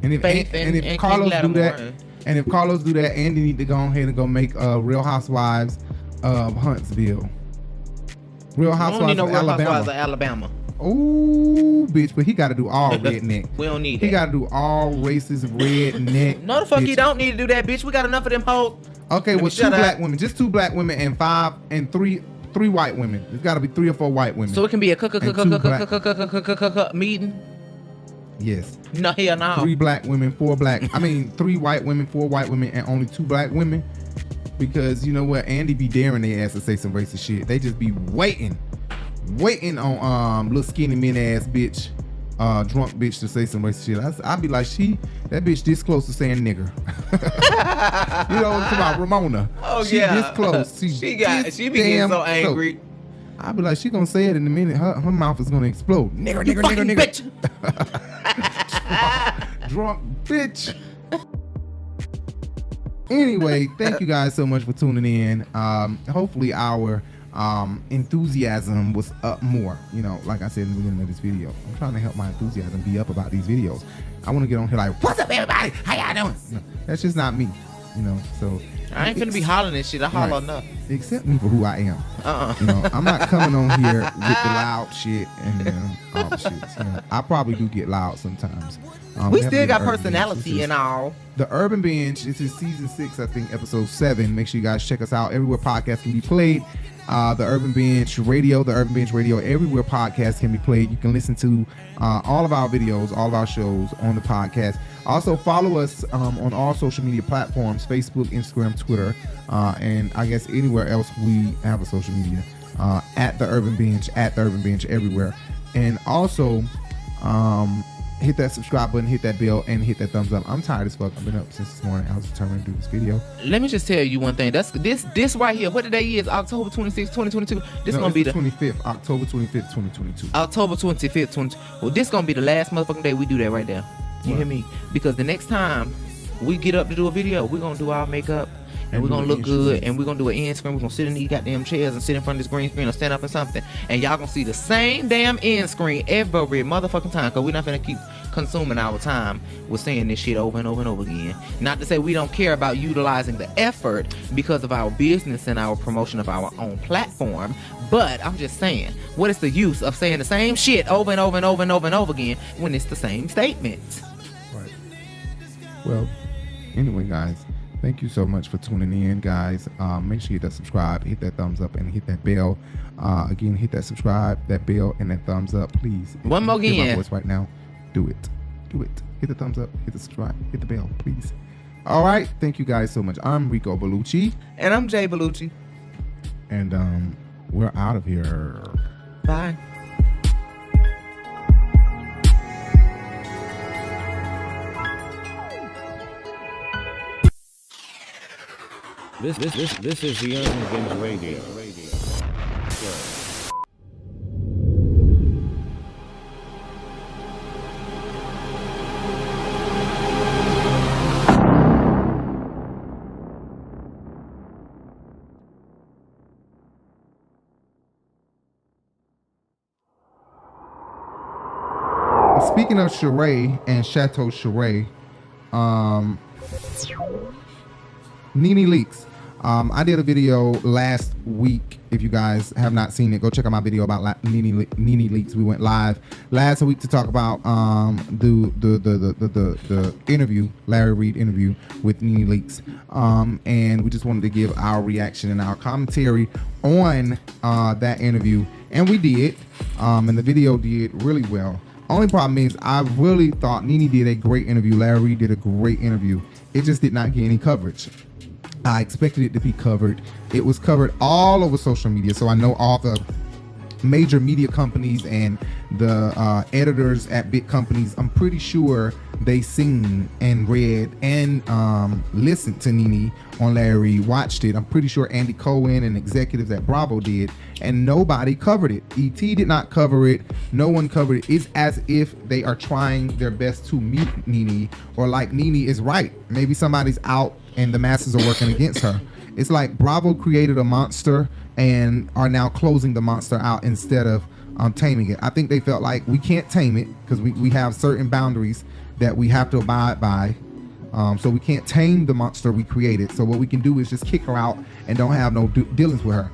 Faith and if Carlos King do that, Lattimore. and if Carlos do that, Andy need to go ahead and go make Real Housewives of Huntsville. Real Housewives We don't need no of Real Alabama. Housewives of Alabama. Oh, bitch, but he got to do all redneck. We don't need He that. got to do all racist redneck. No, the fuck bitch. you don't need to do that, bitch. We got enough of them hoes. Okay, Let me well, shut 2 up. black women, just 2 black women and 5 and 3 white women. There's got to be 3 or 4 white women. So it can be a meeting. Yes. No, hell no. 3 black women, 4 black. I mean, 3 white women, 4 white women, and only 2 black women. Because you know what, Andy be daring their ass to say some racist shit. They just be waiting on little skinny min ass bitch, drunk bitch to say some racist shit. I'd be like, that bitch this close to saying nigger. You know what I'm talking about, Ramona? Oh she yeah, this close. She be getting so angry. Close. I'd be like, she gonna say it in a minute. Her mouth is gonna explode. Nigger. Bitch. Drunk bitch. Anyway, thank you guys so much for tuning in. Hopefully our enthusiasm was up more. You know, like I said in the beginning of this video, I'm trying to help my enthusiasm be up about these videos. I want to get on here like, what's up, everybody? How y'all doing? No, that's just not me. You know, so I ain't finna be hollering this shit. I holler right. enough. Accept me for who I am. You know, I'm not coming on here with the loud shit and all the shit. You know, I probably do get loud sometimes. We still got personality and all. The Urban Binge, this is season 6, I think, episode 7. Make sure you guys check us out everywhere podcasts can be played. The Urban Binge Radio, everywhere podcasts can be played. You can listen to all of our videos, all of our shows on the podcast. Also, follow us on all social media platforms, Facebook, Instagram, Twitter, and I guess anywhere else we have a social media. At The Urban Binge, everywhere. And also, hit that subscribe button, hit that bell, and hit that thumbs up. I'm tired as fuck. I've been up since this morning. I was determined to do this video. Let me just tell you one thing. That's this right here. What today is? October 26, 2022. This No, gonna be it's the 25th, October 25th, 2022. October 25th, 20. Well, this gonna be the last motherfucking day we do that right there. You hear me? Because the next time we get up to do a video, we're gonna do our makeup. And we're gonna look good, and we're gonna do an end screen. We're gonna sit in these goddamn chairs and sit in front of this green screen or stand up or something. And y'all gonna see the same damn end screen every motherfucking time, because we're not gonna keep consuming our time with saying this shit over and over and over again. Not to say we don't care about utilizing the effort because of our business and our promotion of our own platform, but I'm just saying, what is the use of saying the same shit over and over and over and over and over again when it's the same statement? Right. Well, anyway, guys, thank you so much for tuning in, guys. Make sure you hit that subscribe, hit that thumbs up, and hit that bell. Again, hit that subscribe, that bell, and that thumbs up, please. One more Hear my again. voice right now. Do it. Hit the thumbs up, hit the subscribe, hit the bell, please. All right. Thank you guys so much. I'm Rico Bellucci. And I'm Jay Bellucci. And we're out of here. Bye. This is the Urban Binge Radio. Speaking of Sherri and Chateau Sherri, Nene Leakes. I did a video last week. If you guys have not seen it, go check out my video about Nene Leakes. We went live last week to talk about the interview, Larry Reid interview with Nene Leakes, and we just wanted to give our reaction and our commentary on that interview, and we did, and the video did really well. Only problem is I really thought Nene did a great interview. Larry Reid did a great interview. It just did not get any coverage. I expected it to be covered. It was covered all over social media. So I know all the major media companies and the editors at big companies, I'm pretty sure they seen and read and listened to Nene on Larry, watched it. I'm pretty sure Andy Cohen and executives at Bravo did, and nobody covered it. ET did not cover it. No one covered it. It's as if they are trying their best to mute Nene, or like Nene is right. Maybe somebody's out and the masses are working against her. It's like Bravo created a monster and are now closing the monster out instead of taming it. I think they felt like we can't tame it because we have certain boundaries that we have to abide by. So we can't tame the monster we created. So what we can do is just kick her out and don't have no dealings with her.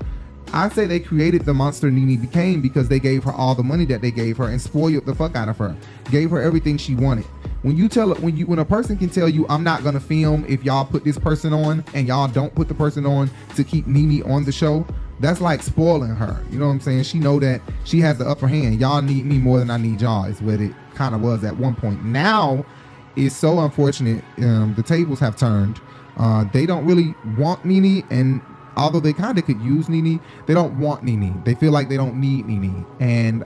I say they created the monster Nene became because they gave her all the money that they gave her and spoiled the fuck out of her. Gave her everything she wanted. When you tell when a person can tell you, I'm not gonna film if y'all put this person on, and y'all don't put the person on to keep Nene on the show, that's like spoiling her. You know what I'm saying? She know that she has the upper hand. Y'all need me more than I need y'all, is what it kind of was at one point. Now it's so unfortunate. The tables have turned. They don't really want Nene, and although they kind of could use Nene, they don't want Nene. They feel like they don't need Nene, and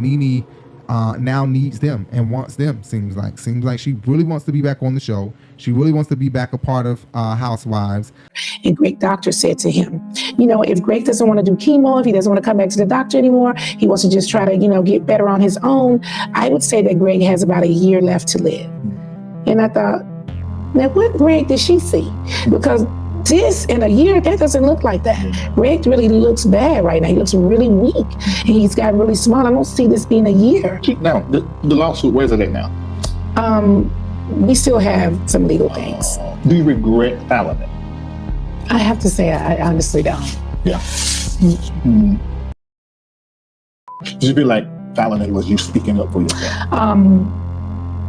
Nene now needs them and wants them. Seems like she really wants to be back on the show. She really wants to be back a part of Housewives. And Greg doctor said to him, you know, if Greg doesn't want to do chemo, if he doesn't want to come back to the doctor anymore, he wants to just try to, you know, get better on his own, I would say that Greg has about a year left to live. And I thought, now what Greg did she see? Because this in a year, that doesn't look like that. Greg really looks bad right now. He looks really weak. And he's gotten really small. I don't see this being a year. Now, the lawsuit, where's it at now? We still have some legal things. Do you regret filing it? I have to say, I honestly don't. Yeah. Mm-hmm. Did you feel like filing it was you speaking up for yourself?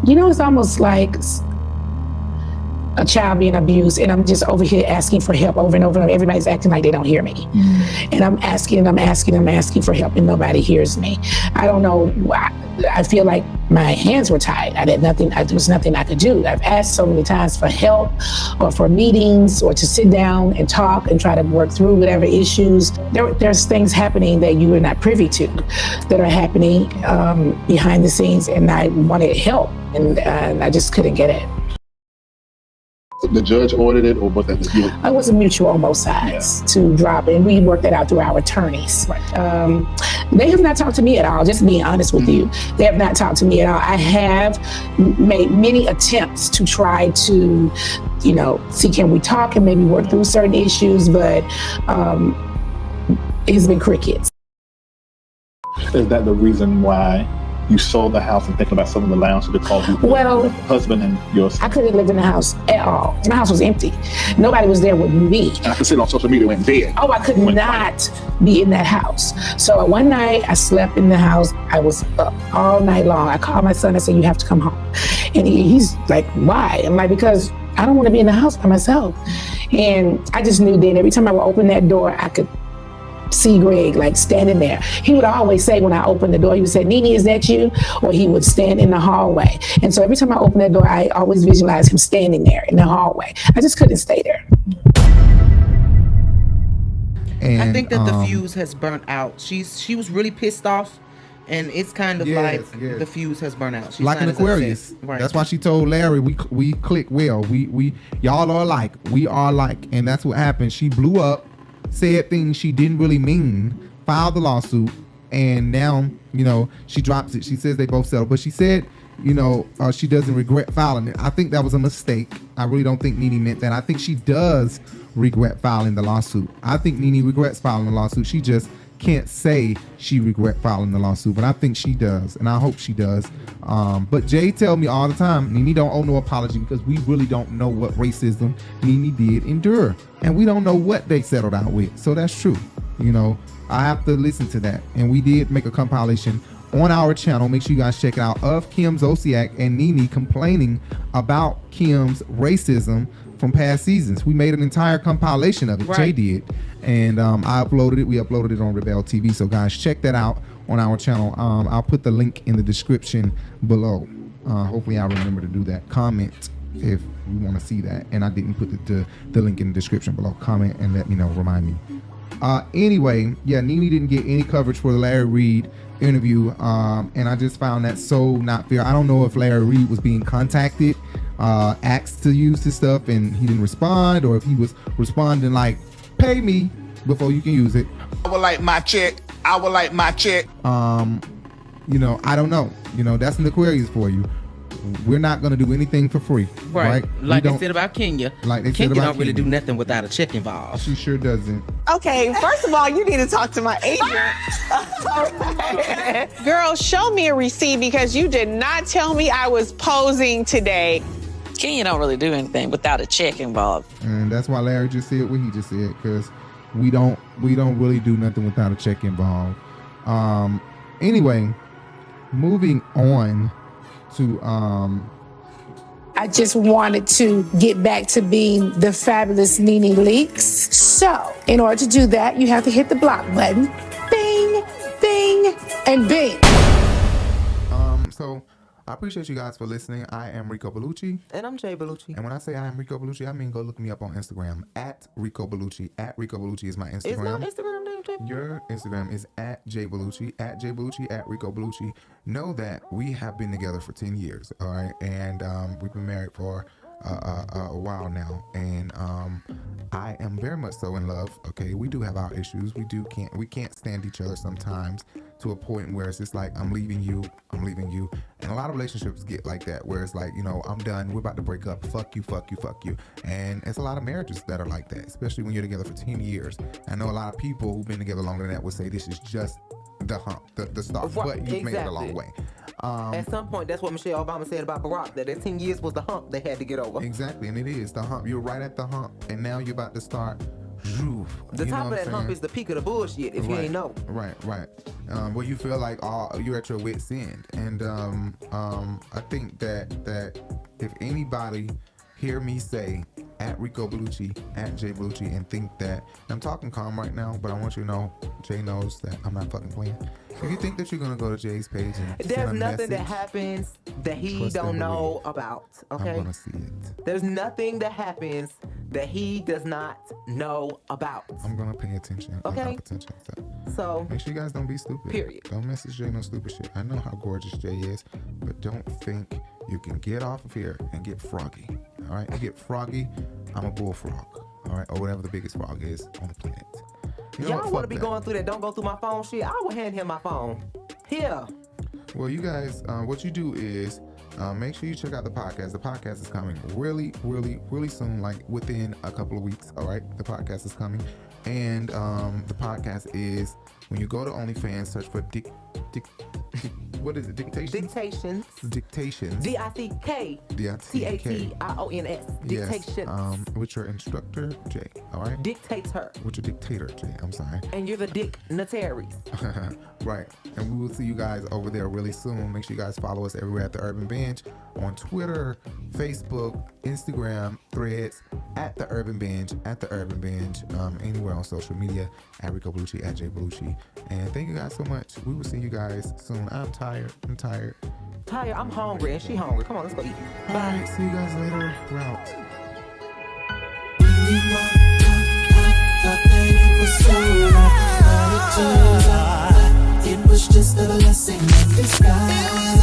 You know, it's almost like a child being abused, and I'm just over here asking for help over and over and over. Everybody's acting like they don't hear me. Mm-hmm. And I'm asking for help, and nobody hears me. I don't know. I feel like my hands were tied. There was nothing I could do. I've asked so many times for help or for meetings or to sit down and talk and try to work through whatever issues. There's things happening that you are not privy to that are happening behind the scenes, and I wanted help, and I just couldn't get it. The judge ordered it, or was that the deal? It was a mutual on both sides to drop it, and we worked that out through our attorneys. Right. They have not talked to me at all, just being honest with you. They have not talked to me at all. I have made many attempts to try to, you know, see can we talk and maybe work through certain issues, but it's been crickets. Is that the reason why you sold the house and thinking about selling the lounge because you well, husband and your son? I couldn't live in the house at all. My house was empty. Nobody was there with me. And I could see on social media went dead. Oh, I could not be in that house. So one night I slept in the house. I was up all night long. I called my son. I said, you have to come home. And he's like, why? I'm like, because I don't want to be in the house by myself. And I just knew then every time I would open that door, I could see Greg like standing there. He would always say when I opened the door, he would say, Nene, is that you? Or he would stand in the hallway. And so every time I opened that door, I always visualized him standing there in the hallway. I just couldn't stay there. And, I think that the fuse has burnt out. She was really pissed off, and it's kind of the fuse has burnt out. She's like an Aquarius. Right. That's why she told Larry, we click well. We y'all are alike. We are alike. And that's what happened. She blew up, said things she didn't really mean, filed the lawsuit, and now, you know, she drops it. She says they both settled, but she said, you know, she doesn't regret filing it. I think that was a mistake. I really don't think Nene meant that. I think she does regret filing the lawsuit. I think Nene regrets filing the lawsuit. She just can't say she regret filing the lawsuit, but I think she does, and I hope she does. But Jay tell me all the time, Nene don't owe no apology because we really don't know what racism Nene did endure, and we don't know what they settled out with. So that's true. You know, I have to listen to that, and we did make a compilation on our channel. Make sure you guys check it out, of Kim Zolciak and Nene complaining about Kim's racism from past seasons. We made an entire compilation of it. Jay did, and I uploaded it. We uploaded it on Rebel TV. So guys, check that out on our channel. I'll put the link in the description below. Hopefully I'll remember to do that. Comment if you want to see that, and I didn't put the link in the description below. Comment and let me know. Remind me. Anyway, yeah, Nene didn't get any coverage for the Larry Reid interview, and I just found that so not fair. I don't know if Larry Reid was being contacted, asked to use his stuff, and he didn't respond, or if he was responding like, pay me before you can use it. I would like my check. I would like my check. You know, I don't know. You know, that's an Aquarius for you. We're not going to do anything for free. Right. Like they said about Kenya. Kenya don't really do nothing without a check involved. She sure doesn't. Okay, first of all, you need to talk to my agent. Girl, show me a receipt because you did not tell me I was posing today. Kenya don't really do anything without a check involved. And that's why Larry just said what he just said, because we don't really do nothing without a check involved. Anyway, moving on to I just wanted to get back to being the fabulous Nene Leakes. So, in order to do that, you have to hit the block button. Bing, bing, and bing. So I appreciate you guys for listening. I am Rico Bellucci. And I'm Jay Bellucci. And when I say I am Rico Bellucci, I mean go look me up on Instagram at Rico Bellucci. At Rico Bellucci is my Instagram. Is my Instagram name Jay? Your Instagram is at Jay Bellucci, at Jay Bellucci, at Rico Bellucci. Know that we have been together for 10 years, all right? And we've been married for a while now, and I am very much so in love. Okay, we do have our issues. We can't stand each other sometimes, to a point where it's just like, I'm leaving you, and a lot of relationships get like that, where it's like, you know, I'm done, we're about to break up, fuck you, and it's a lot of marriages that are like that, especially when you're together for 10 years. I know a lot of people who've been together longer than that would say this is just the hump, the start, but you've made it a long way. At some point, that's what Michelle Obama said about Barack, that 10 years was the hump they had to get over. Exactly, and it is the hump. You're right at the hump, and now you're about to start. The top of that hump is the peak of the bullshit, if you ain't know. Right. Where you feel like you're at your wit's end, and I think that if anybody hear me say at Rico Bellucci, at Jay Bellucci, and think that I'm talking calm right now, but I want you to know Jay knows that I'm not fucking playing. If you think that you're gonna go to Jay's page and there's nothing that happens that he don't know about, okay? I'm gonna see it. There's nothing that happens that he does not know about. I'm gonna pay attention. Okay. I'm gonna pay attention. So make sure you guys don't be stupid. Period. Don't message Jay no stupid shit. I know how gorgeous Jay is, but don't think you can get off of here and get froggy. All right, you get froggy, I'm a bullfrog. All right, or whatever the biggest frog is on the planet. You know y'all want to be going through that don't go through my phone shit? I will hand him my phone. Here. Well, you guys, what you do is make sure you check out the podcast. The podcast is coming really, really, really soon, like within a couple of weeks. All right, the podcast is coming, and the podcast is, when you go to OnlyFans, search for what is it? Dictations. Dictations. DICK. Dictations. Dictations. Yes. With your instructor Jay. All right. Dictator. With your dictator Jay. I'm sorry. And you're the dignitaries. Right. And we will see you guys over there really soon. Make sure you guys follow us everywhere at The Urban Binge, on Twitter, Facebook, Instagram, Threads, at The Urban Binge, anywhere on social media, at Rico Bellucci, at Jay Bellucci. And thank you guys so much. We will see you guys soon. I'm tired. I'm hungry, and she hungry. Come on, let's go eat. Bye. All right, see you guys later. We're out. It was just a blessing in disguise.